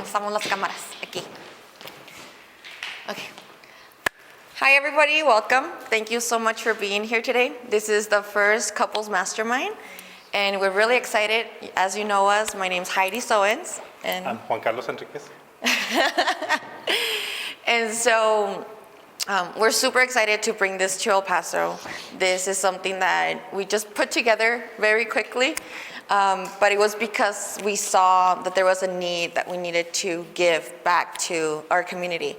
Comenzamos las cámaras aquí. Okay. Hi everybody, welcome. Thank you so much for being here today. This is the first Couples Mastermind, and we're really excited. As you know us, my name's Heidy Seoenz. And I'm Juan Carlos Enriquez. And so we're super excited to bring this to El Paso. This is something that we just put together very quickly, but it was because we saw that there was a need that we needed to give back to our community.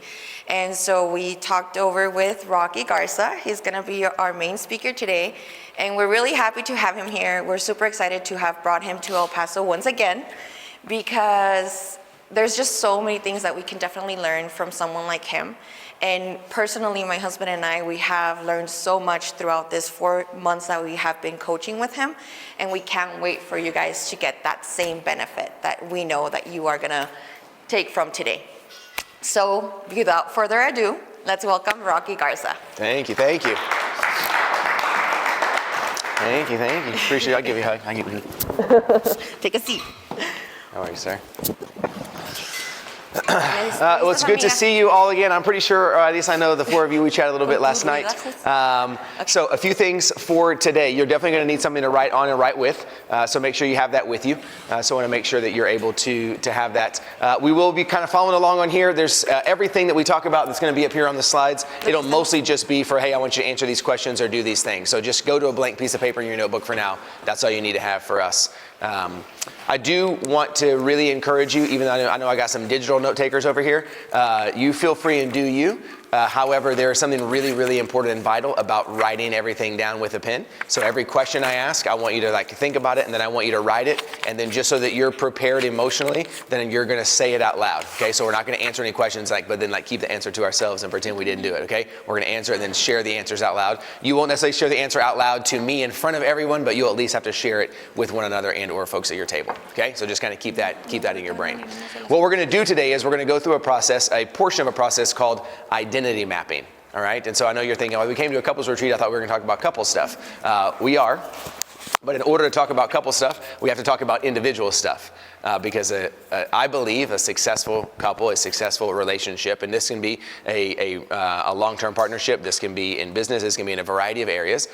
And so we talked over with Rocky Garza. He's gonna be our main speaker today, and we're really happy to have him here. We're super excited to have brought him to El Paso once again, because there's just so many things that we can definitely learn from someone like him. And personally, my husband and I, we have learned so much throughout this 4 months that we have been coaching with him, and we can't wait for you guys to get that same benefit that we know that you are gonna take from today. So without further ado, let's welcome Rocky Garza. Thank you, thank you. Thank you, thank you. Appreciate it. I'll give you a hug. I'll give you a hug. Take a seat. How are you, sir? Well, it's good to see you all again. I'm pretty sure, or at least I know the four of you, we chatted a little bit last night. So a few things for today. You're definitely going to need something to write on and write with, so make sure you have that with you. So I want to make sure that you're able to have that. We will be kind of following along on here. There's everything that we talk about that's going to be up here on the slides. It'll mostly just be for, hey, I want you to answer these questions or do these things. So just go to a blank piece of paper in your notebook for now. That's all you need to have for us. I do want to really encourage you, even though I know I got some digital note takers over here, you feel free and do you. However, there is something really, really important and vital about writing everything down with a pen. So every question I ask, I want you to think about it, and then I want you to write it. And then just so that you're prepared emotionally, then you're going to say it out loud. Okay, so we're not going to answer any questions, but then keep the answer to ourselves and pretend we didn't do it. Okay, we're going to answer it and then share the answers out loud. You won't necessarily share the answer out loud to me in front of everyone, but you'll at least have to share it with one another and or folks at your table. Okay, so just kind of keep that in your brain. What we're going to do today is we're going to go through a portion of a process called identity mapping. All right, and so I know you're thinking, well, we came to a couples retreat, I thought we were going to talk about couple stuff. We are, but in order to talk about couple stuff, we have to talk about individual stuff, because I believe a successful couple, a successful relationship, and this can be a long-term partnership, this can be in business, this can be in a variety of areas.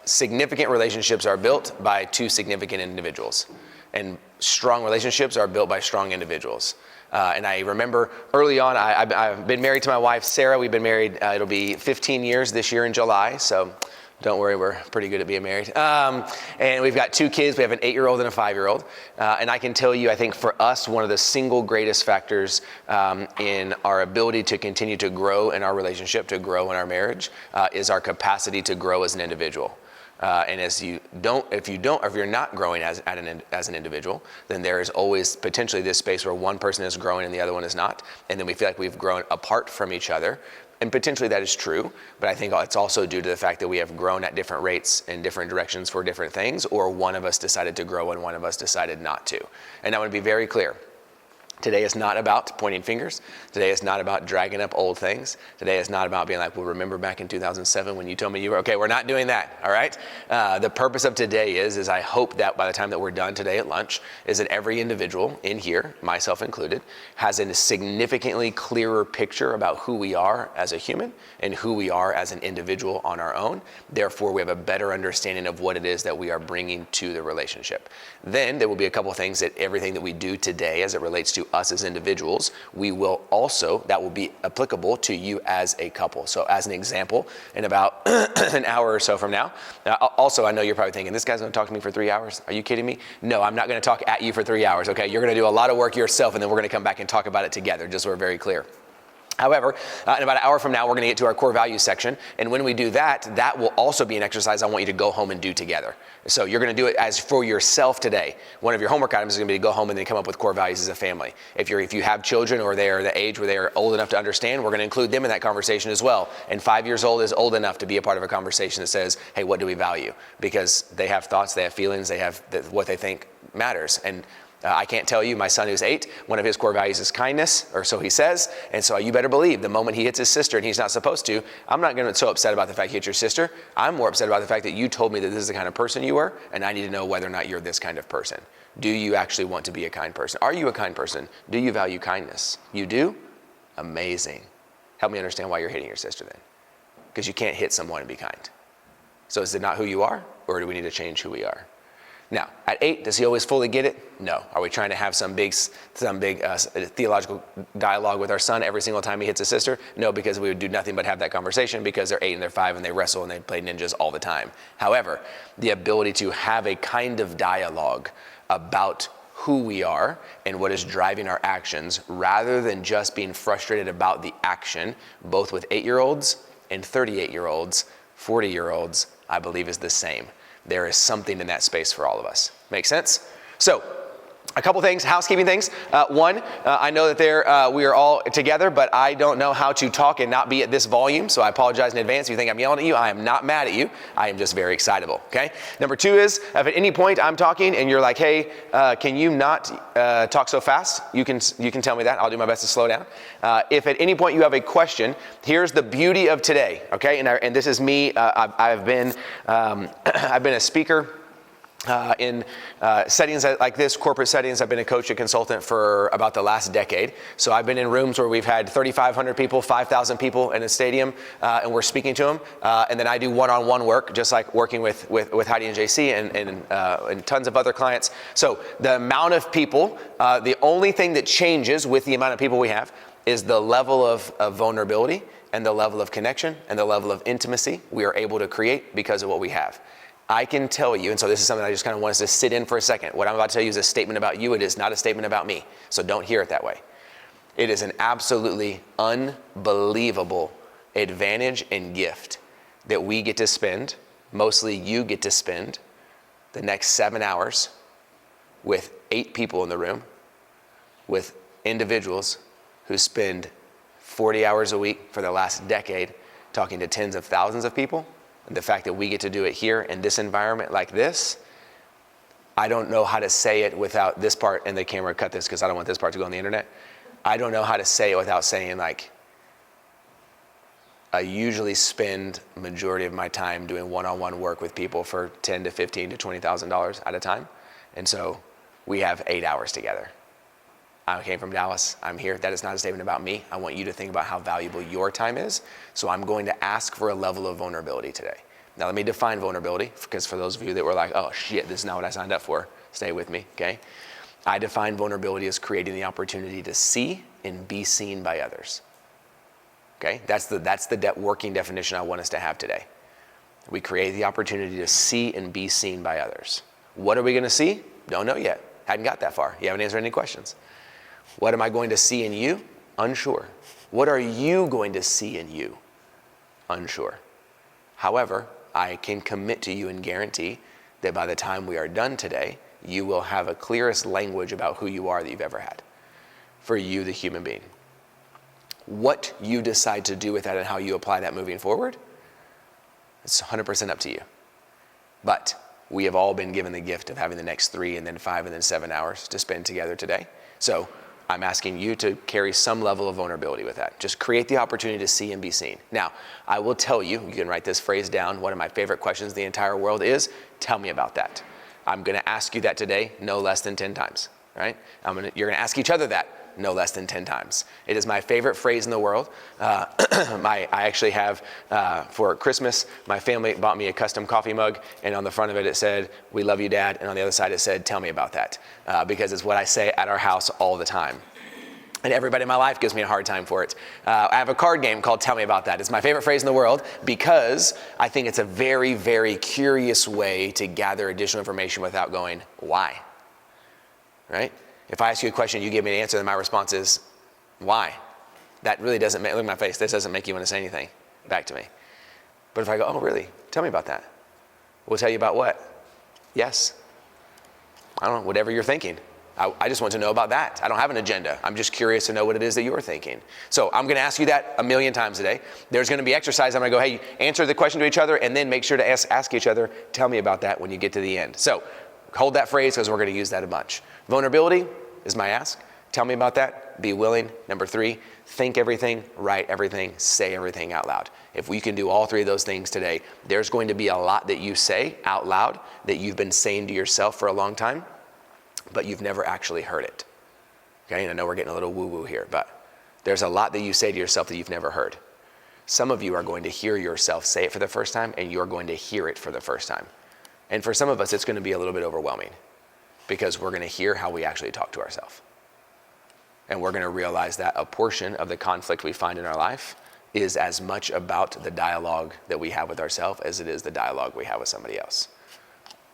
Significant relationships are built by two significant individuals, and strong relationships are built by strong individuals. And I remember early on, I've been married to my wife, Sarah. We've been married, it'll be 15 years this year in July, so don't worry, we're pretty good at being married. And we've got two kids. We have an 8-year-old and a 5-year-old. And I can tell you, I think for us, one of the single greatest factors in our ability to continue to grow in our relationship, to grow in our marriage, is our capacity to grow as an individual. And if you're not growing as an individual, then there is always potentially this space where one person is growing and the other one is not. And then we feel like we've grown apart from each other. And potentially that is true, but I think it's also due to the fact that we have grown at different rates in different directions for different things, or one of us decided to grow and one of us decided not to. And I want to be very clear. Today is not about pointing fingers. Today is not about dragging up old things. Today is not about being like, well, remember back in 2007 when you told me you were, okay, we're not doing that, all right? The purpose of today is I hope that by the time that we're done today at lunch, is that every individual in here, myself included, has a significantly clearer picture about who we are as a human and who we are as an individual on our own. Therefore, we have a better understanding of what it is that we are bringing to the relationship. Then there will be a couple of things that everything that we do today as it relates to us as individuals, that will be applicable to you as a couple. So as an example, in about an hour or so from now, also I know you're probably thinking, this guy's gonna talk to me for 3 hours? Are you kidding me? No, I'm not gonna talk at you for 3 hours, okay? You're gonna do a lot of work yourself, and then we're gonna come back and talk about it together, just so we're very clear. However, in about an hour from now, we're going to get to our core values section. And when we do that, that will also be an exercise I want you to go home and do together. So you're going to do it as for yourself today. One of your homework items is going to be to go home and then come up with core values as a family. If you have children or they are the age where they are old enough to understand, we're going to include them in that conversation as well. And 5 years old is old enough to be a part of a conversation that says, hey, what do we value? Because they have thoughts, they have feelings, they have what they think matters. And I can't tell you, my son who's 8, one of his core values is kindness, or so he says. And so you better believe the moment he hits his sister and he's not supposed to, I'm not going to be so upset about the fact he hit your sister. I'm more upset about the fact that you told me that this is the kind of person you are, and I need to know whether or not you're this kind of person. Do you actually want to be a kind person? Are you a kind person? Do you value kindness? You do? Amazing. Help me understand why you're hitting your sister then. Because you can't hit someone and be kind. So is it not who you are, or do we need to change who we are? Now, at 8, does he always fully get it? No. Are we trying to have some big theological dialogue with our son every single time he hits his sister? No, because we would do nothing but have that conversation because they're 8 and they're 5 and they wrestle and they play ninjas all the time. However, the ability to have a kind of dialogue about who we are and what is driving our actions, rather than just being frustrated about the action, both with 8-year-olds and 38-year-olds, 40-year-olds, I believe is the same. There is something in that space for all of us. Make sense? So, a couple things, housekeeping things. One, I know that we are all together, but I don't know how to talk and not be at this volume, so I apologize in advance if you think I'm yelling at you. I am not mad at you. I am just very excitable, okay? Number 2 is, if at any point I'm talking and you're like, hey, can you not talk so fast? You can tell me that. I'll do my best to slow down. If at any point you have a question, here's the beauty of today, okay? And this is me. I've been a speaker in settings like this, corporate settings. I've been a coach and consultant for about the last decade. So I've been in rooms where we've had 3,500 people, 5,000 people in a stadium, and we're speaking to them. And then I do one-on-one work, just like working with Heidy and JC and tons of other clients. So the amount of people, the only thing that changes with the amount of people we have is the level of vulnerability and the level of connection and the level of intimacy we are able to create because of what we have. I can tell you, and so this is something I just kind of want us to sit in for a second. What I'm about to tell you is a statement about you. It is not a statement about me. So don't hear it that way. It is an absolutely unbelievable advantage and gift that we get to spend, mostly you get to spend, the next 7 hours with 8 people in the room, with individuals who spend 40 hours a week for the last decade talking to tens of thousands of people. And the fact that we get to do it here in this environment like this, I don't know how to say it without this part, and the camera cut this because I don't want this part to go on the internet. I don't know how to say it without saying, like, I usually spend majority of my time doing one-on-one work with people for $10,000 to $15,000 to $20,000 at a time. And so we have 8 hours together. I came from Dallas. I'm here. That is not a statement about me. I want you to think about how valuable your time is. So I'm going to ask for a level of vulnerability today. Now let me define vulnerability, because for those of you that were like, oh shit, this is not what I signed up for, stay with me, okay? I define vulnerability as creating the opportunity to see and be seen by others. Okay, that's the working definition I want us to have today. We create the opportunity to see and be seen by others. What are we gonna see? Don't know yet. Hadn't got that far. You haven't answered any questions. What am I going to see in you? Unsure. What are you going to see in you? Unsure. However, I can commit to you and guarantee that by the time we are done today, you will have a clearest language about who you are that you've ever had. For you, the human being. What you decide to do with that and how you apply that moving forward, it's 100% up to you. But we have all been given the gift of having the next 3 and then 5 and then 7 hours to spend together today. So I'm asking you to carry some level of vulnerability with that. Just create the opportunity to see and be seen. Now, I will tell you, you can write this phrase down. One of my favorite questions in the entire world is, tell me about that. I'm gonna ask you that today no less than 10 times, right? You're gonna ask each other that no less than 10 times. It is my favorite phrase in the world. I actually have, for Christmas, my family bought me a custom coffee mug, and on the front of it, it said, "We love you, Dad," and on the other side, it said, "Tell me about that," because it's what I say at our house all the time. And everybody in my life gives me a hard time for it. I have a card game called Tell Me About That. It's my favorite phrase in the world because I think it's a very, very curious way to gather additional information without going, why? Right? If I ask you a question, you give me an answer, then my response is, why? That really doesn't make, look at my face, this doesn't make you want to say anything back to me. But if I go, oh really? Tell me about that. We'll tell you about what? Yes. I don't know, whatever you're thinking. I just want to know about that. I don't have an agenda. I'm just curious to know what it is that you're thinking. So I'm going to ask you that 1,000,000 times today. There's going to be exercise. I'm going to go, hey, answer the question to each other and then make sure to ask each other, tell me about that when you get to the end. So hold that phrase because we're going to use that a bunch. Vulnerability is my ask. Tell me about that. Be willing. Number 3, think everything, write everything, say everything out loud. If we can do all 3 of those things today, there's going to be a lot that you say out loud that you've been saying to yourself for a long time, but you've never actually heard it. Okay, and I know we're getting a little woo-woo here, but there's a lot that you say to yourself that you've never heard. Some of you are going to hear yourself say it for the first time, and you're going to hear it for the first time. And for some of us, it's going to be a little bit overwhelming because we're going to hear how we actually talk to ourselves. And we're going to realize that a portion of the conflict we find in our life is as much about the dialogue that we have with ourselves as it is the dialogue we have with somebody else.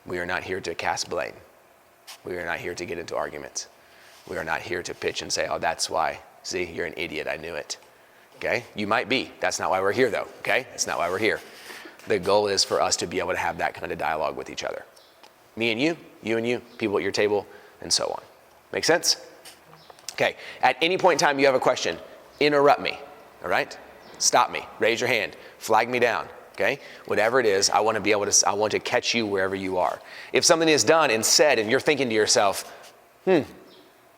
We are not here to cast blame. We are not here to get into arguments. We are not here to pitch and say, oh, that's why. See, you're an idiot. I knew it. Okay? You might be. That's not why we're here, though. Okay? That's not why we're here. The goal is for us to be able to have that kind of dialogue with each other. Me and you and you, people at your table, and so on. Make sense? Okay, at any point in time you have a question, interrupt me, all right? Stop me, raise your hand, flag me down, okay? Whatever it is, I want to catch you wherever you are. If something is done and said and you're thinking to yourself, I'm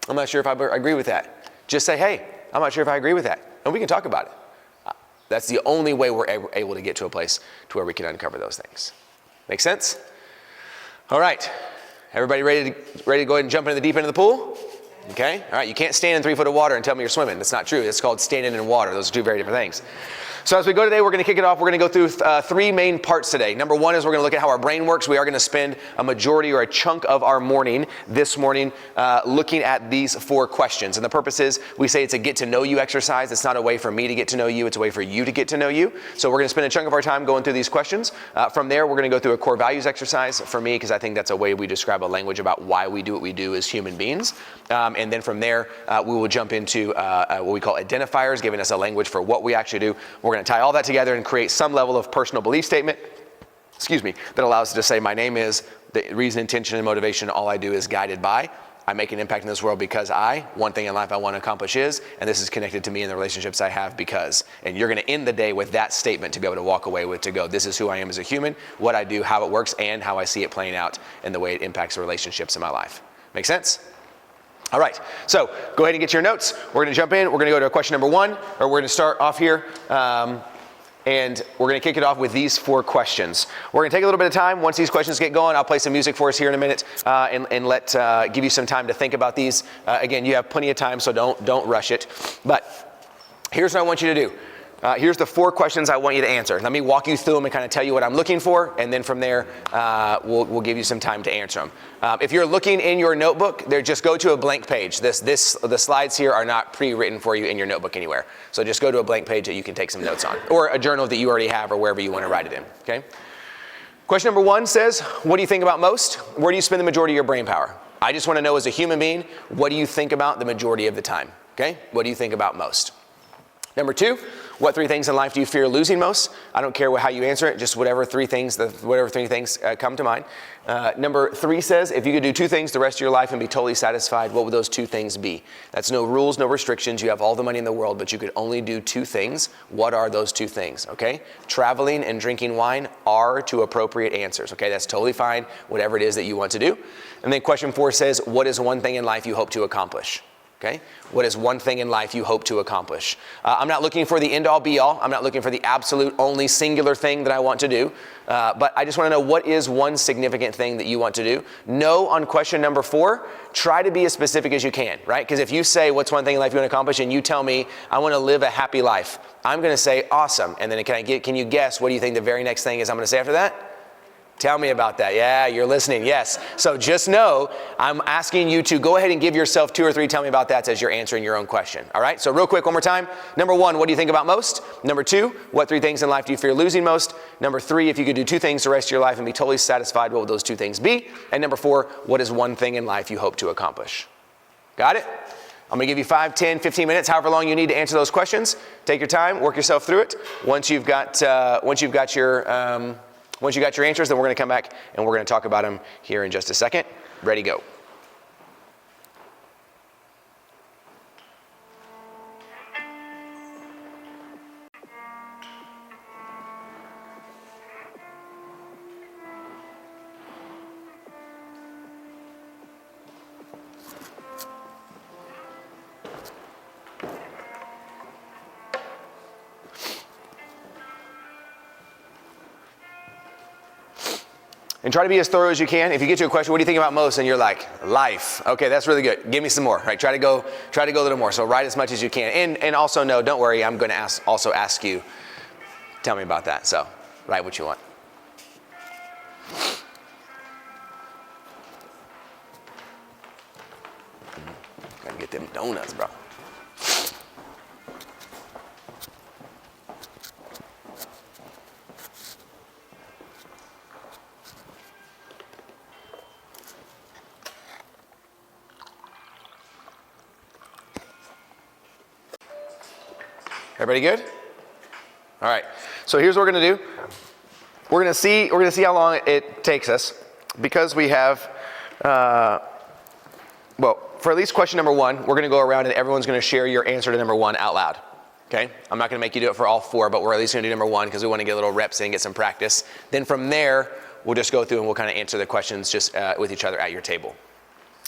not sure if I agree with that. Just say, hey, I'm not sure if I agree with that. And we can talk about it. That's the only way we're able to get to a place to where we can uncover those things. Make sense? All right, everybody ready to go ahead and jump into the deep end of the pool? Okay, all right, you can't stand in 3 foot of water and tell me you're swimming. That's not true. It's called standing in water. Those are 2 very different things. So as we go today, we're going to kick it off. We're going to go through 3 main parts today. Number 1 is we're going to look at how our brain works. We are going to spend a majority or a chunk of our morning this morning looking at these 4 questions. And the purpose is we say it's a get to know you exercise. It's not a way for me to get to know you. It's a way for you to get to know you. So we're going to spend a chunk of our time going through these questions. From there, we're going to go through a core values exercise for me because I think that's a way we describe a language about why we do what we do as human beings. And then from there, we will jump into what we call identifiers, giving us a language for what we actually do. We're going to tie all that together and create some level of personal belief statement, that allows us to say my name is, the reason, intention, and motivation, all I do is guided by. I make an impact in this world because one thing in life I want to accomplish is, and this is connected to me and the relationships I have because, and you're going to end the day with that statement to be able to walk away with, to go, this is who I am as a human, what I do, how it works, and how I see it playing out and the way it impacts the relationships in my life. Make sense? All right, so go ahead and get your notes. We're going to jump in. We're going to go to question number 1, or we're going to start off here. And we're going to kick it off with these 4 questions. We're going to take a little bit of time. Once these questions get going, I'll play some music for us here in a minute and give you some time to think about these. Again, you have plenty of time, so don't rush it. But here's what I want you to do. Here's the 4 questions I want you to answer. Let me walk you through them and kind of tell you what I'm looking for, and then from there, we'll give you some time to answer them. If you're looking in your notebook, just go to a blank page. The slides here are not pre-written for you in your notebook anywhere. So just go to a blank page that you can take some notes on, or a journal that you already have, or wherever you want to write it in, okay? Question number 1 says, what do you think about most? Where do you spend the majority of your brain power? I just want to know as a human being, what do you think about the majority of the time, okay? What do you think about most? Number 2, what 3 things in life do you fear losing most? I don't care how you answer it, just whatever 3 things come to mind. Number 3 says, if you could do 2 things the rest of your life and be totally satisfied, what would those 2 things be? That's no rules, no restrictions. You have all the money in the world, but you could only do 2 things. What are those 2 things, okay? Traveling and drinking wine are 2 appropriate answers, okay? That's totally fine, whatever it is that you want to do. And then question 4 says, what is 1 thing in life you hope to accomplish? Okay? What is 1 thing in life you hope to accomplish? I'm not looking for the end-all, be-all. I'm not looking for the absolute only singular thing that I want to do. But I just want to know, what is 1 significant thing that you want to do? No on question number 4. Try to be as specific as you can, right? Because if you say, what's 1 thing in life you want to accomplish, and you tell me, I want to live a happy life, I'm going to say, awesome. And then can you guess, what do you think the very next thing is I'm going to say after that? Tell me about that. Yeah, you're listening. Yes. So just know I'm asking you to go ahead and give yourself 2 or 3 tell me about that as you're answering your own question. All right. So real quick, one more time. Number 1, what do you think about most? Number 2, what 3 things in life do you fear losing most? Number 3, if you could do 2 things the rest of your life and be totally satisfied, what would those 2 things be? And number 4, what is 1 thing in life you hope to accomplish? Got it? I'm going to give you 5, 10, 15 minutes, however long you need to answer those questions. Take your time, work yourself through it. Once you've got your answers, then we're going to come back and we're going to talk about them here in just a second. Ready, go. And try to be as thorough as you can. If you get to a question, what do you think about most? And you're like, life. Okay, that's really good. Give me some more, right? Try to go a little more. So write as much as you can. And also know, don't worry, I'm gonna also ask you, tell me about that. So write what you want. Gotta get them donuts, bro. Everybody good? All right. So here's what we're gonna do. We're gonna see how long it takes us, because we have, well, for at least question number 1, we're gonna go around and everyone's gonna share your answer to number 1 out loud. Okay? I'm not gonna make you do it for all 4, but we're at least gonna do number 1 because we want to get a little reps in, get some practice. Then from there, we'll just go through and we'll kind of answer the questions just with each other at your table.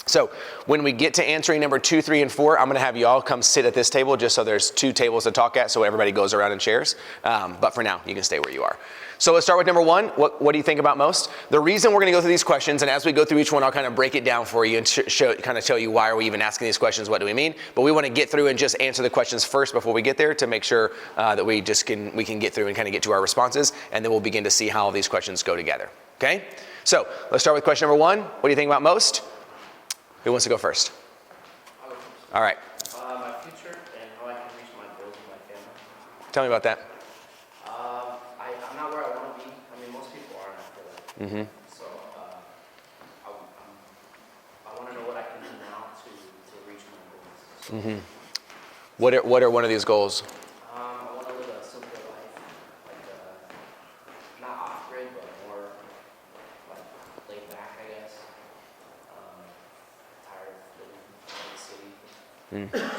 So when we get to answering number 2, 3, and 4, I'm gonna have you all come sit at this table just so there's 2 tables to talk at, so everybody goes around and shares. But for now, you can stay where you are. So let's start with number 1. What do you think about most? The reason we're gonna go through these questions, and as we go through each one, I'll kind of break it down for you and show you why are we even asking these questions, what do we mean? But we wanna get through and just answer the questions first before we get there to make sure that we can get through and kind of get to our responses, and then we'll begin to see how all these questions go together, okay? So let's start with question number 1. What do you think about most? Who wants to go first? All right. My future and how I can reach my goals with my family. Tell me about that. I'm not where I want to be. I mean, most people aren't, I feel like. Mm-hmm. So I want to know what I can do now to reach my goals. So, Mm-hmm. What are one of these goals? I want to live a simpler life, like not off-grid, but more like laid back, I guess. Tired of living in the city.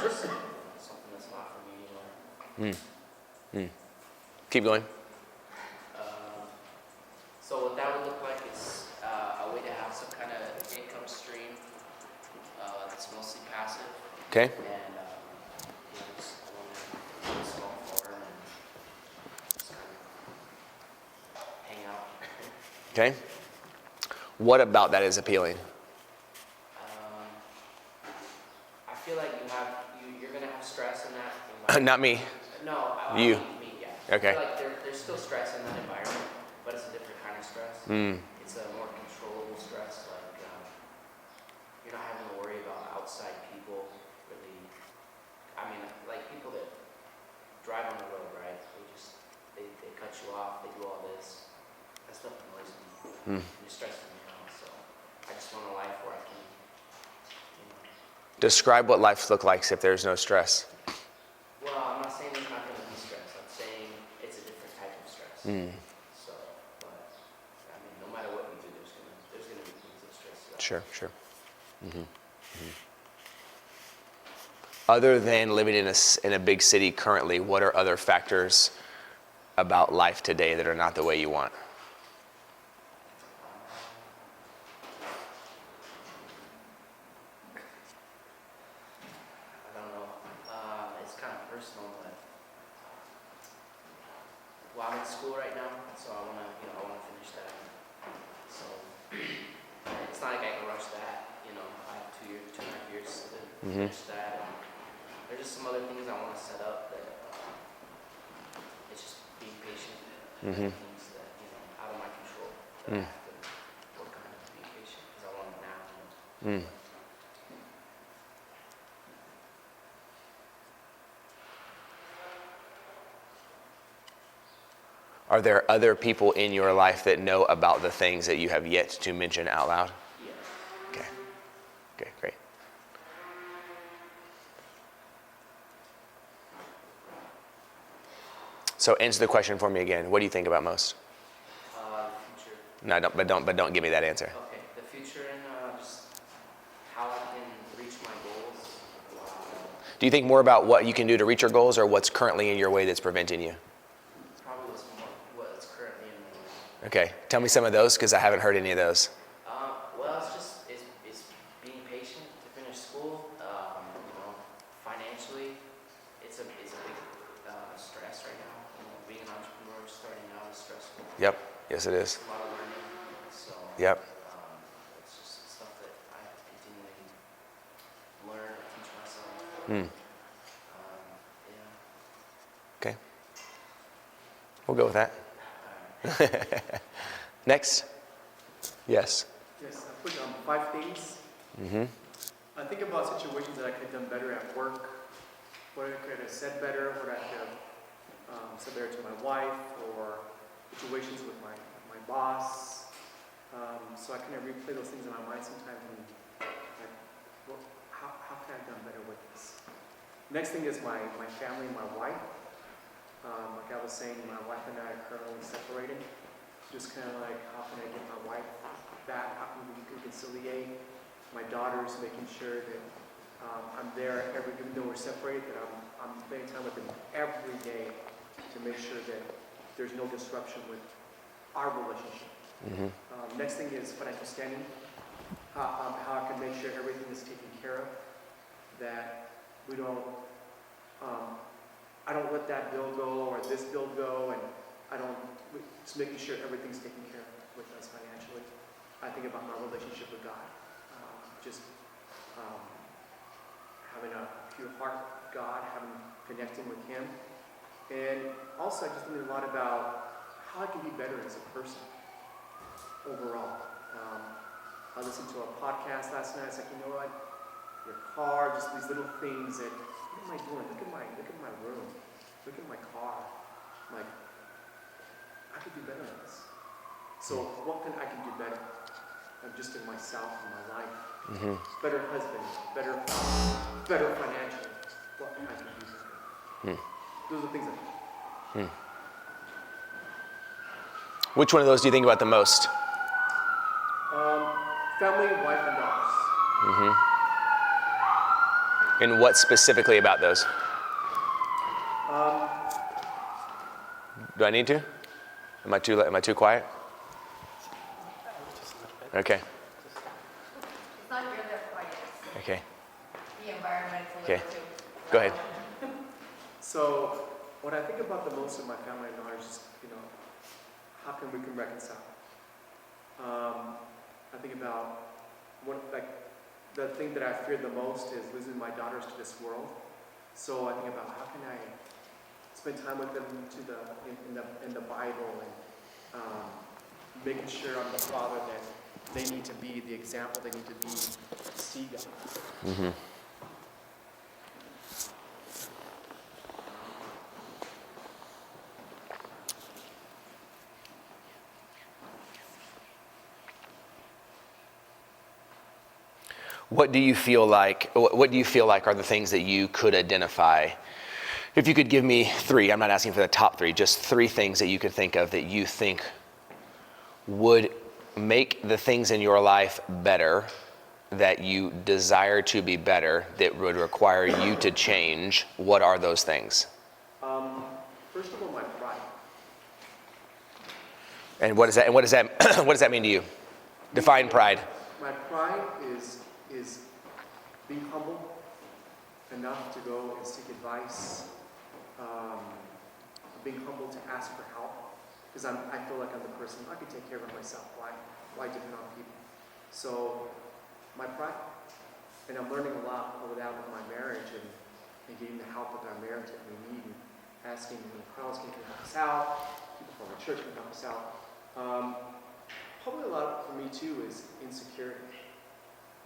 Just something that's not for me anymore. Keep going. So what that would look like is a way to have some kind of income stream that's mostly passive. Okay. And just I want to do a small farm and just kind of hang out. Okay. What about that is appealing? I feel like you're gonna have stress in that. Not me. No, You. Me, yeah. Okay. I feel like there's still stress in that environment, but it's a different kind of stress. It's a more controllable stress. Like you're not having to worry about outside people. Really, I mean, like people that drive on the road, right? They cut you off. They do all this. That stuff annoys me. You're stressing me out. So I just want a life where I can. Describe what life looks like if there's no stress. Well, I'm not saying there's not going to be stress. I'm saying it's a different type of stress. So, but I mean, no matter what you do, there's gonna be things that stress you out. Sure. Other than living in a big city currently, what are other factors about life today that are not the way you want? I don't know. It's kind of personal, but well, I'm in school right now, so I wanna finish that. So it's not like I can rush that. I have 2.5 years to finish that. And there's just some other things I want to set up that it's just being patient. Things that out of my control that I have to work on to be patient because I want it now. Are there other people in your life that know about the things that you have yet to mention out loud? Yeah. Okay, great. So answer the question for me again. What do you think about most? The future. No, but don't give me that answer. Okay, the future and just how I can reach my goals. Do you think more about what you can do to reach your goals or what's currently in your way that's preventing you? Probably what's currently in my way. Okay, tell me some of those because I haven't heard any of those. Well, it's being patient to finish school. Financially, it's a big stress right now. Being an entrepreneur starting out is stressful. Yep, yes it is. A lot of learning. So Yep. It's just stuff that I have to continually learn and teach myself. Yeah. Okay. We'll go with that. Next. Yes. Yes, I put 5 things. I think about situations that I could have done better at work, what I could have said better, what I could have said better to my wife, or situations with my boss. So I kind of replay those things in my mind sometimes and like, well, how can I have done better with this? Next thing is my family, my wife. Like I was saying, my wife and I are currently separated. Just kind of like, how can I get my wife back? How can we reconciliate? My daughter's making sure that I'm there even though we're separated, that I'm spending time with them every day to make sure that there's no disruption with our relationship. Next thing is financial standing. How I can make sure everything is taken care of. That we don't, I don't let that bill go or this bill go, and just making sure everything's taken care of with us financially. I think about my relationship with God. Having a pure heart with God, connecting with Him. And also I just think a lot about how I can be better as a person overall. I listened to a podcast last night. I was like, you know what? Your car, just these little things that, what am I doing? Look at my room. Look at my car. I'm like, I could do better than this. So what can I do better? Just in myself, in my life. Better husband, better financially. What can I do better? Those are things that Which one of those do you think about the most? family, wife, and daughters. And what specifically about those? Do I need to? Am I too quiet? Okay. It's not you're there quiet. Okay. The environment's a Okay. little too. Go ahead. So what I think about the most of my family and daughters is, how can we reconcile? I think about the thing that I fear the most is losing my daughters to this world. So I think about how can I spend time with them in the Bible and making sure I'm the father that they need to be, the example they need to be, see God. What do you feel like are the things that you could identify? If you could give me 3, I'm not asking for the top 3, just 3 things that you could think of that you think would make the things in your life better, that you desire to be better, that would require you to change. What are those things? First of all, my pride. And what does that mean to you? Define pride. My pride is being humble enough to go and seek advice, being humble to ask for help, because I feel like I'm the person, I can take care of myself. Why depend on people? So my pride, and I'm learning a lot over that with my marriage and getting the help with our marriage that we need, and asking Carlos can help us out, people from our church can help us out. Probably a lot for me too is insecurity,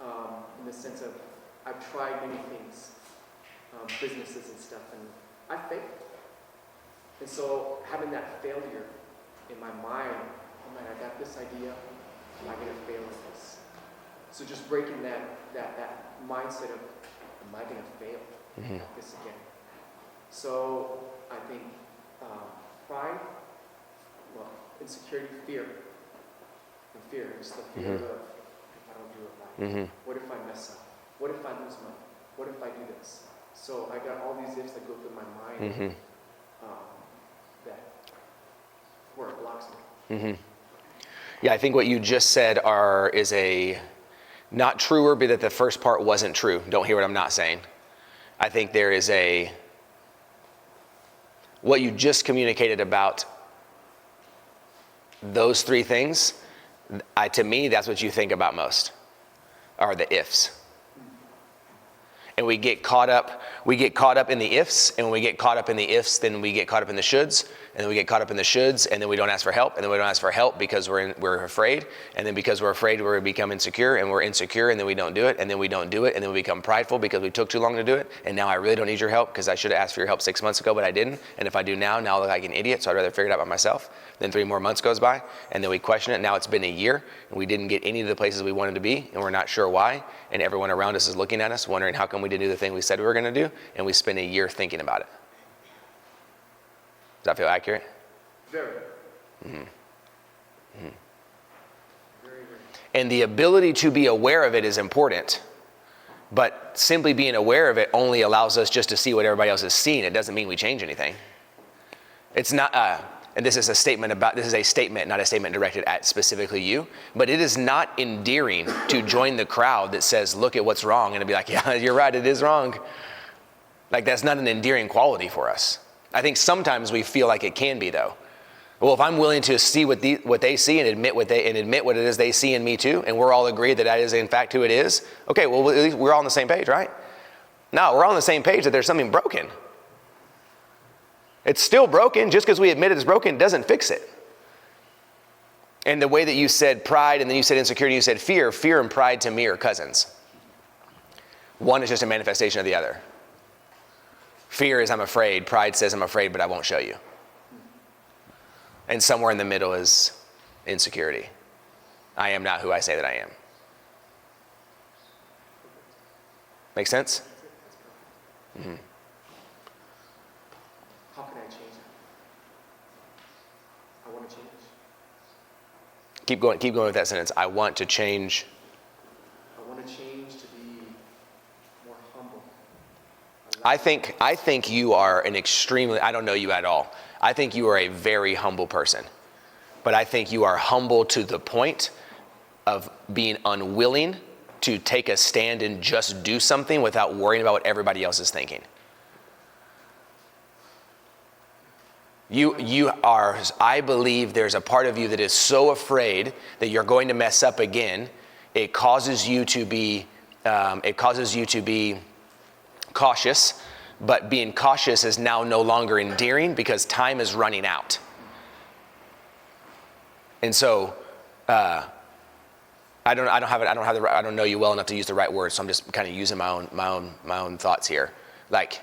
in the sense of I've tried many things, businesses and stuff, and I failed. And so having that failure in my mind, I'm like, I got this idea, am I going to fail at this? So just breaking that mindset of, am I going to fail at this again? So I think pride, insecurity, fear. And fear is the fear of if I don't do it right. What if I mess up? What if I lose money? What if I do this? So I got all these ifs that go through my mind that where it blocks me. Yeah, I think what you just said is a not truer, but that the first part wasn't true. Don't hear what I'm not saying. I think there is what you just communicated about those 3 things, To me, that's what you think about most, are the ifs. And we get caught up in the ifs, and when we get caught up in the ifs, then we get caught up in the shoulds, and then we get caught up in the shoulds, and then we don't ask for help, and then we don't ask for help because we're afraid, and then because we're afraid we become insecure, and we're insecure, and then we don't do it, and then we don't do it, and then we become prideful because we took too long to do it, and now I really don't need your help because I should have asked for your help 6 months ago, but I didn't, and if I do now I look like an idiot, so I'd rather figure it out by myself. Then 3 more months goes by, and then we question it. Now it's been a year, and we didn't get any of the places we wanted to be, and we're not sure why, and everyone around us is looking at us, wondering how come we didn't do the thing we said we were going to do, and we spend a year thinking about it. Does that feel accurate? Very. Mm-hmm. Mm-hmm. Very. And the ability to be aware of it is important, but simply being aware of it only allows us just to see what everybody else is seeing. It doesn't mean we change anything. It's not, and this is a statement, not a statement directed at specifically you, but it is not endearing to join the crowd that says, look at what's wrong, and to be like, yeah, you're right, it is wrong. Like, that's not an endearing quality for us. I think sometimes we feel like it can be, though. Well, if I'm willing to see what they see and admit what it is they see in me too, and we're all agreed that is in fact who it is, okay, well, at least we're all on the same page, right? No, we're all on the same page that there's something broken. It's still broken. Just because we admit it's broken doesn't fix it. And the way that you said pride, and then you said insecurity, you said fear and pride to me are cousins. One is just a manifestation of the other. Fear is I'm afraid. Pride says I'm afraid, but I won't show you. And somewhere in the middle is insecurity. I am not who I say that I am. Make sense? Mm-hmm. How can I change that? I want to change. Keep going with that sentence. I want to change. I want to change to be more humble. I think you are an extremely, I don't know you at all. I think you are a very humble person. But I think you are humble to the point of being unwilling to take a stand and just do something without worrying about what everybody else is thinking. You are, I believe there's a part of you that is so afraid that you're going to mess up again. It causes you to be cautious, but being cautious is now no longer endearing because time is running out. And so, I don't know you well enough to use the right words, so I'm just kind of using my own thoughts here. Like,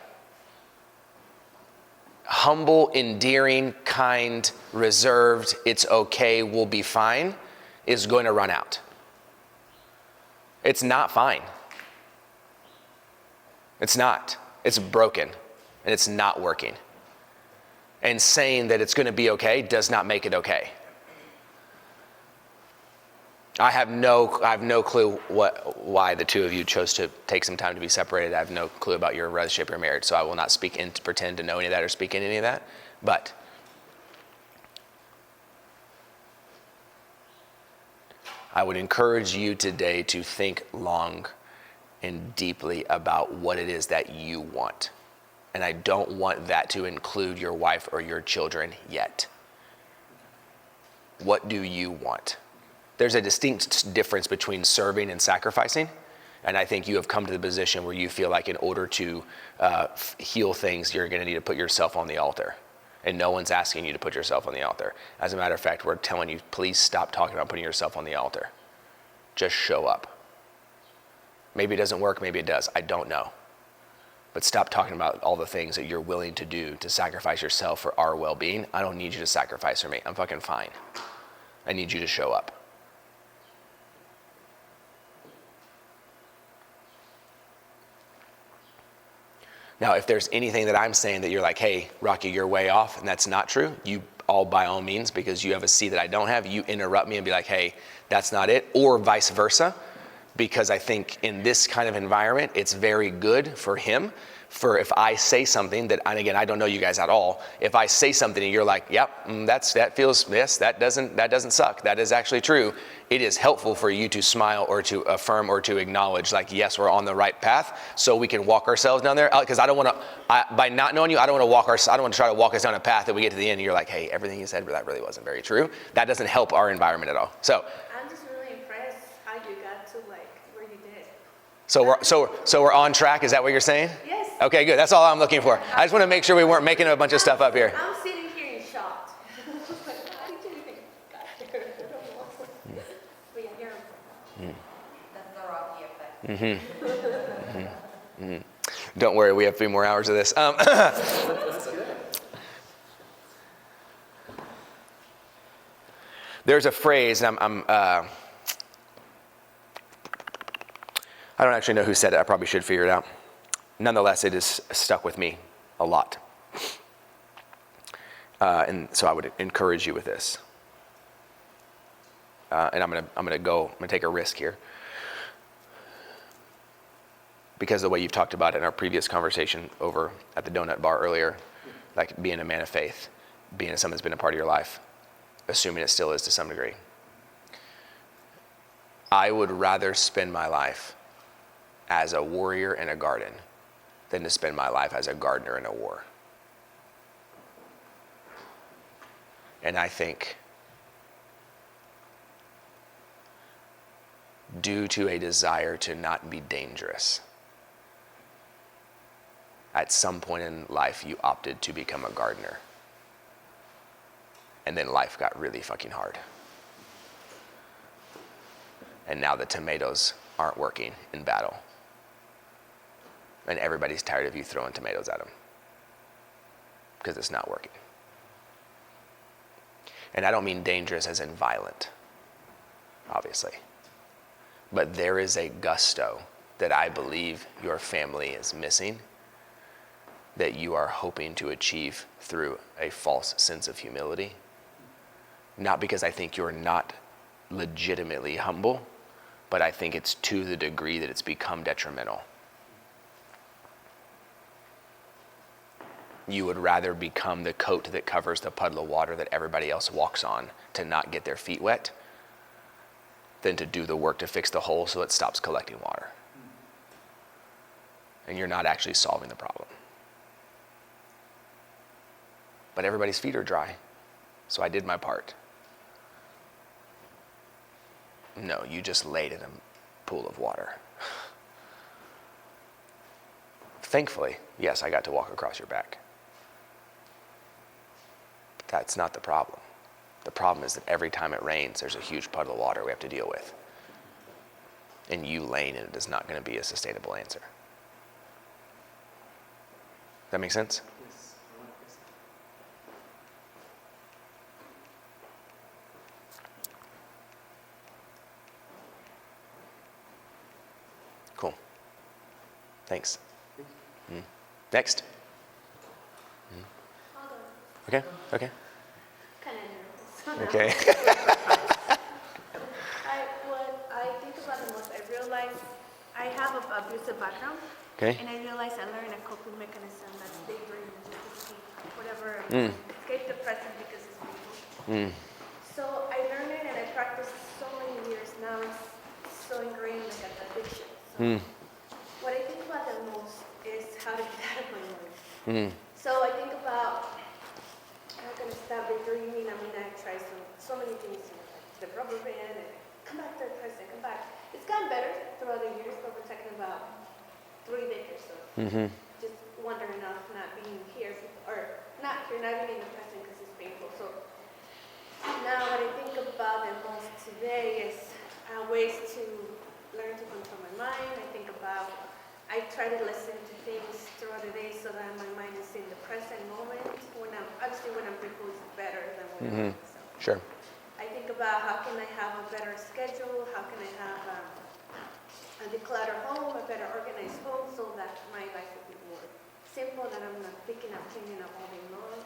humble, endearing, kind, reserved, it's okay, we'll be fine, is going to run out. It's not fine. It's not. It's broken, and it's not working. And saying that it's going to be okay does not make it okay. I have no clue why the two of you chose to take some time to be separated. I have no clue about your relationship or marriage, so I will not speak in to pretend to know any of that or speak in any of that. But I would encourage you today to think long and deeply about what it is that you want. And I don't want that to include your wife or your children yet. What do you want? There's a distinct difference between serving and sacrificing. And I think you have come to the position where you feel like in order to heal things, you're going to need to put yourself on the altar. And no one's asking you to put yourself on the altar. As a matter of fact, we're telling you, please stop talking about putting yourself on the altar. Just show up. Maybe it doesn't work, maybe it does. I don't know. But stop talking about all the things that you're willing to do to sacrifice yourself for our well-being. I don't need you to sacrifice for me. I'm fucking fine. I need you to show up. Now, if there's anything that I'm saying that you're like, hey, Rocky, you're way off, and that's not true, you all by all means, because you have a seed that I don't have, you interrupt me and be like, hey, that's not it, or vice versa. Because I think in this kind of environment, it's very good for him. For if I say something that, and again, I don't know you guys at all. If I say something and you're like, yep, that doesn't suck. That is actually true. It is helpful for you to smile or to affirm or to acknowledge, like, yes, we're on the right path, so we can walk ourselves down there. Because I don't want to, by not knowing you, I don't want to try to walk us down a path that we get to the end and you're like, hey, everything you said, that really wasn't very true. That doesn't help our environment at all. So. I'm So we're on track. Is that what you're saying? Yes. Okay, good. That's all I'm looking for. I just want to make sure we weren't making a bunch of stuff up here. I'm sitting here in shock. How did you even got here? I don't know. But yeah, here I'm That's the Rocky effect. Don't worry, we have 3 more hours of this. There's a phrase, and I don't actually know who said it. I probably should figure it out. Nonetheless, it is stuck with me a lot. And so I would encourage you with this. And I'm gonna take a risk here. Because of the way you've talked about it in our previous conversation over at the donut bar earlier, like being a man of faith, being someone that's been a part of your life, assuming it still is to some degree. I would rather spend my life as a warrior in a garden than to spend my life as a gardener in a war. And I think due to a desire to not be dangerous, at some point in life you opted to become a gardener. And then life got really fucking hard. And now the tomatoes aren't working in battle. And everybody's tired of you throwing tomatoes at them. Because it's not working. And I don't mean dangerous as in violent, obviously. But there is a gusto that I believe your family is missing, that you are hoping to achieve through a false sense of humility. Not because I think you're not legitimately humble, but I think it's to the degree that it's become detrimental. You would rather become the coat that covers the puddle of water that everybody else walks on to not get their feet wet than to do the work to fix the hole so it stops collecting water. And you're not actually solving the problem. But everybody's feet are dry, so I did my part. No, you just laid in a pool of water. Thankfully, yes, I got to walk across your back. That's not the problem. The problem is that every time it rains, there's a huge puddle of water we have to deal with. And you laying in it is not going to be a sustainable answer. That make sense? Yes. Cool. Thanks. Next. hold on. Okay. Okay. Kind of nervous. Okay. What I think about the most, I realize I have an abusive background. Okay. And I realize I learned a coping mechanism that's daydreaming, just escape whatever, escape the present because it's painful. So I learned it and I practiced so many years now. It's so ingrained like an addiction. So what I think about the most is how to get out of my life. So I think about how can I stop daydreaming. I mean, I tried so many things, like the rubber band and come back to the present, come back. It's gotten better throughout the years, but we're talking about 3 decades or so. Just wondering off not being here, or not here, not being in the present because it's painful. So now what I think about the most today is ways to learn to control my mind. I try to listen to things throughout the day so that my mind is in the present moment. When I'm people, it's better than when I'm so. Sure. I think about how can I have a better schedule, how can I have a decluttered home, a better organized home so that my life will be more simple, that I'm not picking up, cleaning up all day long.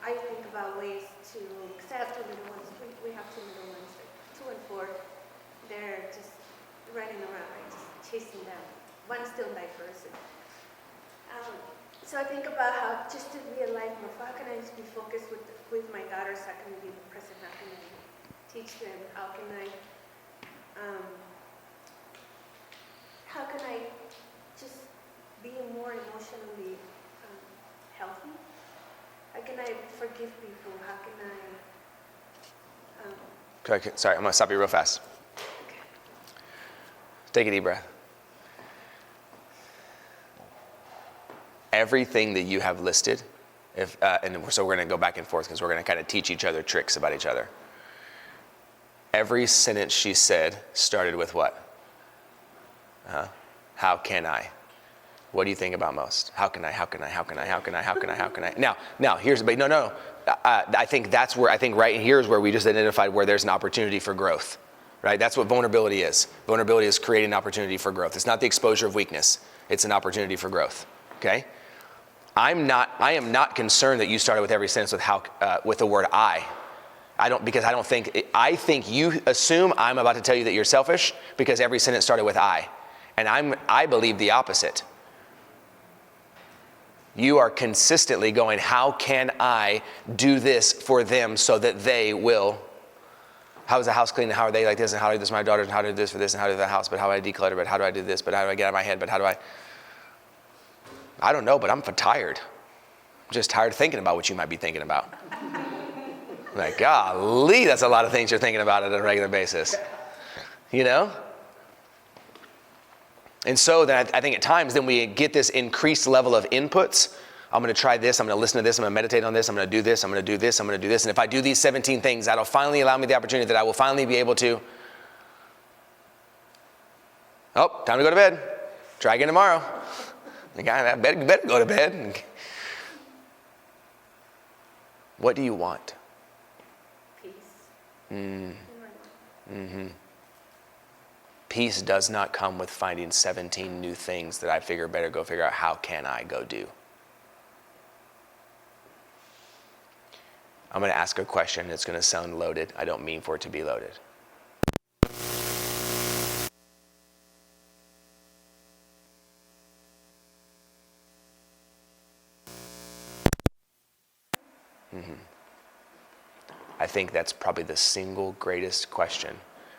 I think about ways to, because I have 2 little ones, we have 2 little ones, like 2 and 4. They're just running around, right, just chasing them. One's still diapers. So I think about how just to be alive more, how can I just be focused with my daughters, how can I be present, how can I teach them, how can I just be more emotionally healthy? How can I forgive people? How can I... Okay, sorry, I'm going to stop you real fast. Okay. Take a deep breath. everything that you have listed, so we're going to go back and forth because we're going to kind of teach each other tricks about each other. Every sentence she said started with what? How can I? What do you think about most? How can I? Now, here's, but no. I think right here is where we just identified where there's an opportunity for growth, right? That's what vulnerability is. Vulnerability is creating an opportunity for growth. It's not the exposure of weakness. It's an opportunity for growth, okay? I am not concerned that you started with every sentence with the word I. I think you assume I'm about to tell you that you're selfish because every sentence started with I. And I believe the opposite. You are consistently going, how can I do this for them so that they will? How is the house clean? And how are they like this? And how do I do this for my daughters? And how do I do this for this? And how do I do the house? But how do I declutter? But how do I do this? But how do I get out of my head? But how do I don't know, but I'm tired. I'm just tired of thinking about what you might be thinking about. Like, golly, that's a lot of things you're thinking about on a regular basis. You know? And so then I think at times then we get this increased level of inputs. I'm going to try this. I'm going to listen to this. I'm going to meditate on this. I'm going to do this. I'm going to do this. I'm going to do this. And if I do these 17 things, that'll finally allow me the opportunity that I will finally be able to. Oh, time to go to bed. Try again tomorrow. I better go to bed. What do you want? Peace. Mm-hmm. Peace does not come with finding 17 new things that I better go figure out how can I go do. I'm going to ask a question. It's going to sound loaded. I don't mean for it to be loaded. I think that's probably the single greatest question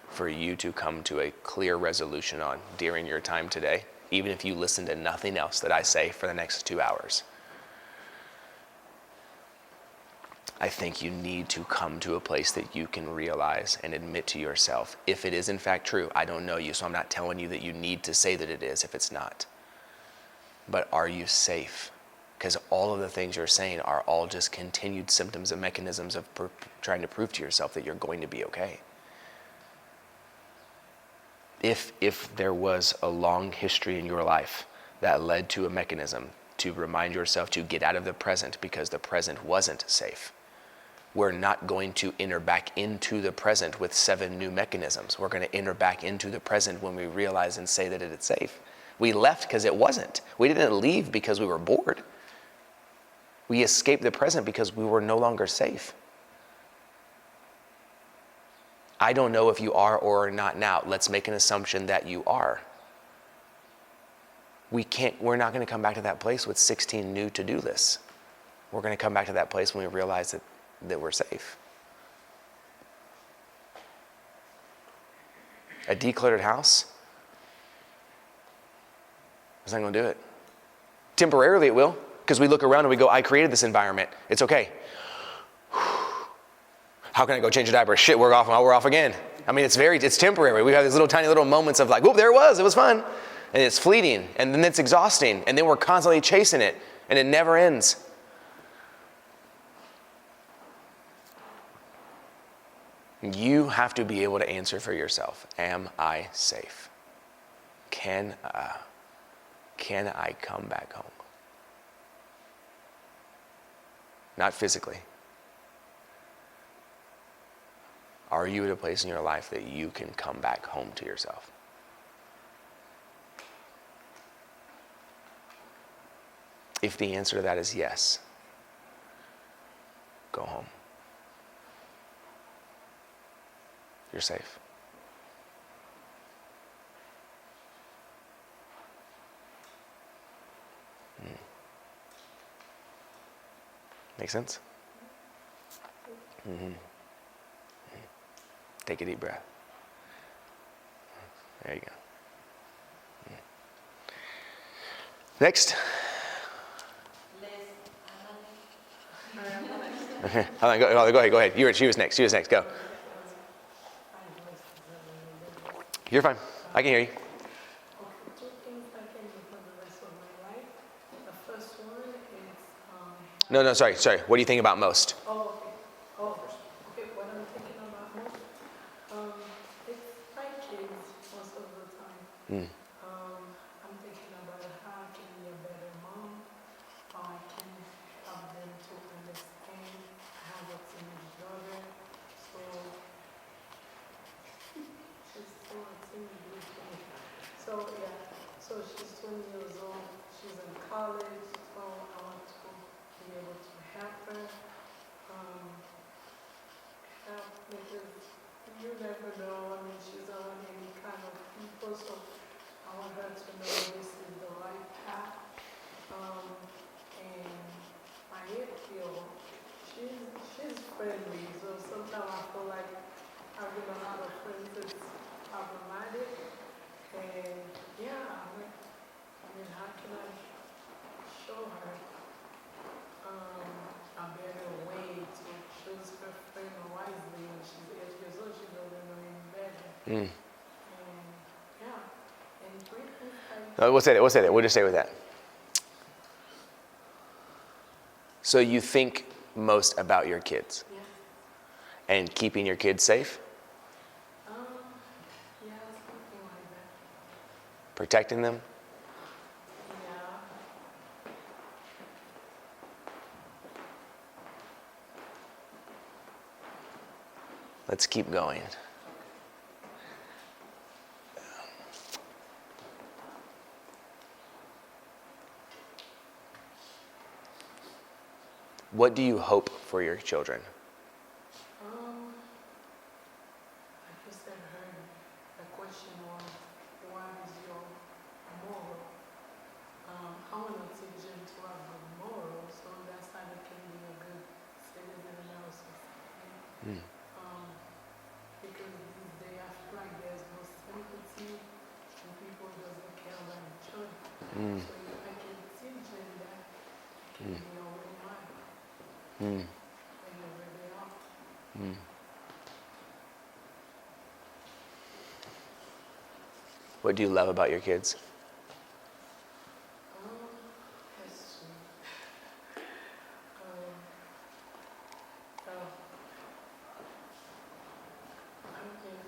for you to come to a clear resolution on during your time today, even if you listen to nothing else that I say for the next 2 hours. I think you need to come to a place that you can realize and admit to yourself, if it is in fact true, I don't know you, so I'm not telling you that you need to say that it is if it's not. But are you safe? Because all of the things you're saying are all just continued symptoms and mechanisms of trying to prove to yourself that you're going to be okay. If there was a long history in your life that led to a mechanism to remind yourself to get out of the present because the present wasn't safe, we're not going to enter back into the present with 7 new mechanisms. We're going to enter back into the present when we realize and say that it's safe. We left because it wasn't. We didn't leave because we were bored. We escaped the present because we were no longer safe. I don't know if you are or are not now. Let's make an assumption that you are. We're not going to come back to that place with 16 new to-do lists. We're going to come back to that place when we realize that we're safe. A decluttered house is not going to do it. Temporarily it will, because we look around and we go, I created this environment. It's okay. How can I go change a diaper? Shit, we're off again. I mean, it's temporary. We have these tiny little moments of like, whoop, there it was fun. And it's fleeting, and then it's exhausting, and then we're constantly chasing it, and it never ends. You have to be able to answer for yourself. Am I safe? Can I come back home? Not physically. Are you at a place in your life that you can come back home to yourself? If the answer to that is yes, go home. You're safe. Make sense? Mm-hmm. Take a deep breath. There you go. Next. Okay. Hold on, go ahead. She was next. Go. You're fine. I can hear you. Okay, 2 things I can do for the rest of my life. The first one is, No, sorry. What do you think about most? oh, okay. Oh, okay, what I'm thinking about most, it's my kids most of the time. Mm. I'm thinking about how I can be a better mom, how I can help them to understand. I have a teenage daughter, so she's still a teenage daughter. So yeah, so she's 20 years old, she's in college, so I want to be able to help her. Help because you never know, I mean, she's around any kind of people, so I want her to know this is the right path. And my feel she's friendly, so sometimes I feel like having a lot of friends is problematic. And yeah, I mean, how can I show her a better way to choose her friend wisely when she's 8 years old? She doesn't know any better. Mm. And yeah, and three things We'll say that. We'll just stay with that. So you think most about your kids yeah. and keeping your kids safe, Yeah, something like that. protecting them. Yeah. Let's keep going. What do you hope for your children? I just had heard the question was, what is your moral? I want to teach them to have good morals, so that's how they can be a good citizen in our society. Mm. Because these days I feel like there's no sympathy and people doesn't care about each other. Mm. So if I can teach them that, they can be open-minded Mm. wherever they are. Mm. What do you love about your kids? That's true.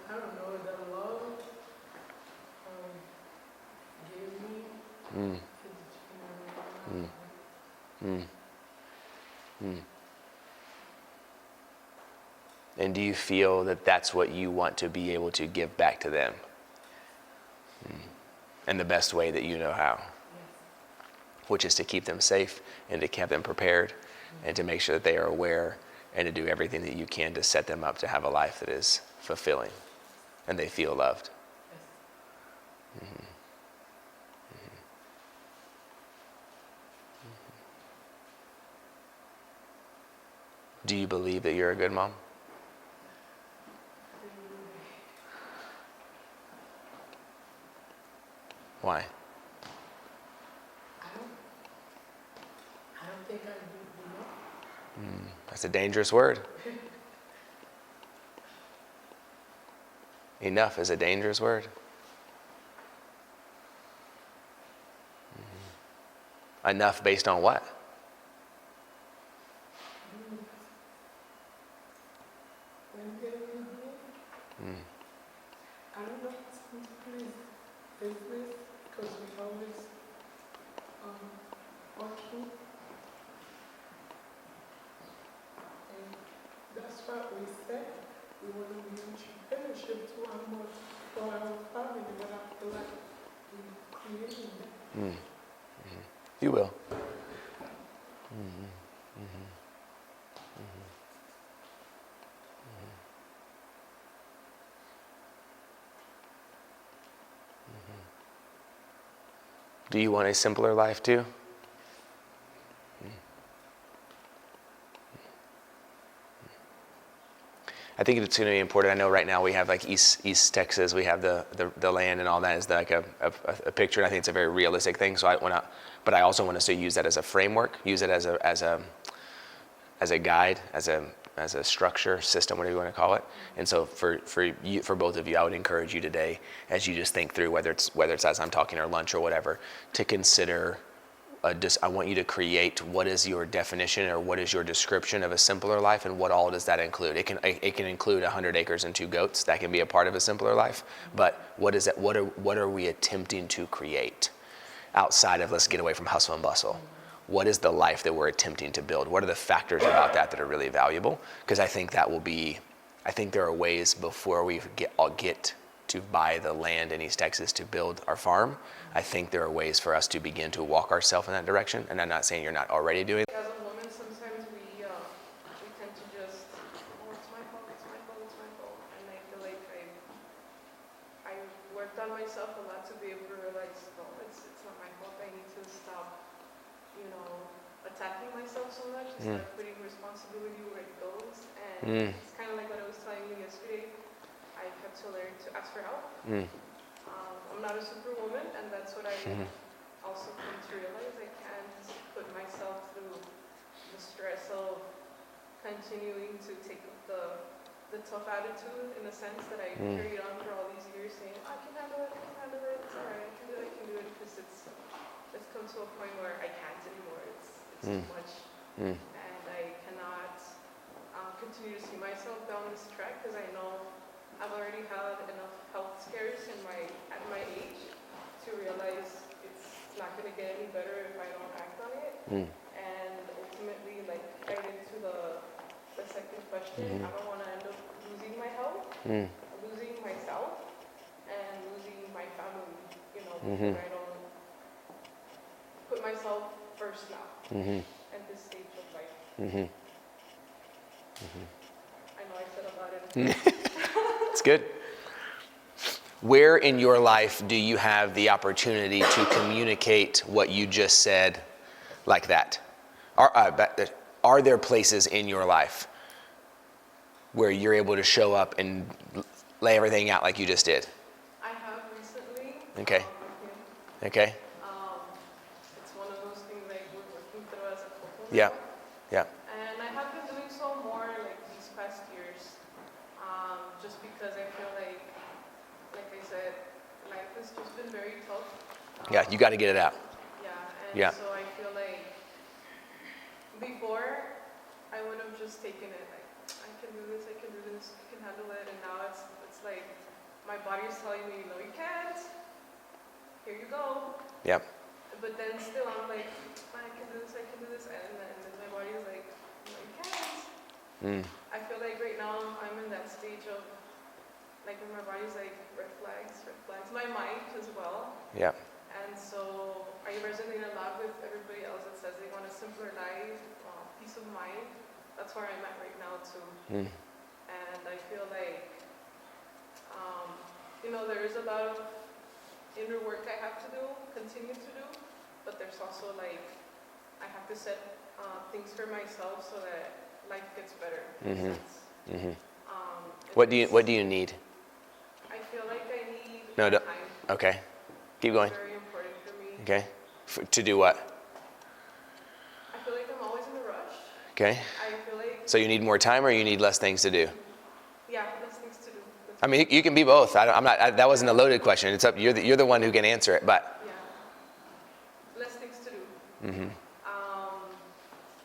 I don't know, the love gave me Mm. is Mm. Mm. Mm. And do you feel that that's what you want to be able to give back to them? In the best way that you know how? Which is to keep them safe and to keep them prepared and to make sure that they are aware and to do everything that you can to set them up to have a life that is fulfilling and they feel loved. Mm-hmm. Do you believe that you're a good mom? Why? I don't think I do enough. That's a dangerous word. Enough is a dangerous word. Enough based on what? I don't know, sometimes business, because we always working. And that's what we said. We want to be entrepreneurship to for our family, but I feel like we're creating that. You will. Do you want a simpler life too? I think it's going to be important. I know right now we have like East Texas, we have the land and all that is like a picture. And I think it's a very realistic thing. So but I also want us to use that as a framework, use it as a guide, as a structure, system, whatever you want to call it. And so for both of you, I would encourage you today, as you just think through whether it's as I'm talking or lunch or whatever, to consider I want you to create what is your definition or what is your description of a simpler life, and what all does that include? It can include 100 acres and 2 goats. That can be a part of a simpler life. But what is that? What are we attempting to create outside of, let's get away from hustle and bustle? What is the life that we're attempting to build? What are the factors about that are really valuable? Because I think there are ways before we get to buy the land in East Texas to build our farm. I think there are ways for us to begin to walk ourselves in that direction. And I'm not saying you're not already doing it. As a woman, sometimes we tend to just, oh, it's my fault, it's my fault, it's my fault. And I feel like I worked on myself a lot to be able to realize, no, it's not my fault. I need to stop, attacking myself so much and start putting responsibility where it goes. And it's kind of like what I was telling you yesterday. I had to learn to ask for help. I'm not a superwoman, and that's what I also come to realize. I can't put myself through the stress of continuing to take up the tough attitude, in the sense that I carried on for all these years, saying, I can handle it, it's all right, I can do it, because it's come to a point where I can't anymore. It's too much, and I cannot continue to see myself down this track, because I know I've already had enough health scares at my age to realize it's not going to get any better if I don't act on it. And ultimately, like, right into the second question, I don't want to end up losing my health, losing myself, and losing my family, because I don't put myself first now at this stage of life. I know I said a lot. It's good. Where in your life do you have the opportunity to communicate what you just said like that? Are there places in your life where you're able to show up and lay everything out like you just did? I have recently. Okay. Okay. It's one of those things like we're working through as a couple. Yeah. now. Yeah. And I have been doing so more like these past years, just because I feel like I said, life has just been very tough. Yeah. You got to get it out. Yeah, and so I feel like before I would have just taken it like, I can do this, I can handle it, and now it's like my body's telling me, no, you can't. Here you go. Yep. But then still I'm like, I can do this, and then my body is like, no, you can't. I feel like right now I'm in that stage of, like, when my body's like, red flags. My mind as well. Yeah. And so I resonate a lot with everybody else that says they want a simpler life, peace of mind. That's where I'm at right now too. And I feel like, there is a lot of inner work I have to do, continue to do, but there's also like, I have to set things for myself so that life gets better. What do you need? I feel like I need No, time. okay. Keep going. It's very important for me. Okay. To do what? I feel like I'm always in a rush. Okay. I feel like, So you need more time, or you need less things to do? yeah, less things to do. I mean, you can be both. That wasn't a loaded question. It's up. You're the one who can answer it. But Yeah. Less things to do.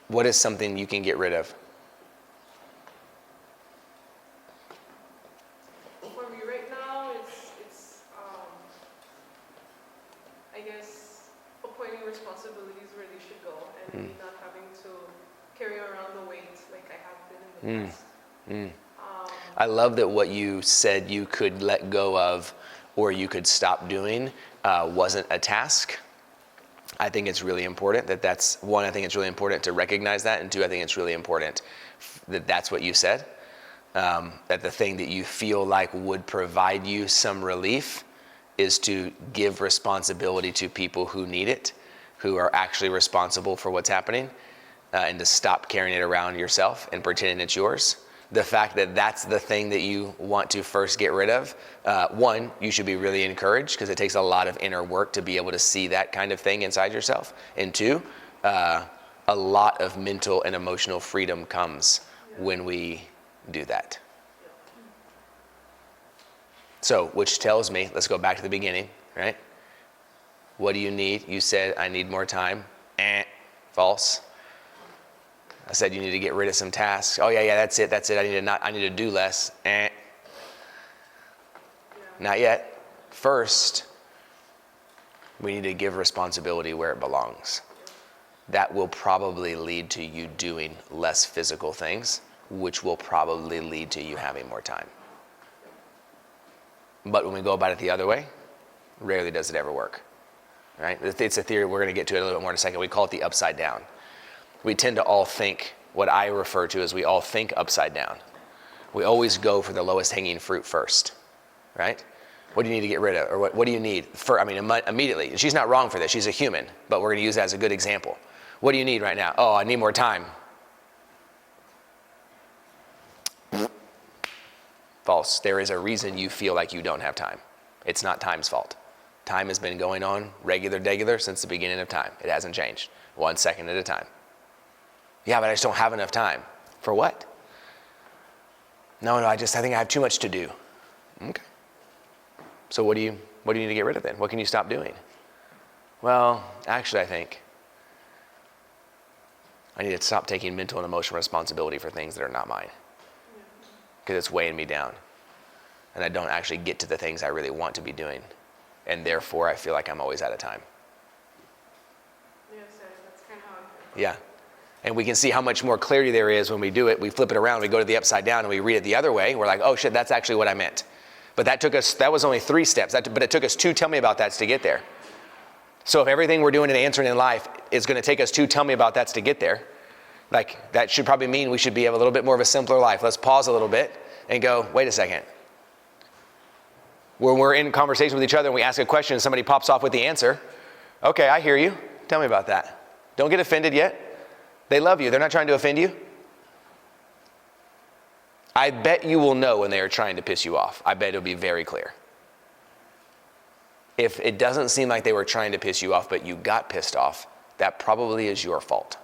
what is something you can get rid of? For me right now, it's I guess appointing responsibilities where they should go, and me not having to carry around the weight like I have been in the past. I love that what you said you could let go of or you could stop doing wasn't a task. I think it's really important that's one, I think it's really important to recognize that, and two, I think it's really important that that's what you said. That the thing that you feel like would provide you some relief is to give responsibility to people who need it, who are actually responsible for what's happening, and to stop carrying it around yourself and pretending it's yours. The fact that that's the thing that you want to first get rid of, one, you should be really encouraged, because it takes a lot of inner work to be able to see that kind of thing inside yourself. And two, a lot of mental and emotional freedom comes when we do that. So, which tells me, let's go back to the beginning, right? What do you need? You said, I need more time. False. I said you need to get rid of some tasks. Oh yeah, that's it. I need to do less. Not yet. First, we need to give responsibility where it belongs. That will probably lead to you doing less physical things, which will probably lead to you having more time. But when we go about it the other way, rarely does it ever work, right? It's a theory, we're going to get to it a little bit more in a second. We call it the upside down. We tend to all think, what I refer to as we all think upside down. We always go for the lowest hanging fruit first, right? What do you need to get rid of? Or what do you need? Immediately. And she's not wrong for this. She's a human, but we're going to use that as a good example. What do you need right now? Oh, I need more time. False. There is a reason you feel like you don't have time. It's not time's fault. Time has been going on regular since the beginning of time. It hasn't changed. 1 second at a time. Yeah, but I just don't have enough time. For what? No, I think I have too much to do. Okay. So what do you need to get rid of then? What can you stop doing? Well, actually, I think I need to stop taking mental and emotional responsibility for things that are not mine. Because it's weighing me down. And I don't actually get to the things I really want to be doing. And therefore, I feel like I'm always out of time. Yes, that's kind of how I feel. Yeah. And we can see how much more clarity there is when we do it. We flip it around, we go to the upside down, and we read it the other way. We're like, oh shit, that's actually what I meant. But that was only 3 steps. But it took us 2 tell me about that's to get there. So if everything we're doing and answering in life is going to take us 2 tell me about that's to get there, like that should probably mean we should have a little bit more of a simpler life. Let's pause a little bit and go, wait a second. When we're in conversation with each other and we ask a question and somebody pops off with the answer, okay, I hear you. Tell me about that. Don't get offended yet. They love you. They're not trying to offend you. I bet you will know when they are trying to piss you off. I bet it'll be very clear. If it doesn't seem like they were trying to piss you off, but you got pissed off, that probably is your fault.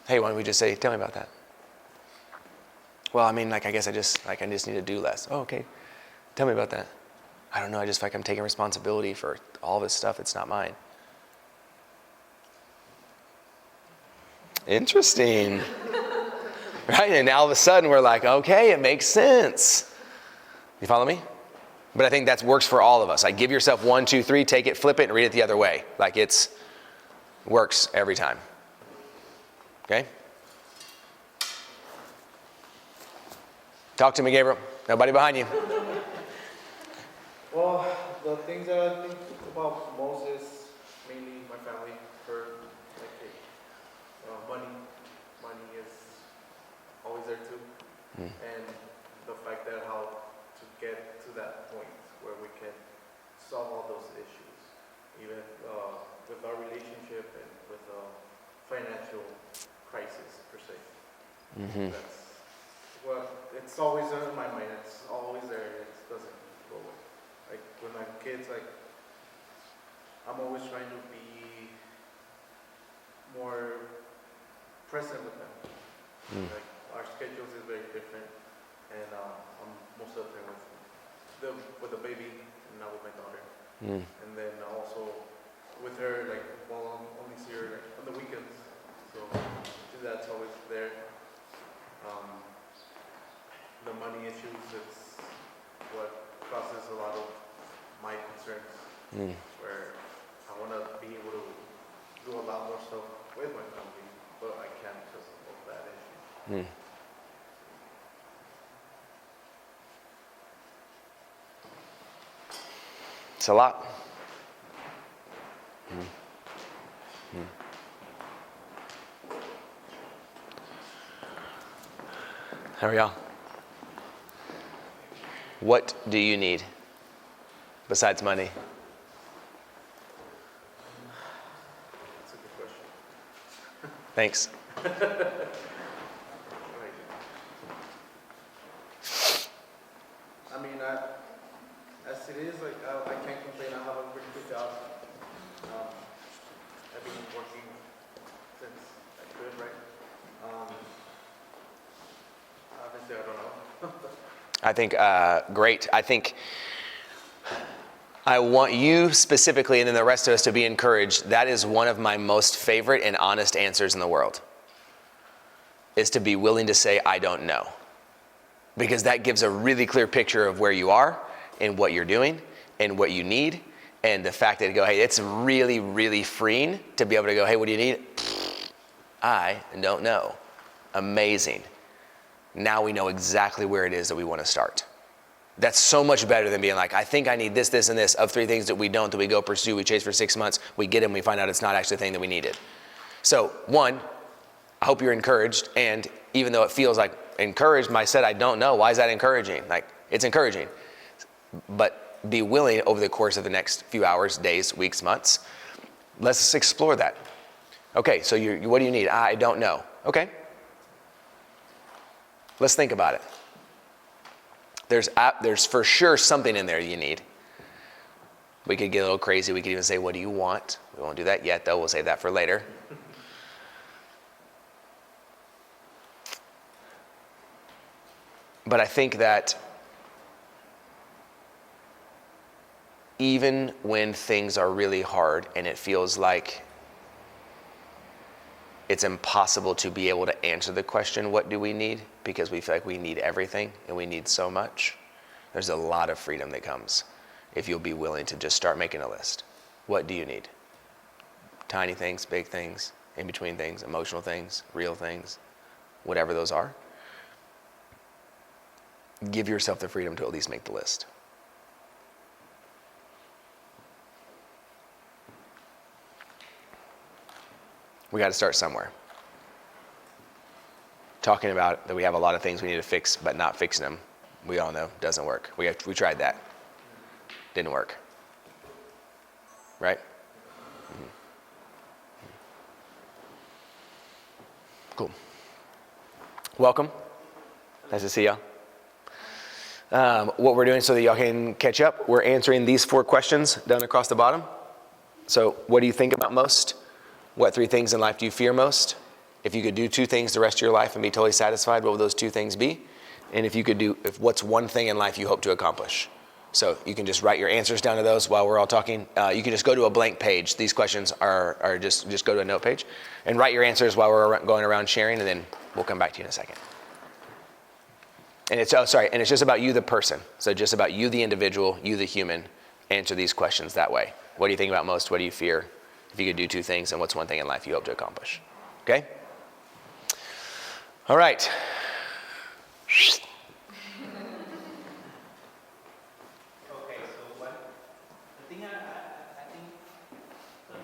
Hey, why don't we just say, tell me about that? Well, I mean, I guess I just need to do less. Oh, okay. Tell me about that. I don't know. I just feel like I'm taking responsibility for all this stuff. It's not mine. Interesting. Right? And all of a sudden we're like, okay, it makes sense. You follow me? But I think that works for all of us. Like give yourself 1, 2, 3, take it, flip it, and read it the other way. Like works every time. Okay? Talk to me, Gabriel. Nobody behind you. Well, the things that I think about most is mainly my family. For money is always there too, and the fact that how to get to that point where we can solve all those issues, even with our relationship and with a financial crisis per se. That's it's always in my mind. It's always there. It doesn't go away. Like with my kids, like I'm always trying to be more present with them. Like our schedules is very different, and I'm most of the time with the baby, and now with my daughter, and then also with her, like I'm only see her like, on the weekends, so that's always there. The money issues, it's what causes a lot of my concerns, where I want to be able to do a lot more stuff with my family, but I can't because of that issue. It's a lot. There we go. What do you need besides money? That's a good question. Thanks. I mean, as it is, like I can't complain. I have a pretty good job. I've been working since I could, right? Obviously, I don't know. I think great. I think I want you specifically, and then the rest of us, to be encouraged. That is one of my most favorite and honest answers in the world, is to be willing to say, I don't know. Because that gives a really clear picture of where you are and what you're doing and what you need. And the fact that you go, hey, it's really, really freeing to be able to go, hey, what do you need? I don't know. Amazing. Now we know exactly where it is that we want to start. That's so much better than being like, I think I need this, this, and this, of 3 things that we don't, that we go pursue, we chase for 6 months, we get them, we find out it's not actually the thing that we needed. So, 1, I hope you're encouraged, and even though it feels like encouraged, I said I don't know, why is that encouraging? Like, it's encouraging. But be willing over the course of the next few hours, days, weeks, months, let's explore that. Okay, so what do you need? I don't know. Okay. Let's think about it. There's for sure something in there you need. We could get a little crazy. We could even say, what do you want? We won't do that yet, though. We'll save that for later. But I think that even when things are really hard and it feels like it's impossible to be able to answer the question, what do we need? Because we feel like we need everything and we need so much. There's a lot of freedom that comes if you'll be willing to just start making a list. What do you need? Tiny things, big things, in between things, emotional things, real things, whatever those are. Give yourself the freedom to at least make the list. We got to start somewhere. Talking about that we have a lot of things we need to fix, but not fixing them, we all know doesn't work. We tried that. Didn't work. Right? Mm-hmm. Cool. Welcome. Nice to see y'all. What we're doing so that y'all can catch up, we're answering these 4 questions down across the bottom. So what do you think about most? What 3 things in life do you fear most? If you could do 2 things the rest of your life and be totally satisfied, what would those 2 things be? And what's one thing in life you hope to accomplish? So you can just write your answers down to those while we're all talking. You can just go to a blank page. These questions are just go to a note page and write your answers while we're going around sharing, and then we'll come back to you in a second. And it's just about you, the person. So just about you, the individual, you, the human. Answer these questions that way. What do you think about most? What do you fear? If you could do 2 things, and what's one thing in life you hope to accomplish? Okay? All right. Okay, so the thing I think the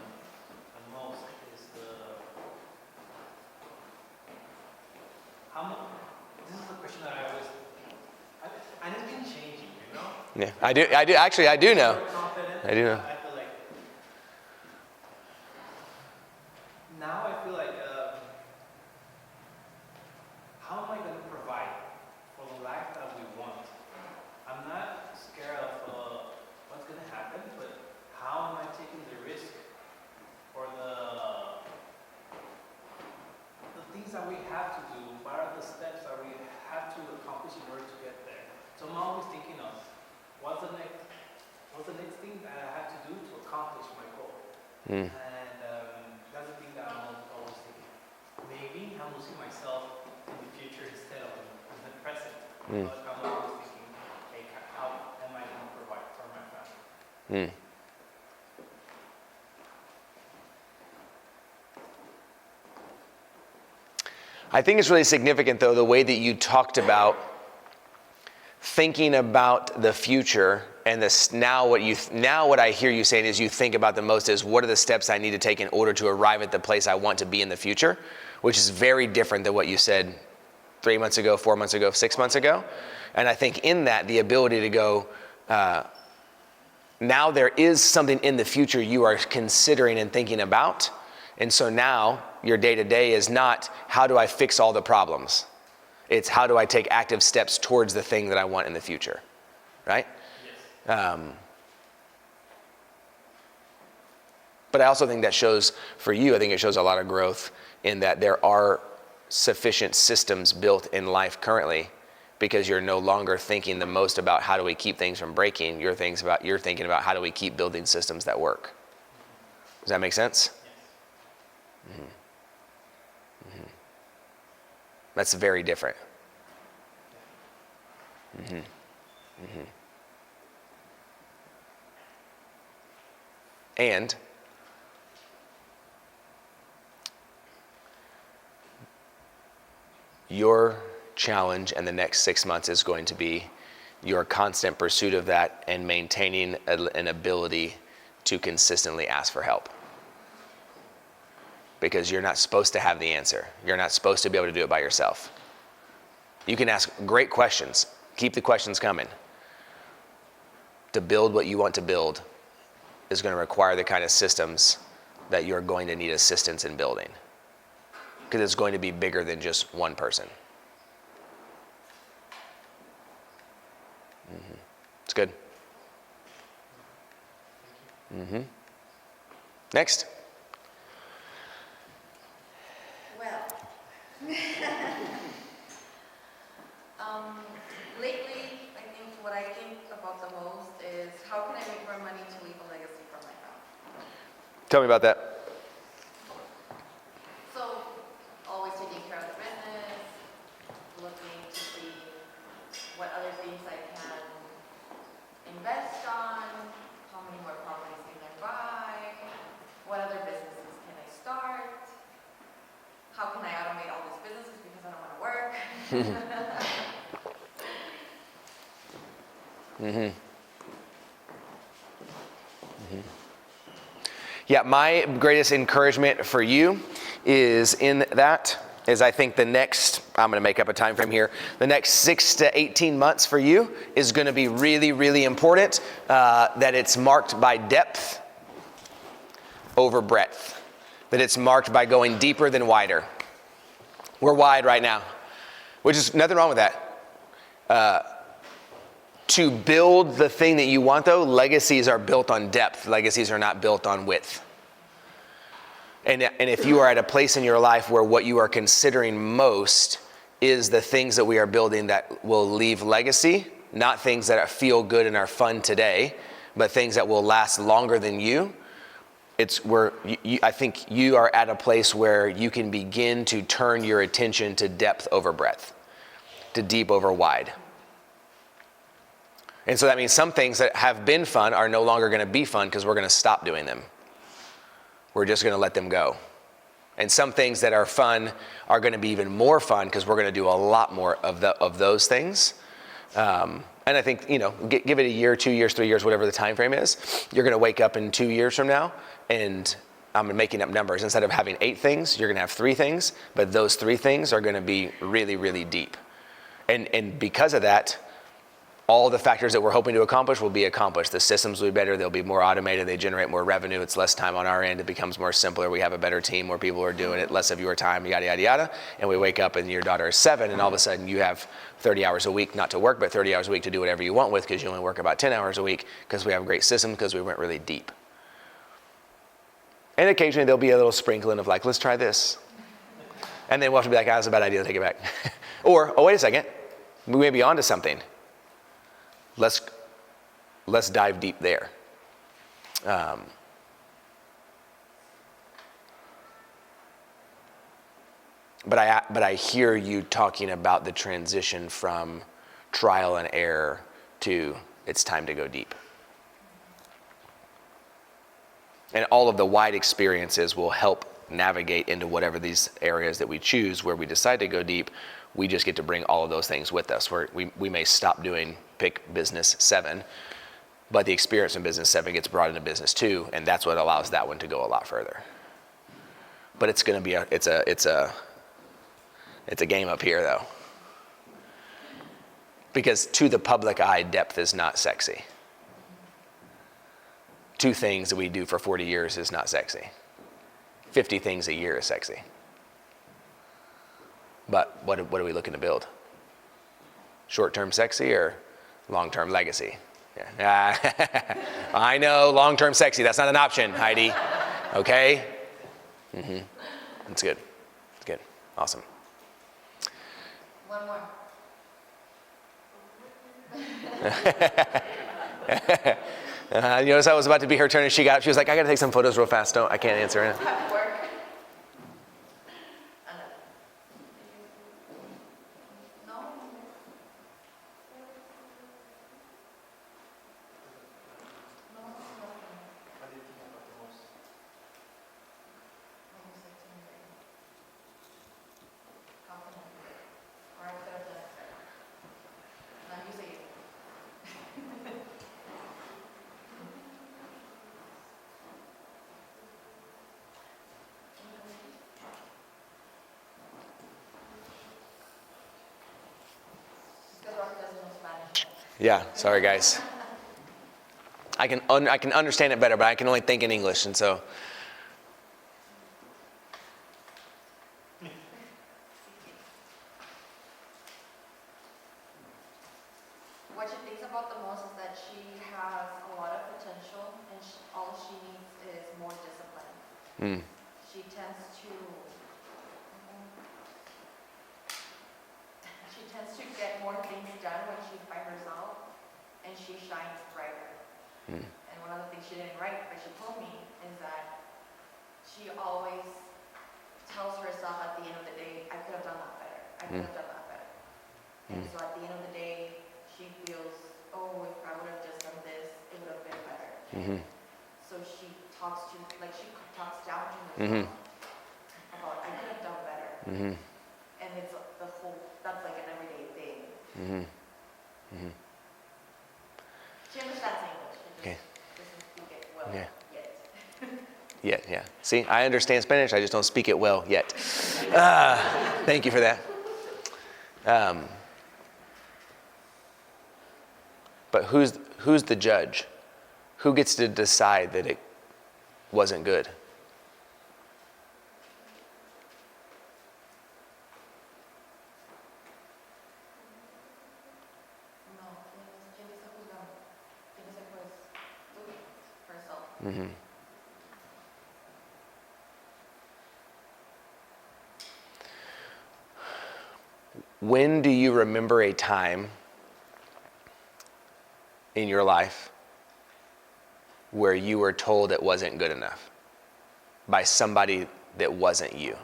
most is how much, this is a question that I always, and it's been changing, you know? Yeah, I do. Actually, I do know. I do know. I feel like, now I feel like, how am I going to provide for the life that we want? I'm not scared of what's going to happen, but how am I taking the risk for the things that we have to do? What are the steps that we have to accomplish in order to get there? So I'm always thinking of what's the next thing that I have to do to accomplish my goal? And that's the thing that I'm always thinking. Maybe I'm losing myself in the future instead of in the present. But I'm always thinking, hey, how am I going to provide for my family? I think it's really significant, though, the way that you talked about thinking about the future, and now what I hear you saying is you think about the most is what are the steps I need to take in order to arrive at the place I want to be in the future, which is very different than what you said 3 months ago, 4 months ago, 6 months ago. And I think in that, the ability to go, now there is something in the future you are considering and thinking about. And so now your day-to-day is not how do I fix all the problems? It's how do I take active steps towards the thing that I want in the future, right? Yes. But I also think that shows, for you, I think it shows a lot of growth in that there are sufficient systems built in life currently, because you're no longer thinking the most about how do we keep things from breaking. You're thinking about how do we keep building systems that work. Does that make sense? Mm-hmm. Mm-hmm. That's very different. Mm-hmm. Mm-hmm. And your challenge in the next 6 months is going to be your constant pursuit of that and maintaining an ability to consistently ask for help. Because you're not supposed to have the answer. You're not supposed to be able to do it by yourself. You can ask great questions. Keep the questions coming. To build what you want to build is going to require the kind of systems that you're going to need assistance in building. Because it's going to be bigger than just one person. Mm-hmm. It's good. Mm-hmm. Next. Well, lately, I think what I think about the most is how can I make more money to leave a legacy for my family? Tell me about that. So, always taking care of the business, looking to see what other things I can invest on, how many more properties can I buy, what other businesses can I start, how can I automate all these businesses because I don't want to work. Mm-hmm. Mm-hmm. Yeah, my greatest encouragement for you is in that, is I think the next, I'm going to make up a time frame here, the next 6 to 18 months for you is going to be really, really important, that it's marked by depth over breadth, that it's marked by going deeper than wider. We're wide right now, which is nothing wrong with that. To build the thing that you want, though, legacies are built on depth. Legacies are not built on width. And if you are at a place in your life where what you are considering most is the things that we are building that will leave legacy, not things that feel good and are fun today, but things that will last longer than you, I think you are at a place where you can begin to turn your attention to depth over breadth, to deep over wide. And so that means some things that have been fun are no longer going to be fun because we're going to stop doing them. We're just going to let them go. And some things that are fun are going to be even more fun because we're going to do a lot more of those things. And I think, give it a year, 2 years, 3 years, whatever the time frame is. You're going to wake up in 2 years from now, and I'm making up numbers. Instead of having 8 things, you're going to have 3 things. But those 3 things are going to be really, really deep. And because of that, all the factors that we're hoping to accomplish will be accomplished. The systems will be better. They'll be more automated. They generate more revenue. It's less time on our end. It becomes more simpler. We have a better team. More people are doing it. Less of your time, yada, yada, yada. And we wake up and your daughter is 7, and all of a sudden you have 30 hours a week, not to work, but 30 hours a week to do whatever you want with, because you only work about 10 hours a week because we have a great system, because we went really deep. And occasionally there'll be a little sprinkling of like, let's try this. And then we'll have to be like, that's a bad idea, take it back. Or, oh, wait a second. We may be onto something. Let's dive deep there. But I hear you talking about the transition from trial and error to it's time to go deep. And all of the wide experiences will help navigate into whatever these areas that we choose where we decide to go deep. We just get to bring all of those things with us. We may stop doing pick business 7, but the experience in business 7 gets brought into business 2, and that's what allows that one to go a lot further. But it's going to be it's a game up here, though, because to the public eye, depth is not sexy. 2 things that we do for 40 years is not sexy. 50 things a year is sexy. But what are we looking to build? Short-term sexy or long-term legacy? Yeah. I know, long-term sexy, that's not an option, Heidi. Okay? Mm-hmm. That's good. It's good. Awesome. One more. You notice I was about to be her turn, and she got up. She was like, I got to take some photos real fast. I can't answer it. Yeah, sorry guys. I can understand it better, but I can only think in English, and so. What she thinks about the most is that she has a lot of potential, and all she needs is more discipline. She tends to get more things done when she's by herself, and she shines brighter. And one of the things she didn't write, but she told me, is that she always tells herself at the end of the day, I could have done that better. I could have done that better. And so at the end of the day, she feels, oh, if I would have just done this, it would have been better. So she talks down to herself about, I could have done better. And it's that's like an everyday thing. She understands English. She just doesn't speak it well yet. Yeah. See, I understand Spanish, I just don't speak it well yet. Thank you for that. But who's the judge? Who gets to decide that it wasn't good? When do you remember a time in your life where you were told it wasn't good enough by somebody that wasn't you?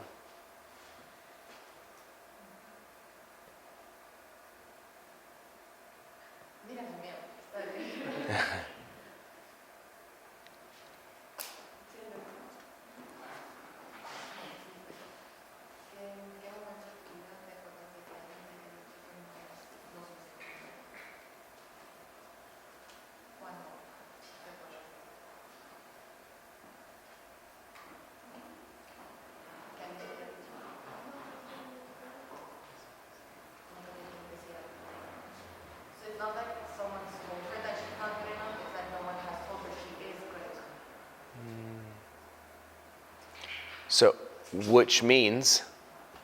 Not like someone's told her that she's not good enough, it's that no one has told her she is good enough. So, which means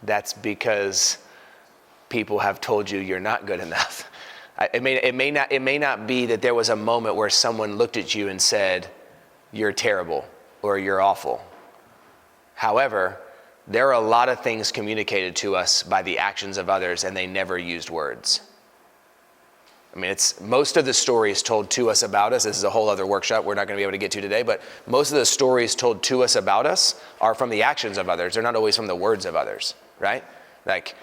that's because people have told you you're not good enough. It may not be that there was a moment where someone looked at you and said, you're terrible or you're awful. However, there are a lot of things communicated to us by the actions of others, and they never used words. I mean, most of the stories told to us about us. This is a whole other workshop we're not going to be able to get to today, but most of the stories told to us about us are from the actions of others. They're not always from the words of others, right? Like,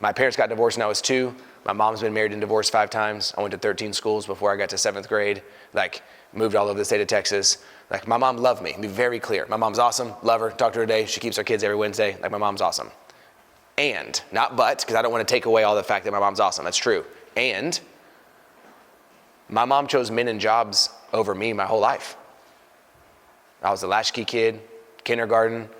my parents got divorced when I was 2. My mom's been married and divorced 5 times. I went to 13 schools before I got to 7th grade. Like, moved all over the state of Texas. Like, my mom loved me. Be very clear. My mom's awesome. Love her. Talk to her today. She keeps our kids every Wednesday. Like, my mom's awesome. And, not but, because I don't want to take away all the fact that my mom's awesome. That's true. And my mom chose men and jobs over me my whole life. I was a latchkey kid, kindergarten,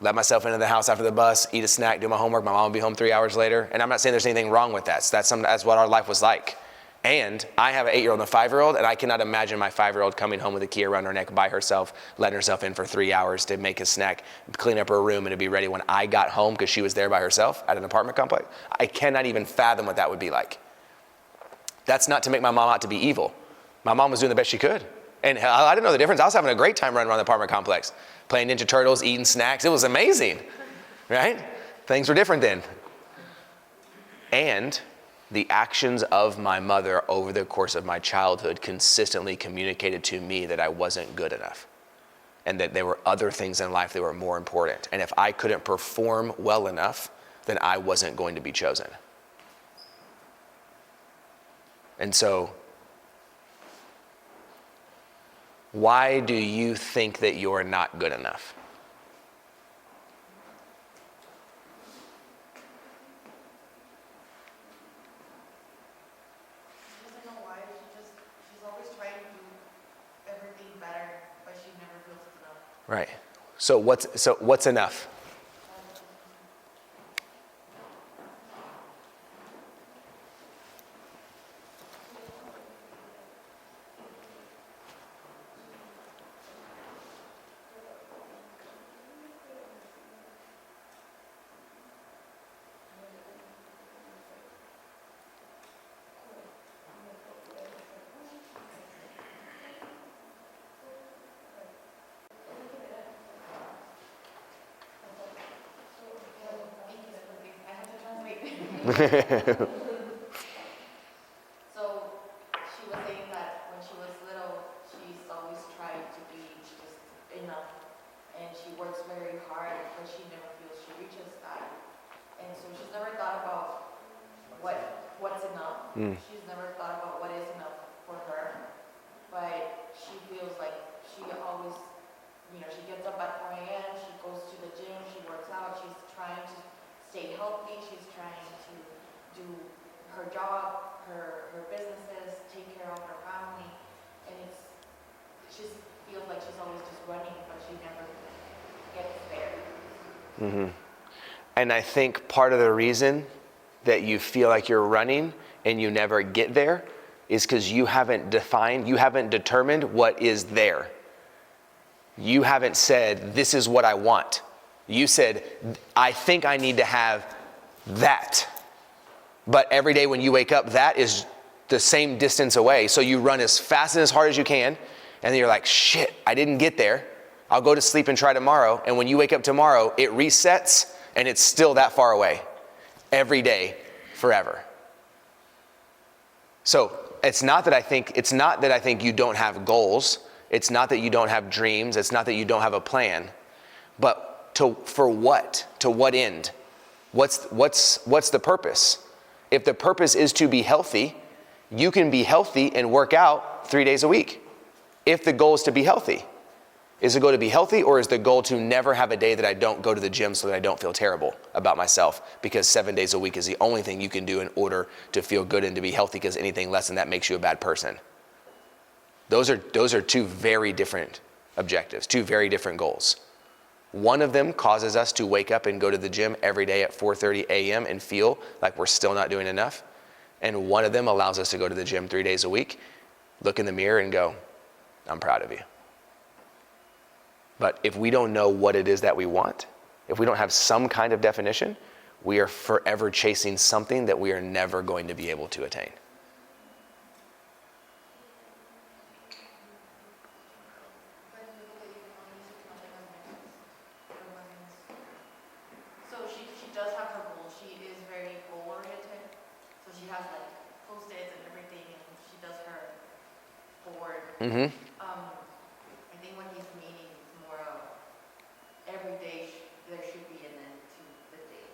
let myself into the house after the bus, eat a snack, do my homework. My mom would be home 3 hours later. And I'm not saying there's anything wrong with that. So that's what our life was like. And I have an 8-year-old and a 5-year-old, and I cannot imagine my 5-year-old coming home with a key around her neck by herself, letting herself in for 3 hours to make a snack, clean up her room, and to be ready when I got home because she was there by herself at an apartment complex. I cannot even fathom what that would be like. That's not to make my mom out to be evil. My mom was doing the best she could. And I didn't know the difference. I was having a great time running around the apartment complex, playing Ninja Turtles, eating snacks. It was amazing, right? Things were different then. And the actions of my mother over the course of my childhood consistently communicated to me that I wasn't good enough and that there were other things in life that were more important. And if I couldn't perform well enough, then I wasn't going to be chosen. And so, why do you think that you're not good enough? She doesn't know why. She's always trying to do everything better, but she never feels it's enough. Right. So what's enough? So she was saying that when she was little, she's always tried to be just enough, and she works very hard, but she never feels she reaches that. And so she's never thought about what's enough. She's never thought about what is enough for her, but she feels like she always, she gets up at 4 a.m., she goes to the gym, she works out, she's trying to stay healthy, she's trying to do her job, her businesses, take care of her family, and she feels like she's always just running, but she never gets there. Mm-hmm. And I think part of the reason that you feel like you're running and you never get there is because you haven't determined what is there. You haven't said, this is what I want. You said, I think I need to have that. But every day when you wake up, that is the same distance away. So you run as fast and as hard as you can, and then you're like, shit, I didn't get there. I'll go to sleep and try tomorrow. And when you wake up tomorrow, it resets and it's still that far away. Every day, forever. So it's not that I think you don't have goals. It's not that you don't have dreams. It's not that you don't have a plan. But for what? To what end? What's the purpose? If the purpose is to be healthy, you can be healthy and work out 3 days a week. If the goal is to be healthy. Is the goal to be healthy, or is the goal to never have a day that I don't go to the gym so that I don't feel terrible about myself, because 7 days a week is the only thing you can do in order to feel good and to be healthy, because anything less than that makes you a bad person? Those are two very different objectives, two very different goals. One of them causes us to wake up and go to the gym every day at 4:30 a.m. and feel like we're still not doing enough. And one of them allows us to go to the gym 3 days a week, look in the mirror and go, I'm proud of you. But if we don't know what it is that we want, if we don't have some kind of definition, we are forever chasing something that we are never going to be able to attain. So she does have her goals. She is very goal oriented. So she has like post-its and everything, and she does her board. Mm-hmm. I think when he's meeting, it's more of every day there should be an end to the day,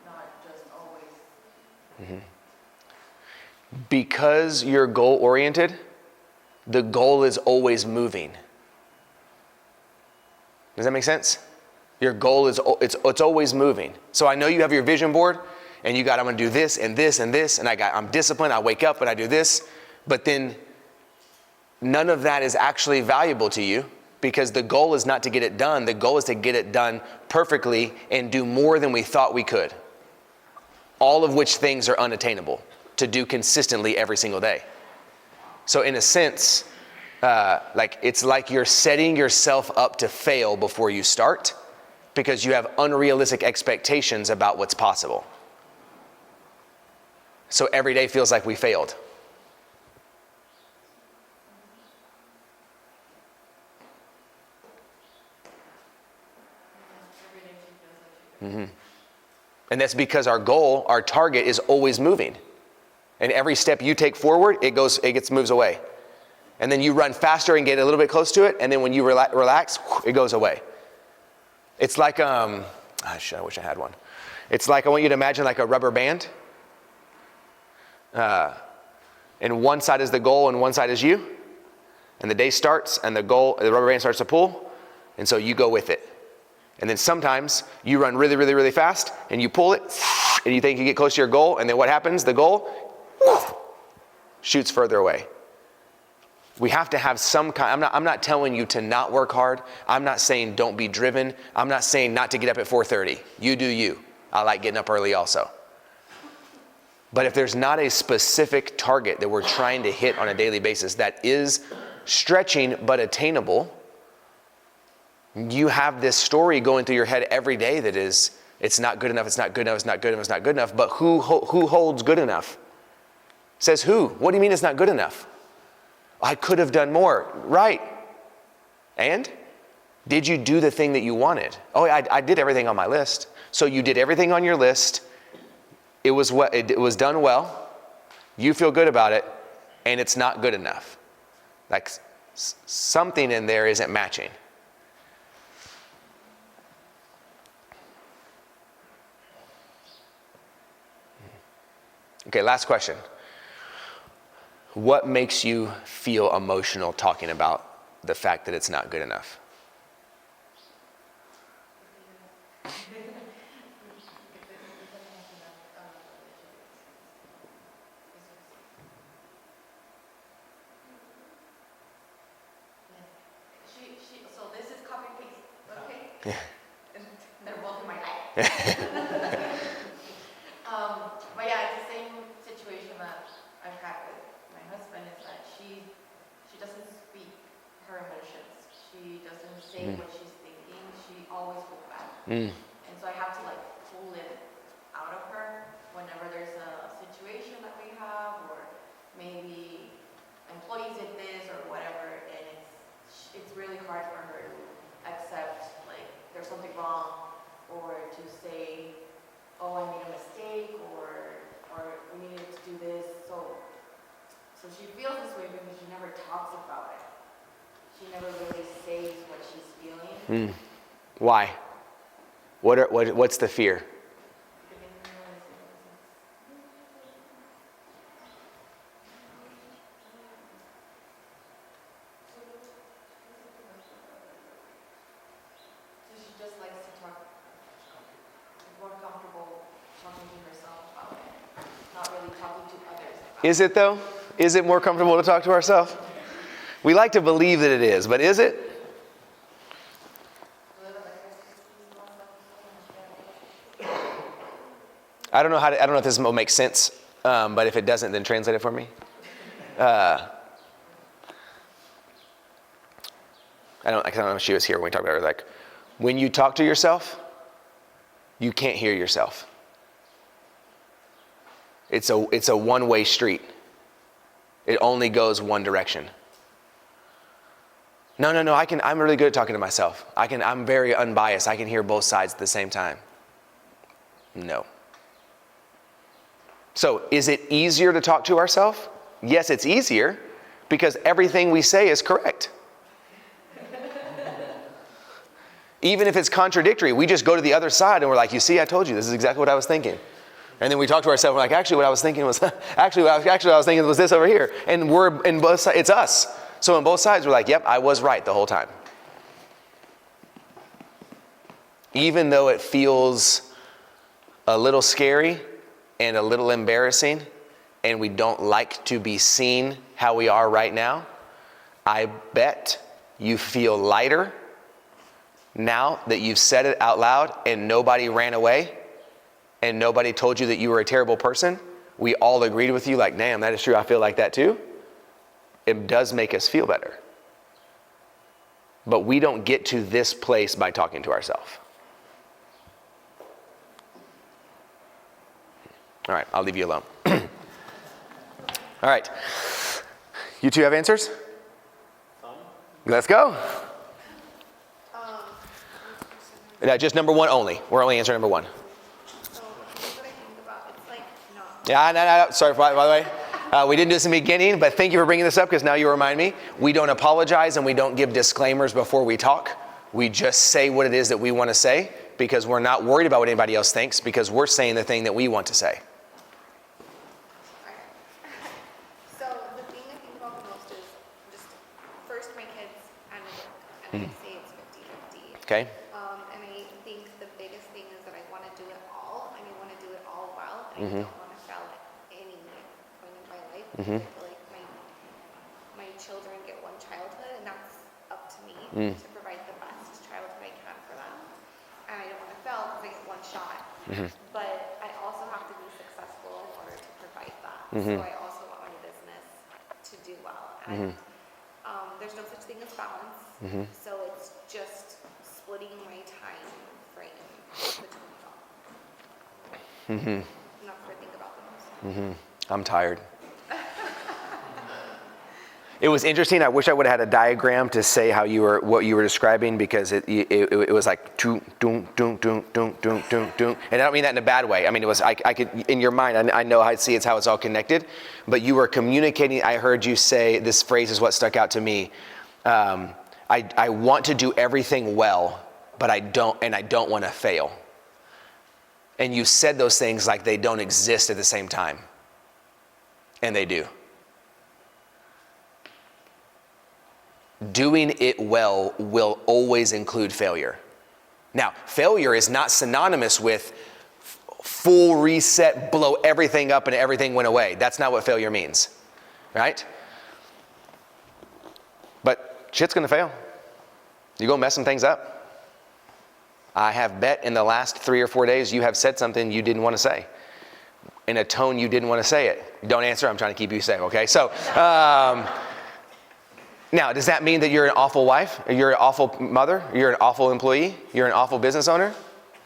not just always. Mm-hmm. Because you're goal oriented, the goal is always moving. Does that make sense? Your goal is, it's always moving. So I know you have your vision board and you got, I'm gonna do this and this and this, and I'm disciplined, I wake up and I do this, but then none of that is actually valuable to you, because the goal is not to get it done. The goal is to get it done perfectly and do more than we thought we could. All of which things are unattainable to do consistently every single day. So in a sense, it's like you're setting yourself up to fail before you start, because you have unrealistic expectations about what's possible. So every day feels like we failed. Mm-hmm. And that's because our goal, our target is always moving. And every step you take forward, it moves away. And then you run faster and get a little bit close to it. And then when you relax, it goes away. It's like, I wish I had one. It's like, I want you to imagine like a rubber band. And one side is the goal and one side is you. And the day starts and the rubber band starts to pull. And so you go with it. And then sometimes you run really, really, really fast and you pull it and you think you get close to your goal. And then what happens? The goal shoots further away. We have to have some kind, I'm not telling you to not work hard. I'm not saying don't be driven. I'm not saying not to get up at 4:30. You do you. I like getting up early also. But if there's not a specific target that we're trying to hit on a daily basis that is stretching but attainable, you have this story going through your head every day that is, it's not good enough, it's not good enough, it's not good enough, it's not good enough. But who holds good enough? Says who? What do you mean it's not good enough? I could have done more. Right. And? Did you do the thing that you wanted? Oh, I did everything on my list. So you did everything on your list. It was done well. You feel good about it, and it's not good enough. Like something in there isn't matching. Okay, last question. What makes you feel emotional talking about the fact that it's not good enough? So this is copy paste, okay? Yeah. They're both in my life. But yeah, it's the same situation that I've had with my husband, is that she doesn't speak her emotions. She doesn't say what she's thinking. She always holds back. And so I have to like pull it out of her whenever there's a situation that we have, or maybe employees did this or whatever, and it's really hard for her to accept like there's something wrong, or to say, oh, I made a mistake, or we needed to do this. So she feels this way because she never talks about it. She never really says what she's feeling. Why? What's the fear? So she just likes to talk, more comfortable talking to herself about it, not really talking to others about it. Is it though? Is it more comfortable to talk to ourselves? We like to believe that it is, but is it? I don't know if this will make sense, but if it doesn't, then translate it for me. I don't know if she was here when we talked about her. Like, when you talk to yourself, you can't hear yourself. It's a one-way street. It only goes one direction. No, I'm really good at talking to myself. I'm very unbiased. I can hear both sides at the same time. No. So, is it easier to talk to ourselves? Yes, it's easier because everything we say is correct. Even if it's contradictory, we just go to the other side and we're like, you see, I told you, this is exactly what I was thinking. And then we talk to ourselves, we're like, actually what I was thinking was, actually what I was thinking was this over here. And we're in both sides, it's us. So on both sides, we're like, yep, I was right the whole time. Even though it feels a little scary and a little embarrassing, and we don't like to be seen how we are right now, I bet you feel lighter now that you've said it out loud and nobody ran away and nobody told you that you were a terrible person. We all agreed with you like, damn, that is true. I feel like that too. It does make us feel better. But we don't get to this place by talking to ourselves. All right, I'll leave you alone. All right. You two have answers? Let's go. Just number one only. We're only answering number one. Yeah, no. Sorry, by the way. We didn't do this in the beginning, but thank you for bringing this up because now you remind me. We don't apologize and we don't give disclaimers before we talk. We just say what it is that we want to say because we're not worried about what anybody else thinks because we're saying the thing that we want to say. So the thing I think about the most is just first my kids and work, and I say it's 50-50. Okay? And I think the biggest thing is that I want to do it all, and I want to do it all well, and I don't want to fail at any point in my life. I feel like my children get one childhood, and that's up to me to provide the best childhood I can for them. And I don't want to fail because I get one shot. But I also have to be successful in order to provide that. So I also want my business to do well. And there's no such thing as balance. So it's just splitting my time frame between them. Not to think about the most. I'm tired. It was interesting. I wish I would have had a diagram to say how what you were describing because it was like doom, doom, doom, doom, doom, doom, doom, doom. And I don't mean that in a bad way. I mean, it was, I could, in your mind, I know I see it's how it's all connected, but you were communicating. I heard you say, this phrase is what stuck out to me. I want to do everything well, but I don't want to fail. And you said those things like they don't exist at the same time. And they do. Doing it well will always include failure. Now, failure is not synonymous with full reset, blow everything up and everything went away. That's not what failure means, right? But shit's gonna fail. You're gonna mess some things up. I have bet in the last 3 or 4 days you have said something you didn't want to say. In a tone you didn't want to say it. Don't answer, I'm trying to keep you safe, okay? So, now, does that mean that you're an awful wife? Or you're an awful mother? You're an awful employee? You're an awful business owner?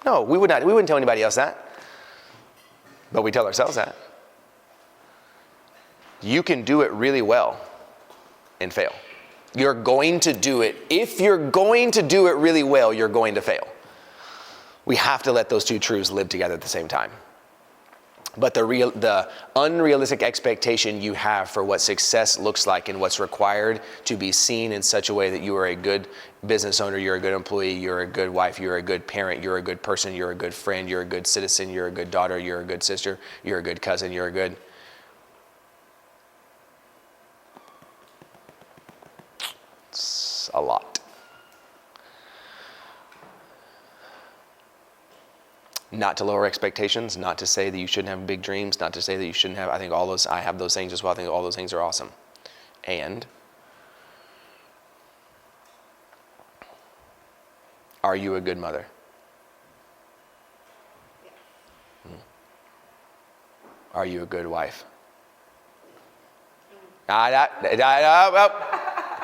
No, we wouldn't tell anybody else that. But we tell ourselves that. You can do it really well and fail. You're going to do it. If you're going to do it really well, you're going to fail. We have to let those two truths live together at the same time. But the unrealistic expectation you have for what success looks like and what's required to be seen in such a way that you are a good business owner, you're a good employee, you're a good wife, you're a good parent, you're a good person, you're a good friend, you're a good citizen, you're a good daughter, you're a good sister, you're a good cousin, you're a good... It's a lot. Not to lower expectations, not to say that you shouldn't have big dreams, not to say that you shouldn't have, I have those things as well. I think all those things are awesome. And are you a good mother? Are you a good wife?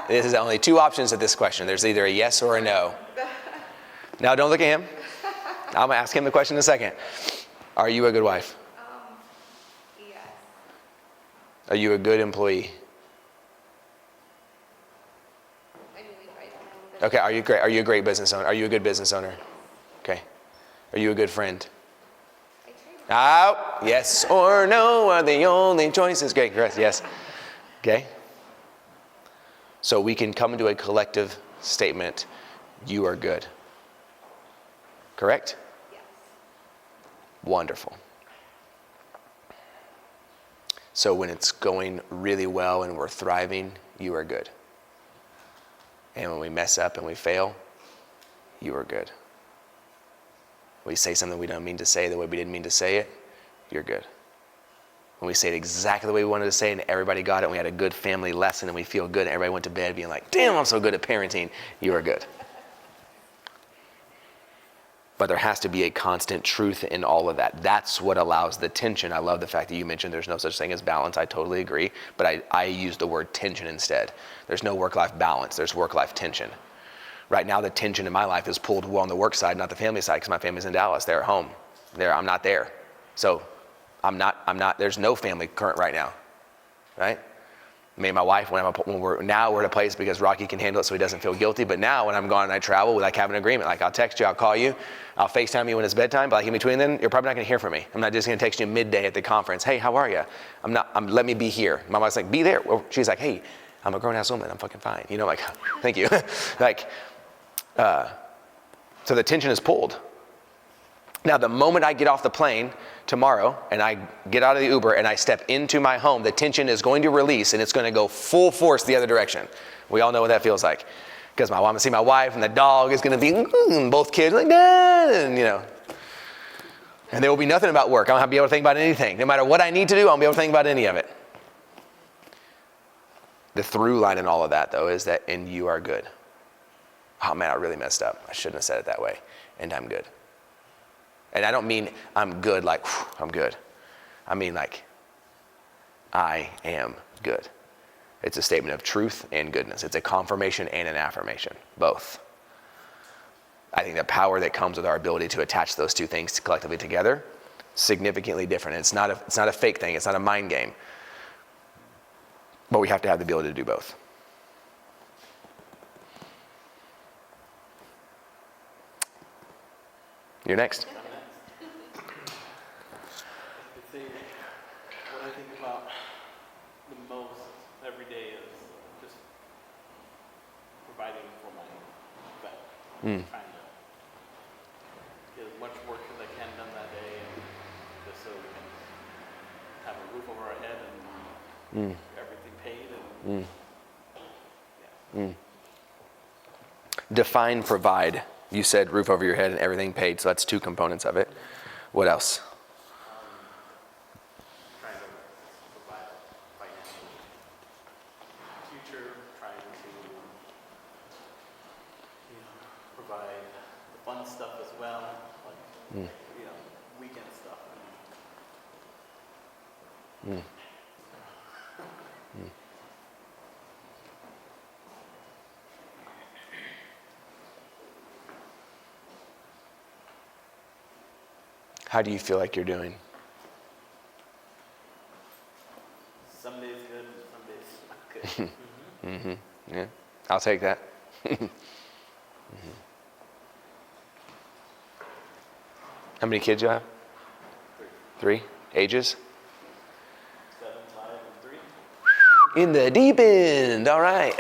This is only 2 options to this question. There's either a yes or a no. Now don't look at him. I'm going to ask him the question in a second. Are you a good wife? Yes. Are you a good employee? I believe I am. Okay, are you great? Are you a great business owner? Are you a good business owner? Okay. Are you a good friend? I try. Yes or no are the only choices. Great, yes. Okay. So we can come to a collective statement. You are good. Correct? Yes. Wonderful. So when it's going really well and we're thriving, you are good. And when we mess up and we fail, you are good. We say something we don't mean to say the way we didn't mean to say it, you're good. When we say it exactly the way we wanted to say it and everybody got it and we had a good family lesson and we feel good and everybody went to bed being like, damn, I'm so good at parenting, you are good. But there has to be a constant truth in all of that. That's what allows the tension. I love the fact that you mentioned there's no such thing as balance. I totally agree. But I use the word tension instead. There's no work-life balance. There's work-life tension. Right now, the tension in my life is pulled well on the work side, not the family side, because my family's in Dallas. They're at home. I'm not there. So I'm not, there's no family current right now, right? Me and my wife, when we're at a place because Rocky can handle it so he doesn't feel guilty, but now when I'm gone and I travel, we like have an agreement. Like I'll text you, I'll call you, I'll FaceTime you when it's bedtime, but like in between then, you're probably not gonna hear from me. I'm not just gonna text you midday at the conference, hey, how are you? Let me be here. My wife's like, be there. Well, she's like, hey, I'm a grown ass woman, I'm fucking fine. You know, like, thank you. So the tension is pulled. Now, the moment I get off the plane tomorrow and I get out of the Uber and I step into my home, the tension is going to release and it's going to go full force the other direction. We all know what that feels like. Because I'm going to see my wife and the dog is going to be, both kids like, and you know. And there will be nothing about work. I won't be able to think about anything. No matter what I need to do, I won't be able to think about any of it. The through line in all of that, though, is that, and you are good. Oh man, I really messed up. I shouldn't have said it that way. And I'm good. And I don't mean I'm good like, I'm good. I mean like, I am good. It's a statement of truth and goodness. It's a confirmation and an affirmation, both. I think the power that comes with our ability to attach those two things collectively together, significantly different. It's not a fake thing. It's not a mind game. But we have to have the ability to do both. You're next. What I think about the most every day is just providing for my family. Trying to get as much work as I can done that day, and just so we can have a roof over our head and everything paid. And Define provide. You said roof over your head and everything paid, so that's two components of it. What else? trying to provide a financial future, trying to provide the fun stuff as well, like weekend stuff. How do you feel like you're doing? Some days good, and some days not good. Yeah, I'll take that. How many kids you have? Three. Ages? 7, 5, and 3. In the deep end. All right.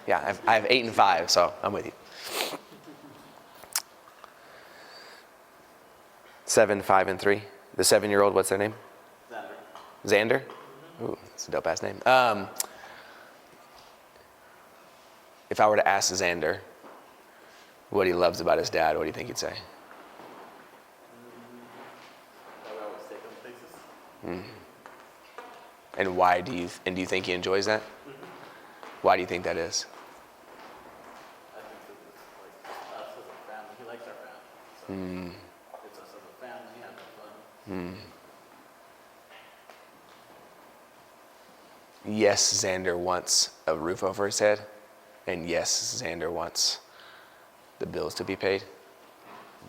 Yeah, I have 8 and 5, so I'm with you. 7, 5, and 3. The 7-year-old, what's their name? Xander? Ooh, that's a dope ass name. If I were to ask Xander what he loves about his dad, what do you think he'd say? I would always take them places. And why do you think he enjoys that? Why do you think that is? I think it's like us as a family. He likes our family. So it's us as a family having fun. Yes, Xander wants a roof over his head. And yes, Xander wants the bills to be paid.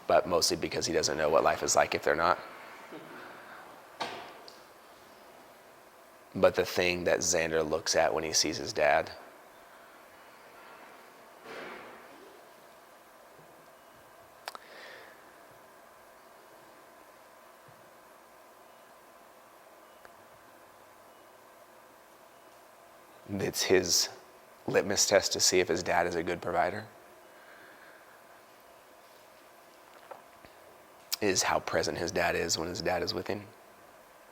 But mostly because he doesn't know what life is like if they're not. But the thing that Xander looks at when he sees his dad it's his litmus test to see if his dad is a good provider, is how present his dad is when his dad is with him.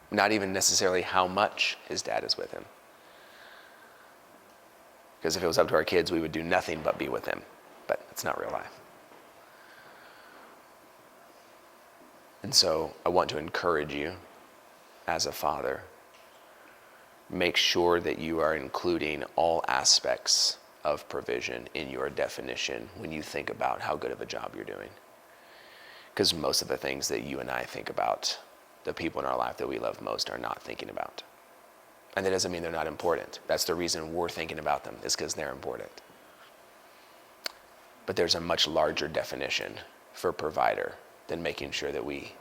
Not even necessarily how much his dad is with him. Because if it was up to our kids, we would do nothing but be with him. But it's not real life. And so I want to encourage you as a father, make sure that you are including all aspects of provision in your definition when you think about how good of a job you're doing. Because most of the things that you and I think about, the people in our life that we love most are not thinking about. And that doesn't mean they're not important. That's the reason we're thinking about them, is because they're important. But there's a much larger definition for provider than making sure that we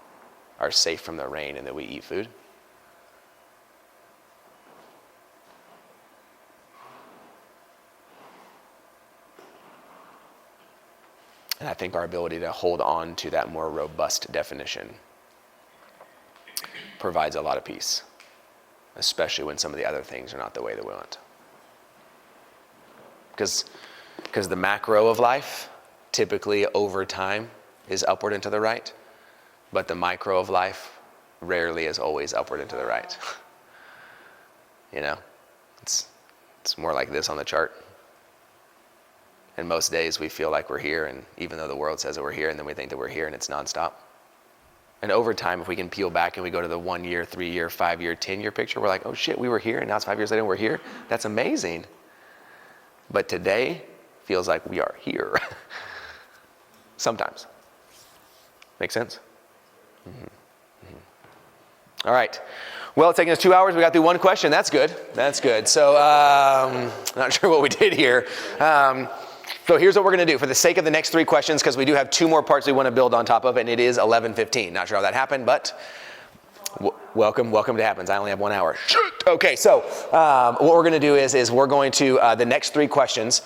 are safe from the rain and that we eat food. And I think our ability to hold on to that more robust definition provides a lot of peace, especially when some of the other things are not the way that we want. Because the macro of life typically over time is upward and to the right, but the micro of life rarely is always upward and to the right. You know, it's more like this on the chart. And most days we feel like we're here, and even though the world says that we're here, and then we think that we're here, and it's nonstop. And over time, if we can peel back and we go to the 1 year, 3 year, 5 year, 10 year picture, we're like, oh shit, we were here, and now it's 5 years later and we're here. That's amazing. But today feels like we are here. Sometimes. Make sense? Mm-hmm. Mm-hmm. All right. Well, it's taking us 2 hours. We got through one question. That's good. That's good. So, not sure what we did here. So here's what we're going to do for the sake of the next 3 questions, because we do have 2 more parts we want to build on top of, and it is 11:15. Not sure how that happened, but welcome to Happens. I only have 1 hour. Shit. Okay, so what we're going to do is we're going to, the next 3 questions,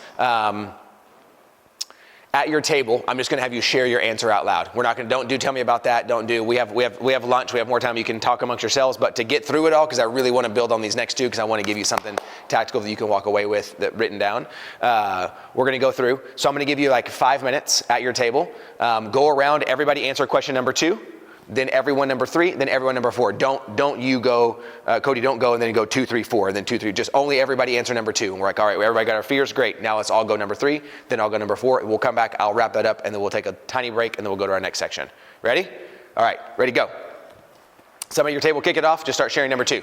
at your table, I'm just going to have you share your answer out loud. We're not going to, don't tell me about that. We have lunch. We have more time. You can talk amongst yourselves, but to get through it all, because I really want to build on these next 2, because I want to give you something tactical that you can walk away with that written down. We're going to go through. So I'm going to give you like 5 minutes at your table. Go around, everybody answer question number 2. Then everyone number 3, then everyone number 4. Don't you go, Cody, don't go and then go 2, 3, 4, and then 2, 3. Just only everybody answer number 2. And we're like, all right, everybody got our fears, great. Now let's all go number 3, then I'll go number 4. We'll come back, I'll wrap that up, and then we'll take a tiny break, and then we'll go to our next section. Ready? All right, ready, go. Somebody at your table, kick it off. Just start sharing number 2.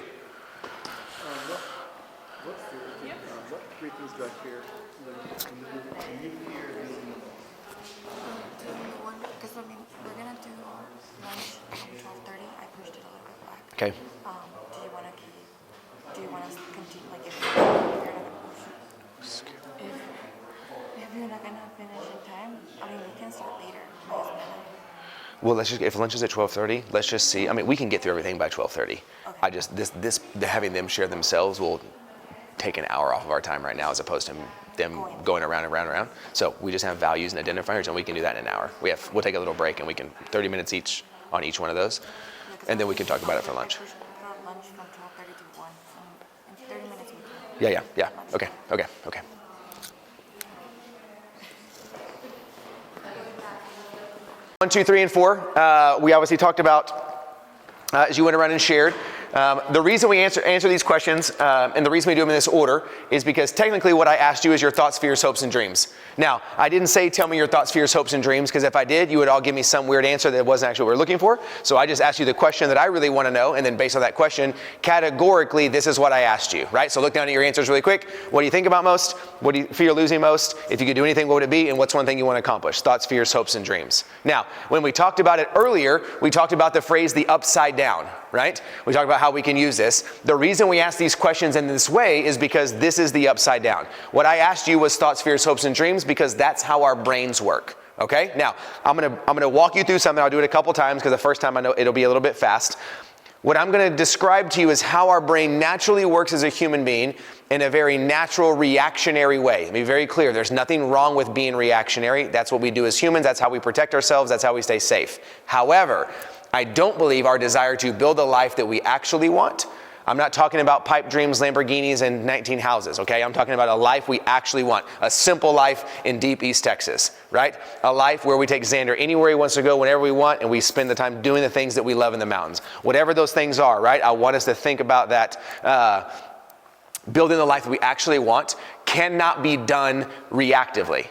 What 3 things do I fear? When you fear losing the most? Because I mean, we're gonna do lunch from 12:30. I pushed it a little bit back. Okay. Do you want us to continue? Like if you're not gonna push, if you're not gonna finish in time, I mean, we can start later. Well, if lunch is at 12:30, let's just see. I mean, we can get through everything by 12:30. Okay. Having them share themselves will take an hour off of our time right now, as opposed to them going around and around and around. So we just have values and identifiers, and we can do that in an hour. We'll take a little break, and we can 30 minutes each on each one of those, and then we can talk about it for lunch. Lunch from 12:30 to 1. In 30 minutes we can. Yeah. Okay. 1, 2, 3, and 4. We obviously talked about as you went around and shared. The reason we answer these questions, and the reason we do them in this order, is because technically what I asked you is your thoughts, fears, hopes, and dreams. Now, I didn't say tell me your thoughts, fears, hopes, and dreams, because if I did, you would all give me some weird answer that wasn't actually what we're looking for. So I just asked you the question that I really want to know, and then based on that question, categorically, this is what I asked you, right? So look down at your answers really quick. What do you think about most? What do you fear losing most? If you could do anything, what would it be? And what's one thing you want to accomplish? Thoughts, fears, hopes, and dreams. Now, when we talked about it earlier, we talked about the phrase the upside down, right? We talked about how we can use this. The reason we ask these questions in this way is because this is the upside down. What I asked you was thoughts, fears, hopes, and dreams, because that's how our brains work. Okay? Now, I'm gonna walk you through something. I'll do it a couple times, because the first time I know it'll be a little bit fast. What I'm going to describe to you is how our brain naturally works as a human being in a very natural, reactionary way. Let me be very clear. There's nothing wrong with being reactionary. That's what we do as humans. That's how we protect ourselves. That's how we stay safe. However, I don't believe our desire to build a life that we actually want. I'm not talking about pipe dreams, Lamborghinis, and 19 houses, okay? I'm talking about a life we actually want. A simple life in deep East Texas, right? A life where we take Xander anywhere he wants to go, whenever we want, and we spend the time doing the things that we love in the mountains. Whatever those things are, right? I want us to think about that. Building the life that we actually want cannot be done reactively.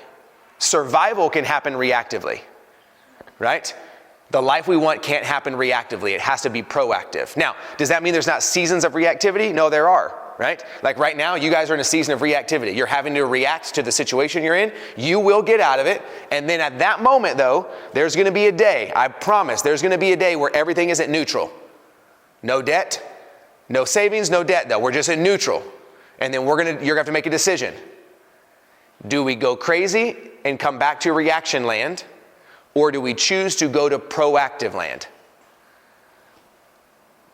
Survival can happen reactively, right? The life we want can't happen reactively. It has to be proactive. Now, does that mean there's not seasons of reactivity? No, there are, right? Like right now, you guys are in a season of reactivity. You're having to react to the situation you're in. You will get out of it. And then at that moment, though, there's going to be a day, I promise, there's going to be a day where everything is at neutral. No debt, no savings, no debt, though. We're just at neutral. And then you're going to have to make a decision. Do we go crazy and come back to reaction land? Or do we choose to go to proactive land?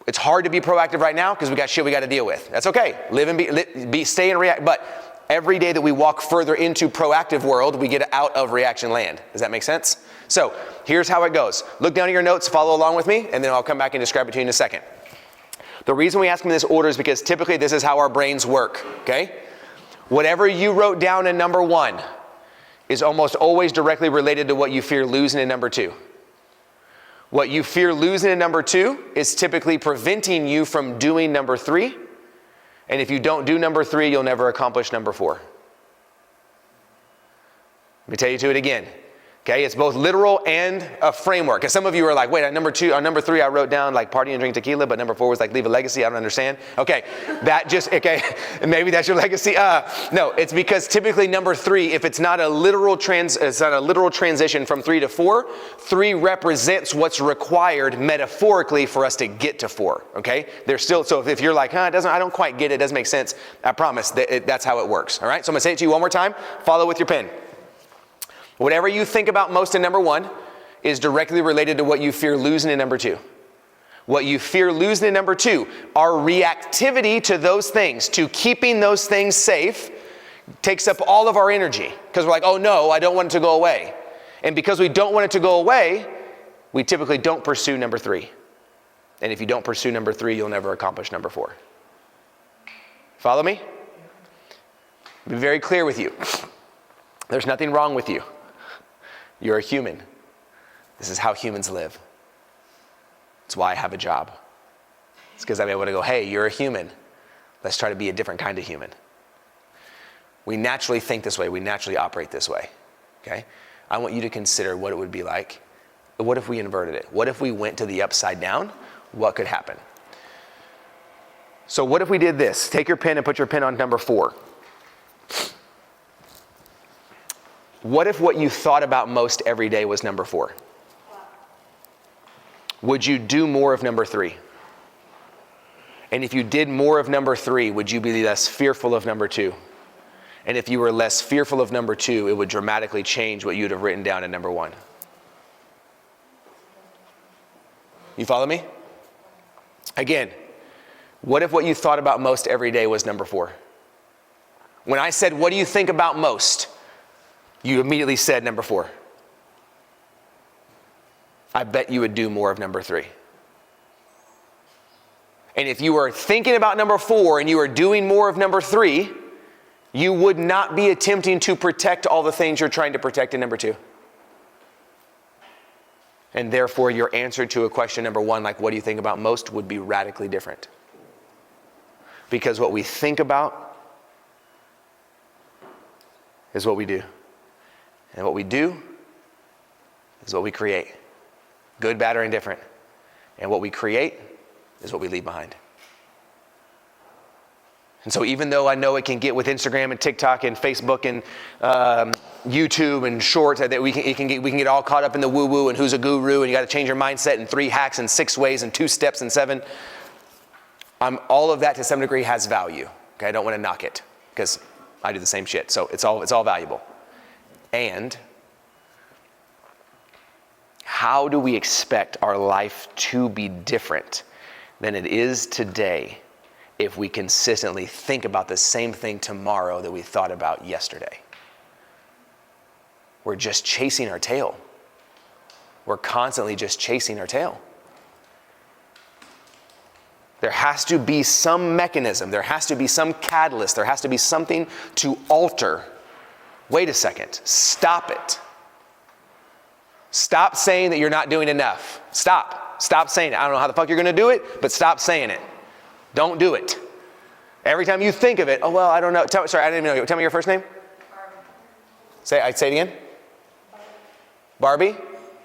It's hard to be proactive right now because we got shit we got to deal with. That's okay. Live and stay and react. But Every day that we walk further into proactive world, we get out of reaction land. Does that make sense? So here's how it goes. Look down at your notes, follow along with me, and then I'll come back and describe it to you in a second. The reason we ask them in this order is because typically this is how our brains work, okay? Whatever you wrote down in number 1 is almost always directly related to what you fear losing in number 2. What you fear losing in number 2 is typically preventing you from doing number 3. And if you don't do number 3, you'll never accomplish number 4. Let me tell you to it again. Okay, it's both literal and a framework. Because some of you are like, wait, on number 3, I wrote down like party and drink tequila, but number 4 was like leave a legacy. I don't understand. Okay, maybe that's your legacy. No, it's because typically number 3, if it's not a literal transition from 3 to 4, 3 represents what's required metaphorically for us to get to 4. Okay, there's still, so if you're like, I don't quite get it, doesn't make sense. I promise that's how it works. All right, so I'm gonna say it to you one more time. Follow with your pen. Whatever you think about most in number 1 is directly related to what you fear losing in number 2. What you fear losing in number 2, our reactivity to those things, to keeping those things safe, takes up all of our energy. Because we're like, oh no, I don't want it to go away. And because we don't want it to go away, we typically don't pursue number 3. And if you don't pursue number 3, you'll never accomplish number 4. Follow me? Be very clear with you. There's nothing wrong with you. You're a human. This is how humans live. It's why I have a job. It's because I'm able to go, hey, you're a human. Let's try to be a different kind of human. We naturally think this way. We naturally operate this way. Okay? I want you to consider what it would be like. What if we inverted it? What if we went to the upside down? What could happen? So what if we did this? Take your pen and put your pen on number 4. What if what you thought about most every day was number 4? Would you do more of number 3? And if you did more of number 3, would you be less fearful of number 2? And if you were less fearful of number 2, it would dramatically change what you'd have written down in number 1. You follow me? Again, what if what you thought about most every day was number 4? When I said, what do you think about most? You immediately said number 4. I bet you would do more of number 3. And if you were thinking about number 4 and you were doing more of number 3, you would not be attempting to protect all the things you're trying to protect in number 2. And therefore, your answer to a question number 1, like what do you think about most, would be radically different. Because what we think about is what we do. And what we do is what we create. Good, bad, or indifferent. And what we create is what we leave behind. And so even though I know it can get with Instagram and TikTok and Facebook and YouTube and shorts, that we can get all caught up in the woo-woo and who's a guru and you got to change your mindset in 3 hacks and 6 ways and 2 steps and 7. All of that to some degree has value. Okay, I don't want to knock it because I do the same shit. So it's all valuable. And how do we expect our life to be different than it is today if we consistently think about the same thing tomorrow that we thought about yesterday? We're just chasing our tail. We're constantly just chasing our tail. There has to be some mechanism. There has to be some catalyst. There has to be something to alter. Wait a second. Stop it. Stop saying that you're not doing enough. Stop. Stop saying it. I don't know how the fuck you're going to do it, but stop saying it. Don't do it. Every time you think of it, oh, well, I don't know. Sorry, I didn't even know. Tell me your first name. Say it again. Barbie?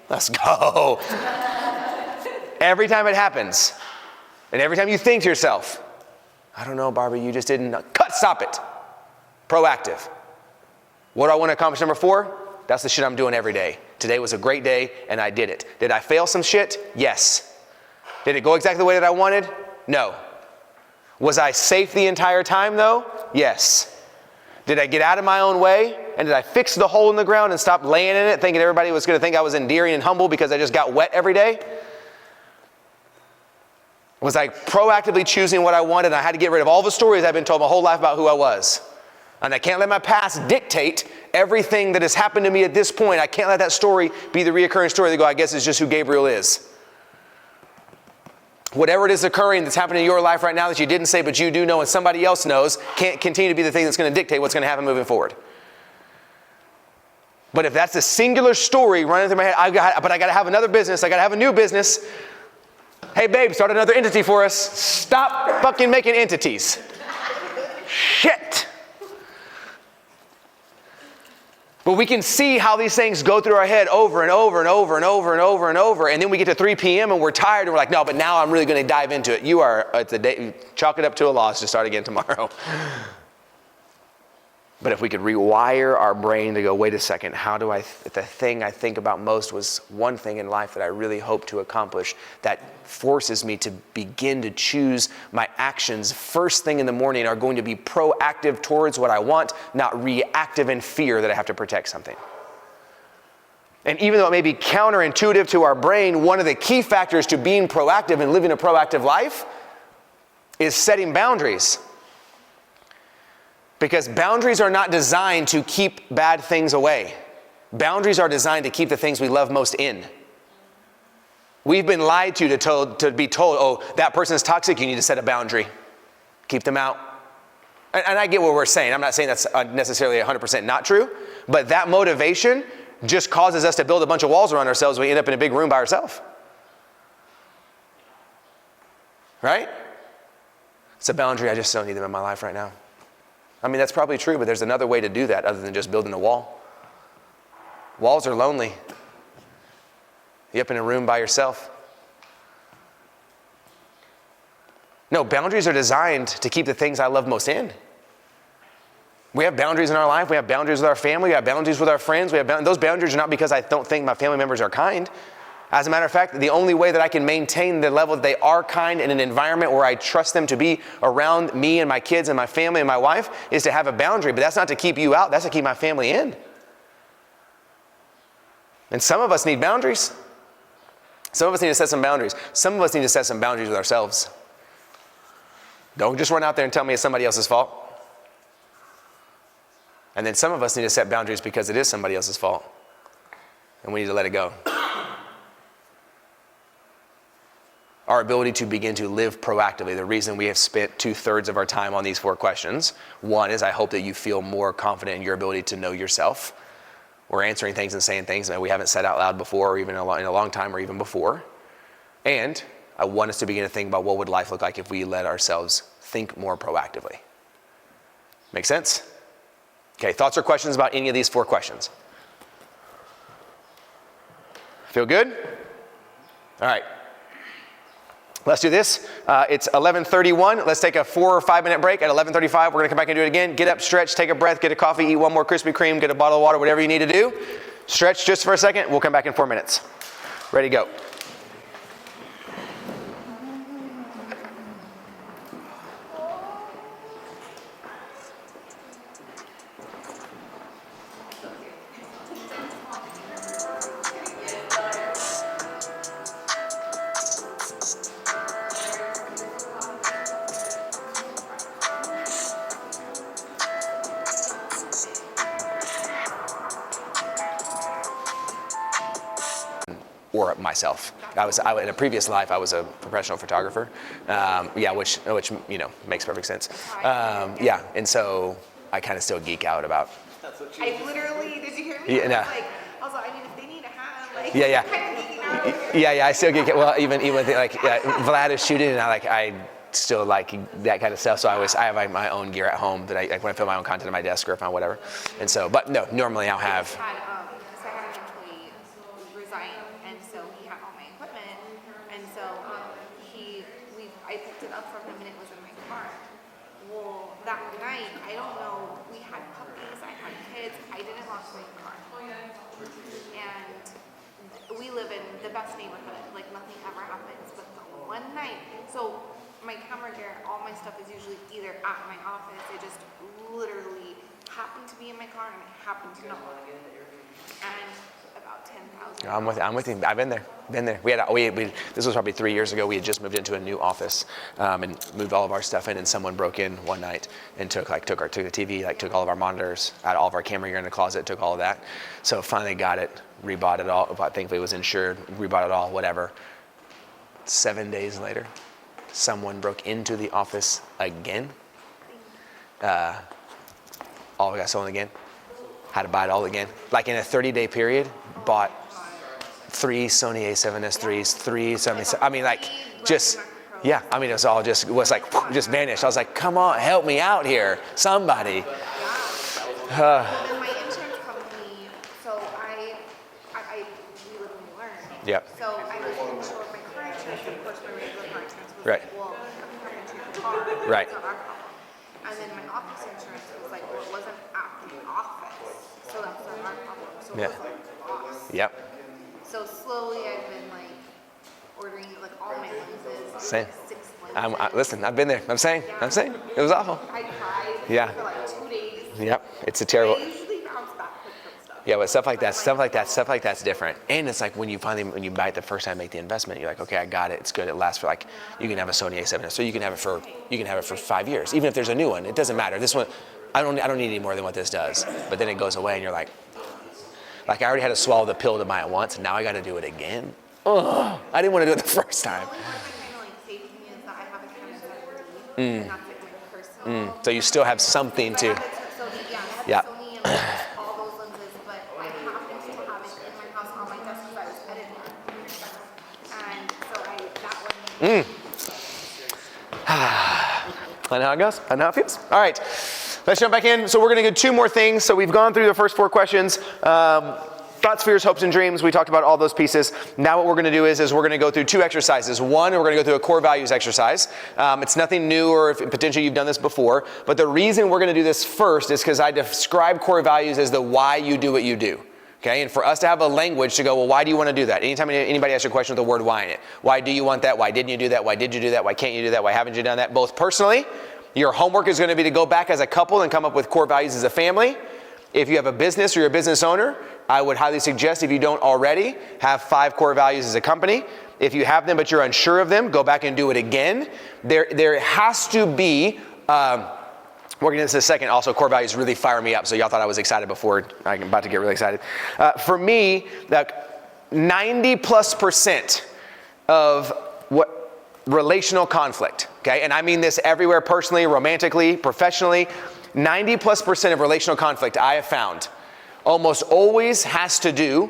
Let's go. Every time it happens, and every time you think to yourself, I don't know, Barbie, you just didn't know. Stop it. Proactive. What do I want to accomplish? Number 4? That's the shit I'm doing every day. Today was a great day, and I did it. Did I fail some shit? Yes. Did it go exactly the way that I wanted? No. Was I safe the entire time, though? Yes. Did I get out of my own way? And did I fix the hole in the ground and stop laying in it, thinking everybody was going to think I was endearing and humble because I just got wet every day? Was I proactively choosing what I wanted and I had to get rid of all the stories I've been told my whole life about who I was? And I can't let my past dictate everything that has happened to me at this point. I can't let that story be the reoccurring story that go, I guess it's just who Gabriel is. Whatever it is occurring that's happening in your life right now that you didn't say but you do know and somebody else knows can't continue to be the thing that's going to dictate what's going to happen moving forward. But if that's a singular story running through my head, but I got to have another business, I got to have a new business. Hey babe, start another entity for us. Stop fucking making entities. Shit. But we can see how these things go through our head over and over and over and over and over and over. And then we get to 3 p.m. and we're tired and we're like, no, but now I'm really going to dive into it. You are at the day, chalk it up to a loss to start again tomorrow. But if we could rewire our brain to go, wait a second, the thing I think about most was one thing in life that I really hope to accomplish that forces me to begin to choose my actions first thing in the morning are going to be proactive towards what I want, not reactive in fear that I have to protect something. And even though it may be counterintuitive to our brain, one of the key factors to being proactive and living a proactive life is setting boundaries. Because boundaries are not designed to keep bad things away. Boundaries are designed to keep the things we love most in. We've been lied to be told, oh, that person's toxic, you need to set a boundary. Keep them out. And I get what we're saying. I'm not saying that's necessarily 100% not true, but that motivation just causes us to build a bunch of walls around ourselves when we end up in a big room by ourselves. Right? It's a boundary, I just don't need them in my life right now. I mean, that's probably true, but there's another way to do that other than just building a wall. Walls are lonely. You're up in a room by yourself. No, boundaries are designed to keep the things I love most in. We have boundaries in our life. We have boundaries with our family. We have boundaries with our friends. Those boundaries are not because I don't think my family members are kind. As a matter of fact, the only way that I can maintain the level that they are kind in an environment where I trust them to be around me and my kids and my family and my wife is to have a boundary. But that's not to keep you out. That's to keep my family in. And some of us need boundaries. Some of us need to set some boundaries. Some of us need to set some boundaries with ourselves. Don't just run out there and tell me it's somebody else's fault. And then some of us need to set boundaries because it is somebody else's fault. And we need to let it go. Our ability to begin to live proactively. The reason we have spent 2/3 of our time on these 4 questions. One is I hope that you feel more confident in your ability to know yourself. We're answering things and saying things that we haven't said out loud before or even in a long time or even before. And I want us to begin to think about what would life look like if we let ourselves think more proactively. Make sense? Okay, thoughts or questions about any of these 4 questions? Feel good? All right. Let's do this. It's 11:31. Let's take a 4 or 5 minute break. At 11:35, we're going to come back and do it again. Get up, stretch, take a breath, get a coffee, eat one more Krispy Kreme, get a bottle of water, whatever you need to do. Stretch just for a second. We'll come back in 4 minutes. Ready, go. Or myself. In a previous life, I was a professional photographer. Which makes perfect sense. And so I kind of still geek out about. I literally, did you hear me? Yeah, no. I was like, I mean, if they need a hat, Yeah. kind of geeking out. I still geek out. Well, even Vlad is shooting, and I still like that kind of stuff. So I have my own gear at home that I when I film my own content on my desk or on whatever. And so, but no, normally I'll have. I had an employee resign, and so he had all my equipment, and so I picked it up from him, and it was in my car. Well, that night, I don't know, we had puppies, I had kids, I didn't lock my car. And we live in the best neighborhood, like nothing ever happens, but the one night, so my camera gear, all my stuff is usually either at my office, it just literally happened to be in my car and I happened to know. And about 10,000. I'm with you. I've been there. This was probably 3 years ago. We had just moved into a new office and moved all of our stuff in, and someone broke in one night and took the TV, took all of our monitors out, all of our camera gear in the closet, took all of that. So finally got it, rebought it all. Thankfully it was insured, rebought it all, whatever. 7 days later, someone broke into the office again. All got stolen again. Had to buy it all again. Like in a 30-day period, bought 3 Sony A7S IIIs, 3 Sony. I mean, it was all just vanished. I was like, come on, help me out here, somebody. And then my insurance company, so we live and learn. Yep. So I was insured my car insurance, of course my regular car insurance was Right. like, well, I'm not insured the car. Right. It's not our problem. And then my office insurance was like, well, it wasn't at the office, so that's not our problem. So Yeah. it was like lost. Yep. So slowly I've been like ordering like all my lenses. Same. Like 6 lenses. Listen, I've been there. I'm saying, it was awful. I cried Yeah. for like 2 days. Yep. It's a terrible. I usually bounce back quick from stuff. Yeah, but stuff like that's different. And it's like when you buy it the first time, make the investment, you're like, okay, I got it. It's good. It lasts for you can have a Sony A7S, so you can have it for 5 years. Even if there's a new one, it doesn't matter. This one, I don't need any more than what this does. But then it goes away, and you're like I already had to swallow the pill to buy it once, and now I got to do it again. Oh, I didn't want to do it the first time. The only one that kind of saved me is that I have a camera and that's my personal. So you still have something to. I have a Sony, Yeah. Sony and all those lenses, but I happen to have it in my house on my desk because I was editing it. And so that one. I know how it goes. I know how it feels. All right, let's jump back in. So we're going to do 2 more things. So we've gone through the first 4 questions. Thoughts, fears, hopes, and dreams. We talked about all those pieces. Now what we're going to do is we're going to go through 2 exercises. One, we're going to go through a core values exercise. It's nothing new, or if potentially you've done this before. But the reason we're going to do this first is because I describe core values as the why you do what you do. Okay, and for us to have a language to go, well, why do you want to do that? Anytime anybody asks you a question with the word why in it. Why do you want that? Why didn't you do that? Why did you do that? Why can't you do that? Why haven't you done that? Both personally, your homework is going to be to go back as a couple and come up with core values as a family. If you have a business or you're a business owner, I would highly suggest, if you don't already, have 5 core values as a company. If you have them but you're unsure of them, go back and do it again. There has to be, we're going to this in a second. Also, core values really fire me up. So y'all thought I was excited before. I'm about to get really excited. For me, 90+% of what relational conflict, okay? And I mean this everywhere, personally, romantically, professionally. 90+% of relational conflict I have found almost always has to do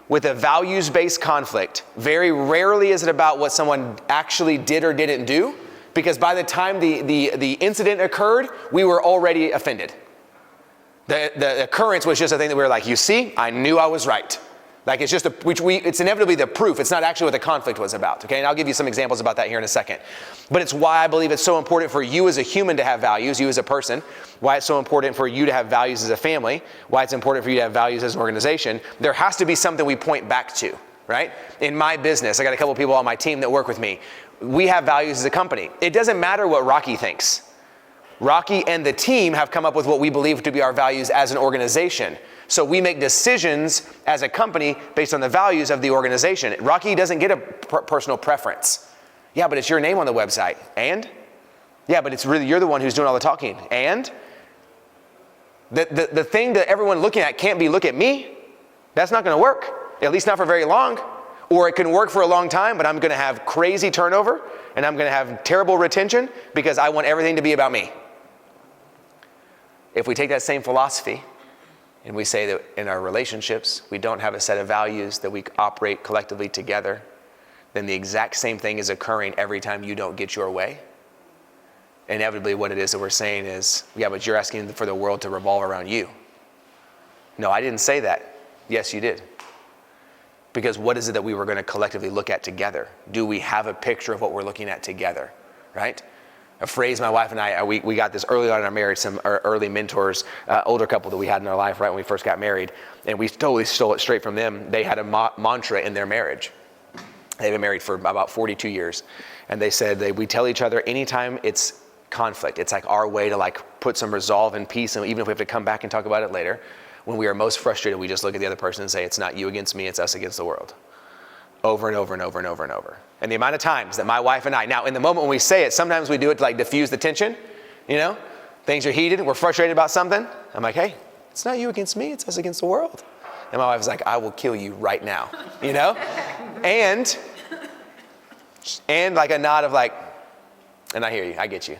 with a values-based conflict. Very rarely is it about what someone actually did or didn't do, because by the time the incident occurred, we were already offended. The occurrence was just a thing that we were like, you see, I knew I was right. Like it's just it's inevitably the proof. It's not actually what the conflict was about, okay? And I'll give you some examples about that here in a second. But it's why I believe it's so important for you as a human to have values, you as a person, why it's so important for you to have values as a family, why it's important for you to have values as an organization. There has to be something we point back to, right? In my business, I got a couple people on my team that work with me. We have values as a company. It doesn't matter what Rocky thinks. Rocky and the team have come up with what we believe to be our values as an organization. So we make decisions as a company based on the values of the organization. Rocky doesn't get a personal preference. Yeah, but it's your name on the website. And? Yeah, but it's really, you're the one who's doing all the talking. And? The thing that everyone looking at can't be, look at me. That's not going to work. At least not for very long. Or it can work for a long time, but I'm going to have crazy turnover and I'm going to have terrible retention because I want everything to be about me. If we take that same philosophy and we say that in our relationships, we don't have a set of values that we operate collectively together, then the exact same thing is occurring every time you don't get your way. Inevitably, what it is that we're saying is, yeah, but you're asking for the world to revolve around you. No, I didn't say that. Yes, you did. Because what is it that we were going to collectively look at together? Do we have a picture of what we're looking at together, right? A phrase my wife and I, we got this early on in our marriage, some early mentors, older couple that we had in our life right when we first got married, and we totally stole it straight from them. They had a mantra in their marriage. They've been married for about 42 years. And they said we tell each other anytime it's conflict, it's like our way to like put some resolve and peace, and even if we have to come back and talk about it later, When we are most frustrated, we just look at the other person and say, it's not you against me, it's us against the world. Over and over and over and over and over. And the amount of times that my wife and I, now in the moment when we say it, sometimes we do it to like diffuse the tension, you know? Things are heated, we're frustrated about something. I'm like, hey, it's not you against me, it's us against the world. And my wife's like, I will kill you right now, you know? And like a nod of like, and I hear you, I get you.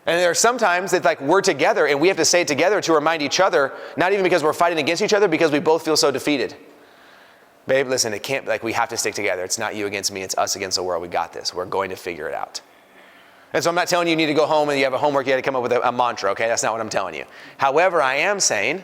And there are sometimes that like we're together and we have to say it together to remind each other, not even because we're fighting against each other, because we both feel so defeated. Babe, listen, it can't, like we have to stick together. It's not you against me, it's us against the world. We got this. We're going to figure it out. And so I'm not telling you need to go home and you have a homework, you had to come up with a mantra, okay? That's not what I'm telling you. However, I am saying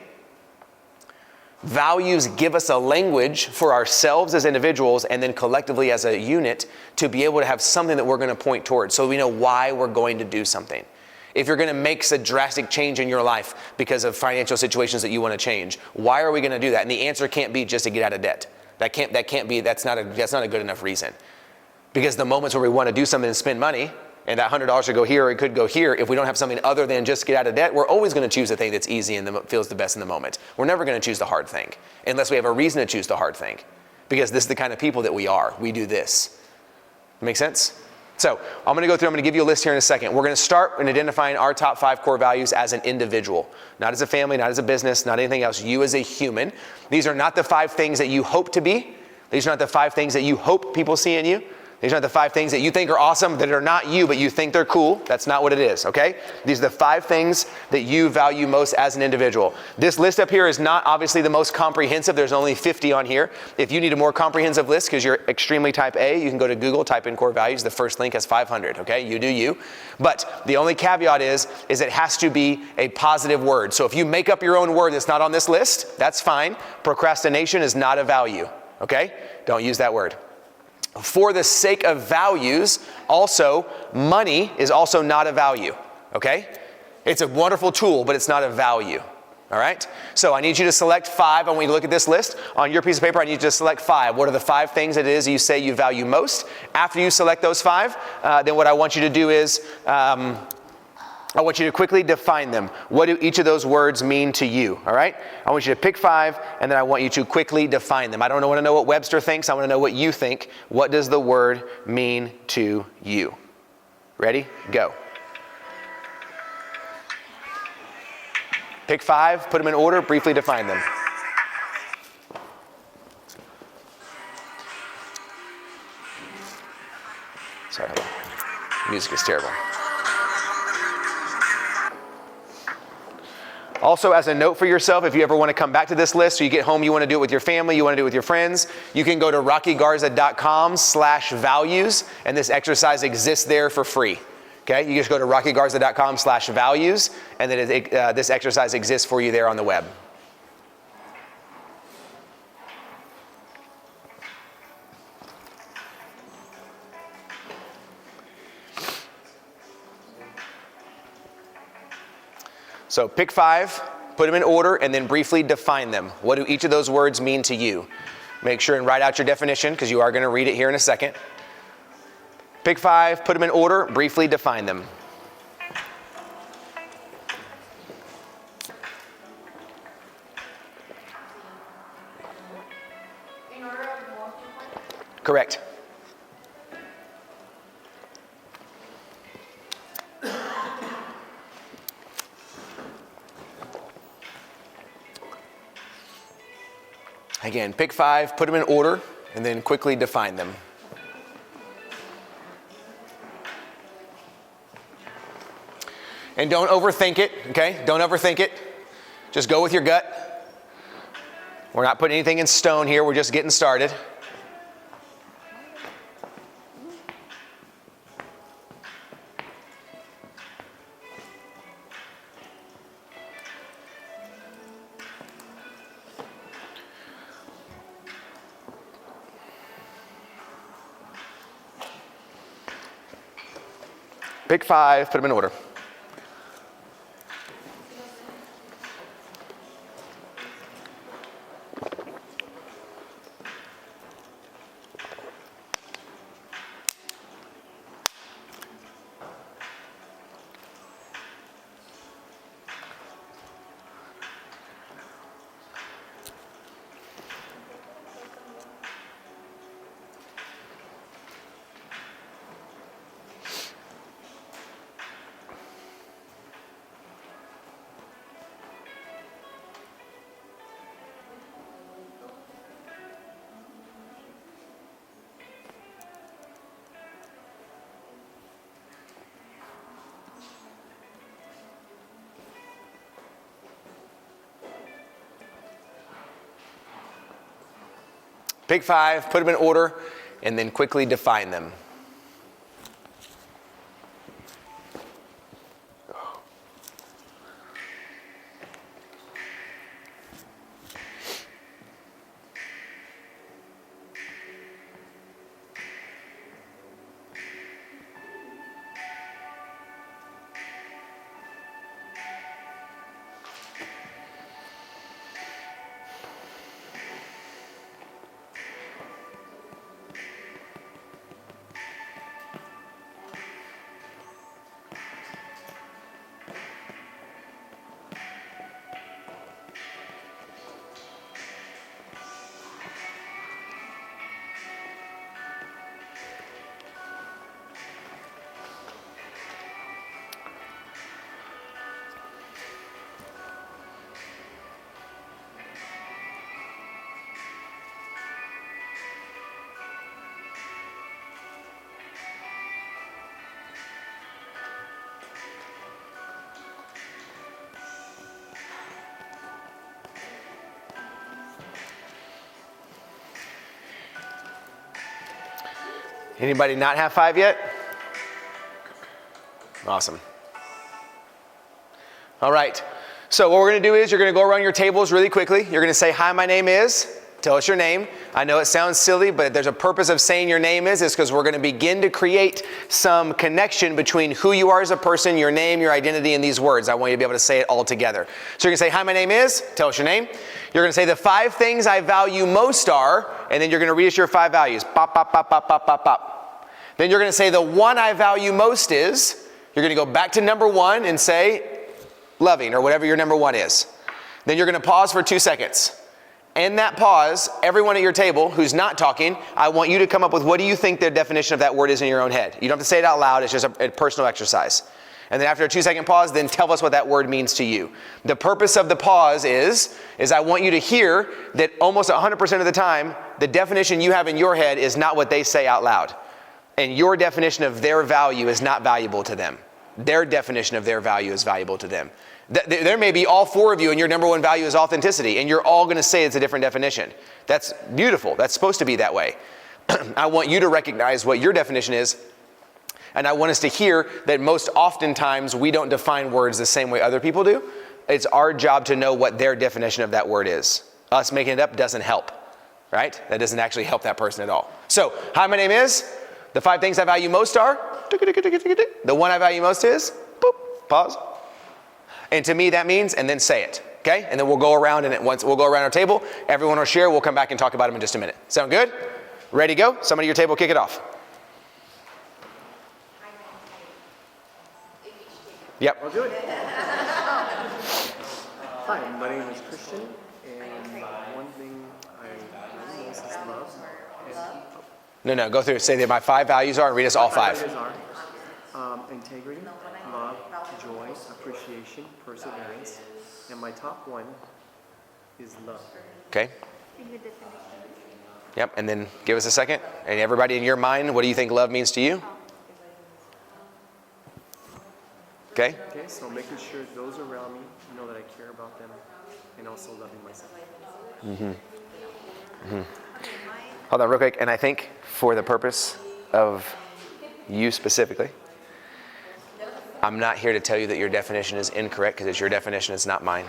values give us a language for ourselves as individuals and then collectively as a unit to be able to have something that we're going to point towards so we know why we're going to do something. If you're going to make a drastic change in your life because of financial situations that you want to change, why are we going to do that? And the answer can't be just to get out of debt. That's not a good enough reason. Because the moments where we want to do something and spend money, and that $100 should go here or it could go here, if we don't have something other than just get out of debt, we're always going to choose the thing that's easy and feels the best in the moment. We're never going to choose the hard thing unless we have a reason to choose the hard thing. Because this is the kind of people that we are. We do this. Make sense? So I'm going to give you a list here in a second. We're going to start in identifying our top 5 core values as an individual, not as a family, not as a business, not anything else. You as a human. These are not the 5 things that you hope to be. These are not the 5 things that you hope people see in you. These are not the 5 things that you think are awesome that are not you, but you think they're cool. That's not what it is, okay? These are the 5 things that you value most as an individual. This list up here is not obviously the most comprehensive. There's only 50 on here. If you need a more comprehensive list because you're extremely type A, you can go to Google, type in core values. The first link has 500, okay? You do you. But the only caveat is it has to be a positive word. So if you make up your own word that's not on this list, that's fine. Procrastination is not a value, okay? Don't use that word. For the sake of values, also, money is also not a value, okay? It's a wonderful tool, but it's not a value, all right? So I need you to select 5. I want you to look at this list. On your piece of paper, I need you to select 5. What are the 5 things that it is you say you value most? After you select those 5, then what I want you to do is I want you to quickly define them. What do each of those words mean to you, all right? I want you to pick 5, and then I want you to quickly define them. I don't want to know what Webster thinks. I want to know what you think. What does the word mean to you? Ready? Go. Pick 5, put them in order, briefly define them. Sorry, hold on. Music is terrible. Also, as a note for yourself, if you ever want to come back to this list, or you get home, you want to do it with your family, you want to do it with your friends, you can go to rockygarza.com/values, and this exercise exists there for free. Okay, you just go to rockygarza.com/values, and then this exercise exists for you there on the web. So pick 5, put them in order, and then briefly define them. What do each of those words mean to you? Make sure and write out your definition, because you are going to read it here in a second. Pick 5, put them in order, briefly define them. In order of most important? Correct. Again, pick 5, put them in order, and then quickly define them. And don't overthink it, okay? Don't overthink it. Just go with your gut. We're not putting anything in stone here. We're just getting started. Pick 5, put them in order. Pick 5, put them in order, and then quickly define them. Anybody not have 5 yet? Awesome. All right. So what we're going to do is you're going to go around your tables really quickly. You're going to say, hi, my name is. Tell us your name. I know it sounds silly, but there's a purpose of saying your name is because we're going to begin to create some connection between who you are as a person, your name, your identity, and these words. I want you to be able to say it all together. So you're going to say, hi, my name is. Tell us your name. You're going to say the 5 things I value most are, and then you're going to read us your 5 values. Pop, pop, pop, pop, pop, pop, pop. Then you're going to say the one I value most is. You're going to go back to number 1 and say loving or whatever your number 1 is. Then you're going to pause for 2 seconds. In that pause, everyone at your table who's not talking, I want you to come up with what do you think the definition of that word is in your own head. You don't have to say it out loud. It's just a personal exercise. And then after a 2-second pause, then tell us what that word means to you. The purpose of the pause is I want you to hear that almost 100% of the time, the definition you have in your head is not what they say out loud. And your definition of their value is not valuable to them. Their definition of their value is valuable to them. There may be all 4 of you and your number 1 value is authenticity and you're all going to say it's a different definition. That's beautiful. That's supposed to be that way. I want you to recognize what your definition is, and I want us to hear that most oftentimes we don't define words the same way other people do. It's our job to know what their definition of that word is. Us making it up doesn't help, right? That doesn't actually help that person at all. So, hi, my name is. The 5 things I value most are. The one I value most is. Boop. Pause. And to me, that means, and then say it, okay? And then we'll go around, and we'll go around our table. Everyone will share. We'll come back and talk about them in just a minute. Sound good? Ready to go? Somebody at your table, kick it off. Yep. I'll do it. Hi, my name is Christian, and one thing I value most is love. No, go through. Say that my 5 values are, and read us all 5. My values are integrity, love, joy, appreciation, perseverance, and my top 1 is love. Okay. Yep, and then give us a second. And everybody in your mind, what do you think love means to you? Okay. Okay, so making sure those around me know that I care about them, and also loving myself. Hold on real quick, and I think for the purpose of you specifically, I'm not here to tell you that your definition is incorrect because it's your definition, it's not mine.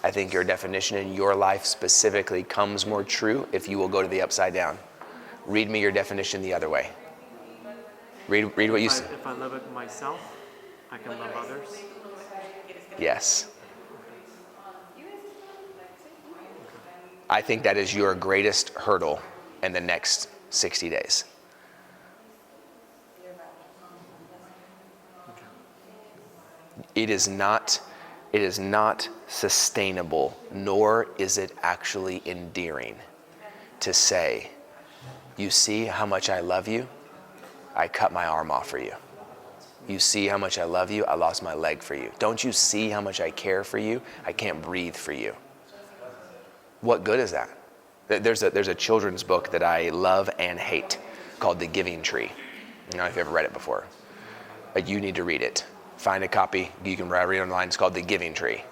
I think your definition in your life specifically comes more true if you will go to the upside down. Read me your definition the other way. Read what you said. If I love it myself, I can love others. Yes. I think that is your greatest hurdle in the next 60 days. It is not sustainable, nor is it actually endearing to say, you see how much I love you? I cut my arm off for you. You see how much I love you? I lost my leg for you. Don't you see how much I care for you? I can't breathe for you. What good is that? There's a children's book that I love and hate called The Giving Tree. I don't know if you've ever read it before. You need to read it. Find a copy. You can read it online. It's called The Giving Tree.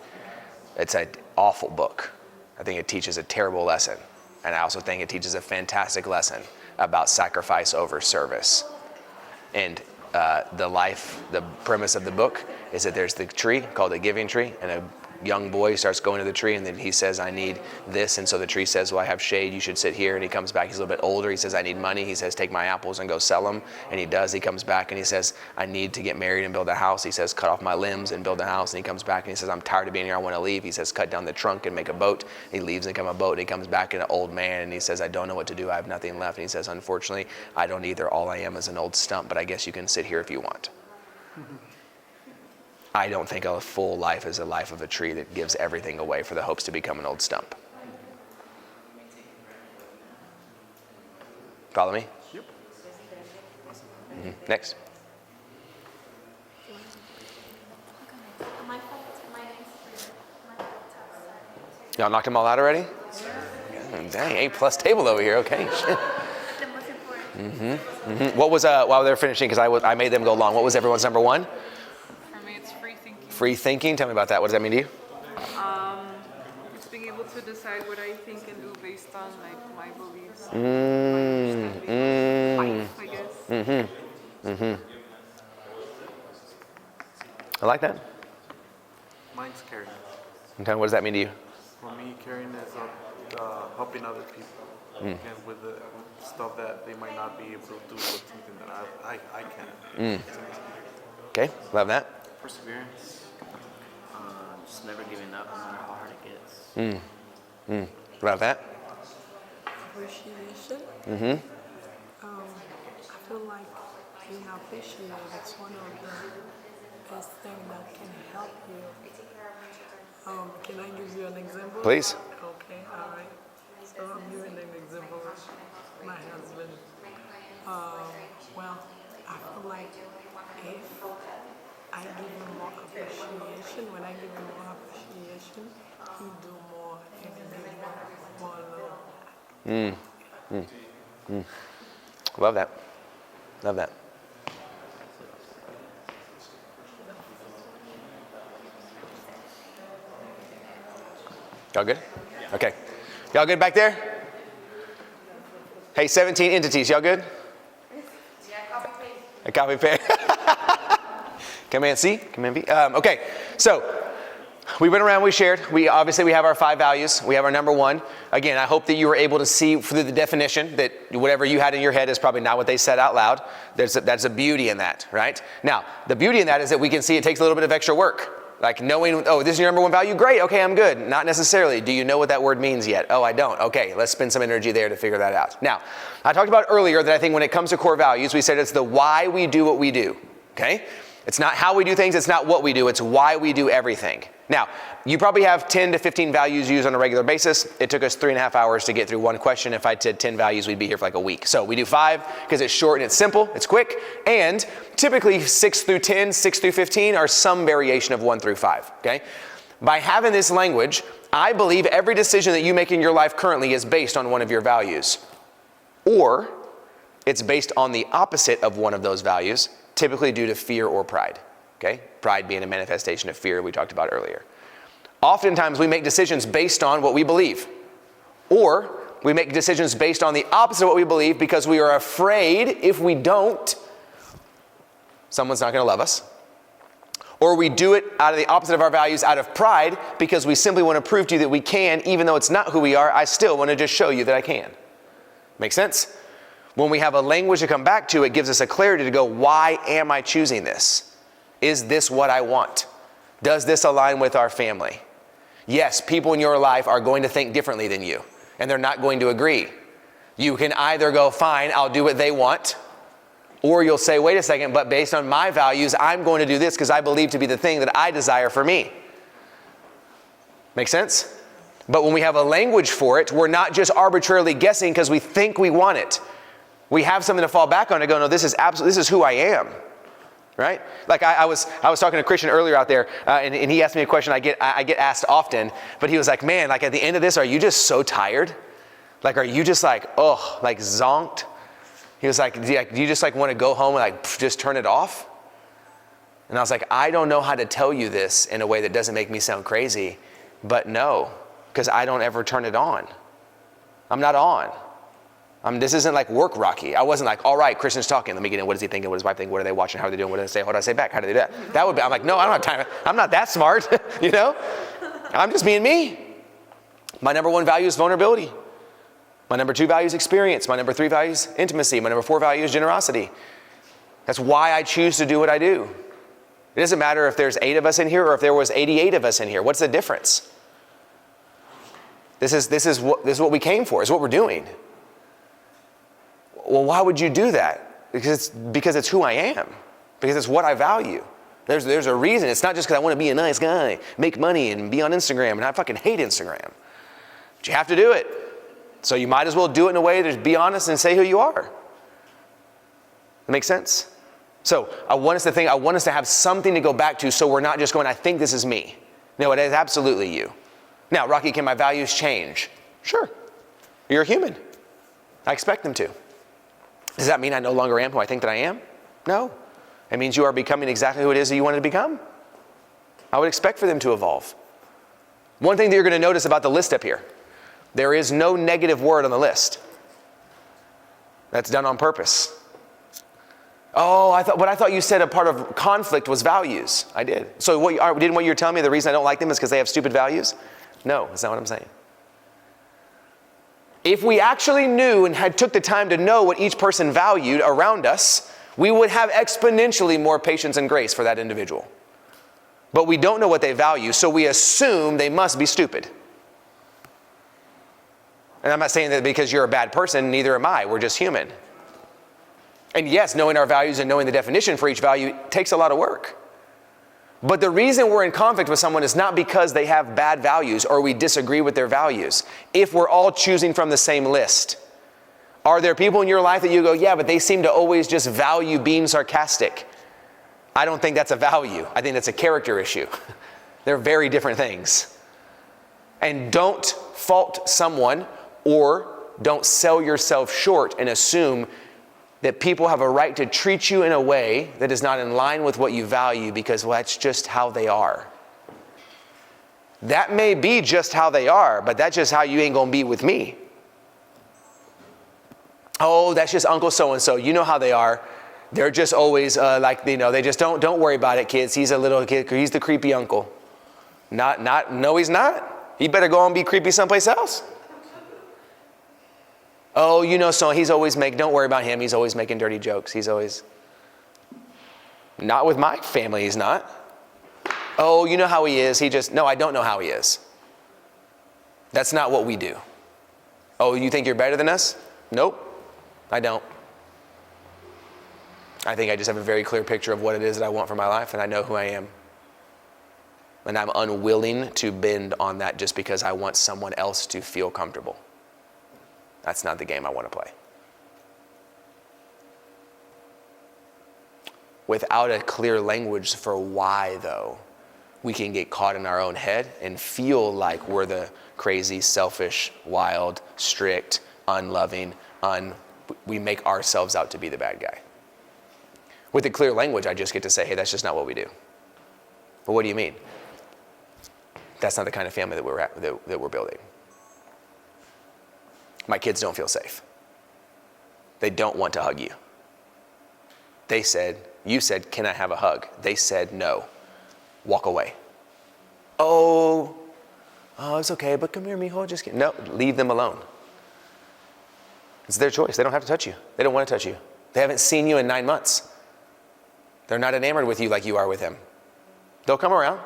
It's an awful book. I think it teaches a terrible lesson. And I also think it teaches a fantastic lesson about sacrifice over service. And the premise of the book is that there's the tree called the giving tree, and a young boy starts going to the tree, and then he says, I need this. And so the tree says, well, I have shade, you should sit here. And he comes back, he's a little bit older. He says, I need money. He says, take my apples and go sell them. And he does. He comes back and he says, I need to get married and build a house. He says, cut off my limbs and build a house. And he comes back and he says, I'm tired of being here, I want to leave. He says, cut down the trunk and make a boat. He leaves and becomes a boat. And he comes back an old man and he says, I don't know what to do, I have nothing left. And he says, unfortunately, I don't either. All I am is an old stump, but I guess you can sit here if you want. I don't think a full life is a life of a tree that gives everything away for the hopes to become an old stump. Follow me? Yep. Next. Y'all knocked them all out already? Dang, A+ table over here. Okay. What was while they're finishing? Because I made them go long. What was everyone's number one? For me, it's free thinking. Free thinking. Tell me about that. What does that mean to you? Just being able to decide what I think and do based on like my beliefs, my life, I guess. I like that. Mine's caring. Okay, what does that mean to you? For me, caring is helping other people. And with the stuff that they might not be able to do with something that I can. Okay, love that. Perseverance. Just never giving up, no matter how hard it gets. Love that. Appreciation. I feel like being appreciated is one of the best things that can help you. Can I give you an example? Please. Okay, all right. So I'm giving an example of my husband. Well, I feel like if I give him more appreciation, when I give him more appreciation, he do more and give more love. Love that. Love that. Y'all good? Okay. Y'all good back there? Hey, 17 entities. Y'all good? Yeah, copy paste. A copy paste. Command C, Command V. Okay, so we went around, we shared. We have our 5 values. We have our number 1. Again, I hope that you were able to see through the definition that whatever you had in your head is probably not what they said out loud. That's a beauty in that, right? Now, the beauty in that is that we can see it takes a little bit of extra work. Like knowing, oh, this is your number 1 value? Great, okay, I'm good. Not necessarily. Do you know what that word means yet? Oh, I don't. Okay, let's spend some energy there to figure that out. Now, I talked about earlier that I think when it comes to core values, we said it's the why we do what we do, okay? It's not how we do things, it's not what we do, it's why we do everything. Now, you probably have 10 to 15 values used on a regular basis. It took us 3.5 hours to get through one question. If I did 10 values, we'd be here for like a week. So we do 5 because it's short and it's simple, it's quick, and typically 6 through 10, 6 through 15 are some variation of 1 through 5, okay? By having this language, I believe every decision that you make in your life currently is based on one of your values. Or it's based on the opposite of one of those values, typically due to fear or pride, okay? Pride being a manifestation of fear we talked about earlier. Oftentimes we make decisions based on what we believe, or we make decisions based on the opposite of what we believe because we are afraid if we don't, someone's not going to love us. Or we do it out of the opposite of our values out of pride because we simply want to prove to you that we can, even though it's not who we are, I still want to just show you that I can. Make sense? When we have a language to come back to, it gives us a clarity to go, why am I choosing this? Is this what I want? Does this align with our family? Yes, people in your life are going to think differently than you, and they're not going to agree. You can either go, fine, I'll do what they want, or you'll say, wait a second, but based on my values, I'm going to do this because I believe to be the thing that I desire for me. Make sense? But when we have a language for it, we're not just arbitrarily guessing because we think we want it. We have something to fall back on to go, no, this is who I am, right? Like I was talking to Christian earlier out there, and he asked me a question I get asked often, but he was like, man, like at the end of this, are you just so tired? Like, are you just like, oh, like zonked? He was like, do you just like want to go home and like just turn it off? And I was like, I don't know how to tell you this in a way that doesn't make me sound crazy, but no, because I don't ever turn it on. I'm not on. This isn't like work Rocky. I wasn't like, all right, Christian's talking. Let me get in. What is he thinking? What is his wife thinking? What are they watching? How are they doing? What do they say? What do I say back? How do they do that? That would be, I'm like, no, I don't have time. I'm not that smart, you know? I'm just being me. My number 1 value is vulnerability. My number 2 value is experience. My number 3 value is intimacy. My number 4 value is generosity. That's why I choose to do what I do. It doesn't matter if there's 8 of us in here or if there was 88 of us in here. What's the difference? This is what we came for. Is what we're doing. Well, why would you do that? Because it's who I am. Because it's what I value. There's a reason. It's not just because I want to be a nice guy, make money, and be on Instagram. And I fucking hate Instagram. But you have to do it. So you might as well do it in a way to be honest and say who you are. That makes sense? So I want us to have something to go back to, so we're not just going, I think this is me. No, it is absolutely you. Now, Rocky, can my values change? Sure. You're a human. I expect them to. Does that mean I no longer am who I think that I am? No. It means you are becoming exactly who it is that you wanted to become. I would expect for them to evolve. One thing that you're going to notice about the list up here, there is no negative word on the list. That's done on purpose. Oh, I thought you said a part of conflict was values. I did. So what you're telling me the reason I don't like them is because they have stupid values? No, that's not what I'm saying. If we actually knew and took the time to know what each person valued around us, we would have exponentially more patience and grace for that individual. But we don't know what they value, so we assume they must be stupid. And I'm not saying that because you're a bad person, neither am I. We're just human. And yes, knowing our values and knowing the definition for each value takes a lot of work. But the reason we're in conflict with someone is not because they have bad values or we disagree with their values. If we're all choosing from the same list, are there people in your life that you go, yeah, but they seem to always just value being sarcastic? I don't think that's a value. I think that's a character issue. They're very different things. And don't fault someone or don't sell yourself short and assume that people have a right to treat you in a way that is not in line with what you value because, well, that's just how they are. That may be just how they are, but that's just how you ain't gonna be with me. Oh, that's just Uncle so-and-so. You know how they are. They're just always they just don't worry about it, kids. He's a little kid. He's the creepy uncle. No, he's not. He better go and be creepy someplace else. Oh, so he's always don't worry about him. He's always making dirty jokes. He's always, not with my family, he's not. Oh, you know how he is. No, I don't know how he is. That's not what we do. Oh, you think you're better than us? Nope, I don't. I think I just have a very clear picture of what it is that I want for my life, and I know who I am. And I'm unwilling to bend on that just because I want someone else to feel comfortable. That's not the game I want to play. Without a clear language for why, though, we can get caught in our own head and feel like we're the crazy, selfish, wild, strict, unloving, we make ourselves out to be the bad guy. With a clear language, I just get to say, hey, that's just not what we do. Well, what do you mean? That's not the kind of family that we're building. My kids don't feel safe. They don't want to hug you. You said, can I have a hug? They said, no. Walk away. Oh, it's okay, but come here, mijo, just kidding. No, leave them alone. It's their choice. They don't have to touch you. They don't want to touch you. They haven't seen you in 9 months. They're not enamored with you like you are with him. They'll come around.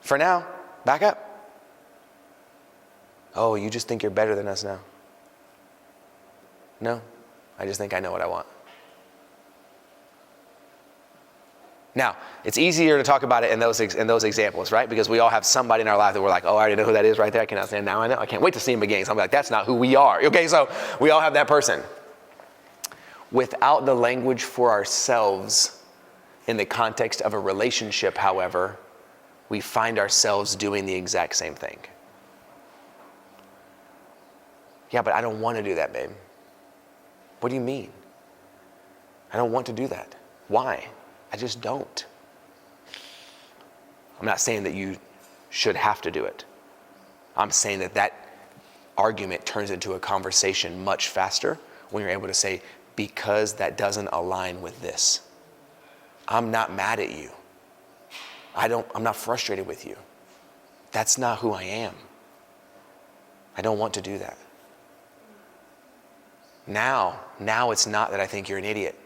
For now, back up. Oh, you just think you're better than us now. No, I just think I know what I want. Now, it's easier to talk about it in those examples, right? Because we all have somebody in our life that we're like, oh, I already know who that is right there. I cannot stand now. I know. I can't wait to see him again. So I'm like, that's not who we are. Okay, so we all have that person. Without the language for ourselves in the context of a relationship, however, we find ourselves doing the exact same thing. Yeah, but I don't want to do that, babe. What do you mean? I don't want to do that. Why? I just don't. I'm not saying that you should have to do it. I'm saying that argument turns into a conversation much faster when you're able to say, because that doesn't align with this. I'm not mad at you. I'm not frustrated with you. That's not who I am. I don't want to do that. Now it's not that I think you're an idiot.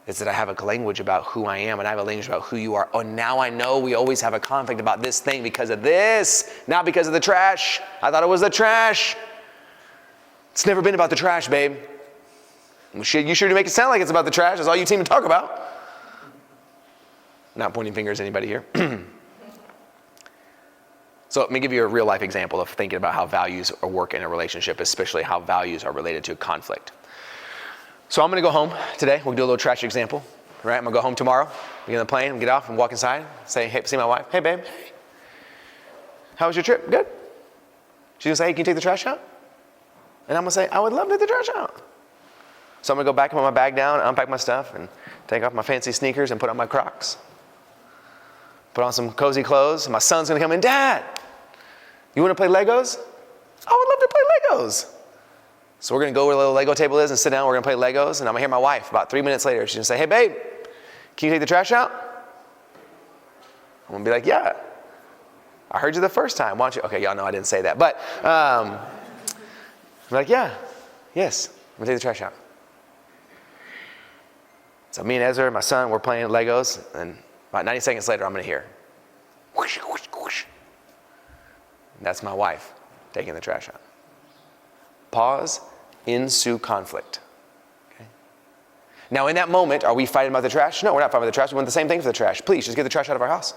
It's that I have a language about who I am and I have a language about who you are. Oh, now I know we always have a conflict about this thing because of this, not because of the trash. I thought it was the trash. It's never been about the trash, babe. You sure to make it sound like it's about the trash. That's all you seem to talk about. Not pointing fingers at anybody here. So let me give you a real life example of thinking about how values work in a relationship, especially how values are related to conflict. So I'm going to go home today. We'll do a little trash example. Right? I'm going to go home tomorrow. Get on the plane, get off, and walk inside. Say, hey, see my wife. Hey, babe. How was your trip? Good. She's going to say, hey, can you take the trash out? And I'm going to say, I would love to take the trash out. So I'm going to go back and put my bag down, unpack my stuff, and take off my fancy sneakers and put on my Crocs. Put on some cozy clothes. My son's going to come in, Dad, you want to play Legos? I would love to play Legos. So we're going to go where the little Lego table is and sit down. We're going to play Legos. And I'm going to hear my wife about 3 minutes later. She's going to say, hey, babe, can you take the trash out? I'm going to be like, yeah. I heard you the first time. Why don't you? Okay, y'all know I didn't say that. But I'm like, yeah, yes, I'm going to take the trash out. So me and Ezra, my son, we're playing Legos. And about 90 seconds later, I'm going to hear, whoosh, whoosh, whoosh. And that's my wife taking the trash out. Pause, ensue conflict. Okay? Now in that moment, are we fighting about the trash? No, we're not fighting about the trash. We want the same thing for the trash. Please, just get the trash out of our house.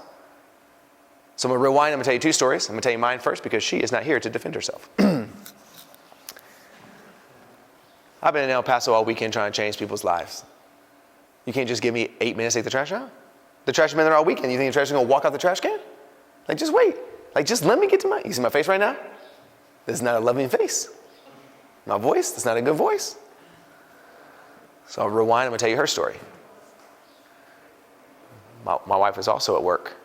So I'm going to rewind. I'm going to tell you two stories. I'm going to tell you mine first because she is not here to defend herself. I've been in El Paso all weekend trying to change people's lives. You can't just give me 8 minutes to take the trash out? The trash has been there all weekend. You think the trash is going to walk out the trash can? Like, just wait. Like, just let me get to you see my face right now? This is not a loving face. My voice, that's not a good voice. So I'll rewind, I'm going to tell you her story. My wife was also at work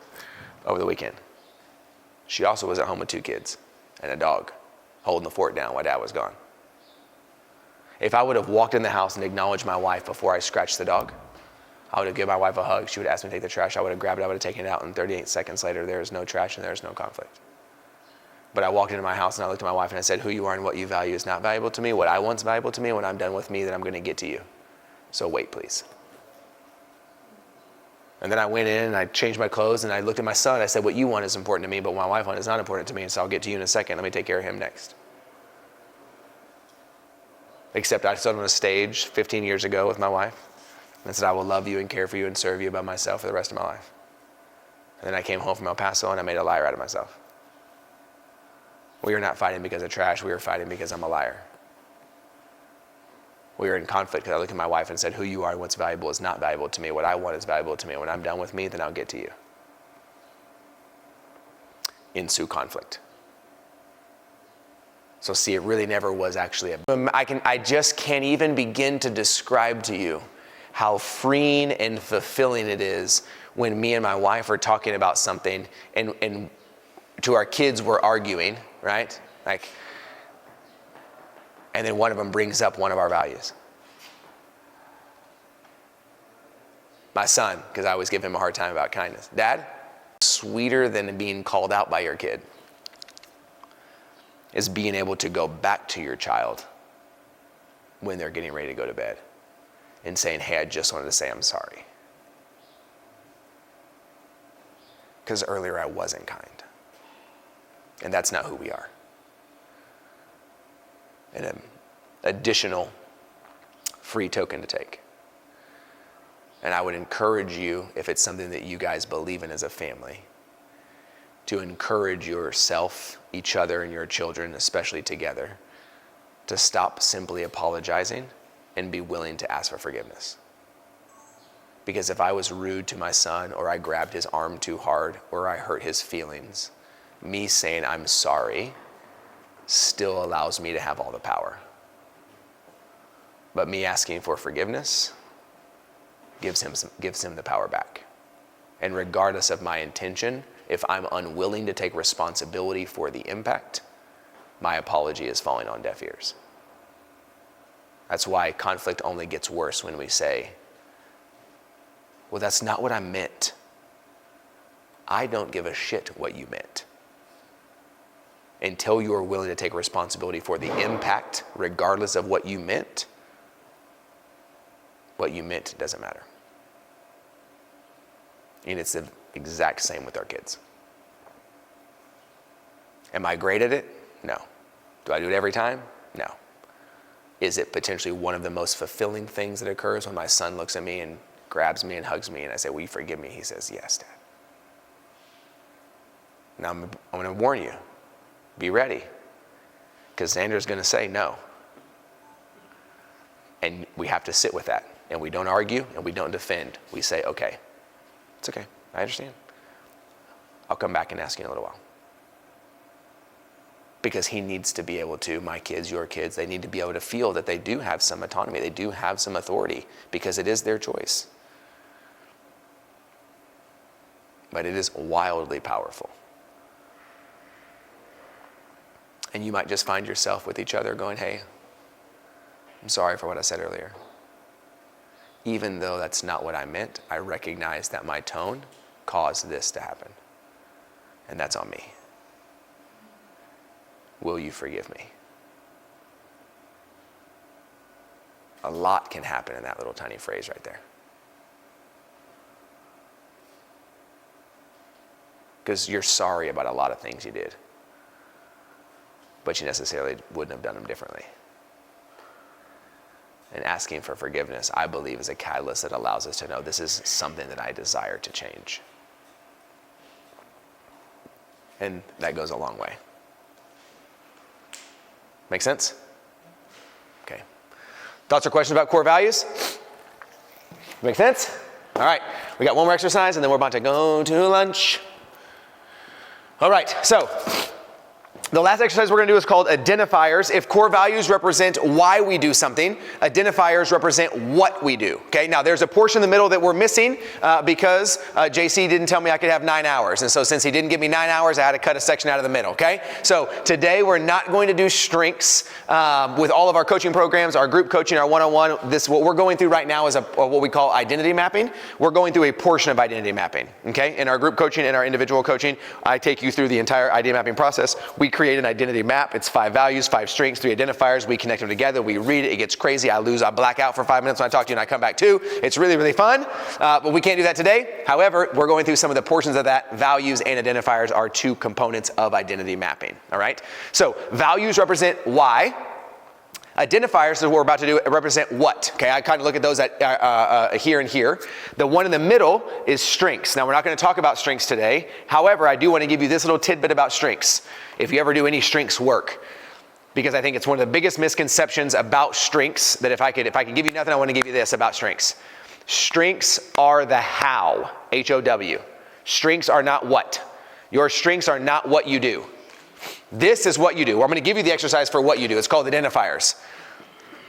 over the weekend. She also was at home with 2 kids and a dog, holding the fort down while Dad was gone. If I would have walked in the house and acknowledged my wife before I scratched the dog, I would have given my wife a hug. She would ask me to take the trash. I would have grabbed it. I would have taken it out. And 38 seconds later, there is no trash and there is no conflict. But I walked into my house and I looked at my wife and I said, who you are and what you value is not valuable to me. What I want is valuable to me. When I'm done with me, then I'm going to get to you. So wait, please. And then I went in and I changed my clothes and I looked at my son. I said, what you want is important to me, but what my wife wants is not important to me. So I'll get to you in a second. Let me take care of him next. Except I stood on a stage 15 years ago with my wife and said, I will love you and care for you and serve you by myself for the rest of my life. And then I came home from El Paso and I made a liar out of myself. We are not fighting because of trash. We are fighting because I'm a liar. We are in conflict because I looked at my wife and said, who you are and what's valuable is not valuable to me. What I want is valuable to me. When I'm done with me, then I'll get to you. Ensue conflict. So see, it really never was actually I just can't even begin to describe to you how freeing and fulfilling it is when me and my wife are talking about something and to our kids we're arguing, right? Like, and then one of them brings up one of our values. My son, because I always give him a hard time about kindness. Dad, sweeter than being called out by your kid is being able to go back to your child when they're getting ready to go to bed and saying, hey, I just wanted to say I'm sorry. Because earlier I wasn't kind. And that's not who we are. And an additional free token to take. And I would encourage you, if it's something that you guys believe in as a family, to encourage yourself, each other, and your children, especially together, to stop simply apologizing and be willing to ask for forgiveness. Because if I was rude to my son, or I grabbed his arm too hard, or I hurt his feelings, me saying I'm sorry still allows me to have all the power. But me asking for forgiveness gives him the power back. And regardless of my intention, if I'm unwilling to take responsibility for the impact, my apology is falling on deaf ears. That's why conflict only gets worse when we say, well, that's not what I meant. I don't give a shit what you meant. Until you are willing to take responsibility for the impact, regardless of what you meant doesn't matter. And it's the exact same with our kids. Am I great at it? No. Do I do it every time? No. Is it potentially one of the most fulfilling things that occurs when my son looks at me and grabs me and hugs me and I say, will you forgive me? He says, yes, Dad. Now I'm going to warn you. Be ready. Because Xander's going to say no. And we have to sit with that. And we don't argue and we don't defend. We say, okay, it's okay. I understand. I'll come back and ask you in a little while. Because he needs to be able to, my kids, your kids, they need to be able to feel that they do have some autonomy. They do have some authority because it is their choice. But it is wildly powerful. And you might just find yourself with each other going, hey, I'm sorry for what I said earlier. Even though that's not what I meant, I recognize that my tone caused this to happen. And that's on me. Will you forgive me? A lot can happen in that little tiny phrase right there. Because you're sorry about a lot of things you did. But you necessarily wouldn't have done them differently. And asking for forgiveness, I believe, is a catalyst that allows us to know this is something that I desire to change. And that goes a long way. Make sense? Okay. Thoughts or questions about core values? Make sense? All right. We got one more exercise and then we're about to go to lunch. All right. So the last exercise we're going to do is called identifiers. If core values represent why we do something, identifiers represent what we do. Okay, now there's a portion in the middle that we're missing because JC didn't tell me I could have 9 hours. And so since he didn't give me 9 hours, I had to cut a section out of the middle. Okay, so today we're not going to do strengths with all of our coaching programs, our group coaching, our one-on-one. What we're going through right now is what we call identity mapping. We're going through a portion of identity mapping. Okay, in our group coaching and our individual coaching, I take you through the entire identity mapping process. We create an identity map. It's 5 values, 5 strengths, 3 identifiers. We connect them together. We read it. It gets crazy. I black out for 5 minutes when I talk to you and I come back too. It's really, really fun. But we can't do that today. However, we're going through some of the portions of that. Values and identifiers are 2 components of identity mapping. All right. So values represent why. Identifiers, is what we're about to do, represent what. Okay, I kind of look at those at here and here. The one in the middle is strengths. Now, we're not going to talk about strengths today. However, I do want to give you this little tidbit about strengths. If you ever do any strengths work, because I think it's one of the biggest misconceptions about strengths, that if I could give you nothing, I want to give you this about strengths. Strengths are the how, H-O-W. Strengths are not what. Your strengths are not what you do. This is what you do. I'm going to give you the exercise for what you do. It's called identifiers.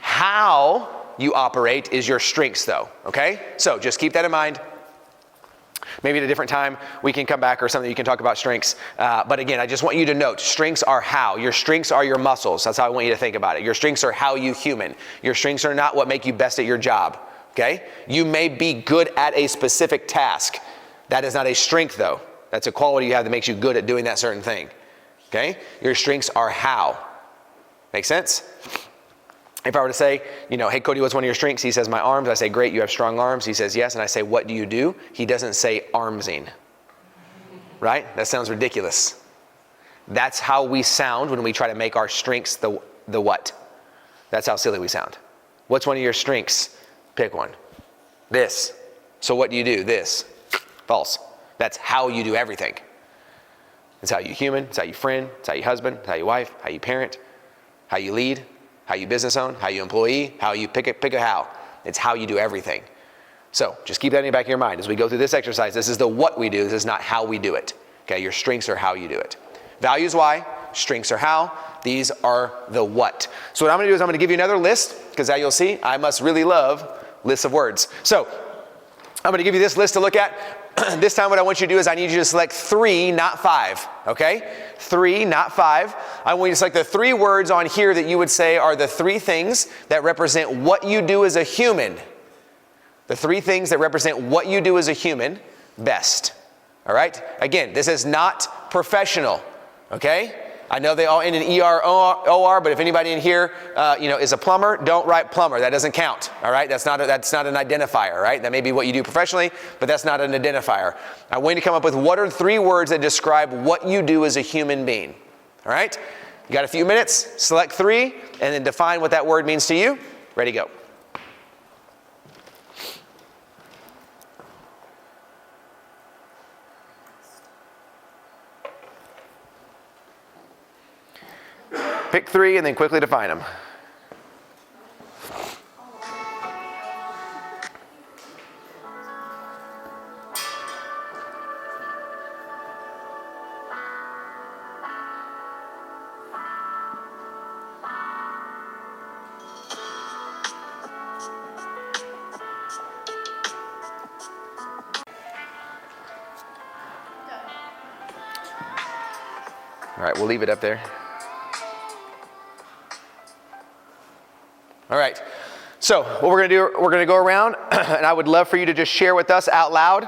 How you operate is your strengths though, okay? So just keep that in mind. Maybe at a different time we can come back or something you can talk about strengths. But again, I just want you to note, strengths are how. Your strengths are your muscles. That's how I want you to think about it. Your strengths are how you human. Your strengths are not what make you best at your job, okay? You may be good at a specific task. That is not a strength though. That's a quality you have that makes you good at doing that certain thing. Okay? Your strengths are how. Make sense? If I were to say, hey, Cody, what's one of your strengths? He says, my arms. I say, great, you have strong arms. He says, yes. And I say, what do you do? He doesn't say armsing. Right? That sounds ridiculous. That's how we sound when we try to make our strengths the what. That's how silly we sound. What's one of your strengths? Pick one. This. So what do you do? This. False. That's how you do everything. It's how you human, it's how you friend, it's how you husband, it's how you wife, how you parent, how you lead, how you business own, how you employee, how you pick a how. It's how you do everything. So just keep that in the back of your mind. As we go through this exercise, this is the what we do, this is not how we do it. Okay, your strengths are how you do it. Values why, strengths are how, these are the what. So what I'm gonna do is I'm gonna give you another list, because as you'll see, I must really love lists of words. So I'm gonna give you this list to look at. This time what I want you to do is I need you to select 3, not 5, okay? 3, not 5. I want you to select the 3 words on here that you would say are the 3 things that represent what you do as a human. The 3 things that represent what you do as a human best, all right? Again, this is not professional, okay? I know they all end in ER, OR, but if anybody in here, is a plumber, don't write plumber. That doesn't count, all right? That's not an identifier, right? That may be what you do professionally, but that's not an identifier. I want you to come up with what are 3 words that describe what you do as a human being, all right? You got a few minutes, select 3, and then define what that word means to you. Ready, go. Pick 3 and then quickly define them. All right, we'll leave it up there. All right, so what we're gonna do, we're gonna go around and I would love for you to just share with us out loud.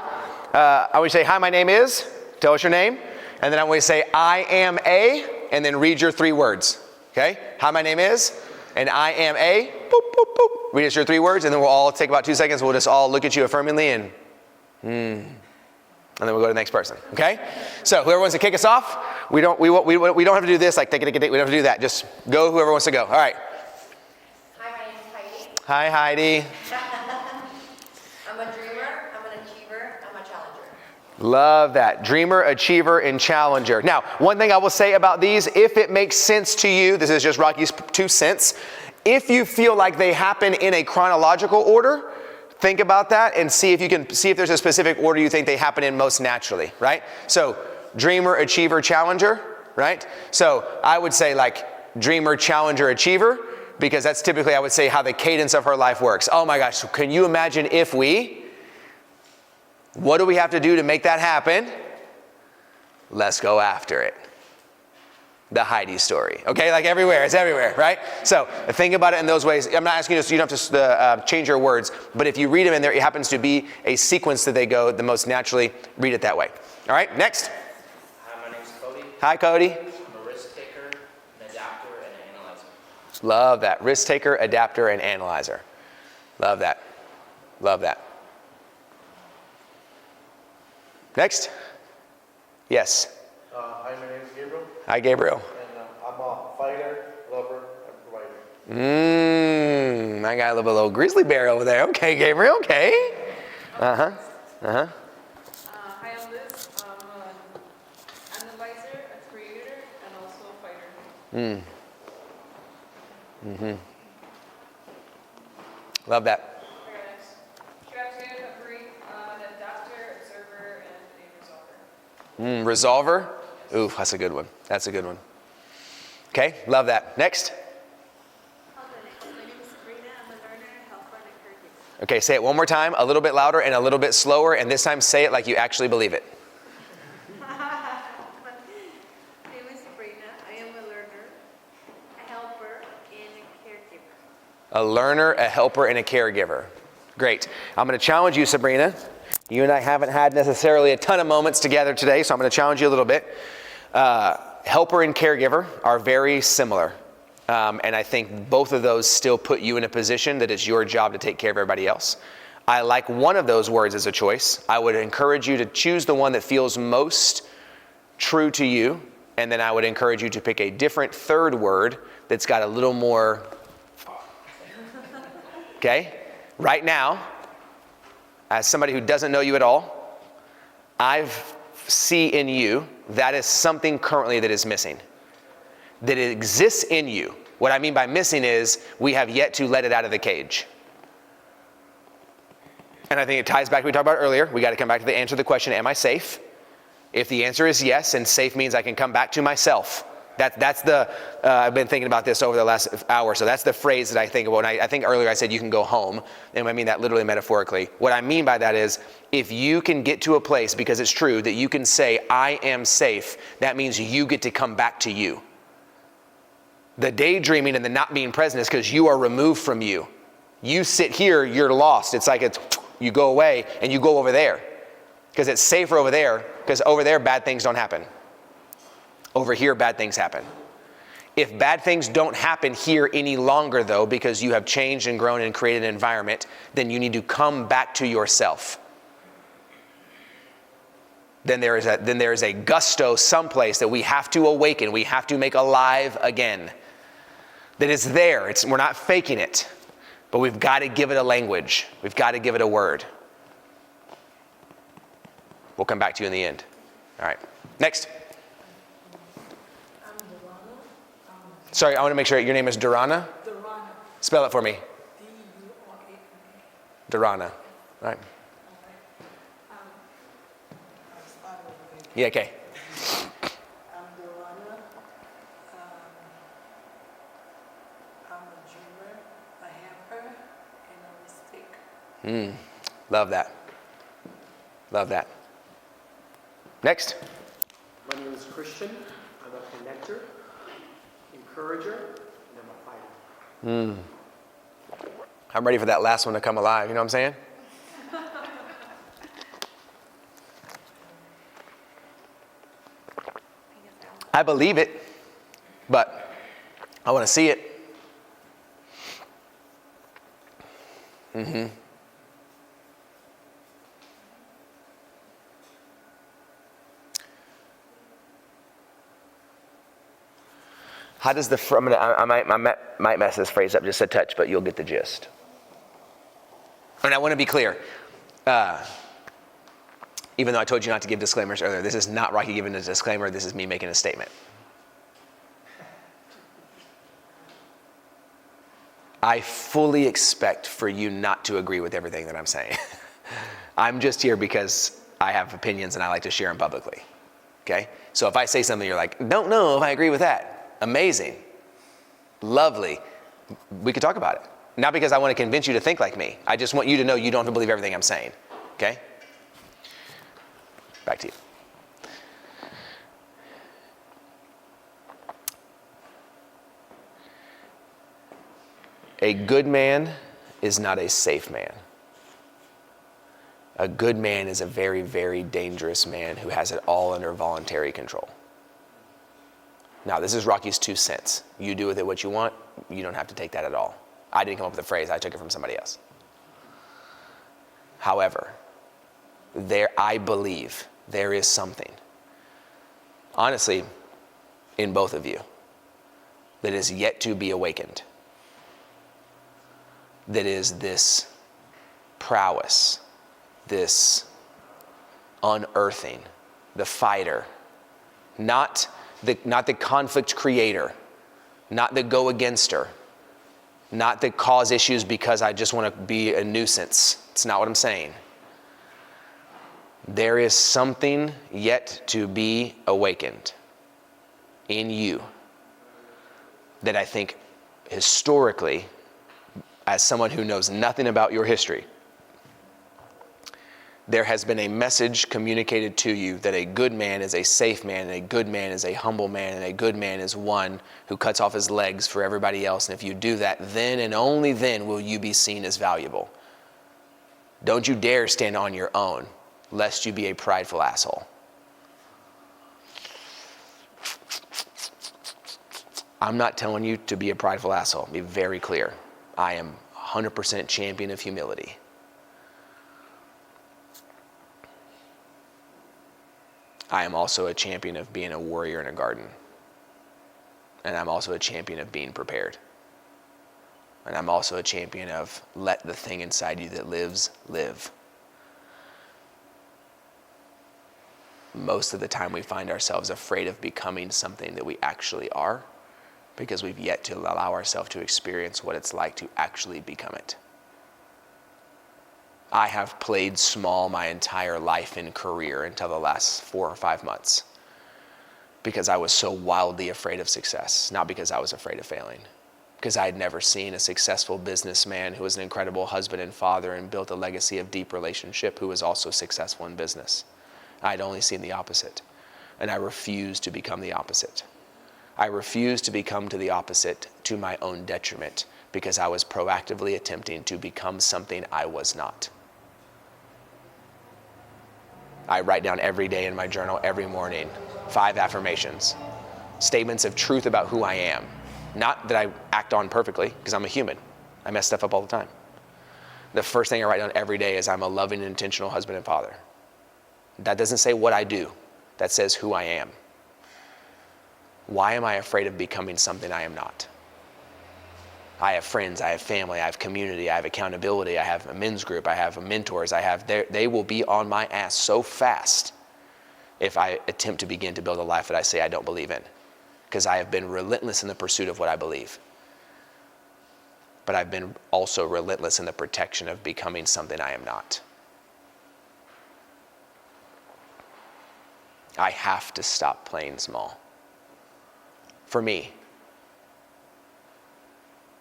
I want you to say, hi, my name is, tell us your name, and then I want you to say, I am a, and then read your 3 words, okay? Hi, my name is, and I am a, boop, boop, boop. Read us your 3 words, and then we'll all take about 2 seconds, we'll just all look at you affirmingly and then we'll go to the next person, okay? So whoever wants to kick us off, we don't have to do this, like take it, we don't have to do that, just go whoever wants to go, all right. Hi, Heidi. I'm a dreamer, I'm an achiever, I'm a challenger. Love that. Dreamer, achiever, and challenger. Now, one thing I will say about these, if it makes sense to you, this is just Rocky's 2 cents. If you feel like they happen in a chronological order, think about that and see if there's a specific order you think they happen in most naturally, right? So, dreamer, achiever, challenger, right? So, I would say like dreamer, challenger, achiever, because that's typically, I would say, how the cadence of her life works. Oh my gosh, can you imagine if what do we have to do to make that happen? Let's go after it. The Heidy story, okay? Like everywhere, it's everywhere, right? So think about it in those ways. I'm not asking you to, you don't have to change your words, but if you read them in there, it happens to be a sequence that they go the most naturally, read it that way. All right, next. Hi, my name's Cody. Hi, Cody. I'm a risk taker, an adapter, and an analyzer. Love that. Risk taker, adapter, and analyzer. Love that. Love that. Next. Yes. Hi, my name is Gabriel, Hi, Gabriel. and I'm a fighter, lover, and provider. I got a little grizzly bear over there. Okay, Gabriel, okay. Hi, I'm Liz. I'm an analyzer, a creator, and also a fighter. Love that. Okay, next. Captain, agree, an adapter, observer, and a resolver. Resolver. Ooh, that's a good one. That's a good one. Okay, love that. Next. My name is Sabrina. I'm a learner, helper, and a caregiver. Okay, say it one more time, a little bit louder and a little bit slower, and this time say it like you actually believe it. My name is Sabrina. I am a learner, a helper, and a caregiver. A learner, a helper, and a caregiver. Great. I'm going to challenge you, Sabrina. You and I haven't had necessarily a ton of moments together today, so I'm going to challenge you a little bit. Helper and caregiver are very similar. And I think both of those still put you in a position that it's your job to take care of everybody else. I like one of those words as a choice. I would encourage you to choose the one that feels most true to you, and then I would encourage you to pick a different 3rd word that's got a little more. Okay? Right now, as somebody who doesn't know you at all, I see in you that is something currently that is missing. That it exists in you. What I mean by missing is we have yet to let it out of the cage. And I think it ties back to what we talked about earlier. We got to come back to the answer to the question, am I safe? If the answer is yes, and safe means I can come back to myself, That's the, I've been thinking about this over the last hour, so that's the phrase that I think about. And I think earlier I said you can go home, and I mean that literally metaphorically. What I mean by that is, if you can get to a place, because it's true, that you can say, I am safe, that means you get to come back to you. The daydreaming and the not being present is because you are removed from you. You sit here, you're lost. It's like you go away and you go over there. Because it's safer over there, because over there bad things don't happen. Over here bad things happen. If bad things don't happen here any longer though, because you have changed and grown and created an environment, then you need to come back to yourself. Then there is a gusto someplace that we have to awaken, we have to make alive again. That is there, we're not faking it, but we've got to give it a language. We've got to give it a word. We'll come back to you in the end. All right, next. Sorry, I want to make sure your name is Durana? Durana. Spell it for me. D-U-R-A-N-A. Durana. All right. Yeah, okay. I'm Durana. I'm a dreamer, a hamper, and a mystic. Love that. Love that. Next. My name is Christian. I'm a connector, encourager, and I'm a fighter. I'm ready for that last one to come alive. You know what I'm saying? I believe it, but I want to see it. How does I might mess this phrase up just a touch, but you'll get the gist. And I want to be clear. Even though I told you not to give disclaimers earlier, this is not Rocky giving a disclaimer, this is me making a statement. I fully expect for you not to agree with everything that I'm saying. I'm just here because I have opinions and I like to share them publicly. Okay? So if I say something you're like, don't know if I agree with that. Amazing. Lovely. We could talk about it. Not because I want to convince you to think like me. I just want you to know you don't have to believe everything I'm saying. Okay? Back to you. A good man is not a safe man. A good man is a very, very dangerous man who has it all under voluntary control. Now, this is Rocky's 2 cents. You do with it what you want. You don't have to take that at all. I didn't come up with the phrase. I took it from somebody else. However, I believe there is something, honestly, in both of you that is yet to be awakened. That is this prowess, this unearthing, the fighter, not the conflict creator, not the go againster, not the cause issues because I just want to be a nuisance. It's not what I'm saying. There is something yet to be awakened in you that I think historically, as someone who knows nothing about your history, there has been a message communicated to you that a good man is a safe man, and a good man is a humble man, and a good man is one who cuts off his legs for everybody else. And if you do that, then and only then will you be seen as valuable. Don't you dare stand on your own, lest you be a prideful asshole. I'm not telling you to be a prideful asshole. Be very clear. I am 100% champion of humility. I am also a champion of being a warrior in a garden. And I'm also a champion of being prepared. And I'm also a champion of let the thing inside you that lives, live. Most of the time we find ourselves afraid of becoming something that we actually are because we've yet to allow ourselves to experience what it's like to actually become it. I have played small my entire life and career until the last 4 or 5 months because I was so wildly afraid of success, not because I was afraid of failing. Because I had never seen a successful businessman who was an incredible husband and father and built a legacy of deep relationship who was also successful in business. I'd only seen the opposite. And I refused to become the opposite. I refused to become to the opposite to my own detriment because I was proactively attempting to become something I was not. I write down every day in my journal, every morning, 5 affirmations, statements of truth about who I am. Not that I act on perfectly, because I'm a human. I mess stuff up all the time. The first thing I write down every day is I'm a loving and intentional husband and father. That doesn't say what I do. That says who I am. Why am I afraid of becoming something I am not? I have friends, I have family, I have community, I have accountability, I have a men's group, I have mentors, they will be on my ass so fast if I attempt to begin to build a life that I say I don't believe in. Because I have been relentless in the pursuit of what I believe. But I've been also relentless in the protection of becoming something I am not. I have to stop playing small. For me.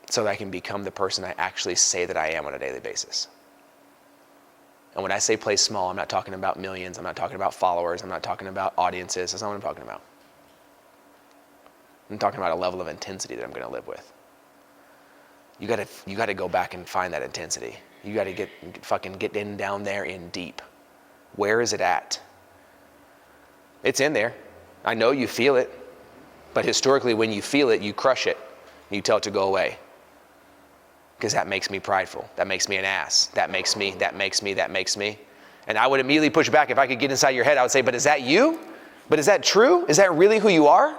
So that I can become the person I actually say that I am on a daily basis. And when I say play small, I'm not talking about millions, I'm not talking about followers, I'm not talking about audiences, that's not what I'm talking about. I'm talking about a level of intensity that I'm going to live with. You got to go back and find that intensity. You got to get in down there in deep. Where is it at? It's in there. I know you feel it. But historically, when you feel it, you crush it. You tell it to go away. Because that makes me prideful. That makes me an ass. That makes me. And I would immediately push back. If I could get inside your head, I would say, but is that you? But is that true? Is that really who you are?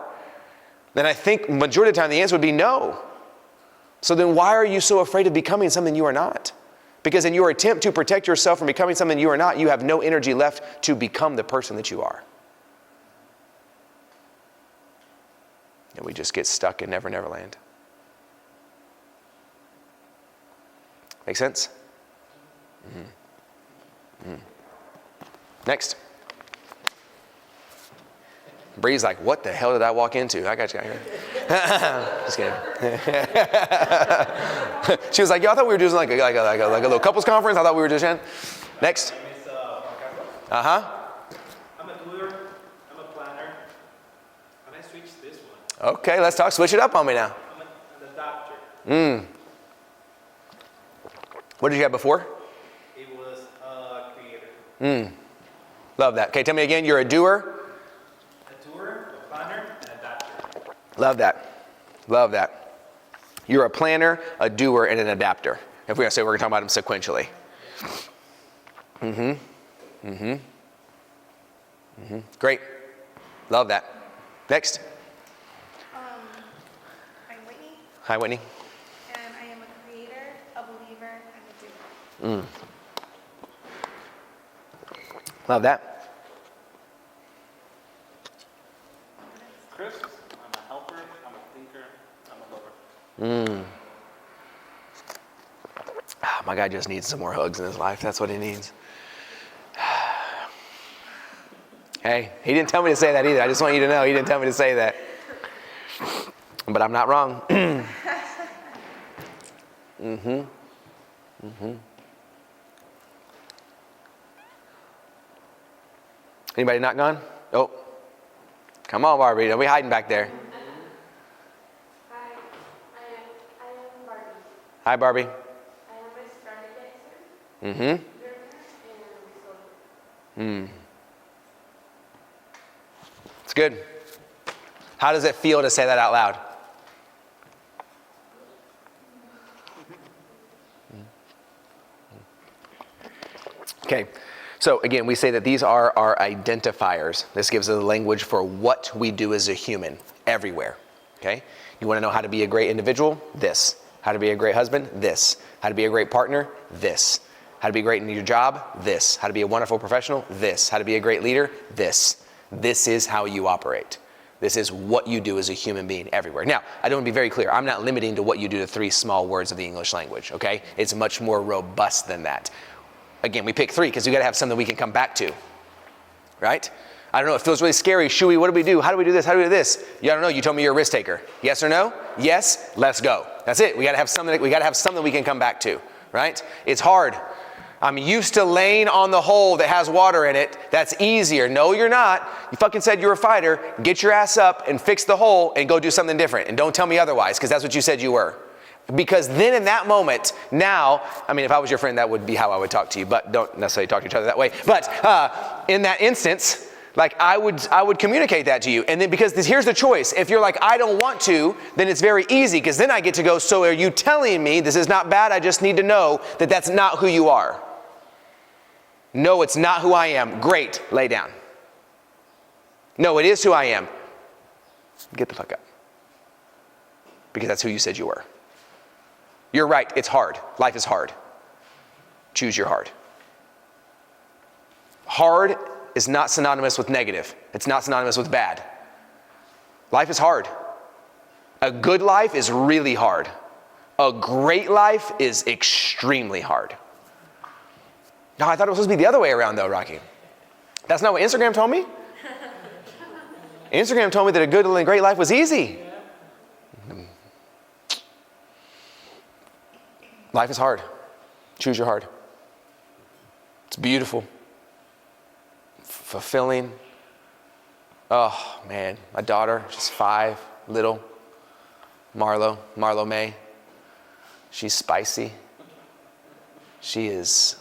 Then I think majority of the time the answer would be no. So then why are you so afraid of becoming something you are not? Because in your attempt to protect yourself from becoming something you are not, you have no energy left to become the person that you are. And we just get stuck in Never Never Land. Make sense? Mm-hmm. Next. Bree's like, what the hell did I walk into? I got you here. Just kidding. She was like, yo, I thought we were doing like a little couples conference. I thought we were just in. Next. My name is Juan. Uh-huh. I'm a doer. I'm a planner. Can I switch this one? Okay, let's talk. Switch it up on me now. I'm an adapter. What did you have before? It was a creator. Love that. Okay, tell me again. You're a doer. A doer, a planner, and an adapter. Love that. Love that. You're a planner, a doer, and an adapter. If we're going to say we're going to talk about them sequentially. Great. Love that. Next. I'm Whitney, Hi, Whitney. and I am a creator, a believer, and a doer. Love that. Chris, I'm a helper, I'm a thinker, I'm a lover. My guy just needs some more hugs in his life. That's what he needs. Hey, he didn't tell me to say that either. I just want you to know he didn't tell me to say that. But I'm not wrong. Anybody not gone? Oh. Come on, Barbie. Don't be hiding back there. Hi, I am Barbie. Hi, Barbie. I am a strategizer, learner, and resource. It's good. How does it feel to say that out loud? Okay, so again, we say that these are our identifiers. This gives us the language for what we do as a human, everywhere, okay? You wanna know how to be a great individual? This. How to be a great husband? This. How to be a great partner? This. How to be great in your job? This. How to be a wonderful professional? This. How to be a great leader? This. This is how you operate. This is what you do as a human being everywhere. Now, I don't want to be very clear. I'm not limiting to what you do to 3 small words of the English language, okay? It's much more robust than that. Again, we pick 3 because we got to have something we can come back to, right? I don't know, it feels really scary. Shuey, what do we do? How do we do this? How do we do this? You don't know, you told me you're a risk taker. Yes or no? Yes, let's go. That's it. We gotta have something we can come back to, right? It's hard. I'm used to laying on the hole that has water in it. That's easier. No, you're not. You fucking said you're a fighter. Get your ass up and fix the hole and go do something different. And don't tell me otherwise, because that's what you said you were. Because then in that moment, now, I mean, if I was your friend, that would be how I would talk to you, but don't necessarily talk to each other that way. But in that instance, like I would communicate that to you. And then because here's the choice. If you're like, I don't want to, then it's very easy, because then I get to go, so are you telling me this is not bad? I just need to know that that's not who you are. No, it's not who I am. Great, lay down. No, it is who I am. Get the fuck up. Because that's who you said you were. You're right, it's hard. Life is hard. Choose your hard. Hard is not synonymous with negative. It's not synonymous with bad. Life is hard. A good life is really hard. A great life is extremely hard. No, I thought it was supposed to be the other way around though, Rocky. That's not what Instagram told me. Instagram told me that a good and great life was easy. Life is hard. Choose your hard. It's beautiful. Fulfilling. Oh man, my daughter, she's 5, little. Marlo May. She's spicy. She is,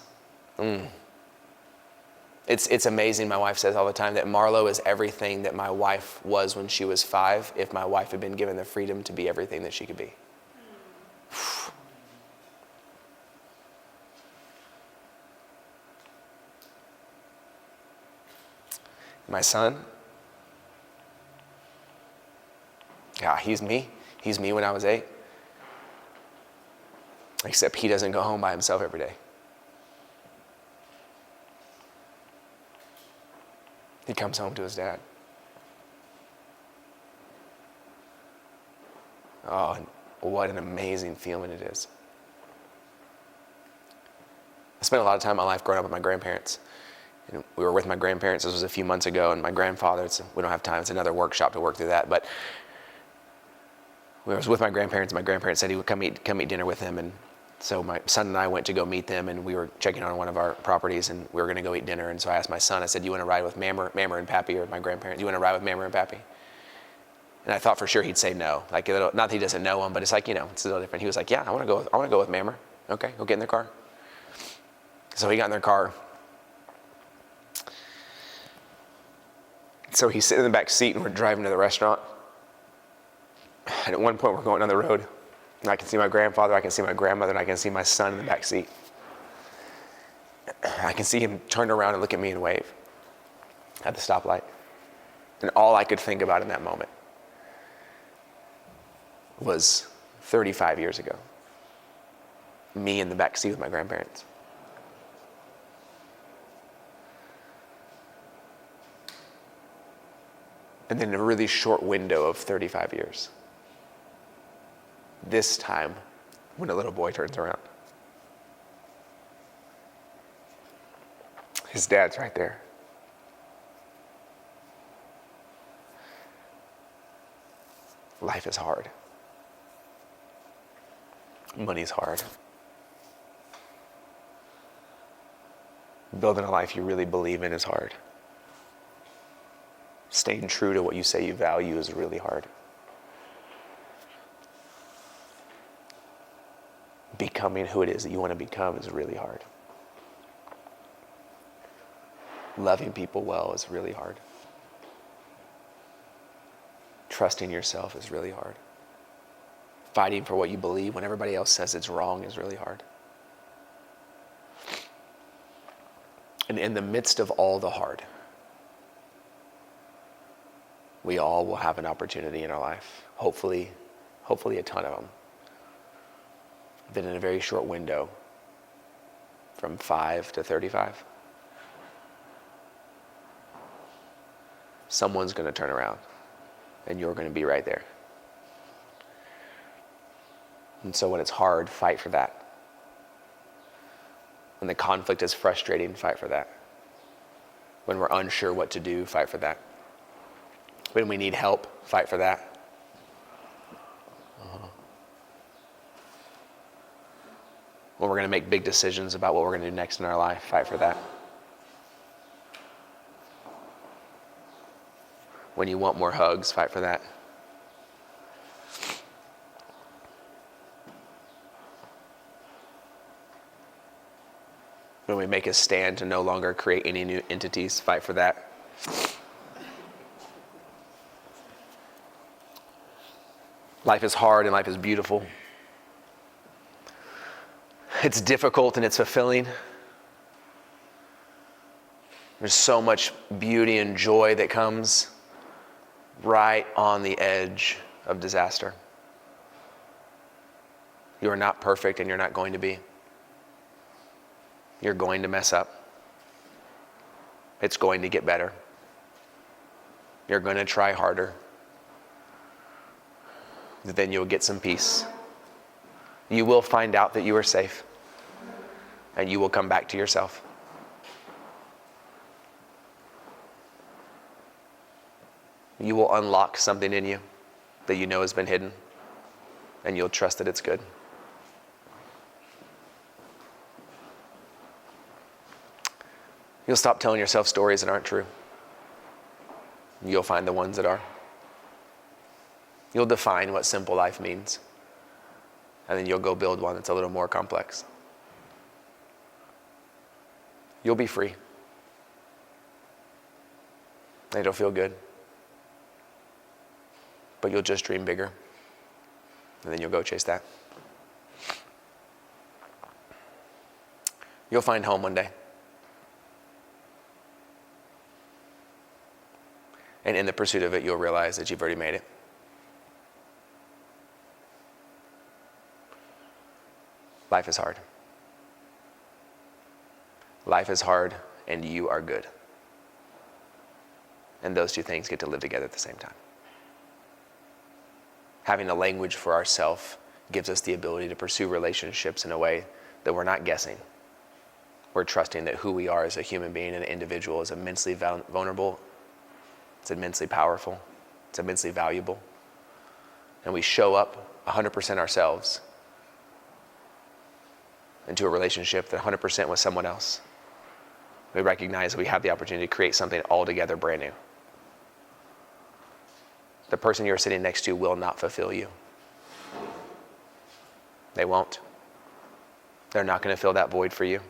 It's amazing. My wife says all the time that Marlo is everything that my wife was when she was 5, if my wife had been given the freedom to be everything that she could be. My son, yeah, he's me. He's me when I was 8. Except he doesn't go home by himself every day. He comes home to his dad. Oh, and what an amazing feeling it is. I spent a lot of time in my life growing up with my grandparents. And we were with my grandparents. This was a few months ago, and my grandfather, we don't have time, it's another workshop to work through that, but I was with my grandparents. My grandparents said he would come eat dinner with them, and so my son and I went to go meet them, and we were checking on one of our properties, and we were going to go eat dinner. And so I asked my son, I said, "Do you want to ride with Mama and Pappy, or my grandparents? Do you want to ride with Mama and Pappy?" And I thought for sure he'd say no. Like, not that he doesn't know him, but it's like, it's a little different. He was like, "Yeah, I want to go with Mama." Okay, go get in their car. So he got in their car. So he's sitting in the back seat, and we're driving to the restaurant. And at one point, we're going down the road, and I can see my grandfather, I can see my grandmother, and I can see my son in the back seat. I can see him turn around and look at me and wave at the stoplight. And all I could think about in that moment was 35 years ago. Me in the back seat with my grandparents. And then in a really short window of 35 years. This time, when a little boy turns around. His dad's right there. Life is hard. Money's hard. Building a life you really believe in is hard. Staying true to what you say you value is really hard. Becoming who it is that you want to become is really hard. Loving people well is really hard. Trusting yourself is really hard. Fighting for what you believe when everybody else says it's wrong is really hard. And in the midst of all the hard, we all will have an opportunity in our life, hopefully a ton of them, that in a very short window, from 5 to 35, someone's going to turn around and you're going to be right there. And so when it's hard, fight for that. When the conflict is frustrating, fight for that. When we're unsure what to do, fight for that. When we need help, fight for that. When we're going to make big decisions about what we're going to do next in our life, fight for that. When you want more hugs, fight for that. When we make a stand to no longer create any new entities, fight for that. Life is hard and life is beautiful. It's difficult and it's fulfilling. There's so much beauty and joy that comes right on the edge of disaster. You are not perfect and you're not going to be. You're going to mess up. It's going to get better. You're going to try harder. Then you'll get some peace. You will find out that you are safe. And you will come back to yourself. You will unlock something in you that you know has been hidden. And you'll trust that it's good. You'll stop telling yourself stories that aren't true. You'll find the ones that are. You'll define what simple life means. And then you'll go build one that's a little more complex. You'll be free. And it'll feel good. But you'll just dream bigger. And then you'll go chase that. You'll find home one day. And in the pursuit of it, you'll realize that you've already made it. Life is hard. Life is hard, and you are good. And those two things get to live together at the same time. Having a language for ourselves gives us the ability to pursue relationships in a way that we're not guessing. We're trusting that who we are as a human being and an individual is immensely vulnerable. It's immensely powerful. It's immensely valuable. And we show up 100% ourselves into a relationship that 100% with someone else. We recognize that we have the opportunity to create something altogether brand new. The person you're sitting next to will not fulfill you. They won't. They're not going to fill that void for you.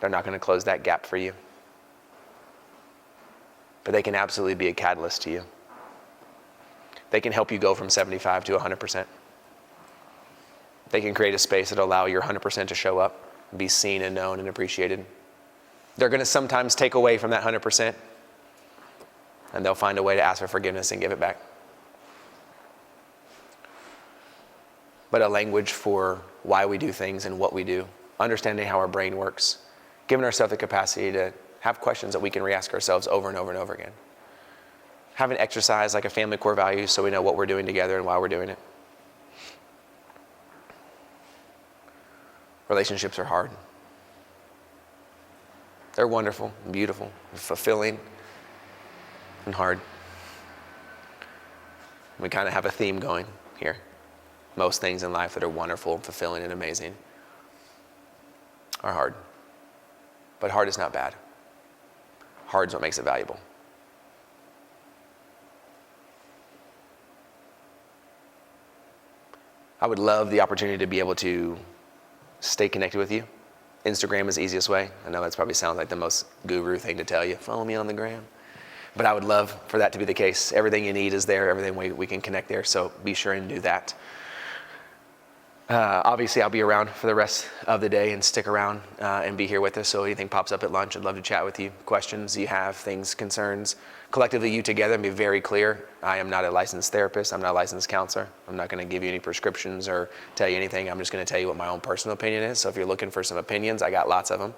They're not going to close that gap for you. But they can absolutely be a catalyst to you. They can help you go from 75 to 100%. They can create a space that will allow your 100% to show up, be seen and known and appreciated. They're going to sometimes take away from that 100%, and they'll find a way to ask for forgiveness and give it back. But a language for why we do things and what we do, understanding how our brain works, giving ourselves the capacity to have questions that we can re-ask ourselves over and over and over again. Have an exercise like a family core values so we know what we're doing together and why we're doing it. Relationships are hard. They're wonderful and beautiful and fulfilling and hard. We kind of have a theme going here. Most things in life that are wonderful and fulfilling and amazing are hard. But hard is not bad. Hard is what makes it valuable. I would love the opportunity to be able to stay connected with you. Instagram is the easiest way. I know that probably sounds like the most guru thing to tell you. Follow me on the gram. But I would love for that to be the case. Everything you need is there. Everything we can connect there. So be sure and do that. Obviously, I'll be around for the rest of the day and stick around and be here with us. So anything pops up at lunch, I'd love to chat with you. Questions you have, things, concerns. Collectively, you together, and be very clear. I am not a licensed therapist. I'm not a licensed counselor. I'm not going to give you any prescriptions or tell you anything. I'm just going to tell you what my own personal opinion is. So if you're looking for some opinions, I got lots of them.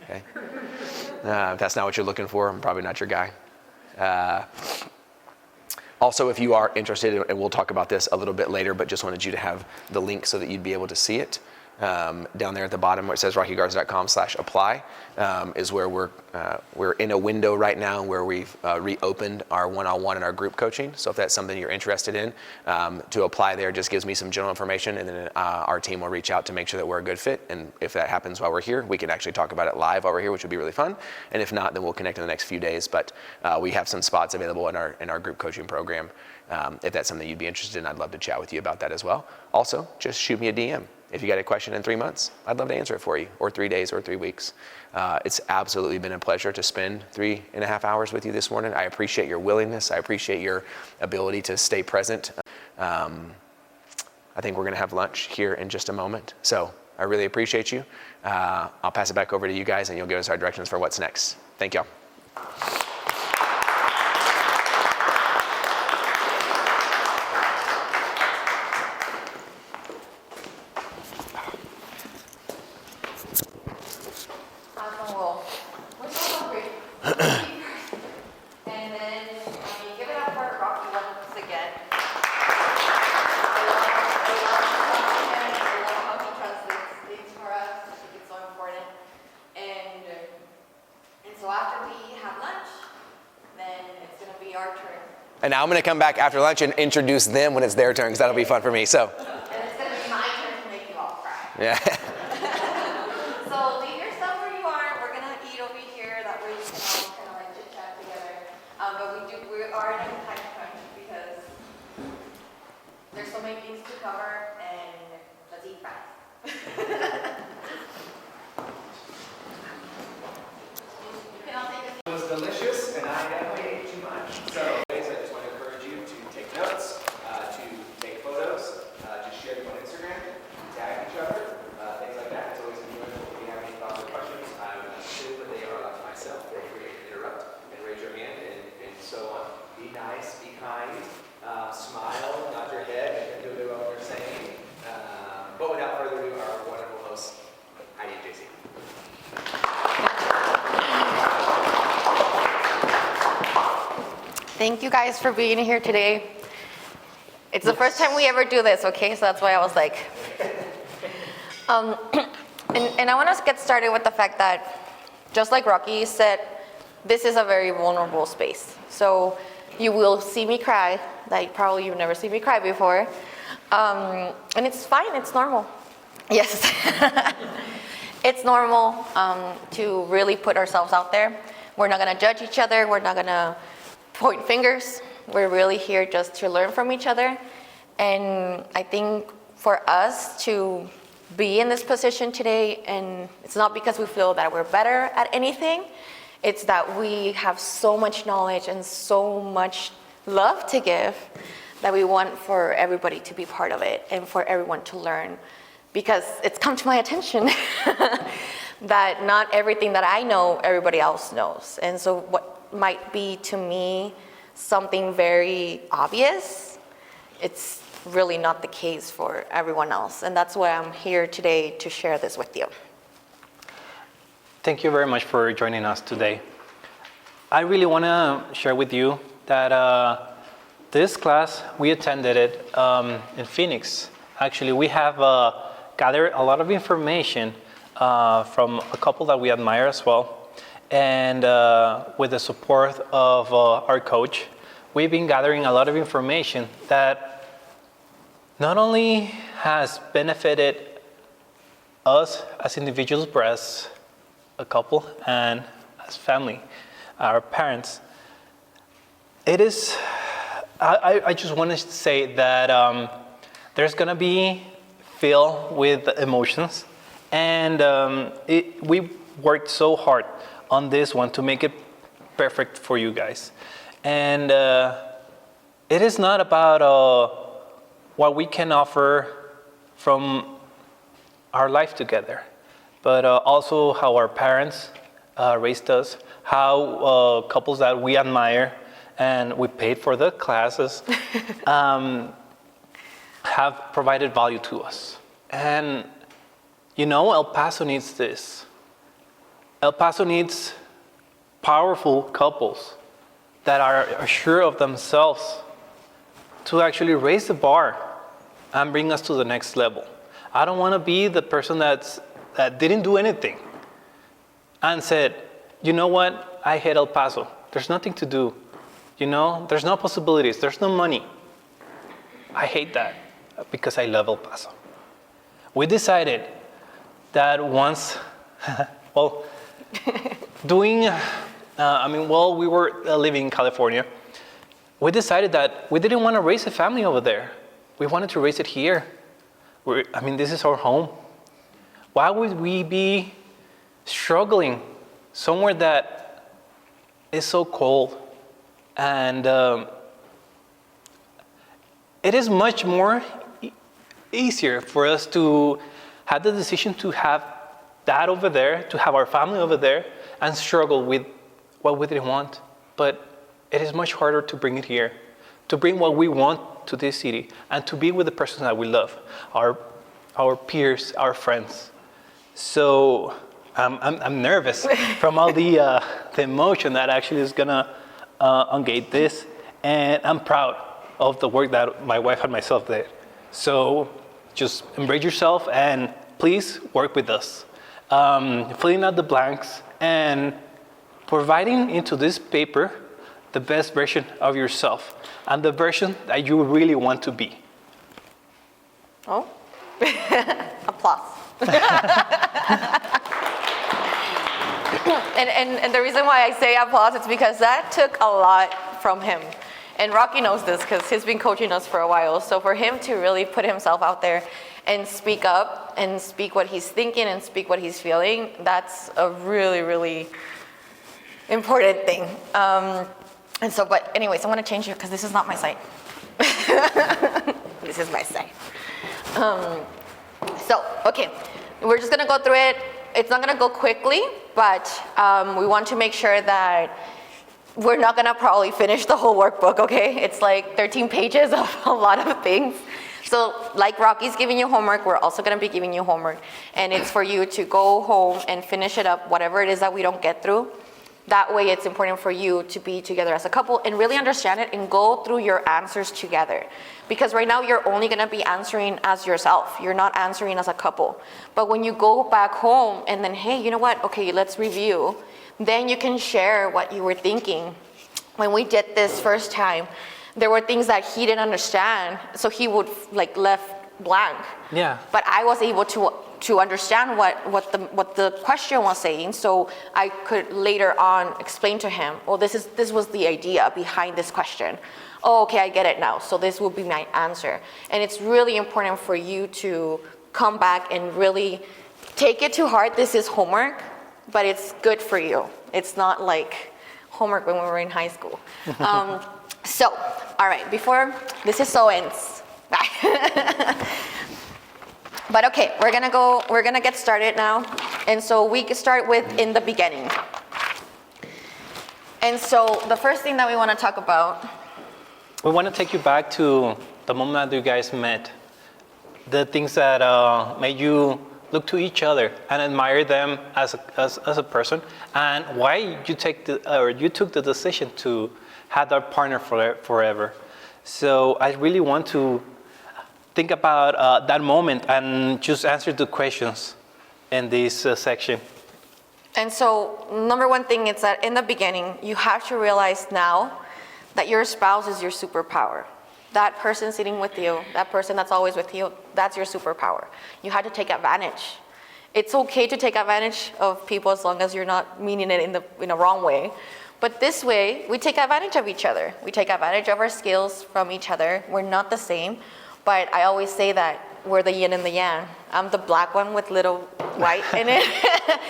Okay. If that's not what you're looking for, I'm probably not your guy. Also, if you are interested, and we'll talk about this a little bit later, but just wanted you to have the link so that you'd be able to see it. down there at the bottom where it says rockygarza.com/apply is where we're in a window right now where we've reopened our one-on-one and our group coaching. So if that's something you're interested in, to apply there just gives me some general information, and then our team will reach out to make sure that we're a good fit. And if that happens while we're here, we can actually talk about it live while we're here, which would be really fun. And if not, then we'll connect in the next few days. But we have some spots available in our group coaching program. If that's something you'd be interested in, I'd love to chat with you about that as well. Also, just shoot me a DM. If you got a question in 3 months, I'd love to answer it for you, or 3 days, or 3 weeks. It's absolutely been a pleasure to spend 3.5 hours with you this morning. I appreciate your willingness. I appreciate your ability to stay present. I think we're going to have lunch here in just a moment. So I really appreciate you. I'll pass it back over to you guys, and you'll give us our directions for what's next. Thank y'all. And then give it up for Rocky once again. I love how he translates things for us. I think it's so important. And so after we have lunch, then it's going to be our turn. And now I'm going to come back after lunch and introduce them when it's their turn, because that'll be fun for me. So. And it's going to be my turn to make you all cry. Yeah. So leave your stuff where you are. We're gonna eat over here. That way we can all kind of like chit chat together. But we are in a time crunch because there's so many things to cover, and let's eat fast. You can all take a seat. It was delicious, and I definitely ate too much. So, anyways, I just want to encourage you to take notes, to take photos, just share them on Instagram, tag each other, things like that. It's always enjoyable. If you have any thoughts or questions, I would assume that they are up to myself. Feel free to interrupt and raise your hand and so on. Be nice, be kind, smile, nod your head, and do what you're saying. But without further ado, our wonderful hosts, Heidi and JC. Thank you guys for being here today. It's the first time we ever do this, okay? So that's why I was like, and I want to get started with the fact that, just like Rocky said, this is a very vulnerable space. So you will see me cry, like probably you've never seen me cry before. And it's fine, it's normal. Yes. It's normal to really put ourselves out there. We're not gonna judge each other, we're not gonna point fingers. We're really here just to learn from each other. And I think for us to be in this position today, and it's not because we feel that we're better at anything, it's that we have so much knowledge and so much love to give that we want for everybody to be part of it and for everyone to learn. Because it's come to my attention that not everything that I know, everybody else knows. And so what might be to me something very obvious, it's really not the case for everyone else. And that's why I'm here today to share this with you. Thank you very much for joining us today. I really want to share with you that this class, we attended it in Phoenix. Actually, we have gathered a lot of information from a couple that we admire as well. And with the support of our coach, we've been gathering a lot of information that not only has benefited us as individuals, but as a couple and as family, our parents. It is, I just want to say that there's going to be filled with emotions, and we worked so hard on this one to make it perfect for you guys. And it is not about what we can offer from our life together, but also how our parents raised us, how couples that we admire and we paid for the classes have provided value to us. And you know, El Paso needs this. El Paso needs powerful couples that are sure of themselves to actually raise the bar and bring us to the next level. I don't want to be the person that didn't do anything and said, you know what, I hate El Paso. There's nothing to do. There's no possibilities. There's no money. I hate that because I love El Paso. We decided that once, while we were living in California, we decided that we didn't want to raise a family over there. We wanted to raise it here. This is our home. Why would we be struggling somewhere that is so cold? And it is much more easier for us to have the decision to have that over there, to have our family over there, and struggle with what we didn't want. But it is much harder to bring it here, to bring what we want to this city, and to be with the person that we love, our peers, our friends. So I'm nervous from all the emotion that actually is gonna engage this, and I'm proud of the work that my wife and myself did. So just embrace yourself and please work with us. Filling out the blanks and providing into this paper the best version of yourself and the version that you really want to be. Oh, applause. and the reason why I say applause is because that took a lot from him. And Rocky knows this because he's been coaching us for a while. So for him to really put himself out there and speak up and speak what he's thinking and speak what he's feeling, that's a really, really important thing. But anyways, I'm gonna change it because this is not my site. This is my site. Okay, we're just gonna go through it. It's not gonna go quickly, but we want to make sure that we're not gonna probably finish the whole workbook, okay? It's like 13 pages of a lot of things. So like Rocky's giving you homework, we're also gonna be giving you homework. And it's for you to go home and finish it up, whatever it is that we don't get through. That way it's important for you to be together as a couple and really understand it and go through your answers together. Because right now you're only gonna be answering as yourself. You're not answering as a couple. But when you go back home and then, hey, you know what? Okay, let's review. Then you can share what you were thinking. When we did this first time, there were things that he didn't understand, so he would left blank. Yeah. But I was able to understand what the question was saying, so I could later on explain to him, oh, this was the idea behind this question. Oh, okay, I get it now. So this will be my answer. And it's really important for you to come back and really take it to heart. This is homework, but it's good for you. It's not like homework when we were in high school. All right, this is Seoenz. But okay, we're gonna get started now. And so we can start with in the beginning. And so the first thing that we wanna talk about. We wanna take you back to the moment that you guys met. The things that made you look to each other and admire them as a person, and why you took the decision to have that partner forever. So I really want to think about that moment and just answer the questions in this section. And so number one thing is that in the beginning, you have to realize now that your spouse is your superpower. That person sitting with you, that person that's always with you, that's your superpower. You have to take advantage. It's okay to take advantage of people as long as you're not meaning it in a wrong way. But this way, we take advantage of each other. We take advantage of our skills from each other. We're not the same, but I always say that we're the yin and the yang. I'm the black one with little white in it,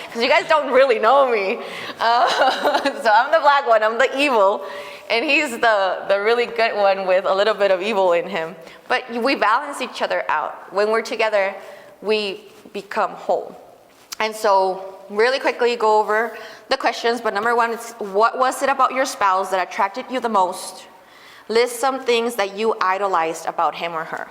because you guys don't really know me. So I'm the black one, I'm the evil, and he's the really good one with a little bit of evil in him. But we balance each other out. When we're together, we become whole. And so really quickly go over the questions, but number one is, what was it about your spouse that attracted you the most? List some things that you idolized about him or her.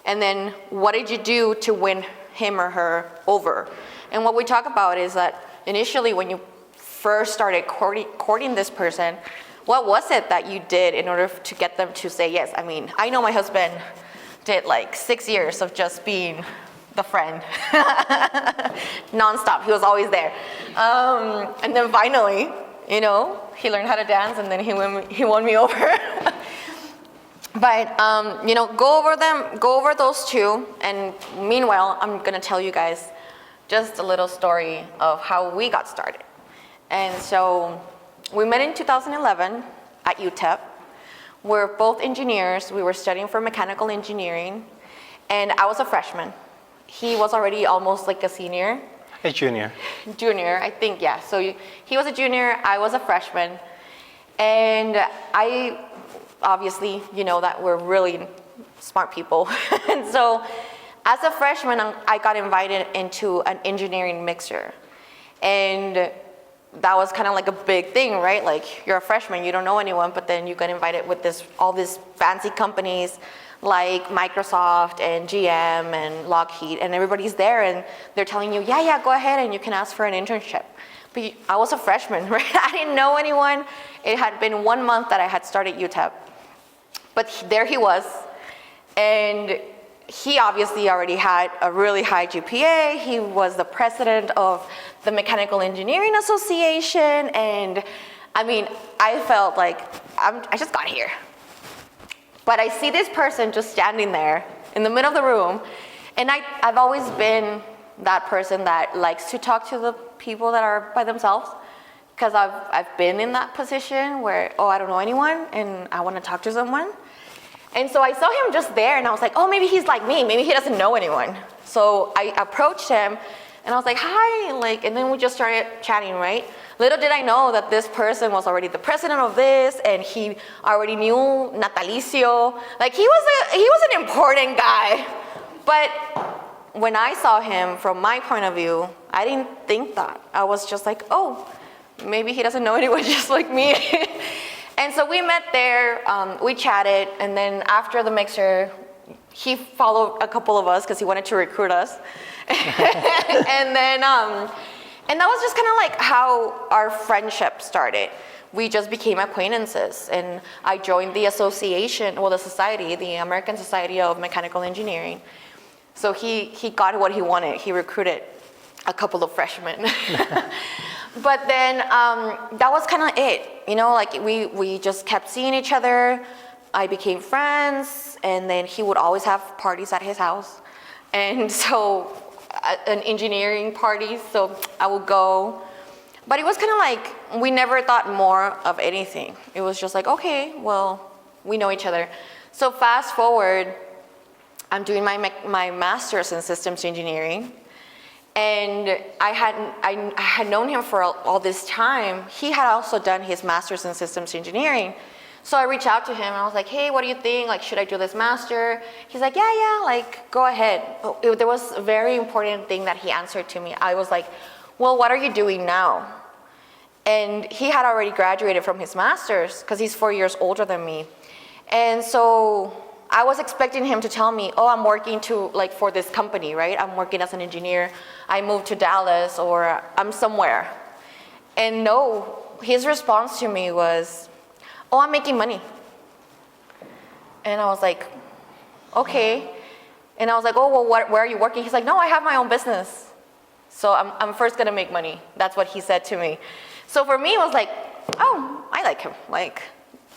And then what did you do to win him or her over? And what we talk about is that initially when you first started courting this person, what was it that you did in order to get them to say yes? I mean, I know my husband did like 6 years of just being the friend, nonstop. He was always there. And then finally, you know, he learned how to dance, and then he won me over. But you know, go over those two, and meanwhile, I'm gonna tell you guys just a little story of how we got started. And so we met in 2011 at UTEP. We're both engineers. We were studying for mechanical engineering, and I was a freshman. He was already almost like a senior. A junior. Junior, I think, yeah. So he was a junior, I was a freshman. And I, obviously, you know that we're really smart people. And so as a freshman, I got invited into an engineering mixer. And that was kind of like a big thing, right? Like, you're a freshman, you don't know anyone, but then you get invited with all these fancy companies like Microsoft and GM and Lockheed, and everybody's there, and they're telling you, yeah, go ahead, and you can ask for an internship. But I was a freshman, right? I didn't know anyone. It had been 1 month that I had started UTEP. But there he was, and he obviously already had a really high GPA. He was the president of the Mechanical Engineering Association, and I mean, I felt like I just got here. But I see this person just standing there in the middle of the room, and I've always been that person that likes to talk to the people that are by themselves, because I've been in that position where, I don't know anyone, and I want to talk to someone. And so I saw him just there, and I was like, maybe he's like me, maybe he doesn't know anyone. So I approached him, and I was like, hi, and then we just started chatting, right? Little did I know that this person was already the president of this, and he already knew Natalicio. Like, he was an important guy. But when I saw him, from my point of view, I didn't think that. I was just like, maybe he doesn't know anyone just like me. And so we met there, we chatted, and then after the mixer, he followed a couple of us because he wanted to recruit us. And then, and that was just kind of like how our friendship started. We just became acquaintances, and I joined the association, the society, the American Society of Mechanical Engineering. So he got what he wanted. He recruited a couple of freshmen. But then that was kind of it, you know, like we just kept seeing each other. I became friends, and then he would always have parties at his house. And so an engineering party, so I would go. But it was kind of like we never thought more of anything. It was just like, okay, well, we know each other. So fast forward, I'm doing my master's in systems engineering. And I had known him for all this time. He had also done his master's in systems engineering. So I reached out to him, and I was like, hey, what do you think? Like, should I do this master? He's like, yeah, like, go ahead. But there was a very important thing that he answered to me. I was like, well, what are you doing now? And he had already graduated from his master's because he's 4 years older than me. And so I was expecting him to tell me, I'm working for this company, right? I'm working as an engineer. I moved to Dallas, or I'm somewhere. And no, his response to me was, I'm making money. And I was like, okay. And I was like, well, where are you working? He's like, no, I have my own business. So I'm first gonna make money. That's what he said to me. So for me, it was like, I like him. Like,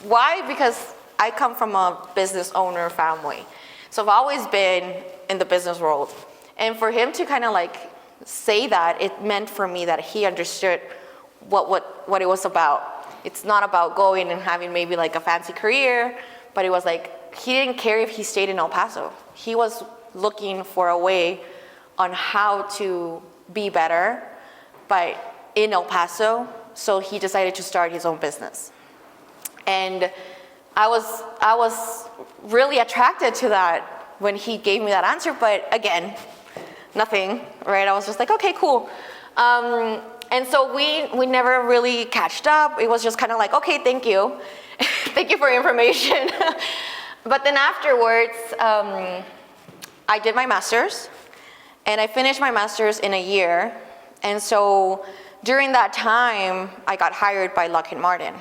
why? Because I come from a business owner family. So I've always been in the business world. And for him to kind of like say that, it meant for me that he understood what it was about. It's not about going and having maybe like a fancy career, but it was like, he didn't care if he stayed in El Paso. He was looking for a way on how to be better, but in El Paso, so he decided to start his own business. And I was really attracted to that when he gave me that answer, but again, nothing, right? I was just like, okay, cool. And so we never really catched up. It was just kind of like, okay, thank you. Thank you for your information. But then afterwards, I did my master's, and I finished my master's in a year. And so during that time, I got hired by Lockheed Martin.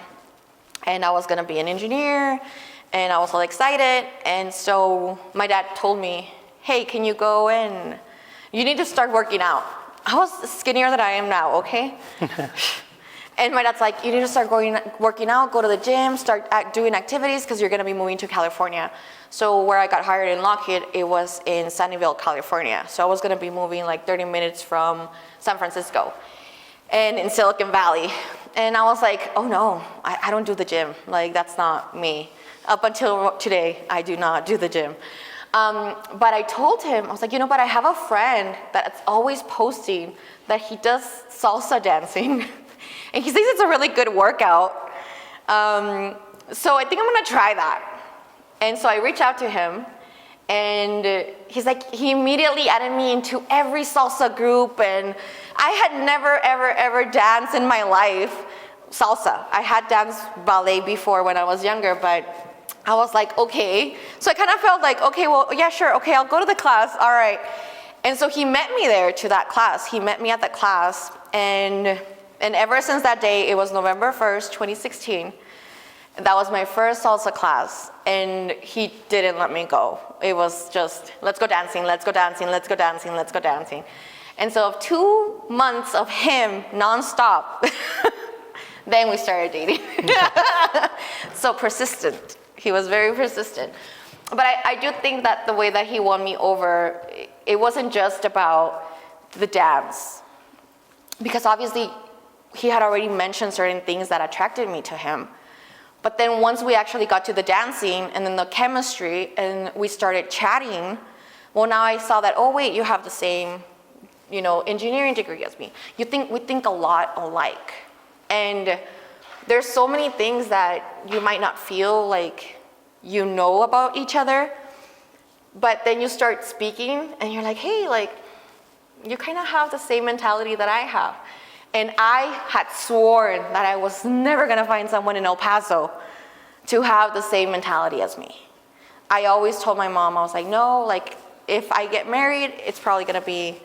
And I was gonna be an engineer, And I was all excited. And so my dad told me, hey, can you go and you need to start working out. I was skinnier than I am now, okay? And my dad's like, you need to start working out, go to the gym, start doing activities because you're gonna be moving to California. So where I got hired in Lockheed, it was in Sunnyvale, California. So I was gonna be moving like 30 minutes from San Francisco and in Silicon Valley. And I was like, oh no, I don't do the gym. Like, that's not me. Up until today, I do not do the gym. But I told him, I was like, but I have a friend that's always posting that he does salsa dancing. And he says it's a really good workout. So I think I'm gonna try that. And so I reached out to him, and he's like, he immediately added me into every salsa group, and I had never, ever danced in my life salsa. I had danced ballet before when I was younger, but I was like, okay. So I kind of felt like, okay, well, yeah, sure, okay, I'll go to the class, all right. And so he met me there to that class. He met me at that class, and ever since that day, it was November 1st, 2016. That was my first salsa class, and he didn't let me go. It was just, let's go dancing, let's go dancing, let's go dancing, let's go dancing. And so 2 months of him nonstop, then we started dating. So persistent. He was very persistent. But I do think that the way that he won me over, it wasn't just about the dance. Because obviously, he had already mentioned certain things that attracted me to him. But then once we actually got to the dancing and then the chemistry and we started chatting, well, now I saw that, oh wait, you have the same, engineering degree as me. We think a lot alike. And there's so many things that you might not feel like you know about each other, but then you start speaking and you're like, hey, like, you kind of have the same mentality that I have. And I had sworn that I was never gonna find someone in El Paso to have the same mentality as me. I always told my mom, I was like, no, like, if I get married, it's probably gonna be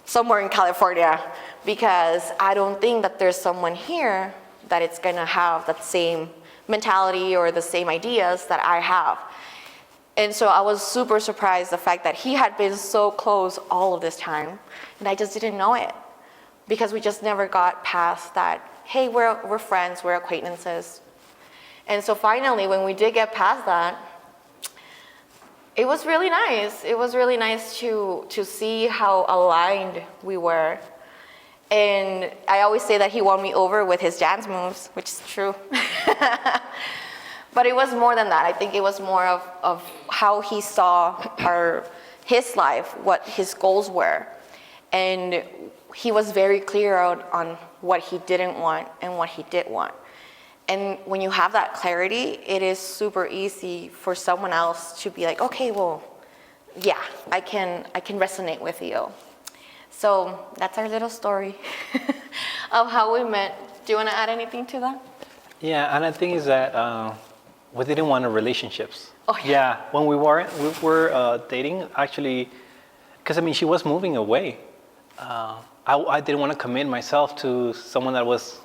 somewhere in California, because I don't think that there's someone here that it's gonna have that same mentality or the same ideas that I have. And so I was super surprised the fact that he had been so close all of this time, and I just didn't know it, because we just never got past that, hey, we're friends, we're acquaintances. And so finally, when we did get past that, it was really nice. It was really nice to see how aligned we were. And I always say that he won me over with his dance moves, which is true. But it was more than that. I think it was more of how he saw his life, what his goals were. And he was very clear on what he didn't want and what he did want. And when you have that clarity, it is super easy for someone else to be like, okay, well, yeah, I can resonate with you. So that's our little story of how we met. Do you want to add anything to that? Yeah, and I think is that we didn't want relationships. Oh, yeah. Yeah, when we were dating, actually, because she was moving away. I didn't want to commit myself to someone that was,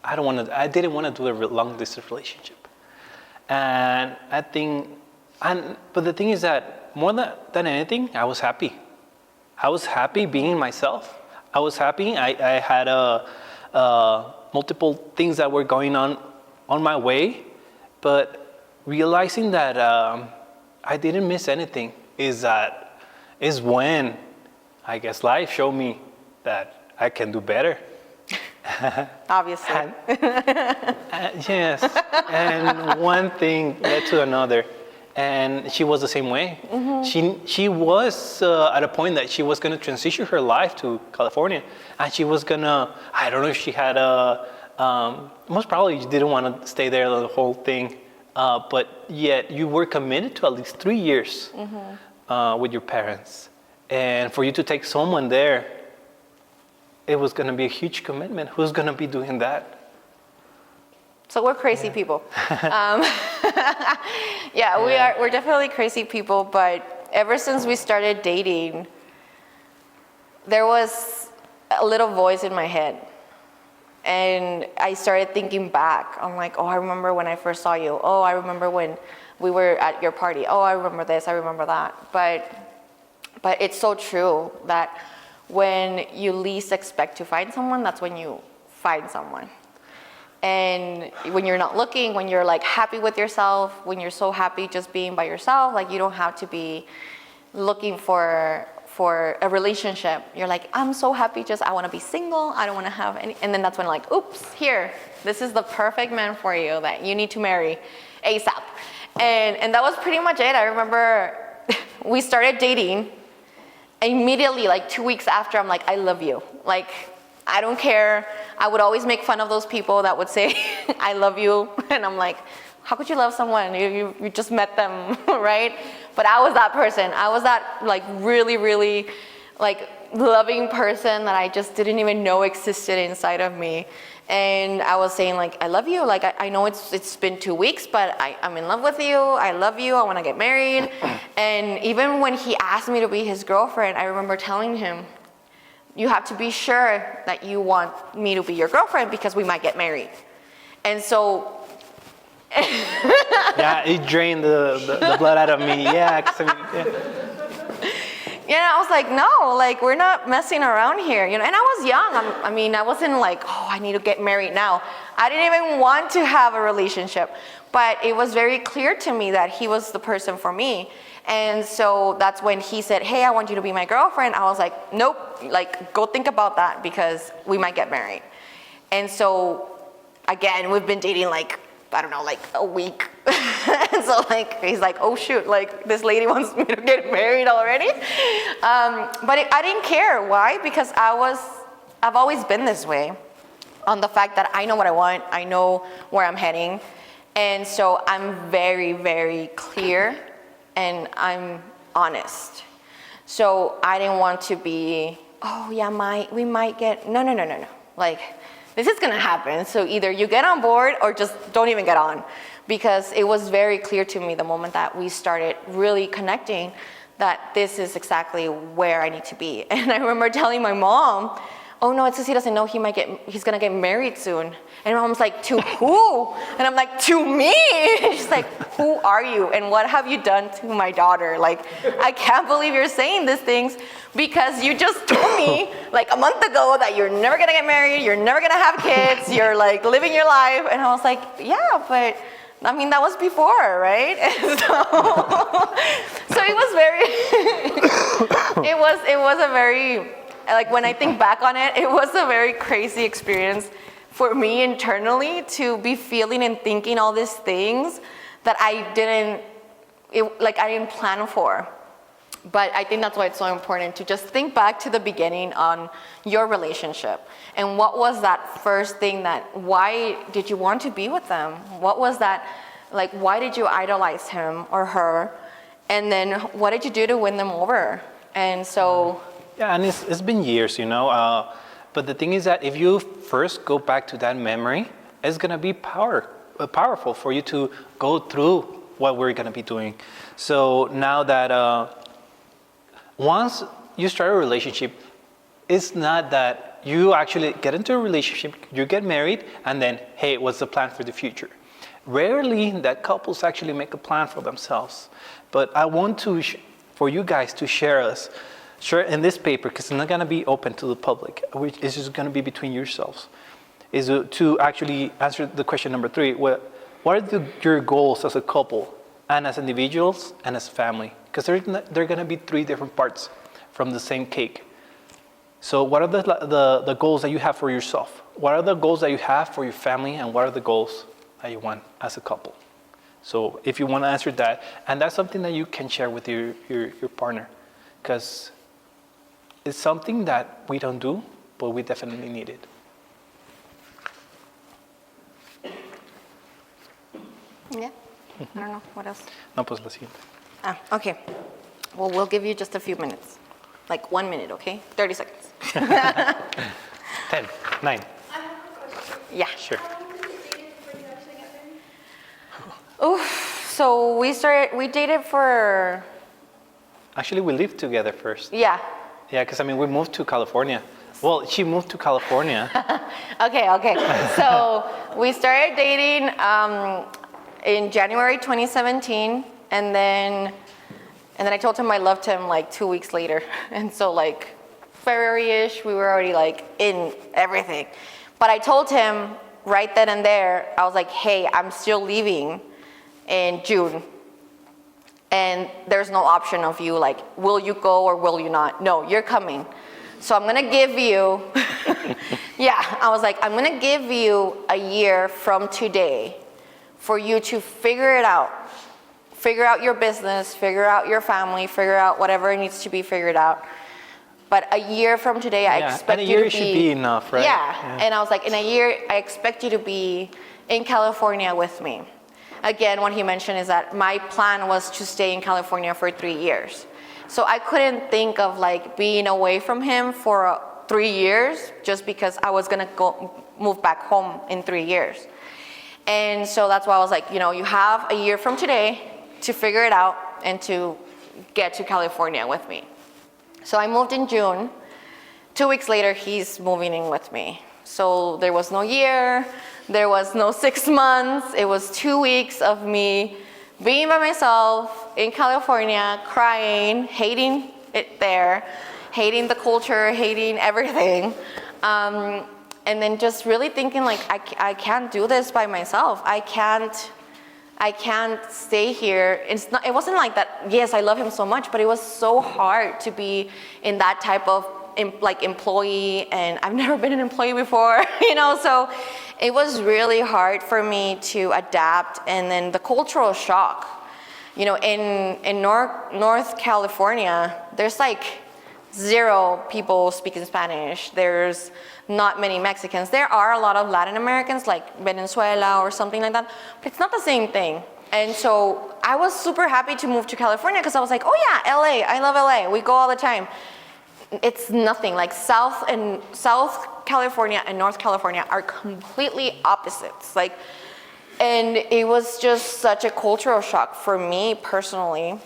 I didn't want to do a long distance relationship. And I think, but the thing is that more than anything, I was happy. I was happy being myself. I was happy. I had multiple things that were going on my way, but realizing that I didn't miss anything is when I guess life showed me that I can do better. Obviously. Yes, and one thing led to another, and she was the same way. Mm-hmm. She was at a point that she was going to transition her life to California, and she was gonna, I don't know if she had most probably you didn't want to stay there the whole thing, but yet you were committed to at least 3 years with your parents, and for you to take someone there, it was going to be a huge commitment. Who's going to be doing that? So we're crazy people. We're definitely crazy people, but ever since we started dating, there was a little voice in my head. And I started thinking back. I'm like, oh, I remember when I first saw you. Oh, I remember when we were at your party. Oh, I remember this, I remember that. But it's so true that when you least expect to find someone, that's when you find someone. And when you're not looking, when you're like happy with yourself, when you're so happy just being by yourself, like you don't have to be looking for a relationship. You're like, I'm so happy, just I want to be single, I don't want to have any, and then that's when like, oops, here, this is the perfect man for you that you need to marry ASAP. And that was pretty much it. I remember we started dating. Immediately, like 2 weeks after, I'm like, I love you. Like, I don't care. I would always make fun of those people that would say, I love you. And I'm like, how could you love someone? You just met them, right? But I was that person. I was that like really, really like loving person that I just didn't even know existed inside of me. And I was saying like, I love you. Like, I know it's been 2 weeks, but I'm in love with you. I love you. I want to get married. And even when he asked me to be his girlfriend, I remember telling him, you have to be sure that you want me to be your girlfriend because we might get married. And so... Yeah, it drained the blood out of me. Yeah, 'cause I mean, yeah. Yeah, I was like, no, like we're not messing around here, you know. And I was young. I wasn't like, oh, I need to get married now. I didn't even want to have a relationship, but it was very clear to me that he was the person for me. And so that's when he said, hey, I want you to be my girlfriend. I was like, nope, like go think about that because we might get married. And so again, we've been dating like, I don't know, like a week. And so like, he's like, oh shoot, like this lady wants me to get married already. But I didn't care. Why? Because I've always been this way on the fact that I know what I want. I know where I'm heading. And so I'm very, very clear and I'm honest. So I didn't want to be, oh yeah, we might get, no. Like, this is gonna happen, so either you get on board or just don't even get on. Because it was very clear to me the moment that we started really connecting that this is exactly where I need to be. And I remember telling my mom, oh no, it's because he doesn't know he's gonna get married soon. And my mom's like, to who? And I'm like, to me. She's like, who are you? And what have you done to my daughter? Like, I can't believe you're saying these things because you just told me like a month ago that you're never gonna get married, you're never gonna have kids, you're like living your life. And I was like, yeah, but I mean, that was before, right? And so it was very, it was a very, like when I think back on it, it was a very crazy experience for me internally to be feeling and thinking all these things that I didn't plan for. But I think that's why it's so important to just think back to the beginning on your relationship. And what was that first thing why did you want to be with them? What was that, like, why did you idolize him or her? And then what did you do to win them over? And so... Yeah, and it's been years, you know. But the thing is that if you first go back to that memory, it's going to be powerful for you to go through what we're going to be doing. So now that once you start a relationship, it's not that you actually get into a relationship, you get married, and then, hey, what's the plan for the future? Rarely that couples actually make a plan for themselves. But I want for you guys to share in this paper, because it's not going to be open to the public, which is just going to be between yourselves, is to actually answer the question number 3. What are your goals as a couple and as individuals and as family? Because there are going to be 3 different parts from the same cake. So what are the goals that you have for yourself? What are the goals that you have for your family? And what are the goals that you want as a couple? So if you want to answer that, and that's something that you can share with your partner, because it's something that we don't do, but we definitely need it. Yeah, I don't know, what else? No, pues la siguiente. Okay. Well, we'll give you just a few minutes. Like 1 minute, okay? 30 seconds. 10, 9. I have a question. Yeah. Sure. How long did you date before you actually got married? Oof, so we dated for... Actually, we lived together first. Yeah. Yeah, because I mean, we moved to California. Well, she moved to California. Okay. So we started dating in January 2017, and then I told him I loved him like 2 weeks later. And so like February-ish, we were already like in everything. But I told him right then and there, I was like, hey, I'm still leaving in June. And there's no option of you like, will you go or will you not? No, you're coming. So I'm gonna give you, yeah, I was like, I'm gonna give you a year from today for you to figure it out. Figure out your business, figure out your family, figure out whatever needs to be figured out. But a year from today, I expect you to be. And a year should be enough, right? Yeah, and I was like, in a year, I expect you to be in California with me. Again, what he mentioned is that my plan was to stay in California for 3 years. So I couldn't think of like being away from him for 3 years just because I was gonna go move back home in 3 years. And so that's why I was like, you know, you have a year from today to figure it out and to get to California with me. So I moved in June. 2 weeks later, he's moving in with me. So there was no year, there was no 6 months. It was 2 weeks of me being by myself in California, crying, hating it there, hating the culture, hating everything. And then just really thinking like, I can't do this by myself. I can't stay here. It wasn't like that, yes, I love him so much, but it was so hard to be in that type of like employee, and I've never been an employee before, you know, so it was really hard for me to adapt. And then the cultural shock, you know, in North California, there's like 0 people speaking Spanish. There's not many Mexicans. There are a lot of Latin Americans, like Venezuela or something like that, but it's not the same thing. And so I was super happy to move to California because I was like, oh yeah, LA, I love LA. We go all the time. It's nothing. Like South California and North California are completely opposites. Like, and it was just such a cultural shock for me personally.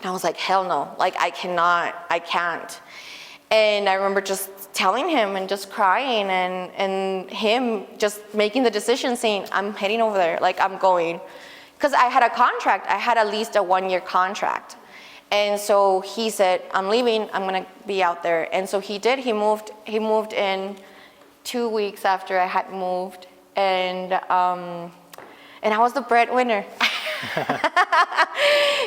I was like, hell no, like I can't. And I remember just telling him and just crying and him just making the decision saying, I'm heading over there, like I'm going. Because I had a contract, I had at least a 1-year contract. And so he said, I'm leaving, I'm gonna be out there. And so he did, he moved in 2 weeks after I had moved. And I was the breadwinner.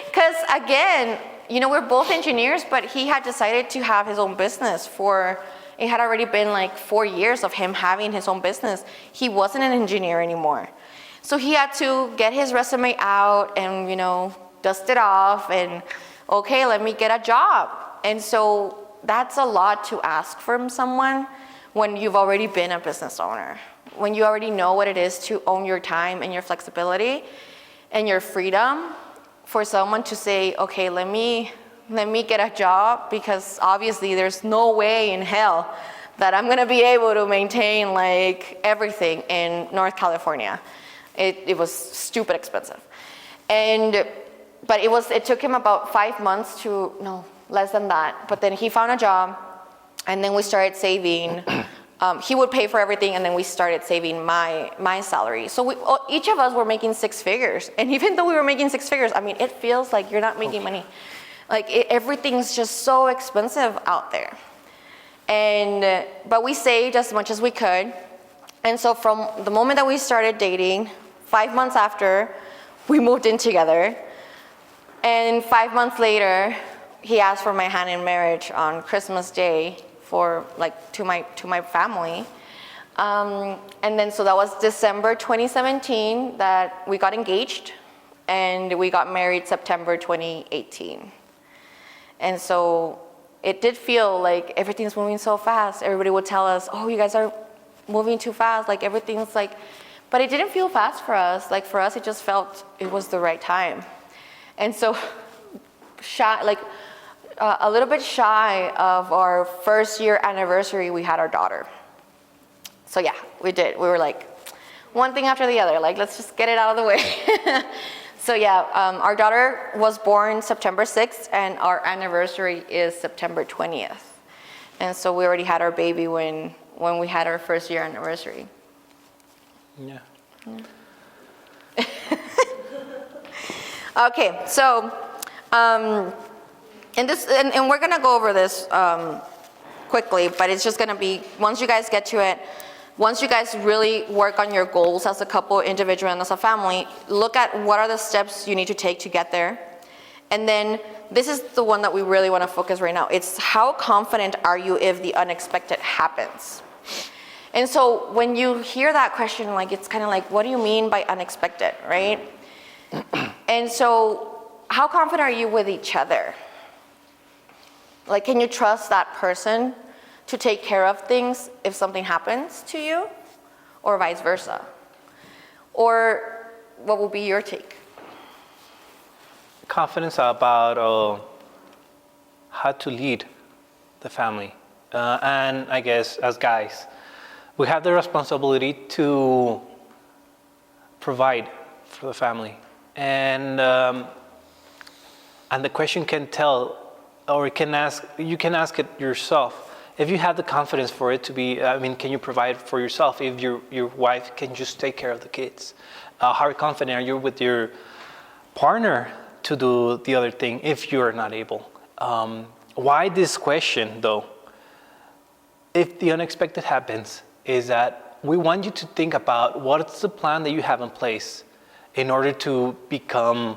Because again, you know, we're both engineers, but he had decided to have his own business it had already been like 4 years of him having his own business. He wasn't an engineer anymore. So he had to get his resume out and, you know, dust it off and, okay, let me get a job. And so that's a lot to ask from someone when you've already been a business owner, when you already know what it is to own your time and your flexibility and your freedom. For someone to say, okay, let me get a job, because obviously there's no way in hell that I'm gonna be able to maintain like everything in North California. It was stupid expensive. But it took him about 5 months no, less than that. But then he found a job, and then we started saving. He would pay for everything, and then we started saving my salary. So each of us were making 6 figures. And even though we were making 6 figures, I mean, it feels like you're not making money. Like everything's just so expensive out there. But we saved as much as we could. And so from the moment that we started dating, 5 months after, we moved in together. And 5 months later, he asked for my hand in marriage on Christmas Day to my family. And then so that was December 2017 that we got engaged, and we got married September 2018. And so it did feel like everything's moving so fast. Everybody would tell us, oh, you guys are moving too fast, like everything's like, but it didn't feel fast for us. Like for us, it just felt it was the right time. And so a little bit shy of our first year anniversary, we had our daughter. So yeah, we did. We were like, one thing after the other, like let's just get it out of the way. So yeah, our daughter was born September 6th, and our anniversary is September 20th. And so we already had our baby when we had our first year anniversary. Yeah. Okay, so, and we're gonna go over this quickly, but it's just gonna be, once you guys get to it, once you guys really work on your goals as a couple, individual, and as a family, look at what are the steps you need to take to get there. And then this is the one that we really want to focus right now. It's how confident are you if the unexpected happens? And so when you hear that question, like it's kind of like, what do you mean by unexpected, right? And so how confident are you with each other? Like, can you trust that person to take care of things if something happens to you, or vice versa? Or what will be your take? Confidence about how to lead the family. And I guess as guys, we have the responsibility to provide for the family. And the question can tell, or you can ask it yourself. If you have the confidence for it to be, can you provide for yourself if your wife can just take care of the kids? How confident are you with your partner to do the other thing if you're not able? Why this question though? If the unexpected happens, is that we want you to think about what's the plan that you have in place in order to become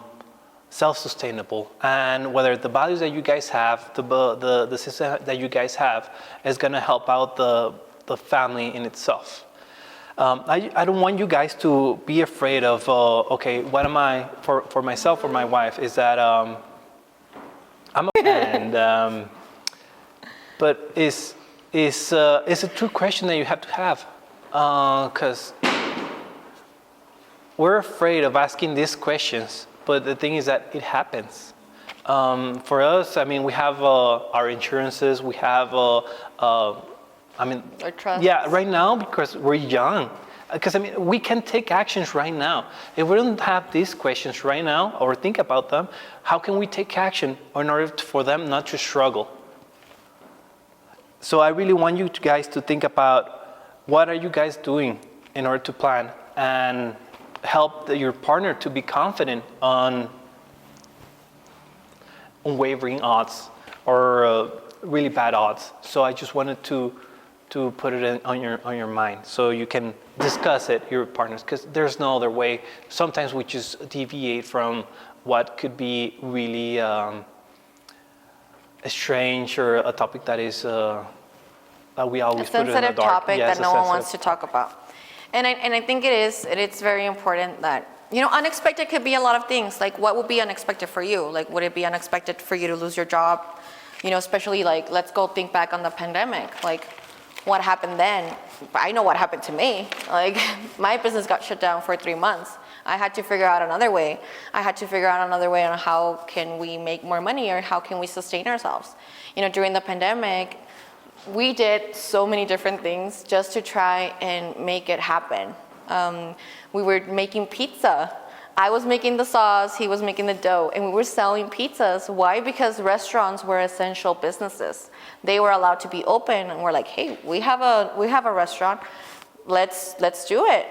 self-sustainable, and whether the values that you guys have, the system that you guys have is gonna help out the family in itself. I don't want you guys to be afraid of, okay, what am I, for myself or my wife, is that I'm a and but it's a true question that you have to have, because we're afraid of asking these questions, but the thing is that it happens. For us, we have our insurances, we have our trust. Yeah, right now, because we're young. Because we can take actions right now. If we don't have these questions right now, or think about them, how can we take action in order for them not to struggle? So I really want you guys to think about what are you guys doing in order to plan and help your partner to be confident on unwavering odds or really bad odds. So I just wanted to put it on your mind so you can discuss it, your partners, because there's no other way. Sometimes we just deviate from what could be really strange or a topic that is that we always put in the dark. A sensitive topic that no one wants to talk about. And I think it's very important that, unexpected could be a lot of things. Like, what would be unexpected for you? Like, would it be unexpected for you to lose your job? Especially like, let's go think back on the pandemic. Like, what happened then? I know what happened to me. Like, my business got shut down for 3 months. I had to figure out another way. I had to figure out another way on how can we make more money or how can we sustain ourselves. During the pandemic, we did so many different things just to try and make it happen. We were making pizza. I was making the sauce, he was making the dough, and we were selling pizzas. Why? Because restaurants were essential businesses. They were allowed to be open, and we're like, hey, we have a restaurant. Let's do it.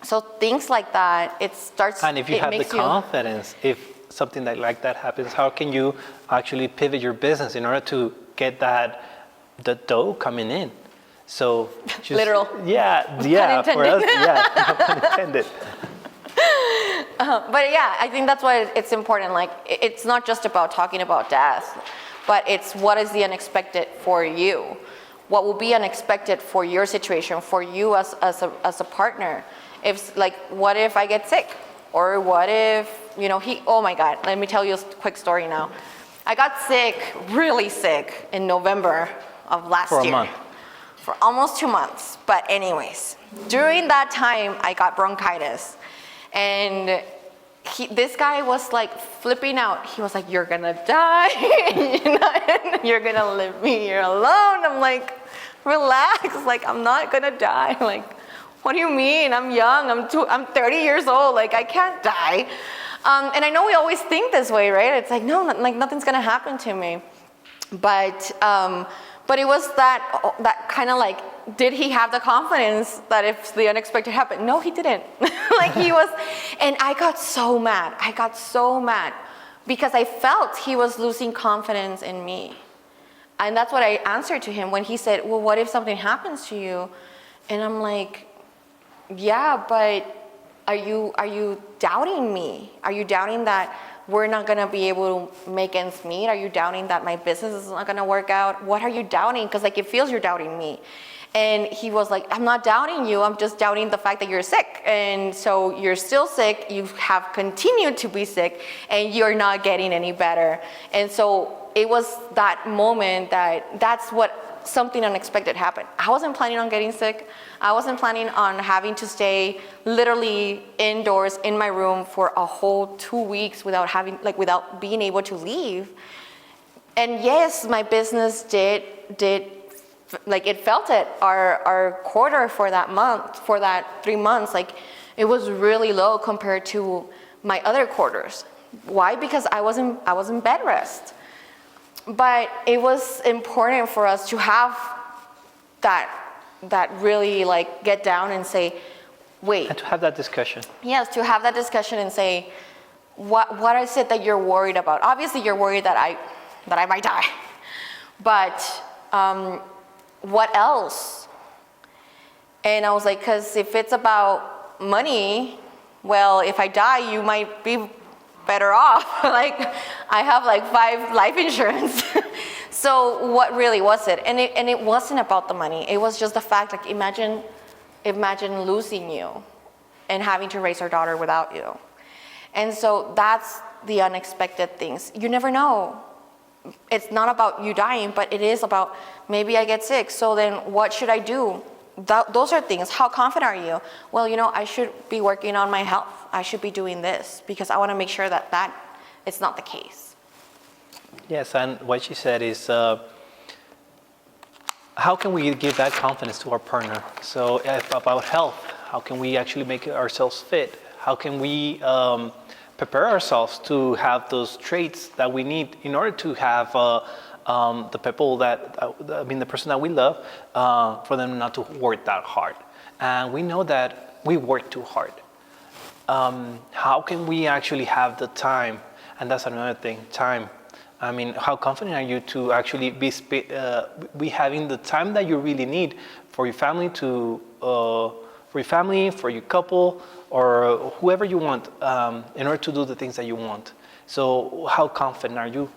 So things like that, it starts. And if you have the confidence, if something like that happens, how can you actually pivot your business in order to get the dough coming in? So just, literal. Yeah, for us, yeah, pun intended. But yeah, I think that's why it's important. Like, it's not just about talking about death, but it's what is the unexpected for you? What will be unexpected for your situation, for you as a partner? If, like, what if I get sick? Or what if, oh my God, let me tell you a quick story now. I got sick, really sick, in November of last year. For a month. For almost 2 months. But anyways, during that time, I got bronchitis. And this guy was like flipping out. He was like, you're gonna die. You're gonna leave me here alone. I'm like, relax. Like, I'm not gonna die. Like, what do you mean? I'm young. I'm 30 years old. Like, I can't die. And I know we always think this way, right? It's like, no, like nothing's gonna happen to me. But But it was that kind of like, did he have the confidence that if the unexpected happened? No, he didn't. Like he was, and I got so mad. Because I felt he was losing confidence in me. And that's what I answered to him when he said, well, what if something happens to you? And I'm like, yeah, but are you doubting me? Are you doubting that we're not gonna be able to make ends meet? Are you doubting that my business is not gonna work out? What are you doubting? Because like it feels you're doubting me. And he was like, I'm not doubting you, I'm just doubting the fact that you're sick. And so you're still sick, you have continued to be sick, and you're not getting any better. And so it was that moment that's what something unexpected happened. I wasn't planning on getting sick. I wasn't planning on having to stay literally indoors in my room for a whole 2 weeks without being able to leave. And yes, my business did like it felt it. Our quarter for that month, for that 3 months, like it was really low compared to my other quarters. Why? Because I was in bed rest. But it was important for us to have that really like get down and say, wait. And to have that discussion. Yes, to have that discussion and say, what is it that you're worried about? Obviously, you're worried that I might die. But what else? And I was like, because if it's about money, well, if I die, you might be better off. Like, I have like 5 life insurance. So what really was it? And it wasn't about the money. It was just the fact, like, imagine losing you and having to raise our daughter without you. And so that's the unexpected things. You never know. It's not about you dying, but it is about maybe I get sick. So then what should I do? Those are things. How confident are you? Well, I should be working on my health. I should be doing this because I want to make sure that it's not the case. Yes, and what she said is, how can we give that confidence to our partner? So about health, how can we actually make ourselves fit? How can we prepare ourselves to have those traits that we need in order to have the people the person that we love, for them not to work that hard. And we know that we work too hard. How can we actually have the time? And that's another thing, time. I mean, how confident are you to actually be having the time that you really need for your family, for your couple, or whoever you want, in order to do the things that you want? So how confident are you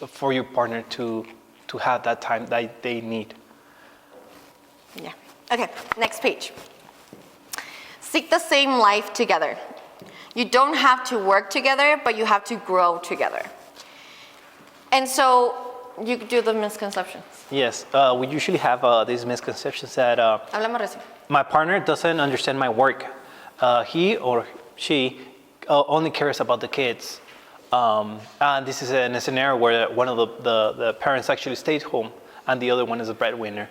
for your partner to have that time that they need? Yeah. Okay, next page. Seek the same life together. You don't have to work together, but you have to grow together. And so you do the misconceptions. Yes, we usually have these misconceptions that my partner doesn't understand my work. He or she only cares about the kids. And this is in a scenario where one of the parents actually stays home and the other one is a breadwinner.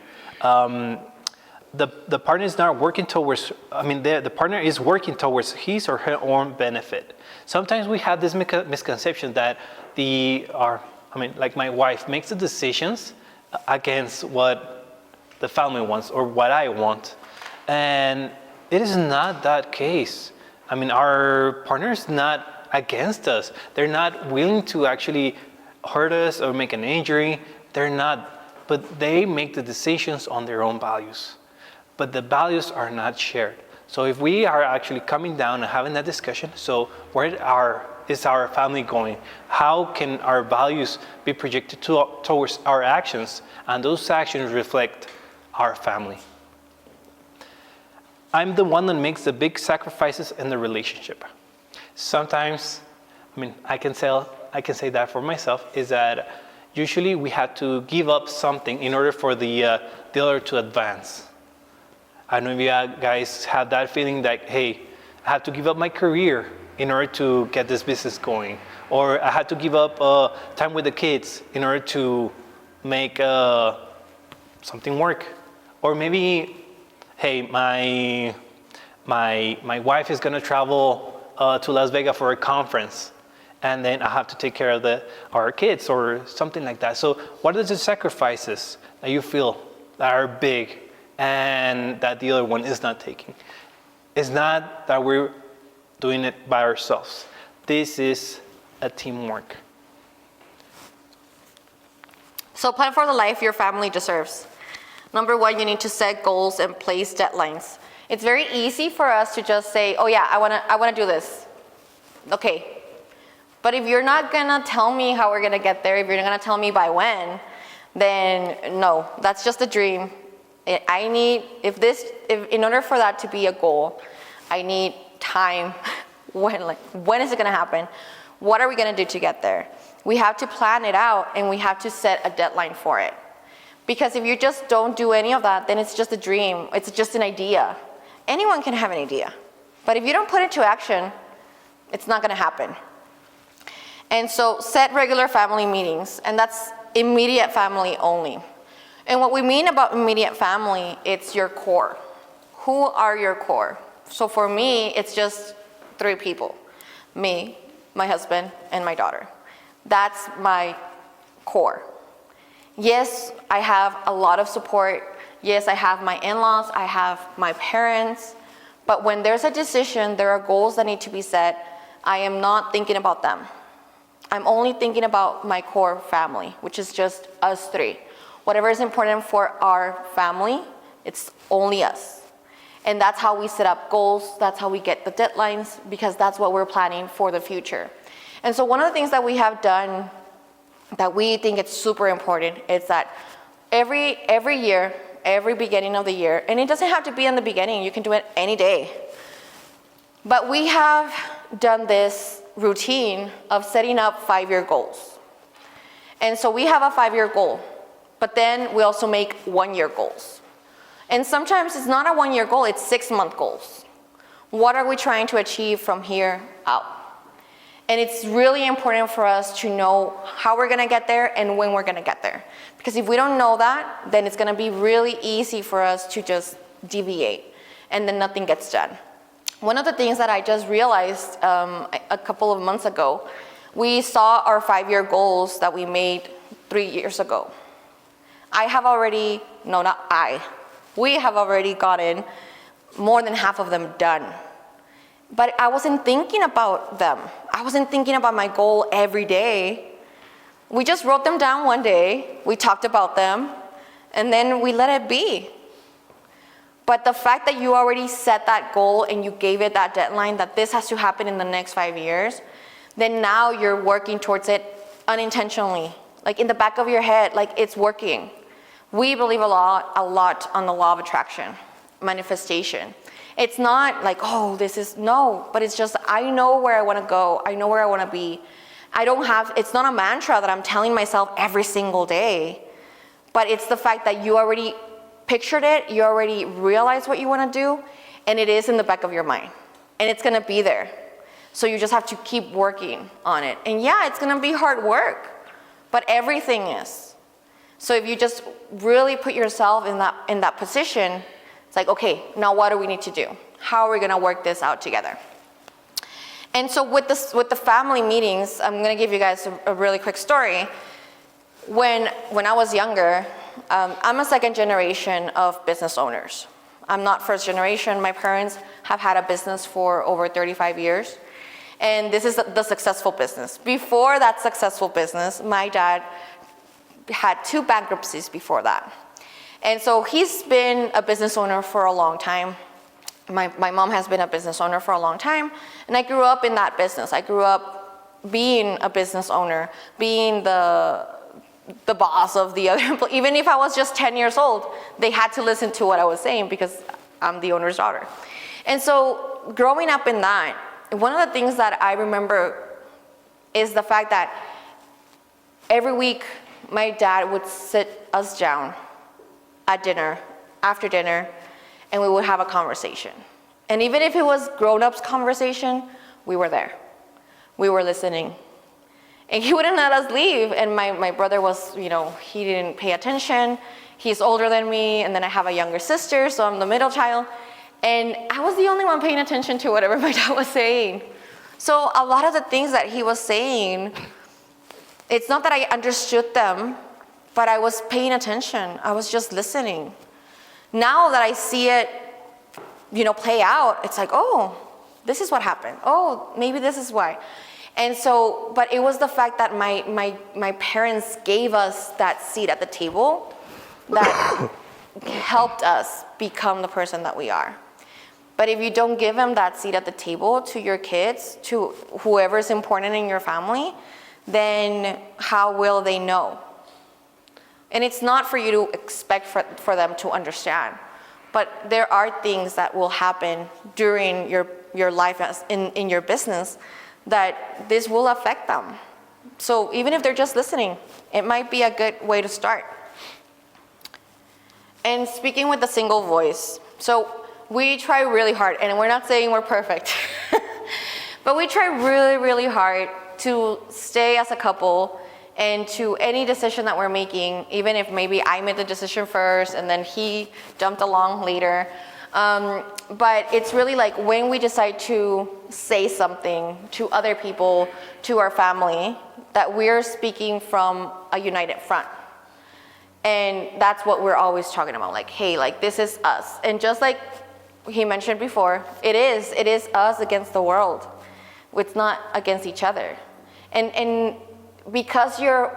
The partner is not working towards, the partner is working towards his or her own benefit. Sometimes we have this misconception that like my wife makes the decisions against what the family wants or what I want. And it is not that case. Our partner is not against us. They're not willing to actually hurt us or make an injury. They're not, but they make the decisions on their own values. But the values are not shared. So if we are actually coming down and having that discussion, so where is our family going? How can our values be projected towards our actions? And those actions reflect our family. I'm the one that makes the big sacrifices in the relationship. Sometimes, I can say that for myself, is that usually we have to give up something in order for the other to advance. I don't know if you guys have that feeling that, hey, I have to give up my career in order to get this business going. Or I had to give up time with the kids in order to make something work. Or maybe, hey, my wife is gonna travel to Las Vegas for a conference. and then I have to take care of our kids or something like that. So what are the sacrifices that you feel that are big and that the other one is not taking? It's not that we're doing it by ourselves. This is a teamwork. So plan for the life your family deserves. Number one, you need to set goals and place deadlines. It's very easy for us to just say, oh yeah, I wanna do this. Okay. But if you're not gonna tell me how we're gonna get there, if you're not gonna tell me by when, then no, that's just a dream. In order for that to be a goal, I need time. When is it gonna happen? What are we gonna do to get there? We have to plan it out and we have to set a deadline for it. Because if you just don't do any of that, then it's just a dream, it's just an idea. Anyone can have an idea. But if you don't put it to action, it's not gonna happen. And so set regular family meetings, and that's immediate family only. And what we mean about immediate family, it's your core. Who are your core? So for me, it's just 3 people. Me, my husband, and my daughter. That's my core. Yes, I have a lot of support. Yes, I have my in-laws, I have my parents. But when there's a decision, there are goals that need to be set, I am not thinking about them. I'm only thinking about my core family, which is just us 3. Whatever is important for our family, it's only us. And that's how we set up goals, that's how we get the deadlines, because that's what we're planning for the future. And so one of the things that we have done that we think it's super important is that every year, every beginning of the year, and it doesn't have to be in the beginning, you can do it any day. But we have done this routine of setting up 5-year goals. And so we have a 5-year goal, but then we also make 1-year goals. And sometimes it's not a 1-year goal, it's 6-month goals. What are we trying to achieve from here out? And it's really important for us to know how we're gonna get there and when we're gonna get there. Because if we don't know that, then it's gonna be really easy for us to just deviate and then nothing gets done. One of the things that I just realized a couple of months ago, we saw our 5-year goals that we made 3 years ago. We have already gotten more than half of them done. But I wasn't thinking about them. I wasn't thinking about my goal every day. We just wrote them down one day, we talked about them, and then we let it be. But the fact that you already set that goal and you gave it that deadline that this has to happen in the next 5 years, then now you're working towards it unintentionally, like in the back of your head, like it's working. We believe a lot on the law of attraction, manifestation. It's not like, but it's just, I know where I want to go. I know where I want to be. It's not a mantra that I'm telling myself every single day, but it's the fact that you already pictured it, you already realize what you want to do, and it is in the back of your mind, and it's going to be there. So you just have to keep working on it. And yeah, it's going to be hard work, but everything is. So if you just really put yourself in that position, it's like, okay, now what do we need to do? How are we gonna work this out together? And so with the family meetings, I'm gonna give you guys a really quick story. When I was younger, I'm a 2nd generation of business owners. I'm not 1st generation. My parents have had a business for over 35 years. And this is the successful business. Before that successful business, my dad had 2 bankruptcies before that. And so he's been a business owner for a long time. My mom has been a business owner for a long time, and I grew up in that business. I grew up being a business owner, being the boss of the other employees. Even if I was just 10 years old, they had to listen to what I was saying because I'm the owner's daughter. And so growing up in that, one of the things that I remember is the fact that every week my dad would sit us down at dinner, after dinner, and we would have a conversation. And even if it was grown-ups conversation, we were there. We were listening. And he wouldn't let us leave. And my brother was, he didn't pay attention. He's older than me, and then I have a younger sister, so I'm the middle child. And I was the only one paying attention to whatever my dad was saying. So a lot of the things that he was saying, it's not that I understood them, but I was paying attention. I was just listening. Now that I see it, play out, it's like, oh, this is what happened. Oh, maybe this is why. And so, but it was the fact that my parents gave us that seat at the table that helped us become the person that we are. But if you don't give them that seat at the table to your kids, to whoever's important in your family, then how will they know? And it's not for you to expect for them to understand. But there are things that will happen during your life in your business that this will affect them. So even if they're just listening, it might be a good way to start. And speaking with the single voice. So we try really hard, and we're not saying we're perfect, but we try really, really hard to stay as a couple, and to any decision that we're making, even if maybe I made the decision first and then he jumped along later. But it's really like when we decide to say something to other people, to our family, that we're speaking from a united front. And that's what we're always talking about, like, hey, like this is us. And just like he mentioned before, it is us against the world. It's not against each other. And because your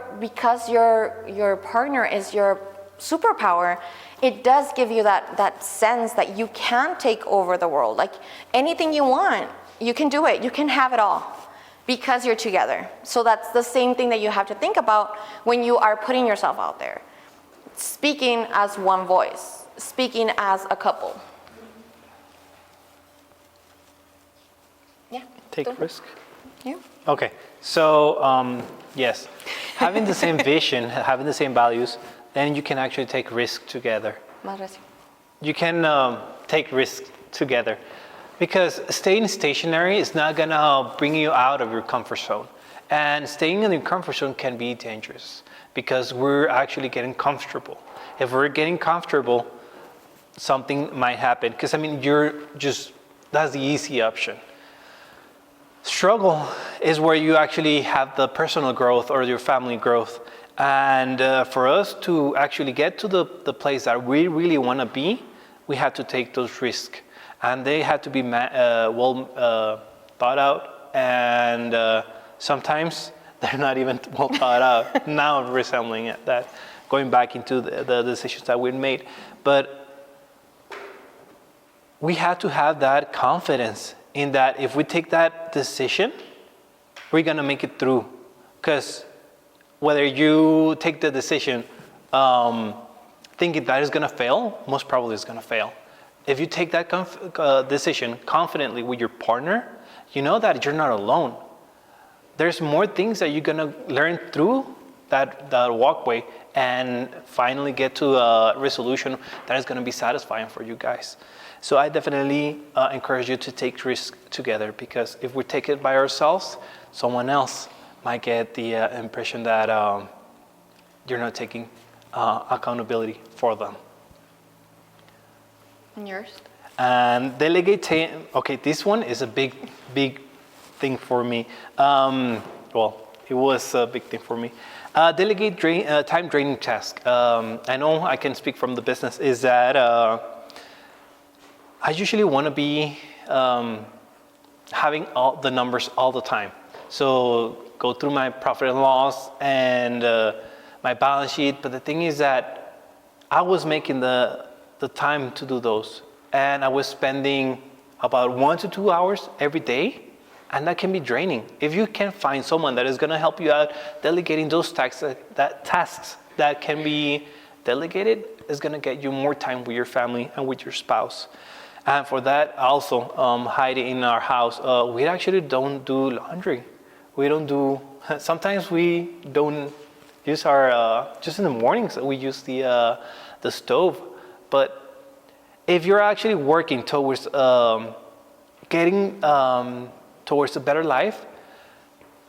partner is your superpower, it does give you that sense that you can take over the world. Like anything you want, you can do it. You can have it all because you're together. So that's the same thing that you have to think about when you are putting yourself out there. Speaking as one voice, speaking as a couple. Yeah. Take risk. Yeah. Okay, so yes, having the same vision, having the same values, then you can actually take risk together. You can take risk together, because staying stationary is not gonna bring you out of your comfort zone. And staying in your comfort zone can be dangerous because we're actually getting comfortable. If we're getting comfortable, something might happen. Because that's the easy option. Struggle is where you actually have the personal growth or your family growth. And for us to actually get to the place that we really want to be, we have to take those risks. And they have to be well thought out. And sometimes they're not even well thought out. Now I'm resembling it, that going back into the decisions that we made. But we have to have that confidence in that if we take that decision, we're gonna make it through. Because whether you take the decision thinking that is gonna fail, most probably it's gonna fail. If you take that decision confidently with your partner, you know that you're not alone. There's more things that you're gonna learn through that walkway and finally get to a resolution that is gonna be satisfying for you guys. So I definitely encourage you to take risks together, because if we take it by ourselves, someone else might get the impression that you're not taking accountability for them. And yours? And delegate. Okay, this one is a big thing for me. Well, it was a big thing for me. Delegate time draining task. I know I can speak from the business, is that I usually want to be having all the numbers all the time. So go through my profit and loss and my balance sheet. But the thing is that I was making the time to do those. And I was spending about 1 to 2 hours every day. And that can be draining. If you can find someone that is going to help you out delegating those tasks that can be delegated, is going to get you more time with your family and with your spouse. And for that also, Heidy, in our house, we actually don't do laundry. We don't do, sometimes we don't use our, just in the mornings we use the stove. But if you're actually working towards getting towards a better life,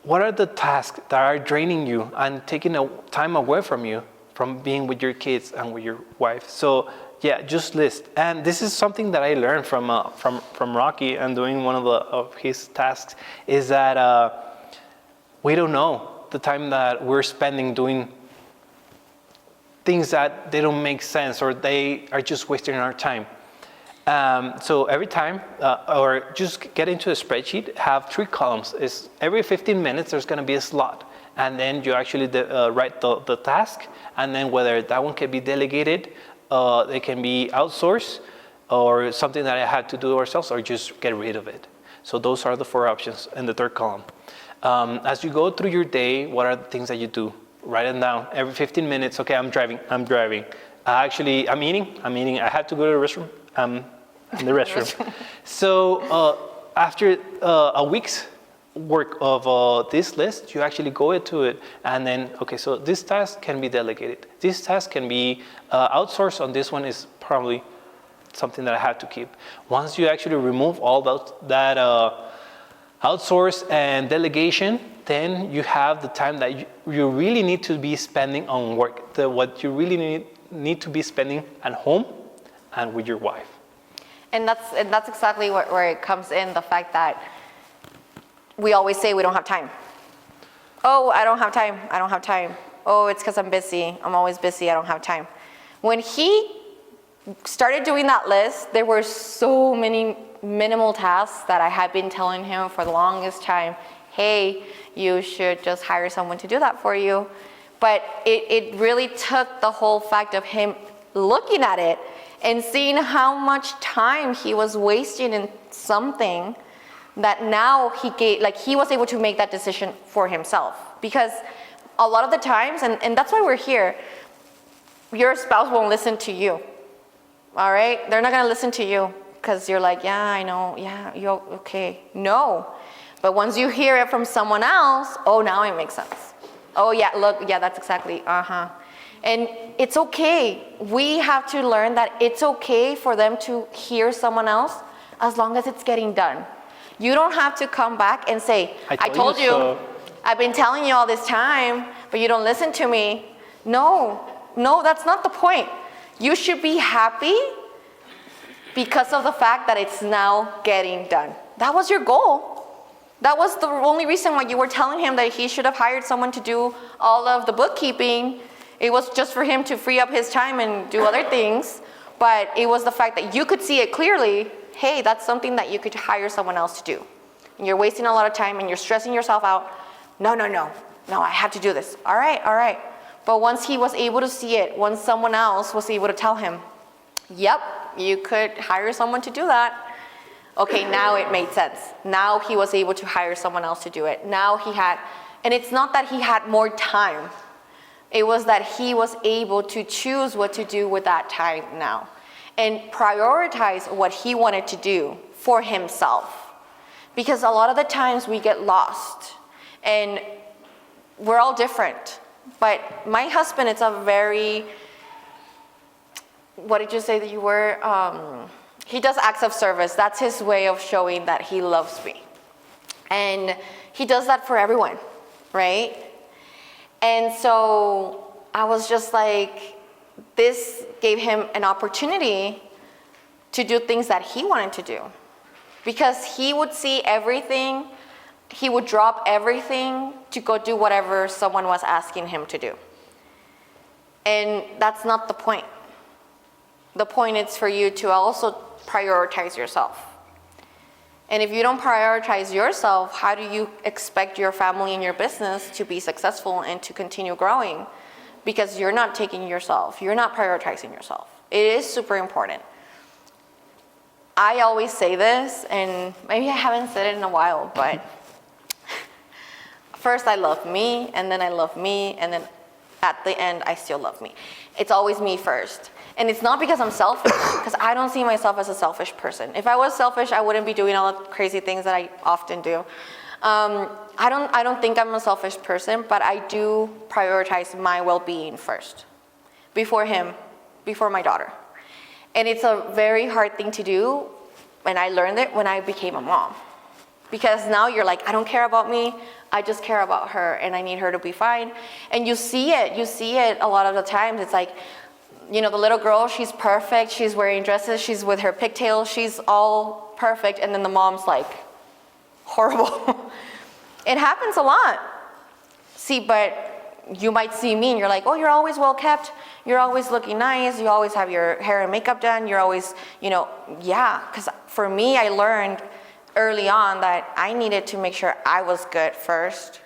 what are the tasks that are draining you and taking time away from you? from being with your kids and with your wife. So yeah, just list. And this is something that I learned from Rocky and doing one of his tasks, is that we don't know the time that we're spending doing things that they don't make sense, or they are just wasting our time. So every time, or just get into a spreadsheet, have 3 columns. Is every 15 minutes there's going to be a slot, and then you actually write the task, and then whether that one can be delegated, it can be outsourced, or something that I had to do ourselves, or just get rid of it. So those are the 4 options in the 3rd column. As you go through your day, what are the things that you do? Write them down. Every 15 minutes, okay, I'm driving. Actually, I'm eating. I have to go to the restroom. In the restroom. So after a week's work of this list, you actually go into it, and then, okay, so this task can be delegated. This task can be outsourced, and this one is probably something that I have to keep. Once you actually remove all that outsource and delegation, then you have the time that you really need to be spending on work, what you really need to be spending at home and with your wife. And that's exactly where it comes in, the fact that we always say we don't have time. Oh, I don't have time. Oh, it's because I'm busy. I'm always busy. I don't have time. When he started doing that list, there were so many minimal tasks that I had been telling him for the longest time, hey, you should just hire someone to do that for you. But it really took the whole fact of him looking at it and seeing how much time he was wasting in something that now he was able to make that decision for himself. Because a lot of the times, and that's why we're here, your spouse won't listen to you. All right? They're not going to listen to you because you're like, yeah, I know, yeah, you're okay. No. But once you hear it from someone else, oh, now it makes sense. Oh, yeah, look, yeah, that's exactly, And it's okay. We have to learn that it's okay for them to hear someone else as long as it's getting done. You don't have to come back and say, I told you so. I've been telling you all this time, but you don't listen to me. No, that's not the point. You should be happy because of the fact that it's now getting done. That was your goal. That was the only reason why you were telling him that he should have hired someone to do all of the bookkeeping. It was just for him to free up his time and do other things. But it was the fact that you could see it clearly. Hey, that's something that you could hire someone else to do. And you're wasting a lot of time and you're stressing yourself out. No, I have to do this. All right. But once he was able to see it, once someone else was able to tell him, yep, you could hire someone to do that. Okay, now it made sense. Now he was able to hire someone else to do it. And it's not that he had more time. It was that he was able to choose what to do with that time now and prioritize what he wanted to do for himself. Because a lot of the times we get lost and we're all different. But my husband is a very, what did you say that you were? He does acts of service. That's his way of showing that he loves me. And he does that for everyone, right? And so I was just like, this gave him an opportunity to do things that he wanted to do. Because he would see everything, he would drop everything to go do whatever someone was asking him to do. And that's not the point. The point is for you to also prioritize yourself. And if you don't prioritize yourself, how do you expect your family and your business to be successful and to continue growing? Because you're not taking yourself, you're not prioritizing yourself. It is super important. I always say this, and maybe I haven't said it in a while, but first I love me, and then I love me, and then at the end I still love me. It's always me first. And it's not because I'm selfish, because I don't see myself as a selfish person. If I was selfish, I wouldn't be doing all the crazy things that I often do. I don't think I'm a selfish person, but I do prioritize my well-being first, before him, before my daughter. And it's a very hard thing to do, and I learned it when I became a mom. Because now you're like, I don't care about me, I just care about her, and I need her to be fine. And you see it a lot of the times. It's like, you know, the little girl, she's perfect, she's wearing dresses, she's with her pigtails, she's all perfect, and then the mom's like, horrible. It happens a lot. See, but you might see me and you're like, oh, you're always well kept, you're always looking nice, you always have your hair and makeup done, you're always, you know, yeah, because for me, I learned early on that I needed to make sure I was good first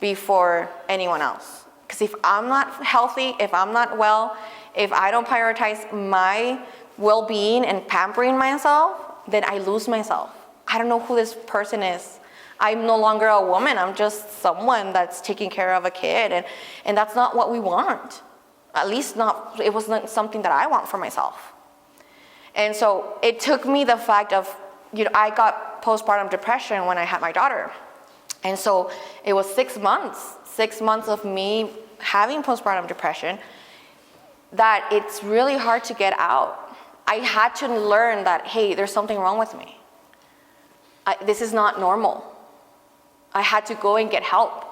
before anyone else. Because if I'm not healthy, if I'm not well, if I don't prioritize my well-being and pampering myself, then I lose myself. I don't know who this person is. I'm no longer a woman, I'm just someone that's taking care of a kid, and that's not what we want. At least not, it wasn't something that I want for myself. And so it took me the fact of, you know, I got postpartum depression when I had my daughter. And so it was 6 months of me having postpartum depression, that it's really hard to get out. I had to learn that, hey, there's something wrong with me. This is not normal. I had to go and get help.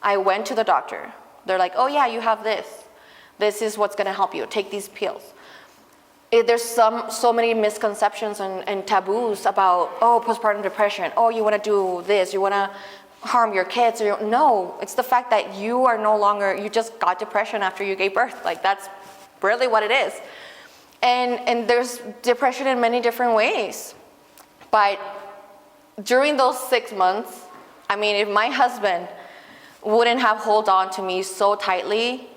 I went to the doctor. They're like, oh yeah, you have this. This is what's gonna help you. Take these pills. There's so many misconceptions and taboos about, oh, postpartum depression. Oh, you wanna do this. You wanna harm your kids. No, it's the fact that you are no longer, you just got depression after you gave birth. Like, that's really what it is. And there's depression in many different ways. But during those 6 months, I mean, if my husband wouldn't have held on to me so tightly,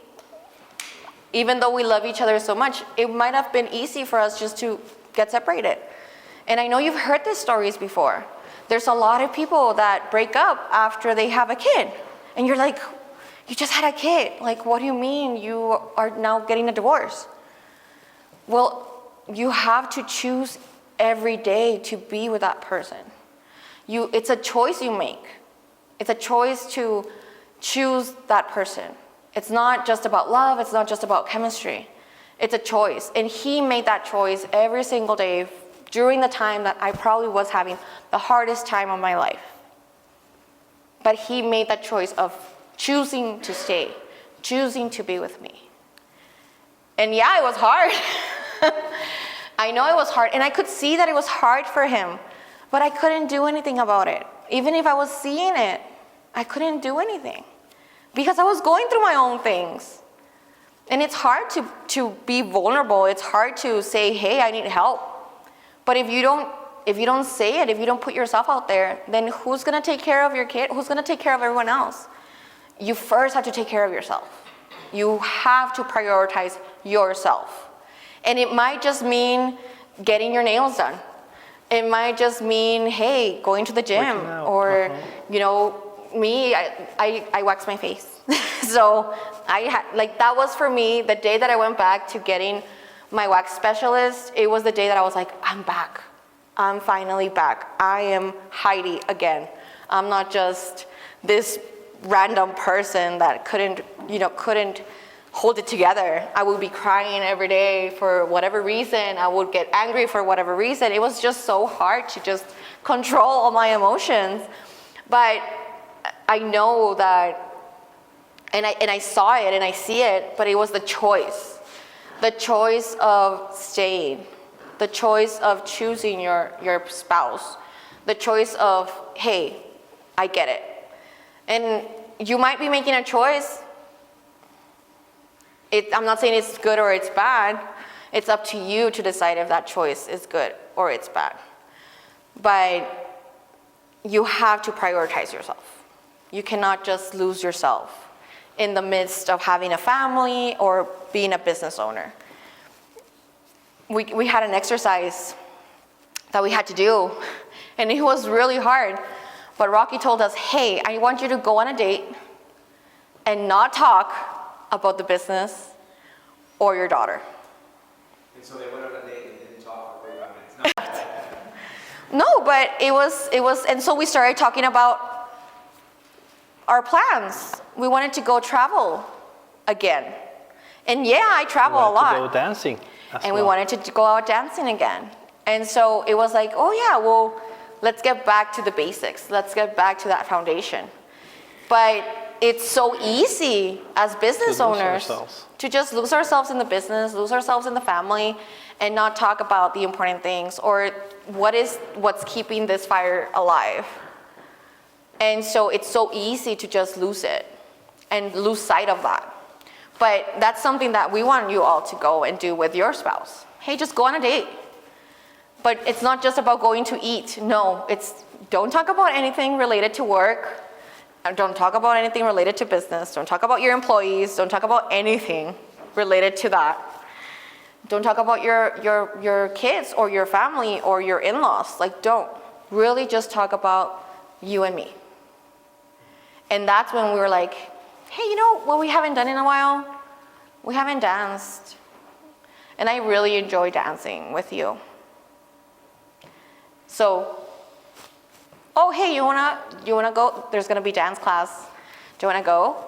even though we love each other so much, it might have been easy for us just to get separated. And I know you've heard these stories before. There's a lot of people that break up after they have a kid. And you're like, you just had a kid. Like, what do you mean you are now getting a divorce? Well, you have to choose every day to be with that person. It's a choice you make. It's a choice to choose that person. It's not just about love, it's not just about chemistry. It's a choice. And he made that choice every single day during the time that I probably was having the hardest time of my life. But he made that choice of choosing to stay, choosing to be with me. And yeah, it was hard. I know it was hard, and I could see that it was hard for him, but I couldn't do anything about it. Even if I was seeing it, I couldn't do anything because I was going through my own things. And it's hard to be vulnerable. It's hard to say, hey, I need help. But if you don't say it, if you don't put yourself out there, then who's gonna take care of your kid? Who's gonna take care of everyone else? You first have to take care of yourself. You have to prioritize yourself. And it might just mean getting your nails done. It might just mean, hey, going to the gym, or, you know, me, I wax my face. So that was for me, the day that I went back to getting my wax specialist, it was the day that I was like, I'm back. I'm finally back. I am Heidy again. I'm not just this random person that couldn't hold it together. I would be crying every day for whatever reason. I would get angry for whatever reason. It was just so hard to just control all my emotions. But I know that, and I saw it and I see it, but it was the choice of staying, the choice of choosing your spouse, the choice of, hey, I get it. And you might be making a choice. I'm not saying it's good or it's bad. It's up to you to decide if that choice is good or it's bad. But you have to prioritize yourself. You cannot just lose yourself in the midst of having a family or being a business owner. We had an exercise that we had to do, and it was really hard. But Rocky told us, hey, I want you to go on a date and not talk about the business or your daughter. And so they went on a date and didn't talk for 45 minutes. No, but it was, and so we started talking about our plans. We wanted to go travel again. And yeah, I travel a lot. To go dancing. And we wanted to go out dancing again. And so it was like, oh yeah, well, let's get back to the basics. Let's get back to that foundation. But it's so easy as business owners to just lose ourselves in the business, lose ourselves in the family, and not talk about the important things or what's keeping this fire alive. And so it's so easy to just lose it and lose sight of that. But that's something that we want you all to go and do with your spouse. Hey, just go on a date. But it's not just about going to eat. No, it's don't talk about anything related to work. Don't talk about anything related to business. Don't talk about your employees. Don't talk about anything related to that. Don't talk about your kids or your family or your in-laws. Like, don't. Really just talk about you and me. And that's when we were like, hey, you know what we haven't done in a while? We haven't danced. And I really enjoy dancing with you. So, oh, hey, you wanna go? There's gonna be dance class. Do you wanna go?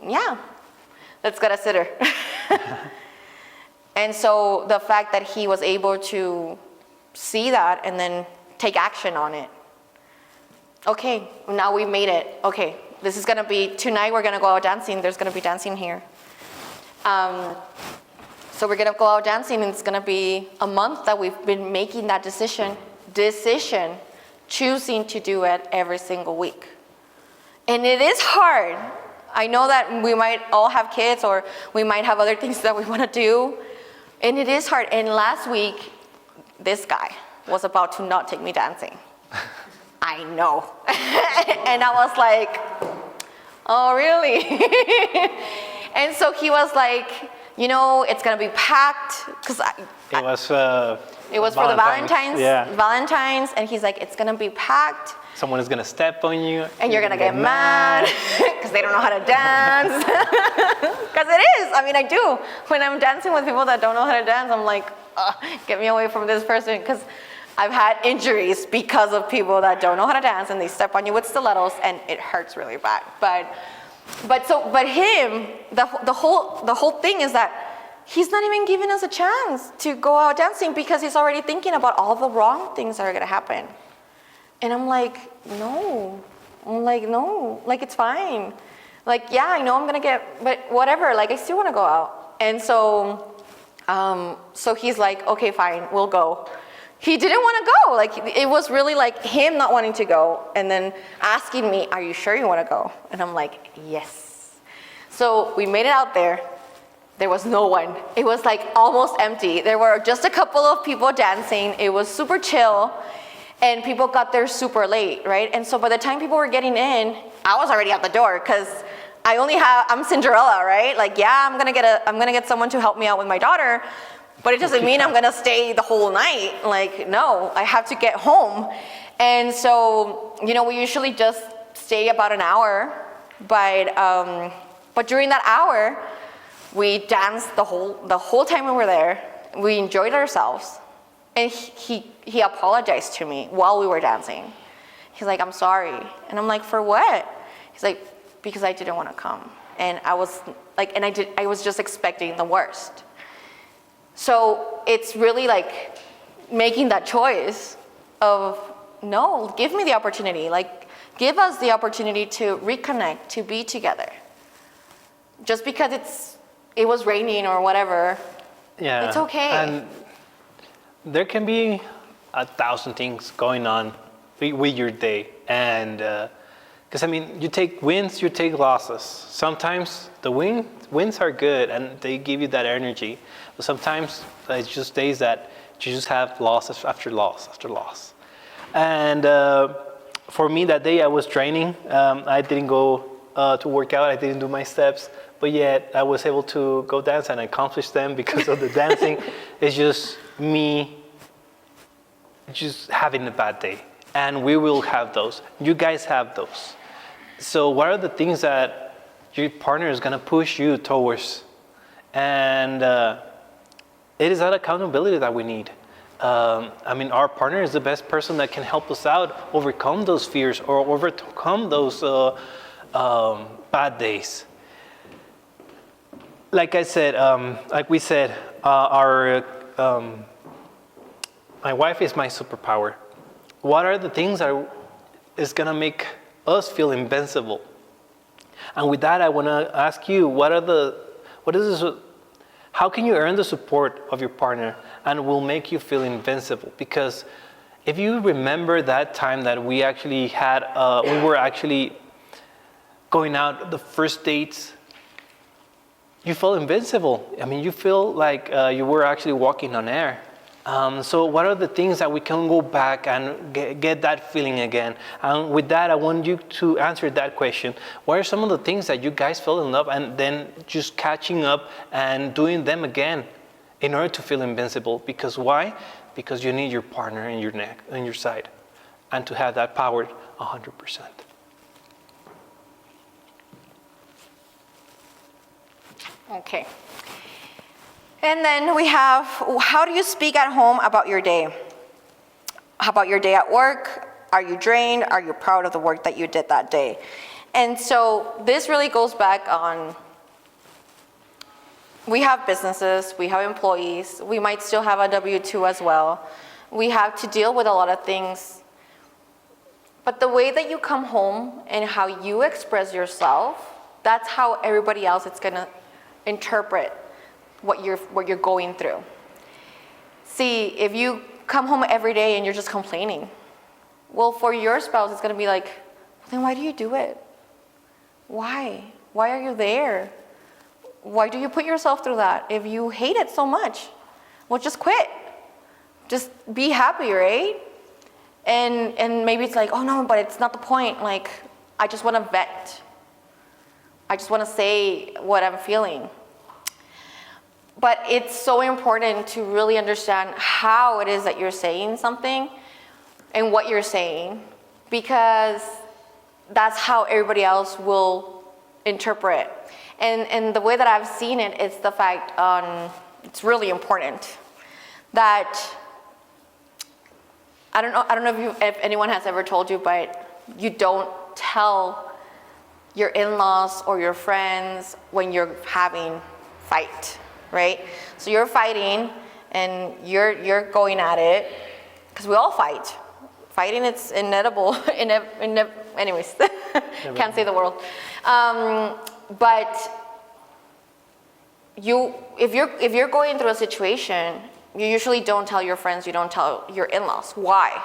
Yeah, let's get a sitter. And so the fact that he was able to see that and then take action on it. Okay, now we've made it. Okay, this is gonna be, tonight we're gonna go out dancing. There's gonna be dancing here. So we're gonna go out dancing, and it's gonna be a month that we've been making that decision, choosing to do it every single week. And it is hard. I know that we might all have kids or we might have other things that we want to do. And it is hard. And last week, this guy was about to not take me dancing. I know. And I was like, oh, really? And so he was like, you know, it's going to be packed. Because it was for the Valentine's, and he's like, it's gonna be packed. Someone is gonna step on you. And you're gonna get mad because they don't know how to dance. Because it is. I mean, I do. When I'm dancing with people that don't know how to dance, I'm like, get me away from this person. Because I've had injuries because of people that don't know how to dance, and they step on you with stilettos, and it hurts really bad. But him, the whole thing is that he's not even giving us a chance to go out dancing because he's already thinking about all the wrong things that are gonna happen. And I'm like, no. No, like it's fine. Like, yeah, I know I'm gonna but whatever, like I still wanna go out. And so he's like, okay, fine, we'll go. He didn't wanna go, like it was really like him not wanting to go and then asking me, are you sure you wanna go? And I'm like, yes. So we made it out there. There was no one. It was like almost empty. There were just a couple of people dancing. It was super chill, and people got there super late, right? And so by the time people were getting in, I was already out the door because I'm Cinderella, right? Like, yeah, I'm gonna get someone to help me out with my daughter, but it doesn't mean I'm gonna stay the whole night. Like, no, I have to get home. And so, you know, we usually just stay about an hour, but during that hour, we danced the whole time we were there. We enjoyed ourselves. And he apologized to me while we were dancing. He's like, I'm sorry. And I'm like, for what? He's like, because I didn't want to come. And I was like, I was just expecting the worst. So it's really like making that choice of, no, give me the opportunity. Like, give us the opportunity to reconnect, to be together. Just because it was raining or whatever, it's okay. And there can be 1,000 things going on with your day. And because, I mean, you take wins, you take losses. Sometimes the wins are good and they give you that energy. But sometimes it's just days that you just have losses after loss after loss. And for me that day I was training. I didn't go to work out. I didn't do my steps. But yet I was able to go dance and accomplish them because of the dancing. It's just me just having a bad day. And we will have those. You guys have those. So what are the things that your partner is going to push you towards? And it is that accountability that we need. I mean, our partner is the best person that can help us out, overcome those fears or overcome those bad days. Like I said, like we said, my wife is my superpower. what are the things that is gonna make us feel invincible? And with that, I wanna ask you, how can you earn the support of your partner and will make you feel invincible? Because if you remember that time that we actually had, we were actually going out the first dates, you felt invincible. I mean, you feel like you were actually walking on air. So what are the things that we can go back and get that feeling again? And with that, I want you to answer that question. What are some of the things that you guys fell in love and then just catching up and doing them again in order to feel invincible? Because why? Because you need your partner in your neck, on your side, and to have that power 100%. Okay. And then we have, how do you speak at home about your day? How about your day at work? Are you drained? Are you proud of the work that you did that day? And so this really goes back on, we have businesses, we have employees, we might still have a W-2 as well. We have to deal with a lot of things. But the way that you come home and how you express yourself, that's how everybody else is gonna interpret what you're going through. See, if you come home every day and you're just complaining, well, for your spouse, it's gonna be like, well, then why do you do it? Why? Why are you there? Why do you put yourself through that? If you hate it so much, well, just quit. Just be happy, right? And maybe it's like, oh no, but it's not the point. Like, I just wanna vent. I just wanna say what I'm feeling. But it's so important to really understand how it is that you're saying something and what you're saying, because that's how everybody else will interpret. And the way that I've seen it is the fact, it's really important that, I don't know if anyone has ever told you, but you don't tell your in-laws or your friends when you're having fight. Right? So you're fighting and you're going at it, because we all fight. Fighting, it's inevitable. Anyways, can't say the word. But if you're going through a situation, you usually don't tell your friends, you don't tell your in-laws. Why?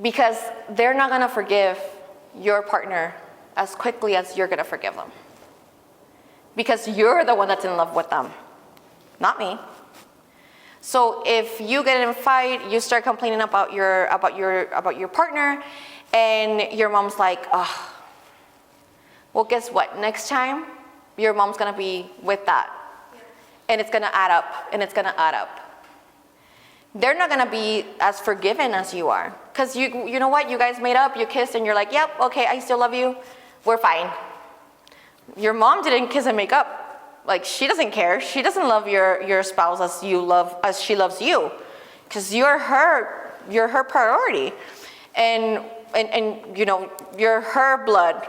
Because they're not gonna forgive your partner as quickly as you're gonna forgive them. Because you're the one that's in love with them, not me. So if you get in a fight, you start complaining about your partner, and your mom's like, oh, well, guess what? Next time, your mom's gonna be with that, and it's gonna add up, and it's gonna add up. They're not gonna be as forgiving as you are, because you know what? You guys made up, you kissed, and you're like, yep, okay, I still love you, we're fine. Your mom didn't kiss and make up. Like, she doesn't care. She doesn't love your spouse as she loves you, because you're her priority, and you know, you're her blood.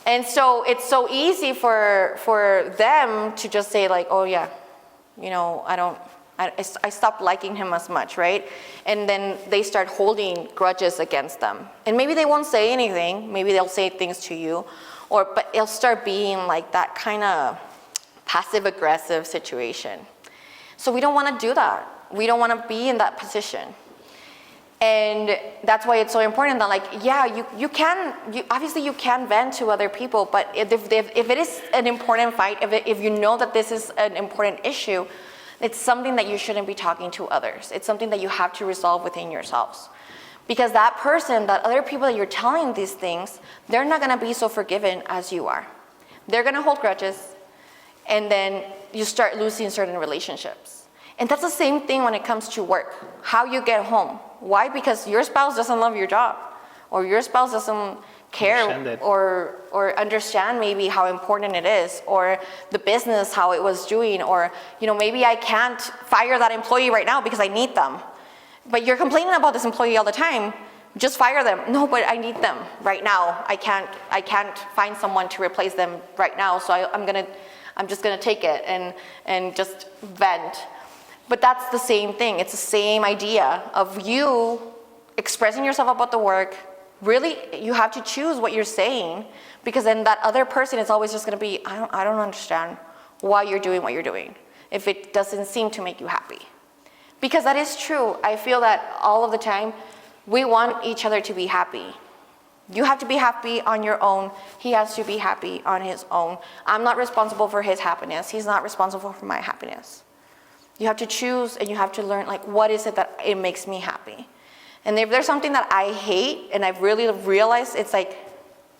And so it's so easy for them to just say like, oh yeah, you know, I stopped liking him as much, right? And then they start holding grudges against them. And maybe they won't say anything. Maybe they'll say things to you. But it'll start being like that kind of passive-aggressive situation. So we don't want to do that. We don't want to be in that position. And that's why it's so important that, like, yeah, obviously you can vent to other people, but if it is an important fight, if you know that this is an important issue, it's something that you shouldn't be talking to others. It's something that you have to resolve within yourselves. Because that person, that other people that you're telling these things, they're not gonna be so forgiving as you are. They're gonna hold grudges, and then you start losing certain relationships. And that's the same thing when it comes to work, how you get home. Why? Because your spouse doesn't love your job, or your spouse doesn't care or understand maybe how important it is, or the business, how it was doing, or, you know, maybe I can't fire that employee right now because I need them. But you're complaining about this employee all the time. Just fire them. No, but I need them right now. I can't find someone to replace them right now. So I'm just gonna take it and just vent. But that's the same thing. It's the same idea of you expressing yourself about the work, really, you have to choose what you're saying, because then that other person is always just going to be, I don't understand why you're doing what you're doing if it doesn't seem to make you happy. Because that is true. I feel that all of the time, we want each other to be happy. You have to be happy on your own. He has to be happy on his own. I'm not responsible for his happiness. He's not responsible for my happiness. You have to choose, and you have to learn, like, what is it that it makes me happy? And if there's something that I hate, and I've really realized, it's like,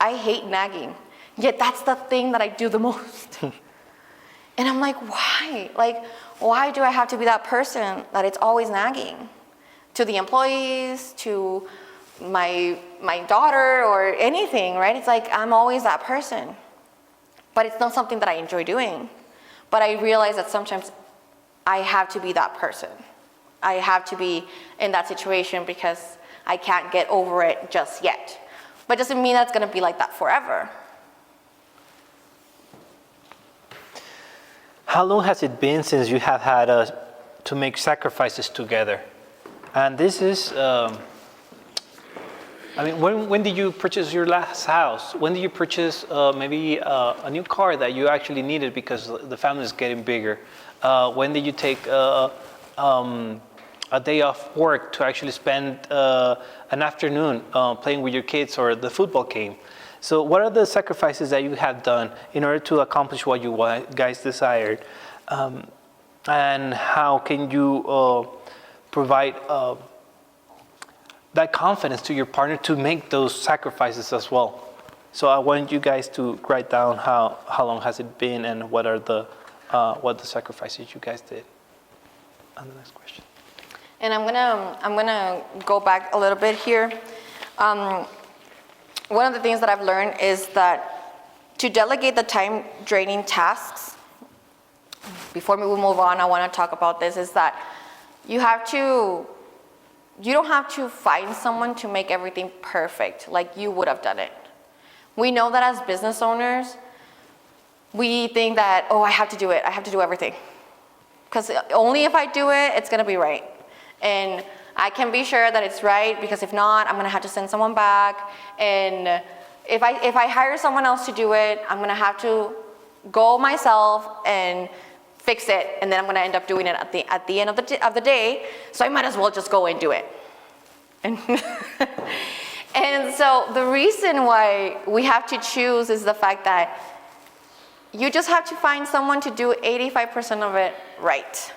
I hate nagging. Yet that's the thing that I do the most. And I'm like, why? Like, why do I have to be that person that it's always nagging? To the employees, to my daughter, or anything, right? It's like, I'm always that person. But it's not something that I enjoy doing. But I realize that sometimes I have to be that person. I have to be in that situation because I can't get over it just yet. But it doesn't mean that's going to be like that forever. How long has it been since you have had to make sacrifices together? And this is, when did you purchase your last house? When did you purchase maybe a new car that you actually needed because the family is getting bigger? When did you take a day off work to actually spend an afternoon playing with your kids or the football game? So what are the sacrifices that you have done in order to accomplish what you guys desired? And how can you provide that confidence to your partner to make those sacrifices as well? So I want you guys to write down how long has it been and what are the sacrifices you guys did. And the next question. And I'm gonna go back a little bit here. One of the things that I've learned is that to delegate the time-draining tasks, before we move on, I want to talk about this, is that you don't have to find someone to make everything perfect like you would have done it. We know that as business owners, we think that, I have to do it. I have to do everything. Because only if I do it, it's going to be right. And I can be sure that it's right, because if not, I'm going to have to send someone back. And if I hire someone else to do it, I'm going to have to go myself and fix it, and then I'm going to end up doing it at the end of the day. So I might as well just go and do it. And so the reason why we have to choose is the fact that you just have to find someone to do 85% of it right.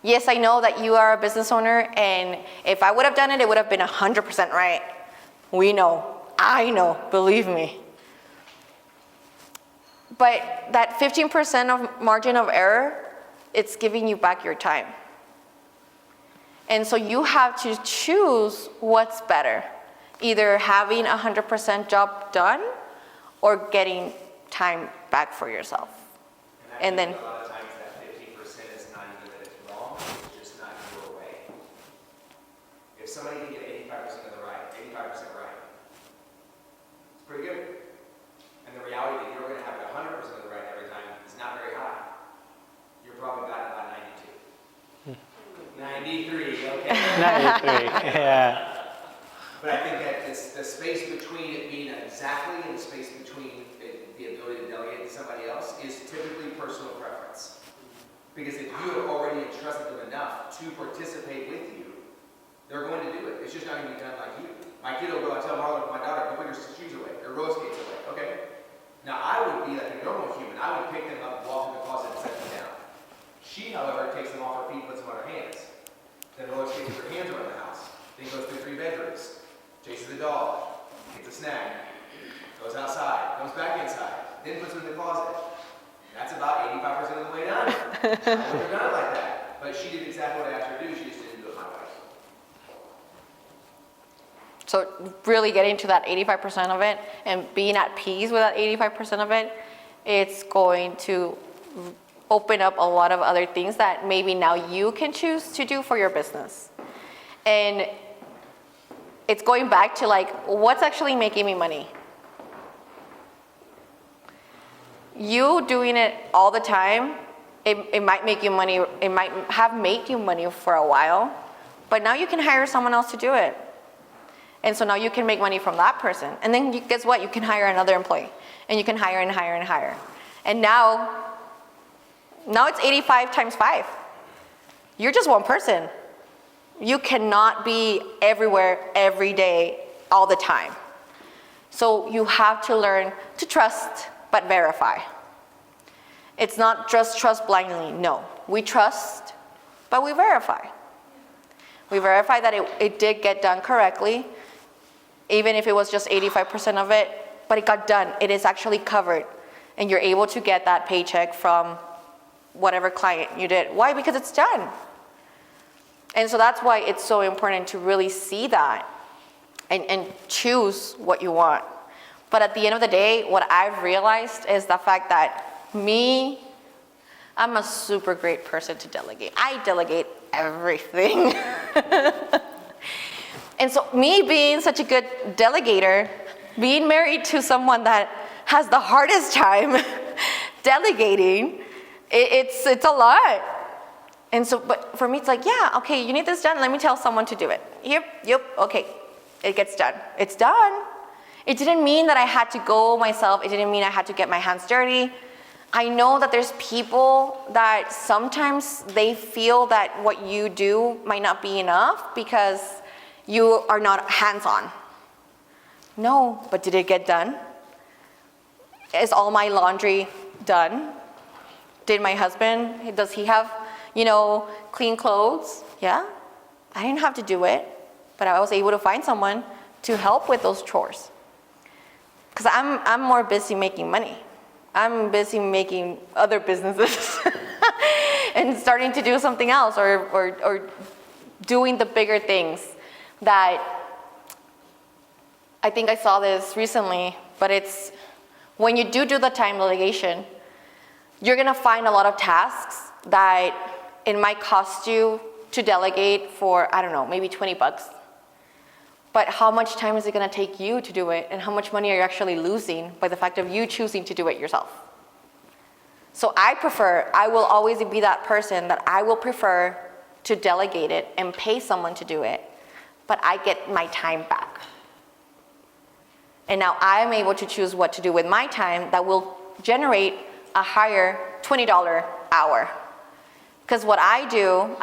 Yes, I know that you are a business owner, and if I would have done it, it would have been 100% right. We know. I know. Believe me. But that 15% of margin of error, it's giving you back your time. And so you have to choose what's better. Either having 100% job done or getting time back for yourself. And then a lot of times that 15% is not even that it's wrong, it's just not your way. If somebody can get 85% of the right, 85% right, it's pretty good. And the reality that you're going to have 100% of the right every time is not very high. You're probably got about 92. 93, okay. 93, yeah. But I think that the space between it being exactly and the space between the ability to delegate to somebody else is typically personal preference. Because if you have already entrusted them enough to participate with you, they're going to do it. It's just not going to be done like you. My kid will go and tell Marlon, my daughter, go put your shoes away, your roller skates away, okay? Now I would be like a normal human. I would pick them up, walk in the closet, and set them down. She, however, takes them off her feet and puts them on her hands. Then roller skates with her hands around the house. Then goes through 3 bedrooms. Chases the dog, gets a snack, goes outside, comes back inside, then puts them in the closet. That's about 85% of the way done. I would have done it like that. But she did exactly what I asked her to do, she just didn't do it my way. so really getting to that 85% of it and being at peace with that 85% of it, it's going to open up a lot of other things that maybe now you can choose to do for your business. And it's going back to like, what's actually making me money? You doing it all the time, it might make you money, it might have made you money for a while, But now you can hire someone else to do it. And so now you can make money from that person. And then guess what? You can hire another employee. And you can hire and hire and hire. And now it's 85 times 5. You're just one person. You cannot be everywhere, every day, all the time. So you have to learn to trust, but verify. It's not just trust blindly, no. We trust, but we verify. We verify that it did get done correctly, even if it was just 85% of it, but it got done. It is actually covered, and you're able to get that paycheck from whatever client you did. Why? Because it's done. And so that's why it's so important to really see that and choose what you want. But at the end of the day, what I've realized is the fact that I'm a super great person to delegate. I delegate everything. And so me being such a good delegator, being married to someone that has the hardest time delegating, it's a lot. And so, but for me, it's like, yeah, okay, you need this done. Let me tell someone to do it. Yep, okay. It gets done. It's done. It didn't mean that I had to go myself. It didn't mean I had to get my hands dirty. I know that there's people that sometimes they feel that what you do might not be enough because you are not hands-on. No, but did it get done? Is all my laundry done? Did my husband, does he have, clean clothes? Yeah, I didn't have to do it, but I was able to find someone to help with those chores. Because I'm more busy making money. I'm busy making other businesses and starting to do something else or doing the bigger things that I think I saw this recently, but it's when you do the time delegation, you're gonna find a lot of tasks that it might cost you to delegate for, I don't know, maybe $20. But how much time is it gonna take you to do it, and how much money are you actually losing by the fact of you choosing to do it yourself? So I will always be that person that I will prefer to delegate it and pay someone to do it, but I get my time back. And now I'm able to choose what to do with my time that will generate a higher $20 hour. Because what I do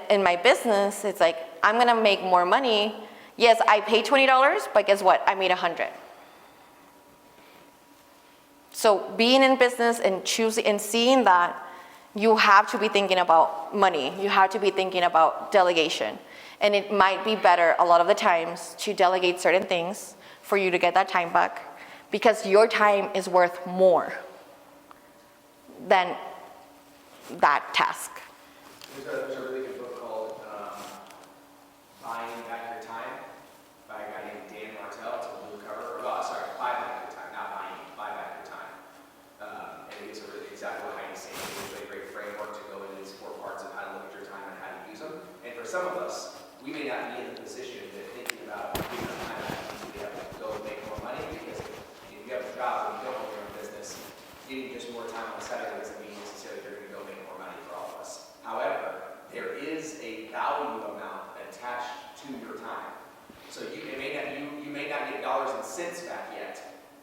in my business, it's like, I'm gonna make more money. Yes, I pay $20, but guess what? I made $100. So being in business and choosing and seeing that, you have to be thinking about money. You have to be thinking about delegation. And it might be better a lot of the times to delegate certain things for you to get that time back, because your time is worth more than that task. There's a really good book called Buying Back Your Time by a guy named Dan Martell. It's a blue cover. Buy Back Your Time, not buying, buy back your time. And it gives a really exactly what Heidy's saying. It's a really great framework to go into these 4 parts of how to look at your time and how to use them. And for some of us, we may not be in the position of thinking about using our time to be able to go make more money, because if you have a job and you don't own your own business, getting just more time on the side doesn't mean necessarily you're going to go make more money for all of us. However, there is a value amount attached to your time. So you may not get dollars and cents back yet,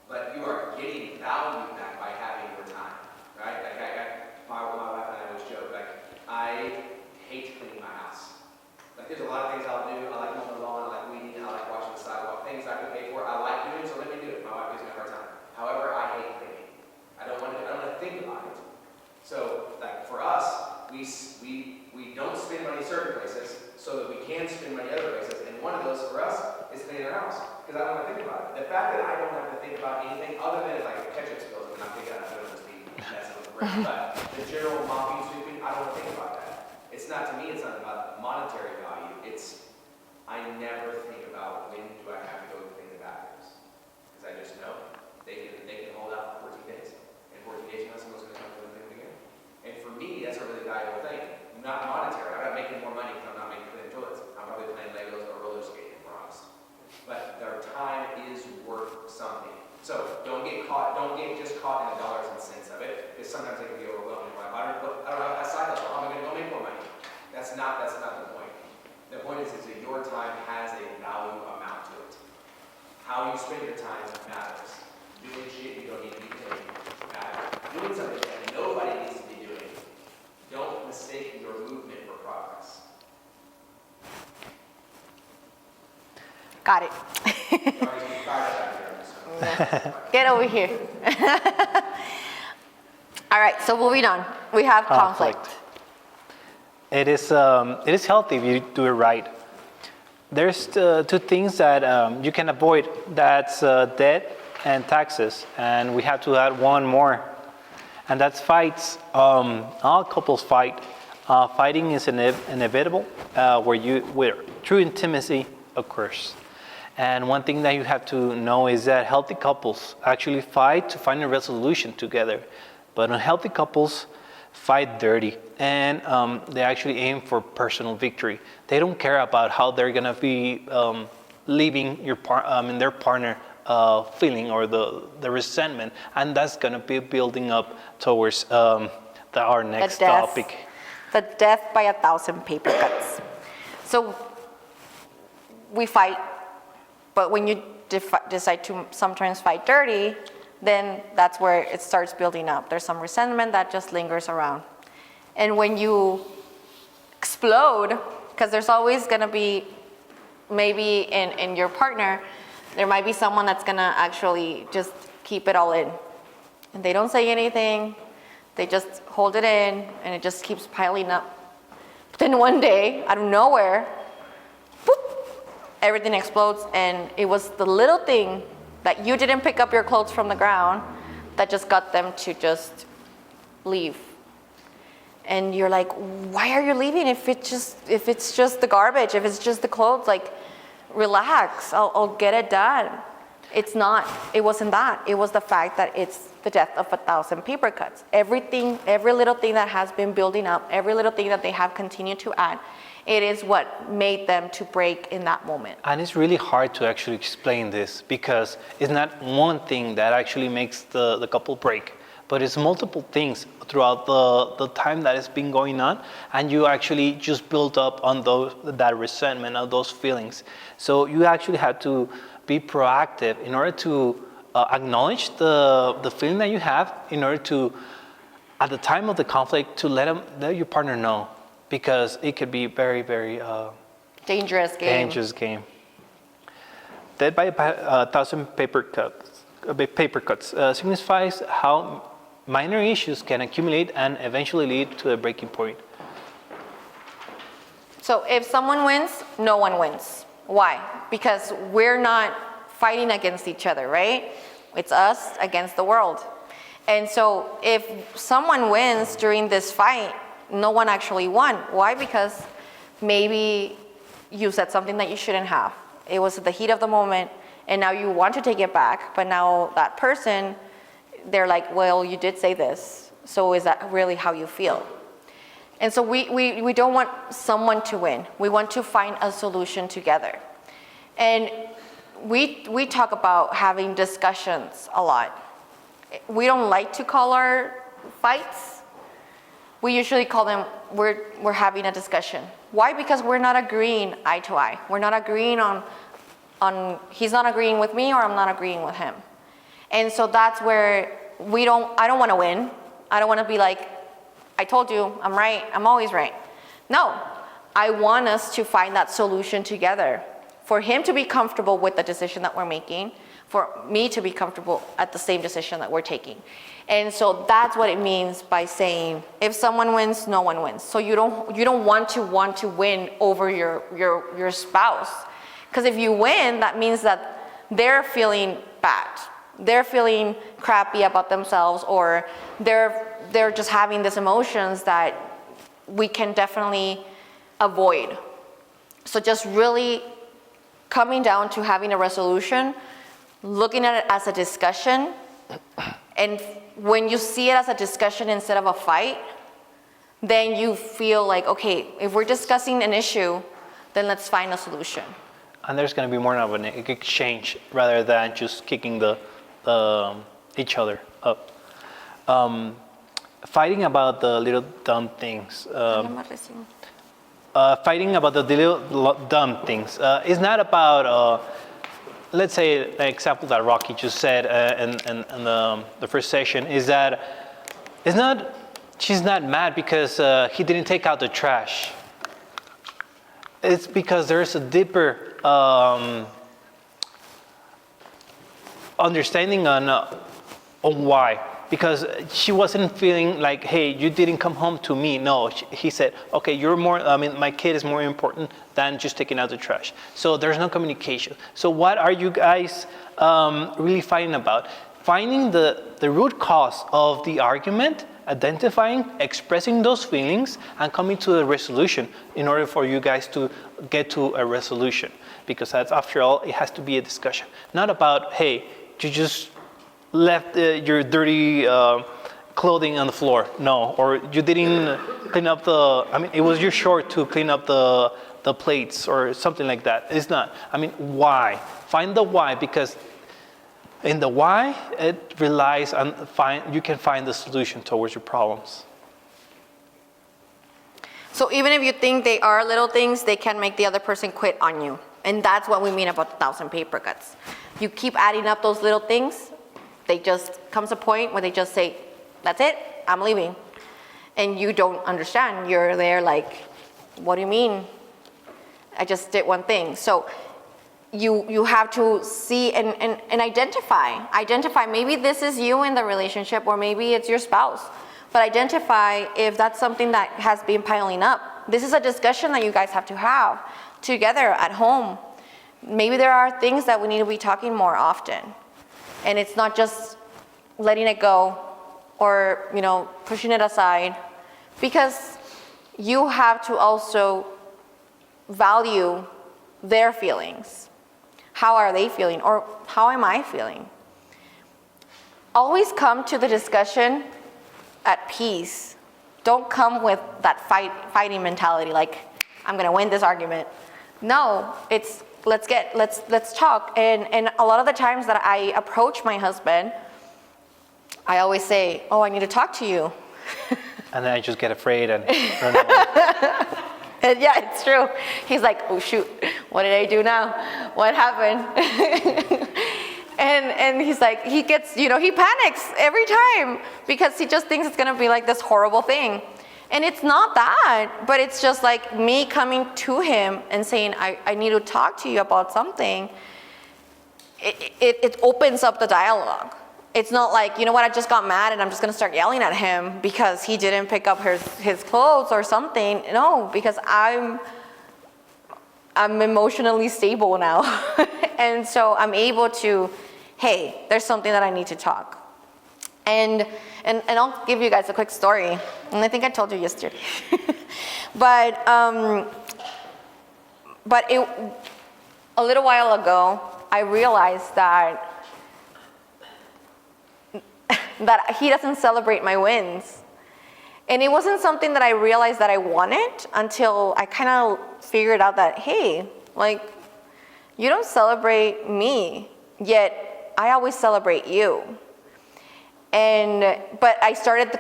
but you are getting value back by having your time, right? Like my wife and I always joke, like, I hate cleaning my house. Like, there's a lot of things I'll do. I like mowing the lawn, I like weeding, I like watching the sidewalk, things I can pay for, I like doing, so let me do it. My wife gives me a hard time. However, I hate cleaning. I don't want to think about it. So, like, for us, we don't spend money certain places so that we can spend money other places. And one of those for us is cleaning our house, because I don't want to think about it. The fact that I don't have to think about anything other than like ketchup spills, and I'm thinking I'm going to be messing with the brand, but the general mopping, sweeping, I don't want to think about that. It's not, to me, it's not about monetary value. It's, I never think about when do I have to go clean the bathrooms, because I just know they can hold out for 14 days. In 14 days, you know someone's going to come to them again. And for me, that's a really valuable thing. Not monetary. I'm not making more money because I'm not making clean toilets. I'm probably playing Legos or roller skating, if we're honest. But their time is worth something. So don't get just caught in the dollars and cents of it, because sometimes it can be overwhelming. I don't have a side hustle. How am I going to go make more money? That's not the point. The point is spend your time matters. Doing shit you don't need to be doing matters. Doing something that nobody needs to be doing. Don't mistake your movement for progress. Got it. Get over here. All right, so moving on. We have conflict. It is healthy if you do it right. There's two things that you can avoid. That's debt and taxes, and we have to add one more, and that's fights. All couples fight. Fighting is inevitable where true intimacy occurs. And one thing that you have to know is that healthy couples actually fight to find a resolution together, but unhealthy couples fight dirty, and they actually aim for personal victory. They don't care about how they're gonna be leaving their partner feeling or the resentment, and that's gonna be building up towards our next topic. The death by 1,000 paper cuts. So we fight, but when you decide to sometimes fight dirty, then that's where it starts building up. There's some resentment that just lingers around. And when you explode, because there's always gonna be, maybe in your partner, there might be someone that's gonna actually just keep it all in. And they don't say anything, they just hold it in, and it just keeps piling up. But then one day, out of nowhere, boop, everything explodes, and it was the little thing that you didn't pick up your clothes from the ground that just got them to just leave. And you're like, why are you leaving if it's just the garbage, if it's just the clothes? Like, relax, I'll get it done. It's not, it wasn't that. It was the fact that it's the death of 1,000 paper cuts. Everything, every little thing that has been building up, every little thing that they have continued to add, it is what made them to break in that moment. And it's really hard to actually explain this because it's not one thing that actually makes the couple break, but it's multiple things throughout the time that it's been going on, and you actually just build up on that resentment, on those feelings. So you actually have to be proactive in order to acknowledge the feeling that you have, in order to, at the time of the conflict, to let your partner know, because it could be very, very dangerous game. Death by 1,000 paper cuts signifies how minor issues can accumulate and eventually lead to a breaking point. So if someone wins, no one wins. Why? Because we're not fighting against each other, right? It's us against the world. And so if someone wins during this fight, no one actually won. Why? Because maybe you said something that you shouldn't have. It was the heat of the moment, and now you want to take it back, but now that person, they're like, well, you did say this, so is that really how you feel? And so we don't want someone to win. We want to find a solution together. And we talk about having discussions a lot. We don't like to call our fights. We usually call them, we're having a discussion. Why? Because we're not agreeing eye to eye. We're not agreeing on he's not agreeing with me or I'm not agreeing with him. And so that's where I don't want to win. I don't want to be like, I told you, I'm right, I'm always right. No, I want us to find that solution together. For him to be comfortable with the decision that we're making, for me to be comfortable at the same decision that we're taking. And so that's what it means by saying, if someone wins, no one wins. So you don't want to win over your spouse. Because if you win, that means that they're feeling bad. They're feeling crappy about themselves, or they're just having these emotions that we can definitely avoid. So just really coming down to having a resolution, looking at it as a discussion, and when you see it as a discussion instead of a fight, then you feel like, okay, if we're discussing an issue, then let's find a solution. And there's going to be more of an exchange rather than just kicking each other up. Fighting about the little dumb things. Fighting about the little dumb things is not about let's say the example that Rocky just said in the first session is that she's not mad because he didn't take out the trash. It's because there's a deeper understanding on why. Because she wasn't feeling like, hey, you didn't come home to me. No, he said, okay, my kid is more important than just taking out the trash. So there's no communication. So what are you guys really fighting about? Finding the root cause of the argument, identifying, expressing those feelings, and coming to a resolution in order for you guys to get to a resolution. Because that's, after all, it has to be a discussion. Not about, hey, you just left your dirty clothing on the floor. No, or you didn't clean up it was your chore to clean up the plates or something like that. It's not. Why? Find the why, because in the why, it relies on you can find the solution towards your problems. So even if you think they are little things, they can make the other person quit on you. And that's what we mean about 1,000 paper cuts. You keep adding up those little things, they just comes a point where they just say, that's it, I'm leaving. And you don't understand. You're there like, what do you mean? I just did one thing. So you have to see and identify. Identify, maybe this is you in the relationship, or maybe it's your spouse. But identify if that's something that has been piling up. This is a discussion that you guys have to have together at home. Maybe there are things that we need to be talking more often. And it's not just letting it go or, pushing it aside, because you have to also value their feelings. How are they feeling, or how am I feeling? Always come to the discussion at peace. Don't come with that fighting mentality, like, I'm gonna win this argument. No, it's let's talk. And a lot of the times that I approach my husband, I always say, oh, I need to talk to you. And then I just get afraid and run away. And yeah, it's true. He's like, oh shoot, what did I do now? What happened? and he's like, he gets, he panics every time because he just thinks it's gonna be like this horrible thing. And it's not that, but it's just like me coming to him and saying, I need to talk to you about something. It opens up the dialogue. It's not like, I just got mad and I'm just gonna start yelling at him because he didn't pick up his clothes or something. No, because I'm emotionally stable now. And so I'm able to, hey, there's something that I need to talk. And I'll give you guys a quick story. And I think I told you yesterday. But a little while ago, I realized that he doesn't celebrate my wins. And it wasn't something that I realized that I wanted until I kind of figured out that, hey, like, you don't celebrate me, yet I always celebrate you. But I started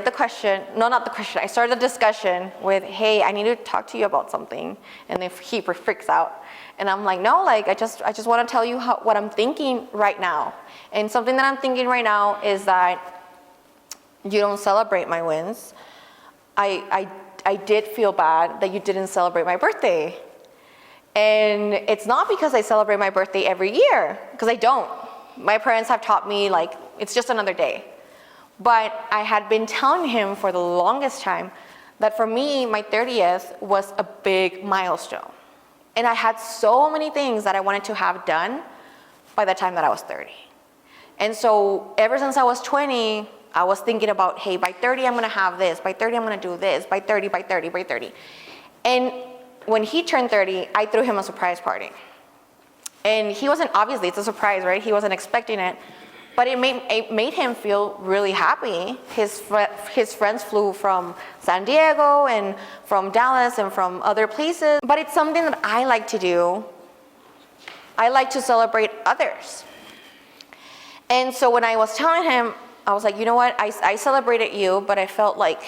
the discussion with, hey, I need to talk to you about something. And then he freaks out. And I'm like, no, like, I just want to tell you what I'm thinking right now. And something that I'm thinking right now is that you don't celebrate my wins. I did feel bad that you didn't celebrate my birthday. And it's not because I celebrate my birthday every year, because I don't. My parents have taught me, like, it's just another day. But I had been telling him for the longest time that for me, my 30th was a big milestone. And I had so many things that I wanted to have done by the time that I was 30. And so ever since I was 20, I was thinking about, hey, by 30, I'm gonna have this. By 30, I'm gonna do this. By 30. And when he turned 30, I threw him a surprise party. And he wasn't, obviously, it's a surprise, right? He wasn't expecting it. But it made him feel really happy. His friends flew from San Diego and from Dallas and from other places. But it's something that I like to do. I like to celebrate others. And so when I was telling him, I was like, you know what? I celebrated you, but I felt like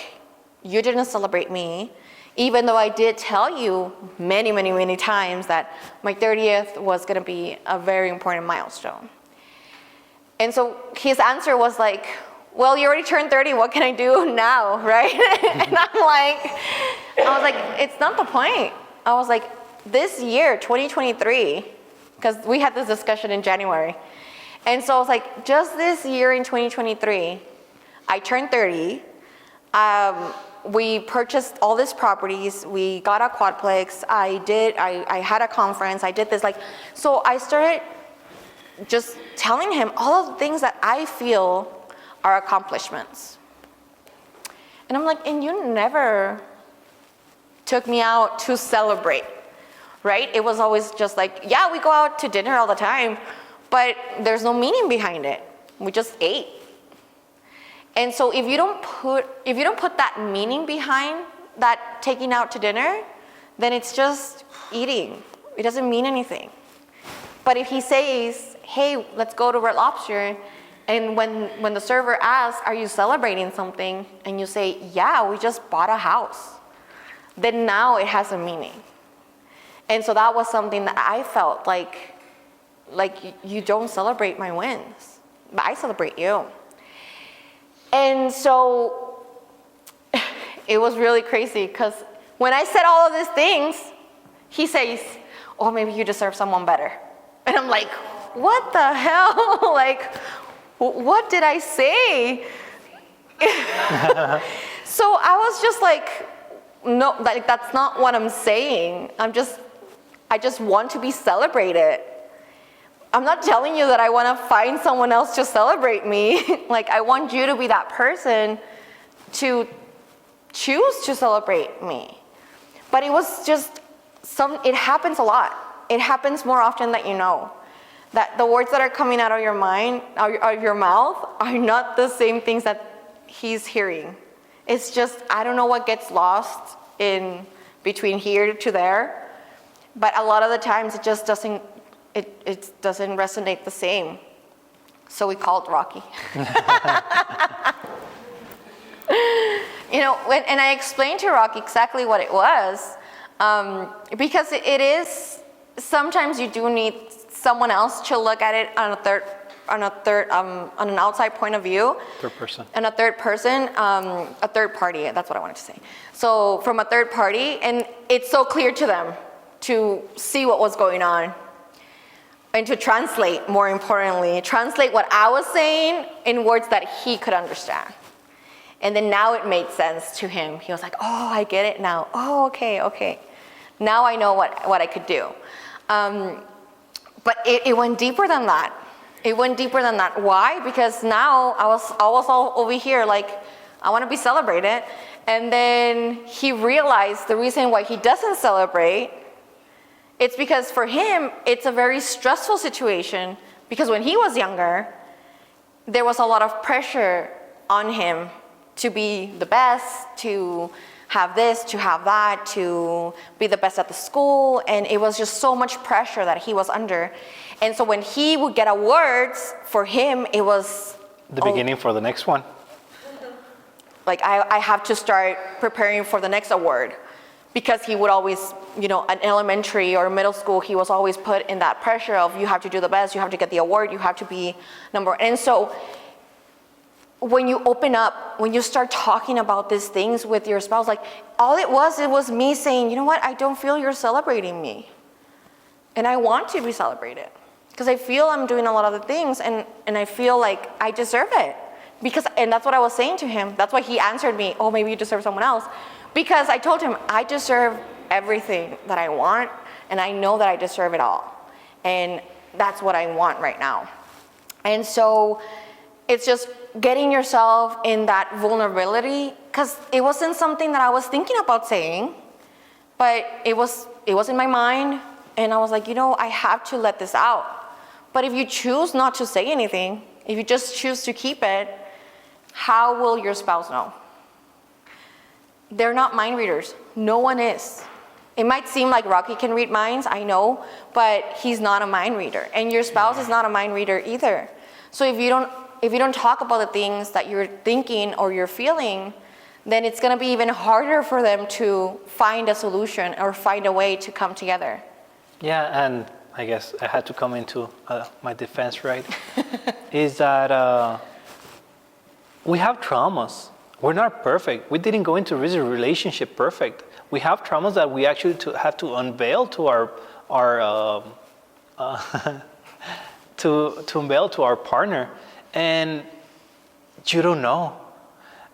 you didn't celebrate me. Even though I did tell you many, many, many times that my 30th was gonna be a very important milestone. And so his answer was like, well, you already turned 30, what can I do now, right? And I was like, it's not the point. I was like, this year, 2023, because we had this discussion in January. And so I was like, just this year in 2023, I turned 30. We purchased all these properties. We got a quadplex. I had a conference. I did this. So I started just telling him all of the things that I feel are accomplishments. And I'm like, and you never took me out to celebrate, right? It was always just like, yeah, we go out to dinner all the time, but there's no meaning behind it. We just ate. And so if you don't put that meaning behind that taking out to dinner, then it's just eating. It doesn't mean anything. But if he says, hey, let's go to Red Lobster, and when the server asks, are you celebrating something? And you say, yeah, we just bought a house. Then now it has a meaning. And so that was something that I felt like you don't celebrate my wins, but I celebrate you. And so it was really crazy because when I said all of these things, he says, oh, maybe you deserve someone better. And I'm like, what the hell? Like, what did I say? So I was just like, no, like that's not what I'm saying. I just want to be celebrated. I'm not telling you that I want to find someone else to celebrate me. Like, I want you to be that person to choose to celebrate me. But it was just it happens a lot. It happens more often than you know. That the words that are coming out of your mind, out of your mouth, are not the same things that he's hearing. It's just, I don't know what gets lost in between here to there. But a lot of the times it just doesn't resonate the same. So we called Rocky. And I explained to Rocky exactly what it was, because it is, sometimes you do need someone else to look at it on an outside point of view. Third person. And a third person, a third party, that's what I wanted to say. So from a third party, and it's so clear to them to see what was going on. And to translate, more importantly, translate what I was saying in words that he could understand. And then now it made sense to him. He was like, oh, I get it now. Oh, okay. Now I know what I could do. But it went deeper than that. It went deeper than that. Why? Because now I was all over here like, I want to be celebrated. And then he realized the reason why he doesn't celebrate, it's because for him, it's a very stressful situation, because when he was younger, there was a lot of pressure on him to be the best, to have this, to have that, to be the best at the school, and it was just so much pressure that he was under. And so when he would get awards, for him, it was the beginning for the next one. Like, I have to start preparing for the next award. Because he would always, in elementary or middle school, he was always put in that pressure of, you have to do the best, you have to get the award, you have to be number one. And so when you open up, when you start talking about these things with your spouse, like all it was me saying, you know what, I don't feel you're celebrating me. And I want to be celebrated. Because I feel I'm doing a lot of the things and I feel like I deserve it. And that's what I was saying to him. That's why he answered me, oh, maybe you deserve someone else. Because I told him, I deserve everything that I want, and I know that I deserve it all. And that's what I want right now. And so it's just getting yourself in that vulnerability, because it wasn't something that I was thinking about saying, but it was in my mind, and I was like, I have to let this out. But if you choose not to say anything, if you just choose to keep it, how will your spouse know? They're not mind readers. No one is. It might seem like Rocky can read minds, I know, but he's not a mind reader. And your spouse is not a mind reader either. So if you don't talk about the things that you're thinking or you're feeling, then it's going to be even harder for them to find a solution or find a way to come together. Yeah, and I guess I had to come into my defense, right? Is that we have traumas. We're not perfect. We didn't go into this relationship perfect. We have traumas that we actually have to unveil to our to unveil to our partner, and you don't know.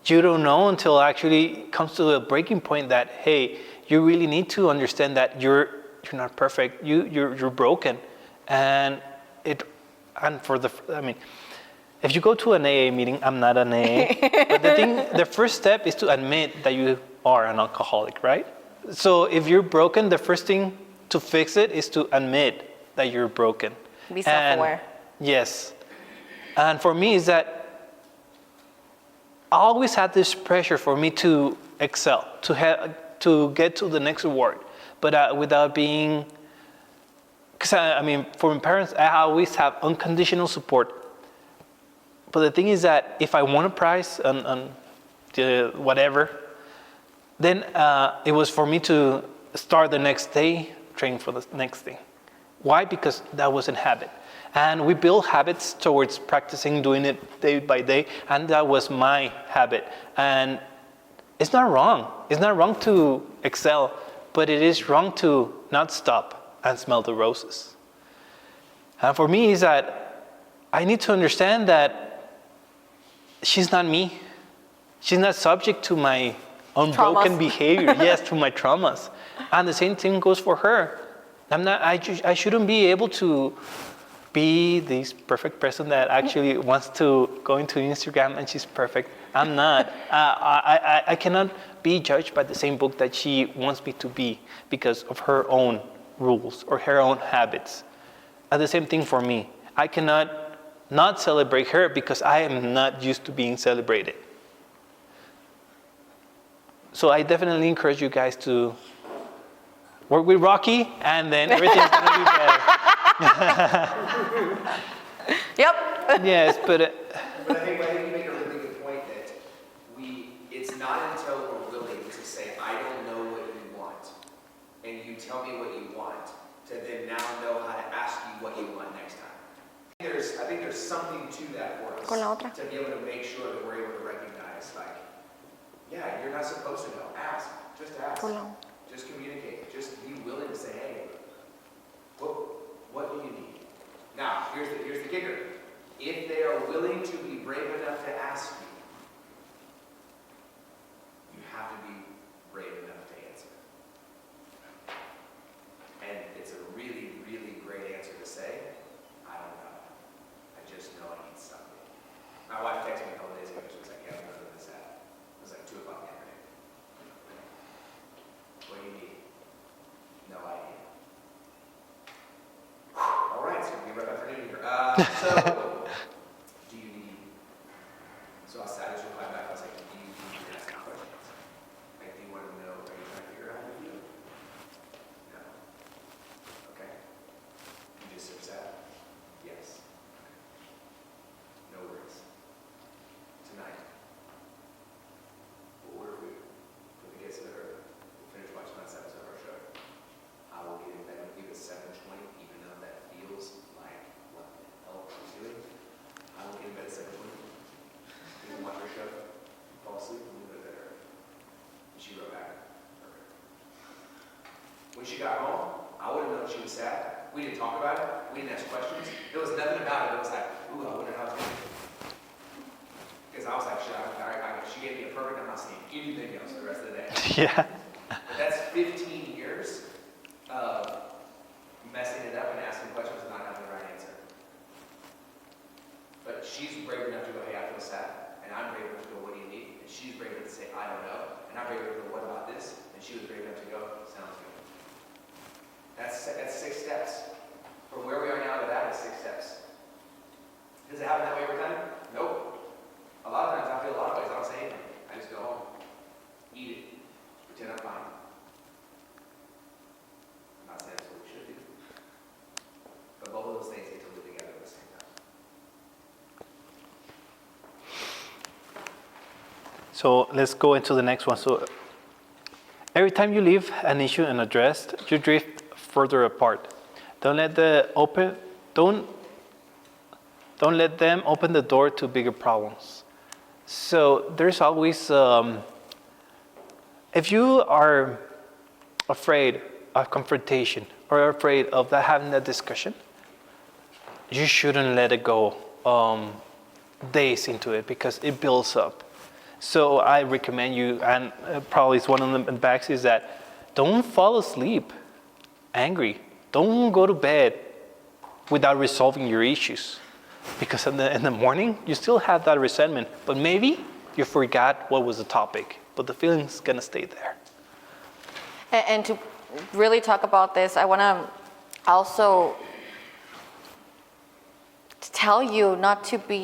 You don't know until actually it comes to the breaking point that, hey, you really need to understand that you're not perfect. You're broken, and if you go to an AA meeting, I'm not an AA, but the first step is to admit that you are an alcoholic, right? So if you're broken, the first thing to fix it is to admit that you're broken. Be self-aware. Yes, and for me is that I always had this pressure for me to excel, to get to the next award, but without being, because for my parents, I always have unconditional support. But the thing is that if I won a prize on whatever, then it was for me to start the next day, train for the next day. Why? Because that was a habit. And we build habits towards practicing doing it day by day, and that was my habit. And it's not wrong. It's not wrong to excel, but it is wrong to not stop and smell the roses. And for me is that I need to understand that she's not me. She's not subject to my unbroken behavior. Yes, to my traumas. And the same thing goes for her. I shouldn't be able to be this perfect person that actually wants to go into Instagram and she's perfect. I'm not. I cannot be judged by the same book that she wants me to be because of her own rules or her own habits. And the same thing for me. I cannot not celebrate her because I am not used to being celebrated. So I definitely encourage you guys to work with Rocky, and then everything's going to be better. Yep. Yes, but I think you make a really good point that it's not until we're willing to say, I don't know what you want, and you tell me what you want, to then now know how to ask you what you want next time. I think there's something to that for us, to be able to make sure that we're able to recognize, like, yeah, you're not supposed to know. Ask. Just ask. Just communicate. Just be willing to say, hey, what do you need? Now, here's the kicker. If they are willing to be brave enough to ask you, you have to be brave enough to answer. And it's a really, really great answer to say, I don't know. I just know I need something. My wife texted me a couple days ago. She was like, yeah, I'm going to this at. It was like 2 o'clock in the morning. What do you need? No idea. All right, so we'll be right back for dinner here. So, do you need? So I just replied back. I was like, do you need to ask questions? Like, do you want to know? Are you trying to figure out how to do it? No. Okay. You just upset? Yes. No worries. Tonight, we'll order food. Put the kids to bed. We'll finish watching that episode of our show. I will get in bed with you at 7:20, even though that feels like what the hell I'm doing. I will get in bed at 7:20. We can watch our show, fall asleep, and we'll go to bed early. And she wrote back, perfect. When she got home, I wouldn't know if she was sad. We didn't talk about it. We didn't ask questions. There was nothing about it that was like, ooh, I wonder how it's going to be. Because I was like, shit, she gave me a perfect, I'm not seeing anything else for the rest of the day. yeah. But that's 15 years of messing it up and asking questions and not having the right answer. But she's brave enough to go, hey, I feel sad. And I'm brave enough to go, what do you need? And she's brave enough to say, I don't know. And I'm brave enough to go, what about this? And she was brave enough to go, sounds good. That's 6 steps. From where we are now to that is 6 steps. Does it happen that way every time? Nope. A lot of times I feel a lot of ways. I don't say anything. I just go home, eat it, pretend I'm fine. I'm not saying that's what we should do. But both of those things need to live together at the same time. So let's go into the next one. So every time you leave an issue unaddressed, you drift further apart. Don't let them open the door to bigger problems. So there's always, if you are afraid of confrontation or afraid of having that discussion, you shouldn't let it go days into it because it builds up. So I recommend you, and probably it's one of the backs is that don't fall asleep angry. Don't go to bed without resolving your issues. Because in the morning, you still have that resentment, but maybe you forgot what was the topic, but the feeling's gonna stay there. And to really talk about this, I wanna also tell you not to be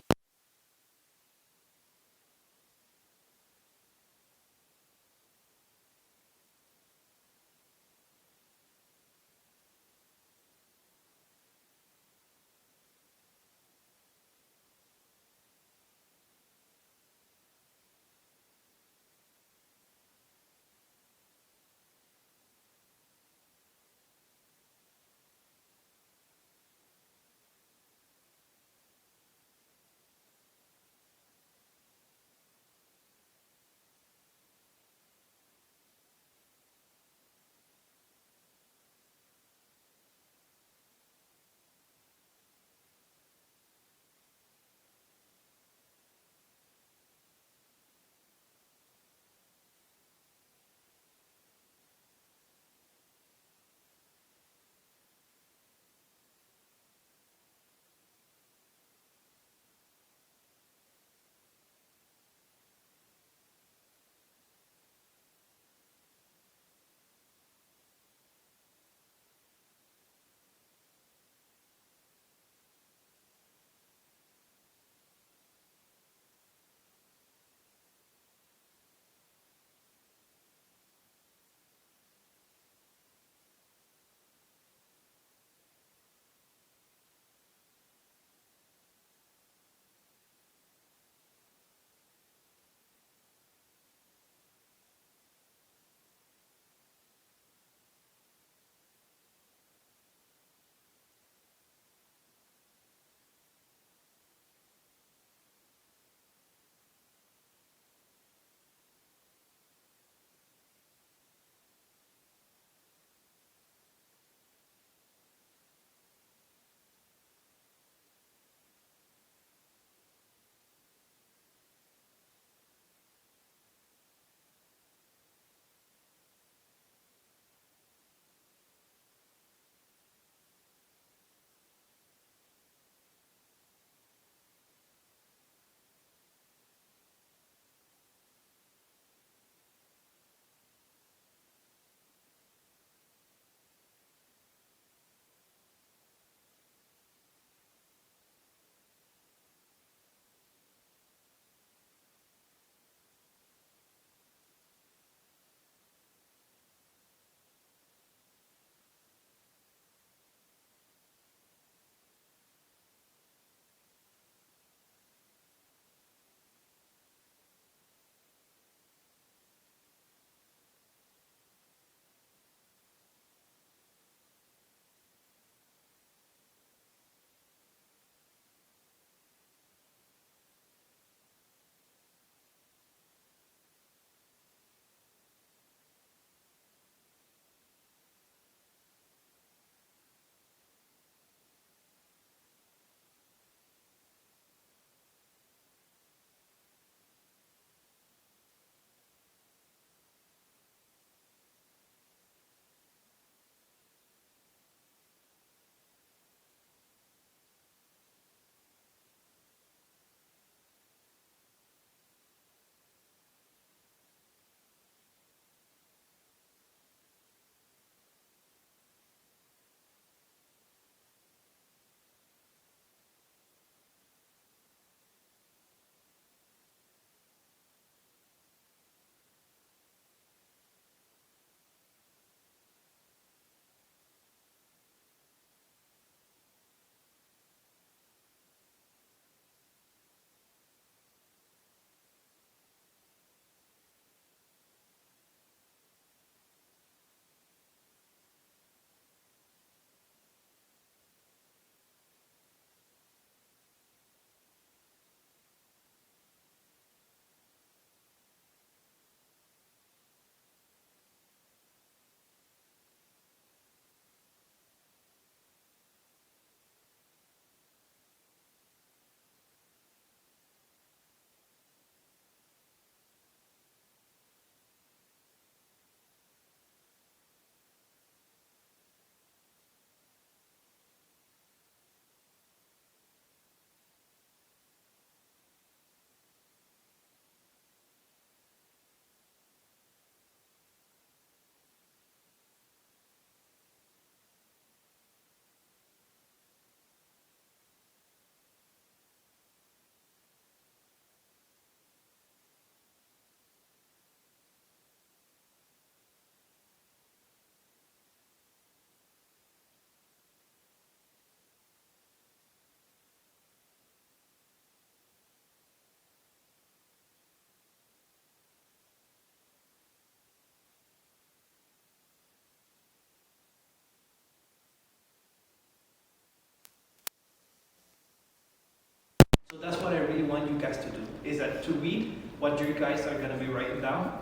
says that to read what you guys are going to be writing down,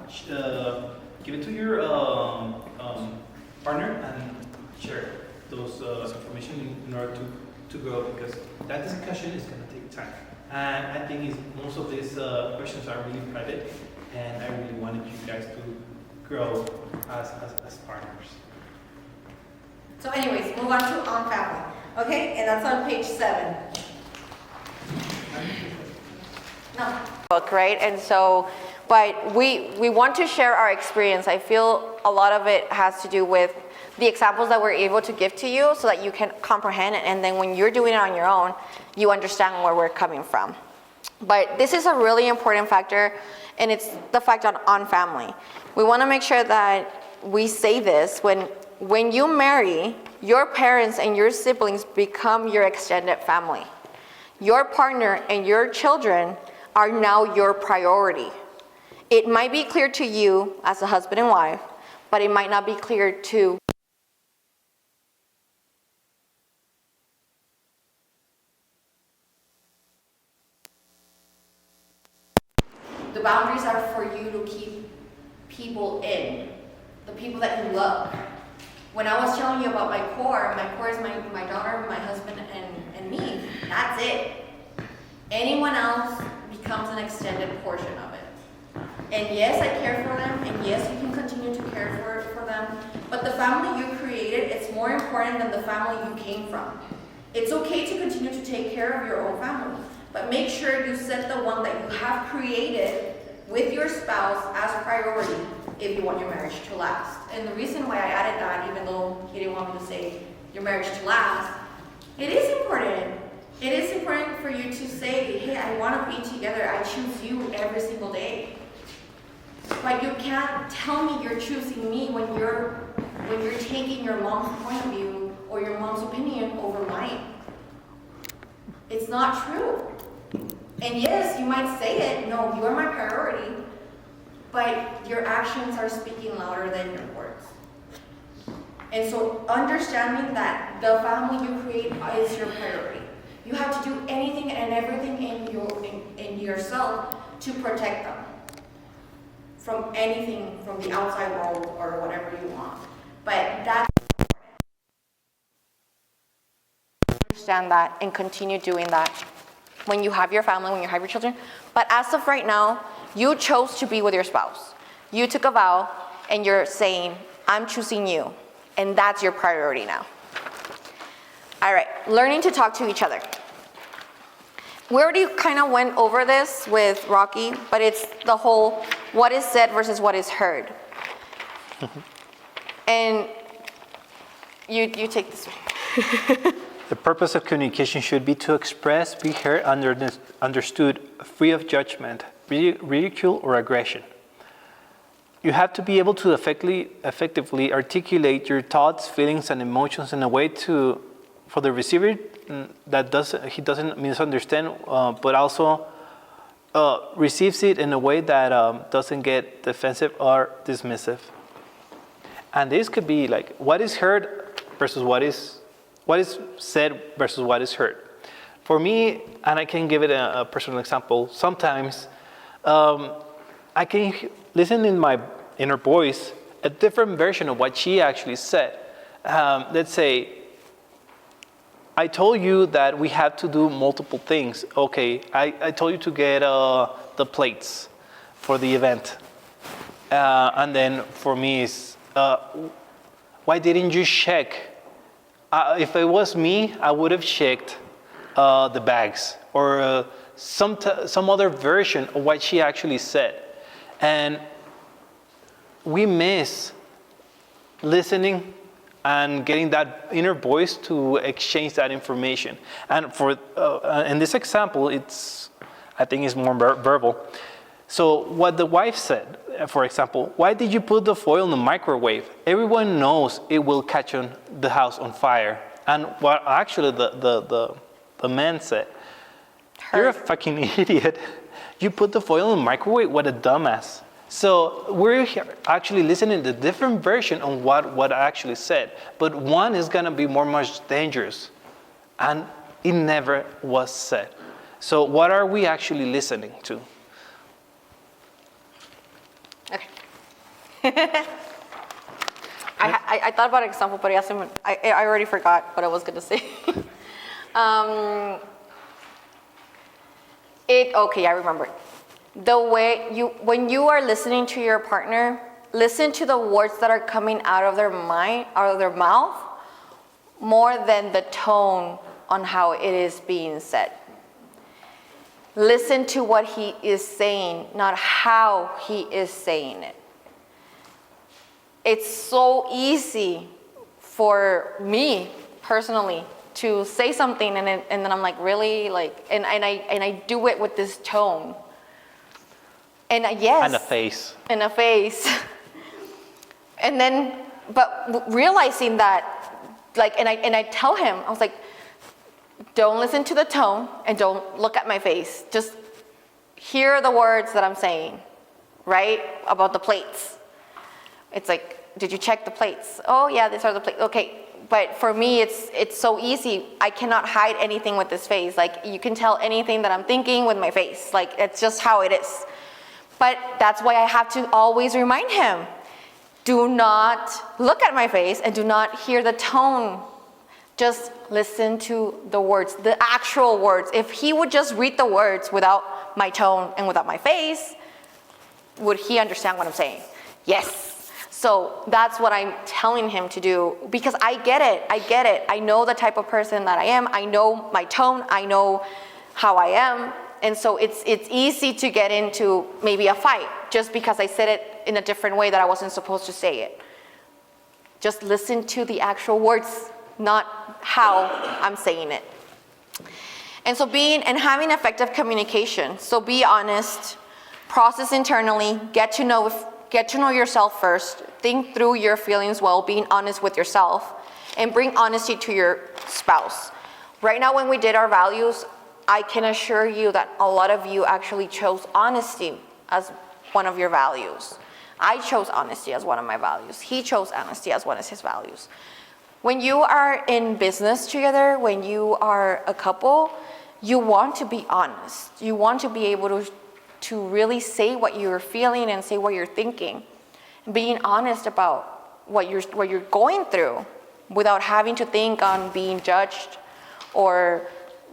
give it to your partner and share those information in order to grow, because that discussion is going to take time. And I think most of these questions are really private, and I really wanted you guys to grow as partners. So anyways, move on to on family. Okay, and that's on page 7. No. Book, right? And so, but we want to share our experience. I feel a lot of it has to do with the examples that we're able to give to you so that you can comprehend it, and then when you're doing it on your own, you understand where we're coming from. But this is a really important factor, and it's the fact on family. We want to make sure that we say this when you marry, your parents and your siblings become your extended family. Your partner and your children are now your priority. It might be clear to you as a husband and wife, but it might not be clear to The boundaries are for you to keep people in, the people that you love. When I was telling you about my core is my daughter, my husband, and me. That's it. Anyone else becomes an extended portion of it. And yes, I care for them, and yes, you can continue to care for them, but the family you created, it's more important than the family you came from. It's okay to continue to take care of your own family, but make sure you set the one that you have created with your spouse as priority if you want your marriage to last. And the reason why I added that, even though he didn't want me to say your marriage to last, it is important. It is important for you to say, hey, I want to be together. I choose you every single day. But you can't tell me you're choosing me when you're taking your mom's point of view or your mom's opinion over mine. It's not true. And yes, you might say it, no, you are my priority, but your actions are speaking louder than your words. And so understanding that the family you create is your priority. You have to do anything and everything in yourself to protect them from anything from the outside world or whatever you want. But that's understand that and continue doing that when you have your family, when you have your children. But as of right now, you chose to be with your spouse. You took a vow and you're saying, I'm choosing you. And that's your priority now. All right, learning to talk to each other. We already kind of went over this with Rocky, but it's the whole what is said versus what is heard. And you take this one. The purpose of communication should be to express, be heard, understood, free of judgment, ridicule, or aggression. You have to be able to effectively articulate your thoughts, feelings, and emotions in a way for the receiver that he doesn't misunderstand, but also receives it in a way that doesn't get defensive or dismissive. And this could be like what is heard versus what is said versus what is heard. For me, and I can give it a personal example, sometimes I can listen in my inner voice a different version of what she actually said. Let's say, I told you that we have to do multiple things. Okay, I told you to get the plates for the event. And then for me, it's, why didn't you check? If it was me, I would have checked the bags or some other version of what she actually said. And we miss listening and getting that inner voice to exchange that information. And for in this example, I think it's more verbal. So what the wife said, for example, why did you put the foil in the microwave? Everyone knows it will catch on the house on fire. And what actually the man said, you're a fucking idiot. You put the foil in the microwave? What a dumbass. So we're actually listening to a different version of what I actually said. But one is going to be much dangerous. And it never was said. So what are we actually listening to? I thought about an example, but I already forgot what I was gonna say. Okay, I remember. The way when you are listening to your partner, listen to the words that are coming out of their mind, out of their mouth, more than the tone on how it is being said. Listen to what he is saying, not how he is saying it. It's so easy for me personally to say something and then I'm like, really? And I do it with this tone. And yes. And a face. And a face. And then, but realizing that, and I tell him, I was like, don't listen to the tone and don't look at my face. Just hear the words that I'm saying, right? About the plates. It's like, did you check the plates? Oh yeah, these are the plates. Okay, but for me, it's so easy. I cannot hide anything with this face. Like, you can tell anything that I'm thinking with my face. Like, it's just how it is. But that's why I have to always remind him, do not look at my face and do not hear the tone. Just listen to the words, the actual words. If he would just read the words without my tone and without my face, would he understand what I'm saying? Yes. So that's what I'm telling him to do, because I get it. I know the type of person that I am. I know my tone. I know how I am. And so it's easy to get into maybe a fight just because I said it in a different way that I wasn't supposed to say it. Just listen to the actual words, not how I'm saying it. And so having effective communication. So be honest, process internally, get to know yourself first, think through your feelings well, being honest with yourself, and bring honesty to your spouse. Right now, when we did our values, I can assure you that a lot of you actually chose honesty as one of your values. I chose honesty as one of my values. He chose honesty as one of his values. When you are in business together, when you are a couple, you want to be honest. You want to be able to really say what you're feeling and say what you're thinking. Being honest about what you're going through without having to think on being judged or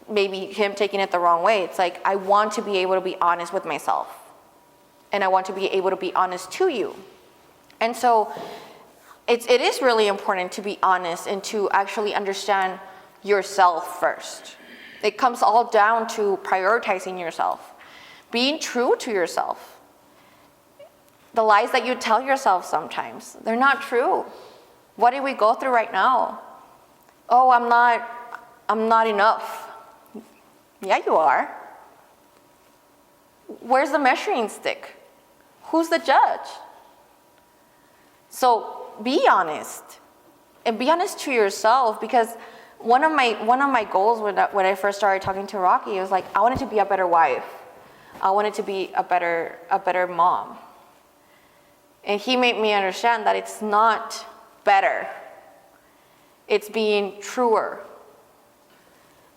maybe him taking it the wrong way. It's like, I want to be able to be honest with myself. And I want to be able to be honest to you. And so it is really important to be honest and to actually understand yourself first. It comes all down to prioritizing yourself, being true to yourself. The lies that you tell yourself sometimes, they're not true. What did we go through right now? Oh, I'm not enough. Yeah, you are. Where's the measuring stick? Who's the judge? So be honest, and be honest to yourself, because one of my goals when I first started talking to Rocky, it was like, I wanted to be a better wife. I wanted to be a better mom. And he made me understand that it's not better. It's being truer.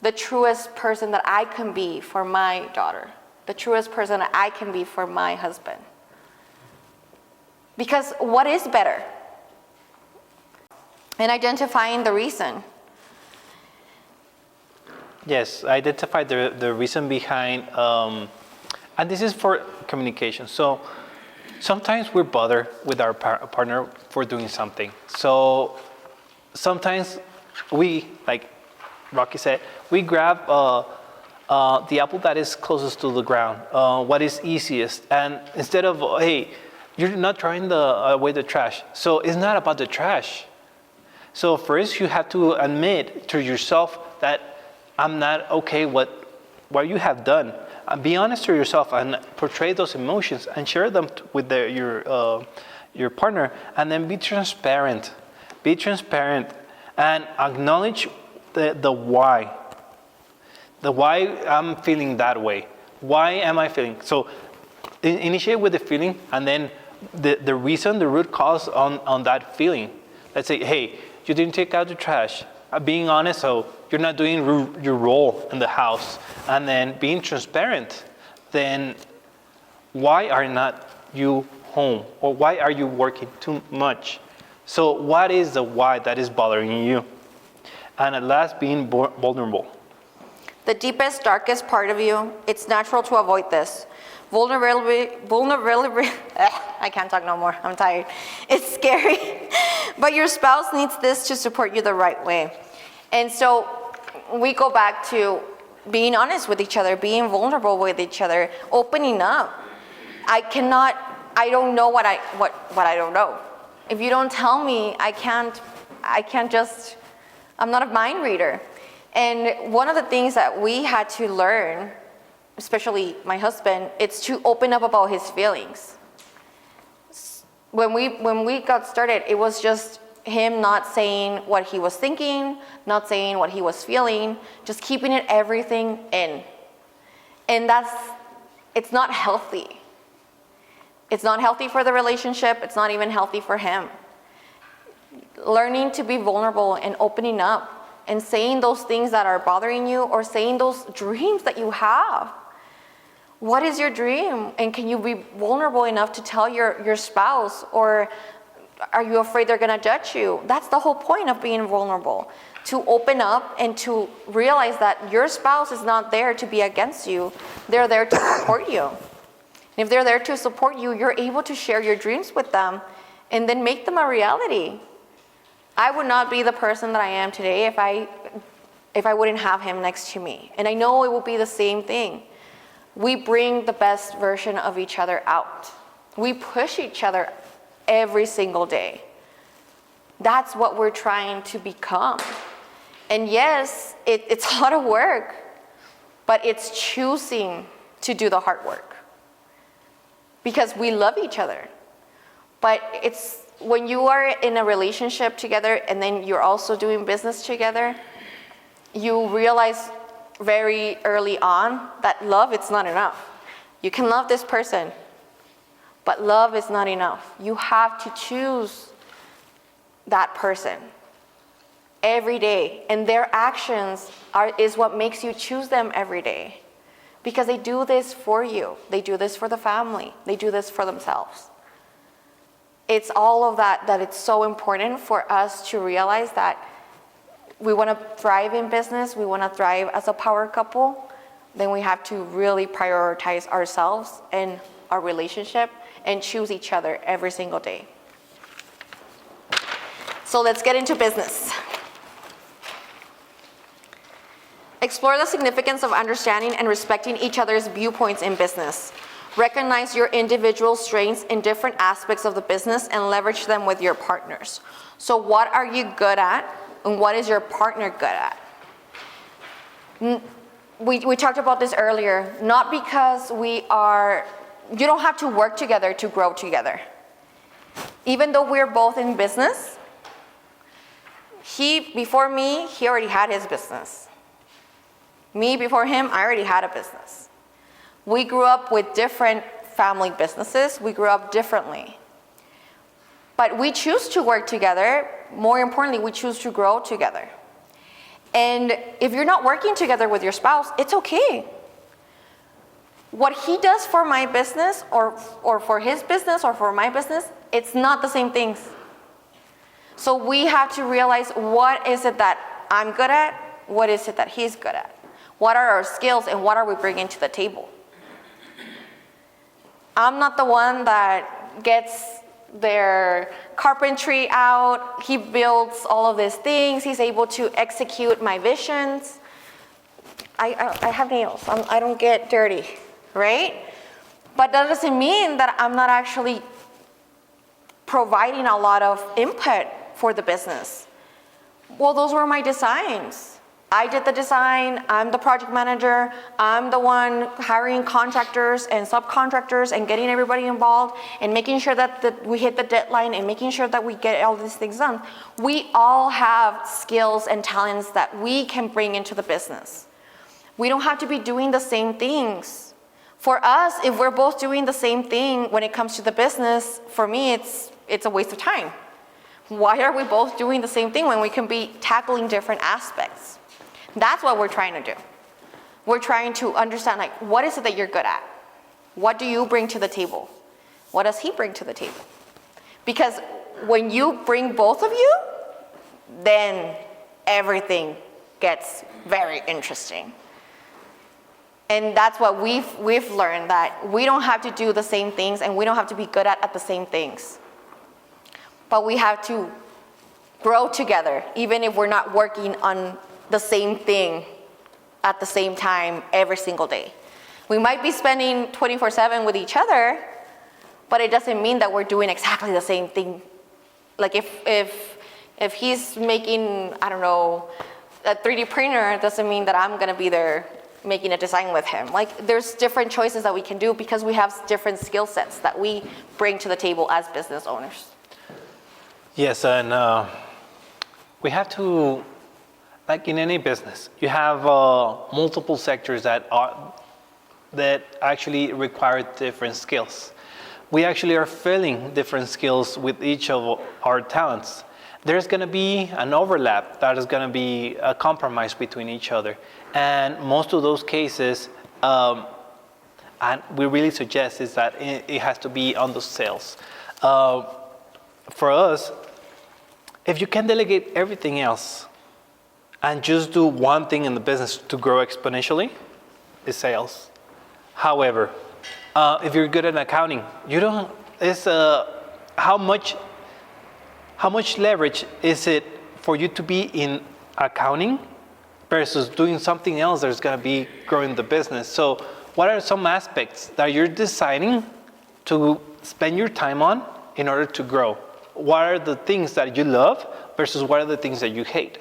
The truest person that I can be for my daughter. The truest person that I can be for my husband. Because what is better? And identifying the reason. Yes, identify the reason behind, and this is for communication. So sometimes we're bothered with our partner for doing something. So sometimes we, like Rocky said, we grab the apple that is closest to the ground, what is easiest. And instead of, hey, you're not throwing away the trash. So it's not about the trash. So first you have to admit to yourself that I'm not okay what you have done. Be honest to yourself and portray those emotions and share them with your partner, and then be transparent. Be transparent and acknowledge the why. The why I'm feeling that way. Why am I feeling? So initiate with the feeling, and then the reason, the root cause on that feeling. Let's say, hey, you didn't take out the trash. Being honest, so you're not doing your role in the house. And then being transparent, then why are not you home? Or why are you working too much? So what is the why that is bothering you? And at last, being vulnerable. The deepest, darkest part of you, it's natural to avoid this. Vulnerability, I can't talk no more, I'm tired. It's scary, but your spouse needs this to support you the right way. And so we go back to being honest with each other, being vulnerable with each other, opening up. I don't know what I don't know. If you don't tell me, I can't just, I'm not a mind reader. And one of the things that we had to learn, especially my husband, it's to open up about his feelings. When we got started, it was just him not saying what he was thinking, not saying what he was feeling, just keeping everything in. And it's not healthy. It's not healthy for the relationship. It's not even healthy for him. Learning to be vulnerable and opening up and saying those things that are bothering you, or saying those dreams that you have. What is your dream? And can you be vulnerable enough to tell your spouse? Or are you afraid they're gonna judge you? That's the whole point of being vulnerable. To open up and to realize that your spouse is not there to be against you. They're there to support you. And if they're there to support you, you're able to share your dreams with them and then make them a reality. I would not be the person that I am today if I wouldn't have him next to me. And I know it will be the same thing. We bring the best version of each other out. We push each other every single day. That's what we're trying to become. And yes, it's a lot of work, but it's choosing to do the hard work. Because we love each other. But it's when you are in a relationship together and then you're also doing business together, you realize very early on that love, it's not enough. You can love this person, but love is not enough. You have to choose that person every day, and their actions is what makes you choose them every day, because they do this for you. They do this for the family. They do this for themselves. It's all of that it's so important for us to realize that we want to thrive in business, we want to thrive as a power couple, then we have to really prioritize ourselves and our relationship and choose each other every single day. So let's get into business. Explore the significance of understanding and respecting each other's viewpoints in business. Recognize your individual strengths in different aspects of the business and leverage them with your partners. So what are you good at and what is your partner good at? We talked about this earlier, not because you don't have to work together to grow together. Even though we're both in business, before me, he already had his business. Me, before him, I already had a business. We grew up with different family businesses. We grew up differently. But we choose to work together. More importantly, we choose to grow together. And if you're not working together with your spouse, it's okay. What he does for my business or for his business or for my business, it's not the same things. So we have to realize, what is it that I'm good at? What is it that he's good at? What are our skills and what are we bringing to the table? I'm not the one that gets their carpentry out. He builds all of these things. He's able to execute my visions. I have nails. I don't get dirty, right? But that doesn't mean that I'm not actually providing a lot of input for the business. Well, those were my designs. I did the design, I'm the project manager, I'm the one hiring contractors and subcontractors and getting everybody involved and making sure that we hit the deadline and making sure that we get all these things done. We all have skills and talents that we can bring into the business. We don't have to be doing the same things. For us, if we're both doing the same thing when it comes to the business, for me, it's a waste of time. Why are we both doing the same thing when we can be tackling different aspects? That's what we're trying to do. We're trying to understand, what is it that you're good at? What do you bring to the table? What does he bring to the table? Because when you bring both of you, then everything gets very interesting. And that's what we've learned, that we don't have to do the same things and we don't have to be good at the same things. But we have to grow together, even if we're not working on the same thing at the same time every single day. We might be spending 24/7 with each other, but it doesn't mean that we're doing exactly the same thing. Like if he's making, I don't know, a 3D printer, it doesn't mean that I'm gonna be there making a design with him. Like, there's different choices that we can do because we have different skill sets that we bring to the table as business owners. Yes, and we have to, like in any business, you have multiple sectors that actually require different skills. We actually are filling different skills with each of our talents. There's going to be an overlap, that is going to be a compromise between each other. And most of those cases, and we really suggest is that it has to be on the sales. For us, if you can delegate everything else and just do one thing in the business to grow exponentially, it's sales. However, if you're good at accounting, you don't. It's how much leverage is it for you to be in accounting versus doing something else that's going to be growing the business? So, what are some aspects that you're deciding to spend your time on in order to grow? What are the things that you love versus what are the things that you hate?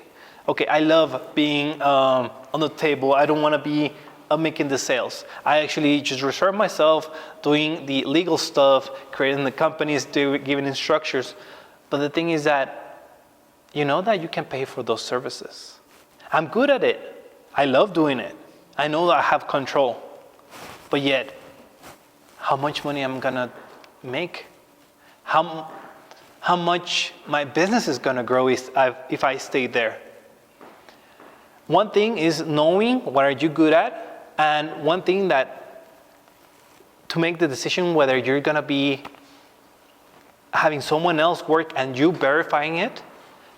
Okay, I love being on the table. I don't want to be making the sales. I actually just reserve myself doing the legal stuff, creating the companies, giving instructions. But the thing is that you know that you can pay for those services. I'm good at it. I love doing it. I know that I have control. But yet, how much money I'm gonna make? How much my business is gonna grow if I stay there? One thing is knowing what are you good at, and one thing that to make the decision whether you're gonna be having someone else work and you verifying it,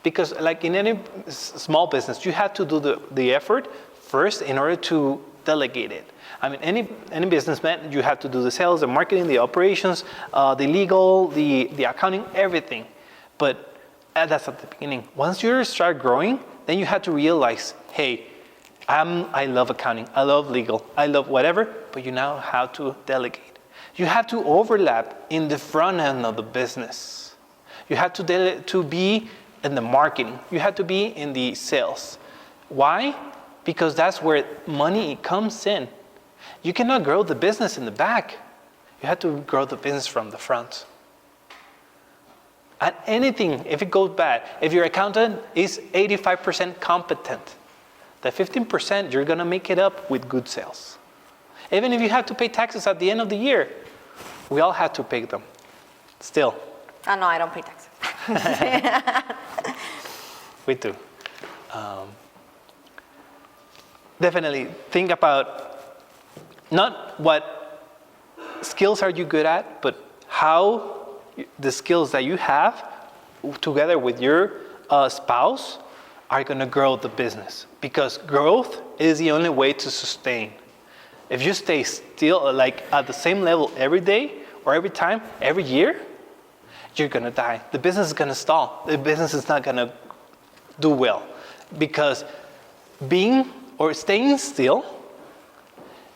because like in any small business, you have to do the effort first in order to delegate it. I mean, any businessman, you have to do the sales, the marketing, the operations, the legal, the accounting, everything. But that's at the beginning. Once you start growing, then you have to realize, hey, I love accounting, I love legal, I love whatever, but you now have to delegate. You have to overlap in the front end of the business. You have to be in the marketing. You have to be in the sales. Why? Because that's where money comes in. You cannot grow the business in the back. You have to grow the business from the front. And anything, if it goes bad, if your accountant is 85% competent, the 15%, you're going to make it up with good sales. Even if you have to pay taxes at the end of the year, we all have to pay them. Still. Oh, no, I don't pay taxes. We do. Definitely think about not what skills are you good at, but how the skills that you have together with your spouse are going to grow the business. Because growth is the only way to sustain. If you stay still, like at the same level every day or every time, every year, you're going to die. The business is going to stall. The business is not going to do well. Because being or staying still,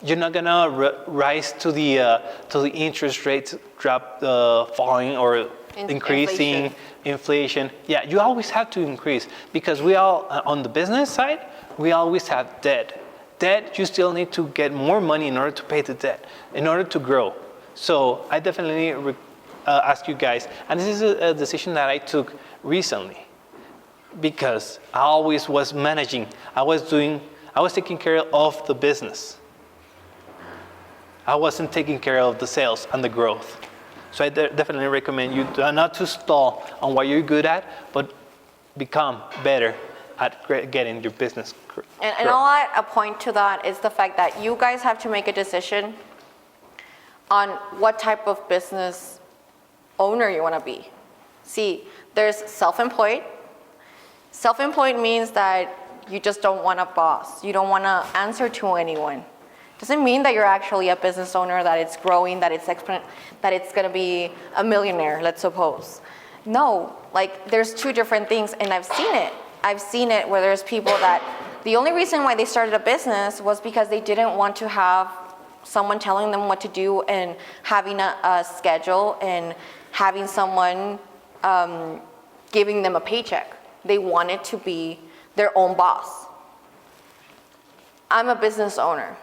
you're not going to rise to the interest rates falling or increasing, inflation. Yeah, you always have to increase because we all, on the business side, we always have debt. Debt, you still need to get more money in order to pay the debt, in order to grow. So I definitely ask you guys, and this is a decision that I took recently because I always was managing. I was taking care of the business. I wasn't taking care of the sales and the growth. So I definitely recommend you not to stall on what you're good at, but become better at getting your business grow. And I'll add a point to that is the fact that you guys have to make a decision on what type of business owner you want to be. See, there's self-employed. Self-employed means that you just don't want a boss. You don't want to answer to anyone. Doesn't mean that you're actually a business owner, that it's growing, that it's going to be a millionaire, let's suppose. No, like there's two different things, and I've seen it. I've seen it where there's people that the only reason why they started a business was because they didn't want to have someone telling them what to do and having a schedule and having someone giving them a paycheck. They wanted to be their own boss. I'm a business owner.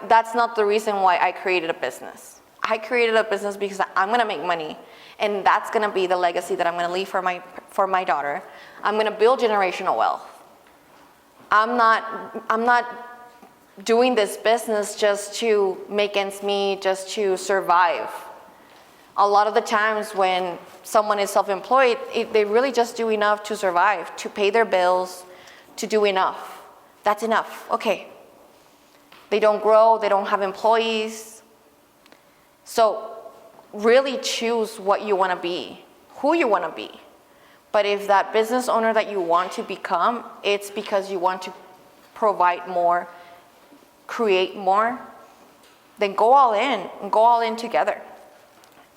That's not the reason why I created a business. I created a business because I'm gonna make money, and that's gonna be the legacy that I'm gonna leave for my daughter. I'm gonna build generational wealth. I'm not doing this business just to make ends meet, just to survive. A lot of the times when someone is self-employed, they really just do enough to survive, to pay their bills, to do enough. That's enough, okay. They don't grow, they don't have employees. So really choose what you wanna be, who you wanna be. But if that business owner that you want to become, it's because you want to provide more, create more, then go all in, and go all in together.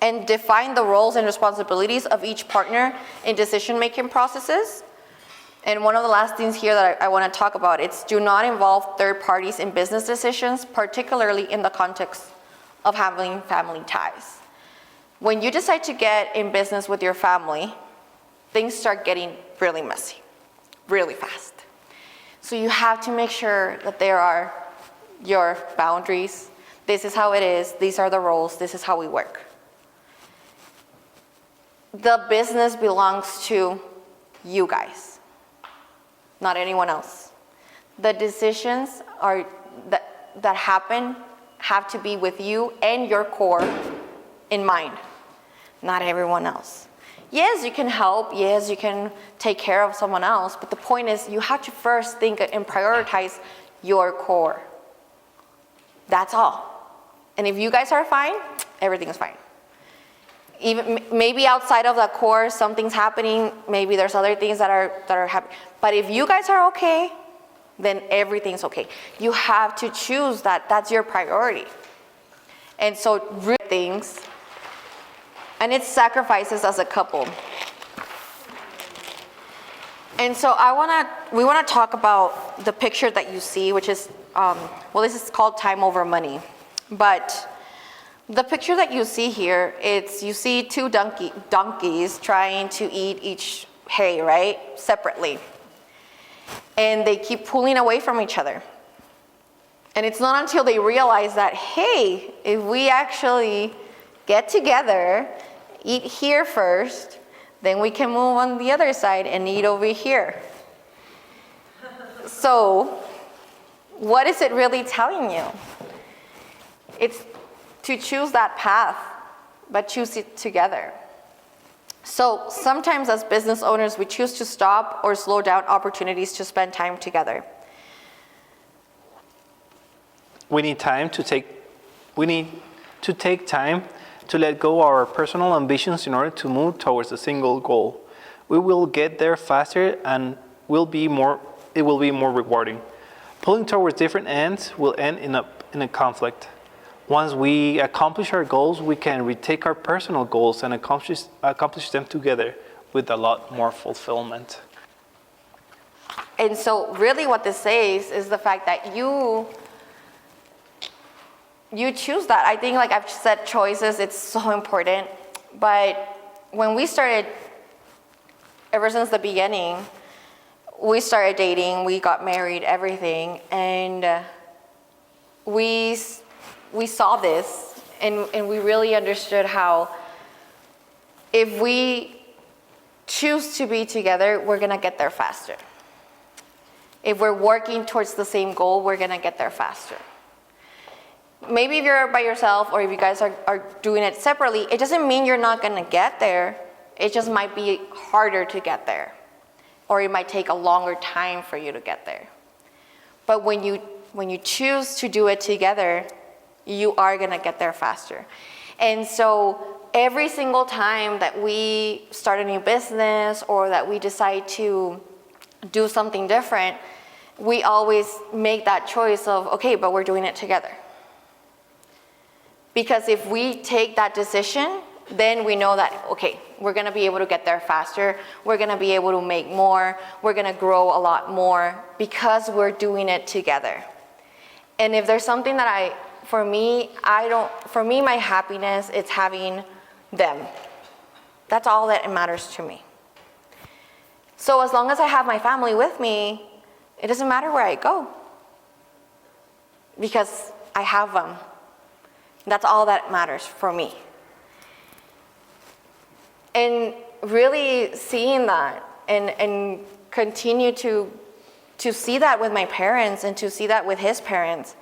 And define the roles and responsibilities of each partner in decision-making processes. And one of the last things here that I want to talk about, it's do not involve third parties in business decisions, particularly in the context of having family ties. When you decide to get in business with your family, things start getting really messy, really fast. So you have to make sure that there are your boundaries. This is how it is, these are the roles, this is how we work. The business belongs to you guys, not anyone else. The decisions that happen have to be with you and your core in mind, not everyone else. Yes, you can help, yes, you can take care of someone else, but the point is you have to first think and prioritize your core. That's all. And if you guys are fine, everything is fine. Even maybe outside of that core, something's happening, maybe there's other things that are happening. But if you guys are okay, then everything's okay. You have to choose that's your priority. And so real things, and it's sacrifices as a couple. And so we wanna talk about the picture that you see, which is, this is called time over money. But the picture that you see here, you see two donkeys trying to eat each hay, right? Separately. And they keep pulling away from each other. And it's not until they realize that, hey, if we actually get together, eat here first, then we can move on the other side and eat over here. So, what is it really telling you? It's to choose that path, but choose it together. So sometimes as business owners, we choose to stop or slow down opportunities to spend time together. We need to take time to let go of our personal ambitions in order to move towards a single goal. We will get there faster and it will be more rewarding. Pulling towards different ends will end in a conflict. Once we accomplish our goals, we can retake our personal goals and accomplish them together with a lot more fulfillment. And so really what this says is the fact that you choose that. I think, like I've said, choices, it's so important. But when we started, ever since the beginning, we started dating, we got married, everything, and we saw this, and we really understood how if we choose to be together, we're gonna get there faster. If we're working towards the same goal, we're gonna get there faster. Maybe if you're by yourself or if you guys are doing it separately, it doesn't mean you're not gonna get there. It just might be harder to get there, or it might take a longer time for you to get there. But when you choose to do it together, you are gonna get there faster. And so every single time that we start a new business or that we decide to do something different, we always make that choice of, okay, but we're doing it together. Because if we take that decision, then we know that, okay, we're gonna be able to get there faster, we're gonna be able to make more, we're gonna grow a lot more because we're doing it together. And if there's something that for me, my happiness is having them. That's all that matters to me. So as long as I have my family with me, it doesn't matter where I go because I have them. That's all that matters for me. And really seeing that and continue to see that with my parents and to see that with his parents.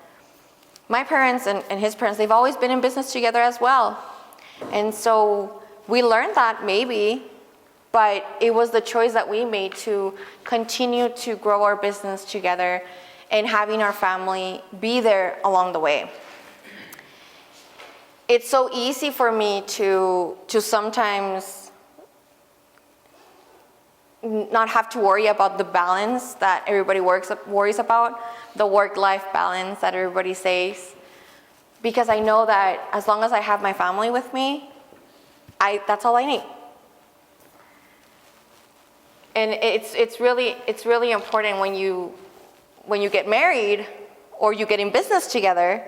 My parents and his parents, they've always been in business together as well. And so we learned that maybe, but it was the choice that we made to continue to grow our business together and having our family be there along the way. It's so easy for me to sometimes not have to worry about the balance that everybody worries about, the work-life balance that everybody says, because I know that as long as I have my family with me, that's all I need. And it's really important when you get married or you get in business together,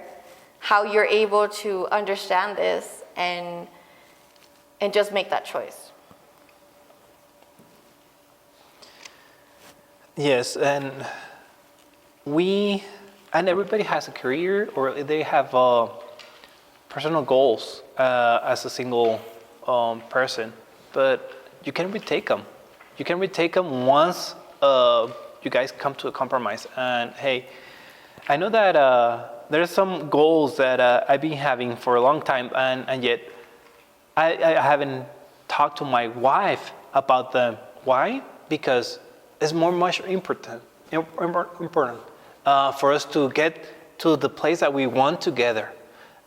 how you're able to understand this and just make that choice. Yes, and everybody has a career or they have personal goals as a single person, but you can retake them. You can retake them once you guys come to a compromise. And hey, I know that there's some goals that I've been having for a long time, and yet I haven't talked to my wife about them. Why? Because it's much important for us to get to the place that we want together.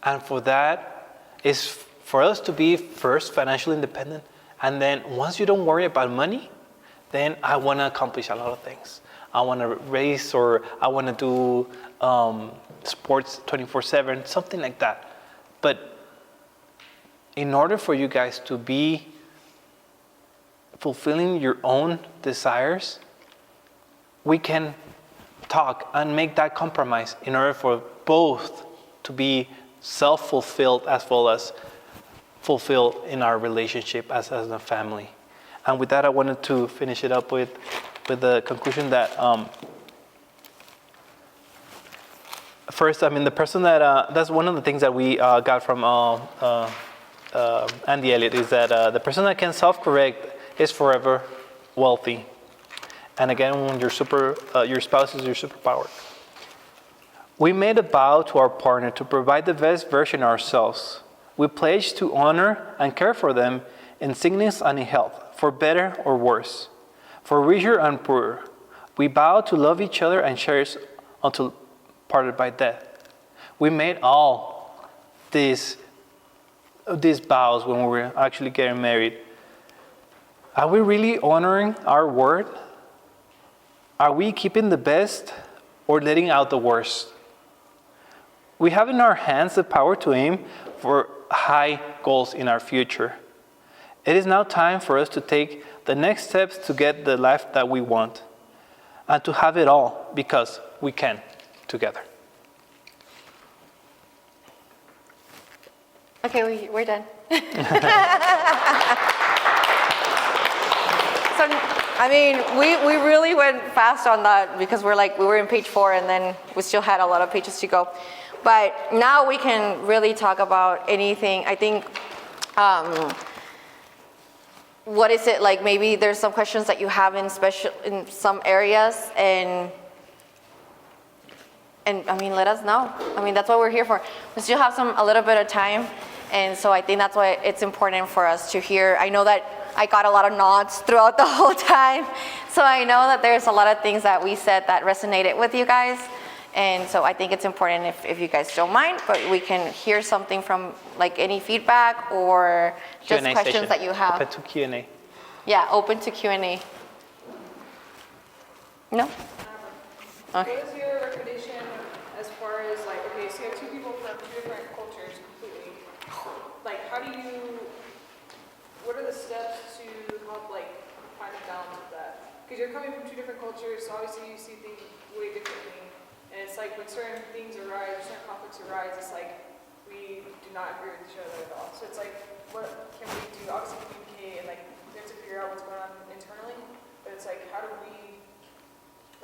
And for that is for us to be first financially independent. And then once you don't worry about money, then I want to accomplish a lot of things. I want to race, or I want to do sports 24/7, something like that. But in order for you guys to be fulfilling your own desires, we can talk and make that compromise in order for both to be self-fulfilled as well as fulfilled in our relationship as a family. And with that, I wanted to finish it up with the conclusion that first, I mean, the person that's one of the things that we got from Andy Elliott is that the person that can self-correct is forever wealthy. And again, when your spouse is your superpower. We made a vow to our partner to provide the best version of ourselves. We pledge to honor and care for them in sickness and in health, for better or worse, for richer and poorer. We vow to love each other and cherish until parted by death. We made all these vows when we were actually getting married. Are we really honoring our word? Are we keeping the best or letting out the worst? We have in our hands the power to aim for high goals in our future. It is now time for us to take the next steps to get the life that we want and to have it all because we can together. Okay, we're done. So, I mean, we really went fast on that because we were in page 4 and then we still had a lot of pages to go. But now we can really talk about anything. I think, what is it like? Maybe there's some questions that you have in some areas, and I mean, let us know. I mean, that's what we're here for. We still have a little bit of time, and so I think that's why it's important for us to hear. I know that I got a lot of nods throughout the whole time, so I know that there's a lot of things that we said that resonated with you guys, And so I think it's important if you guys don't mind, but we can hear something from like any feedback or just Q&A questions session. that you have. Open to Q&A. Yeah, open to Q&A. No? Okay. What is your recommendation as far as like, okay, so you have two people from two different cultures completely. Like, what are the steps to help like find a balance with that? Because you're coming from two different cultures, so obviously you see things way differently. And it's like when certain things arise, certain conflicts arise, it's like we do not agree with each other at all. So it's like, what can we do? Obviously communicate and like we have to figure out what's going on internally, but it's like, how do we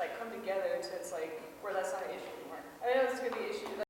like come together to, it's like, where that's not an issue anymore? I know this is gonna be an issue.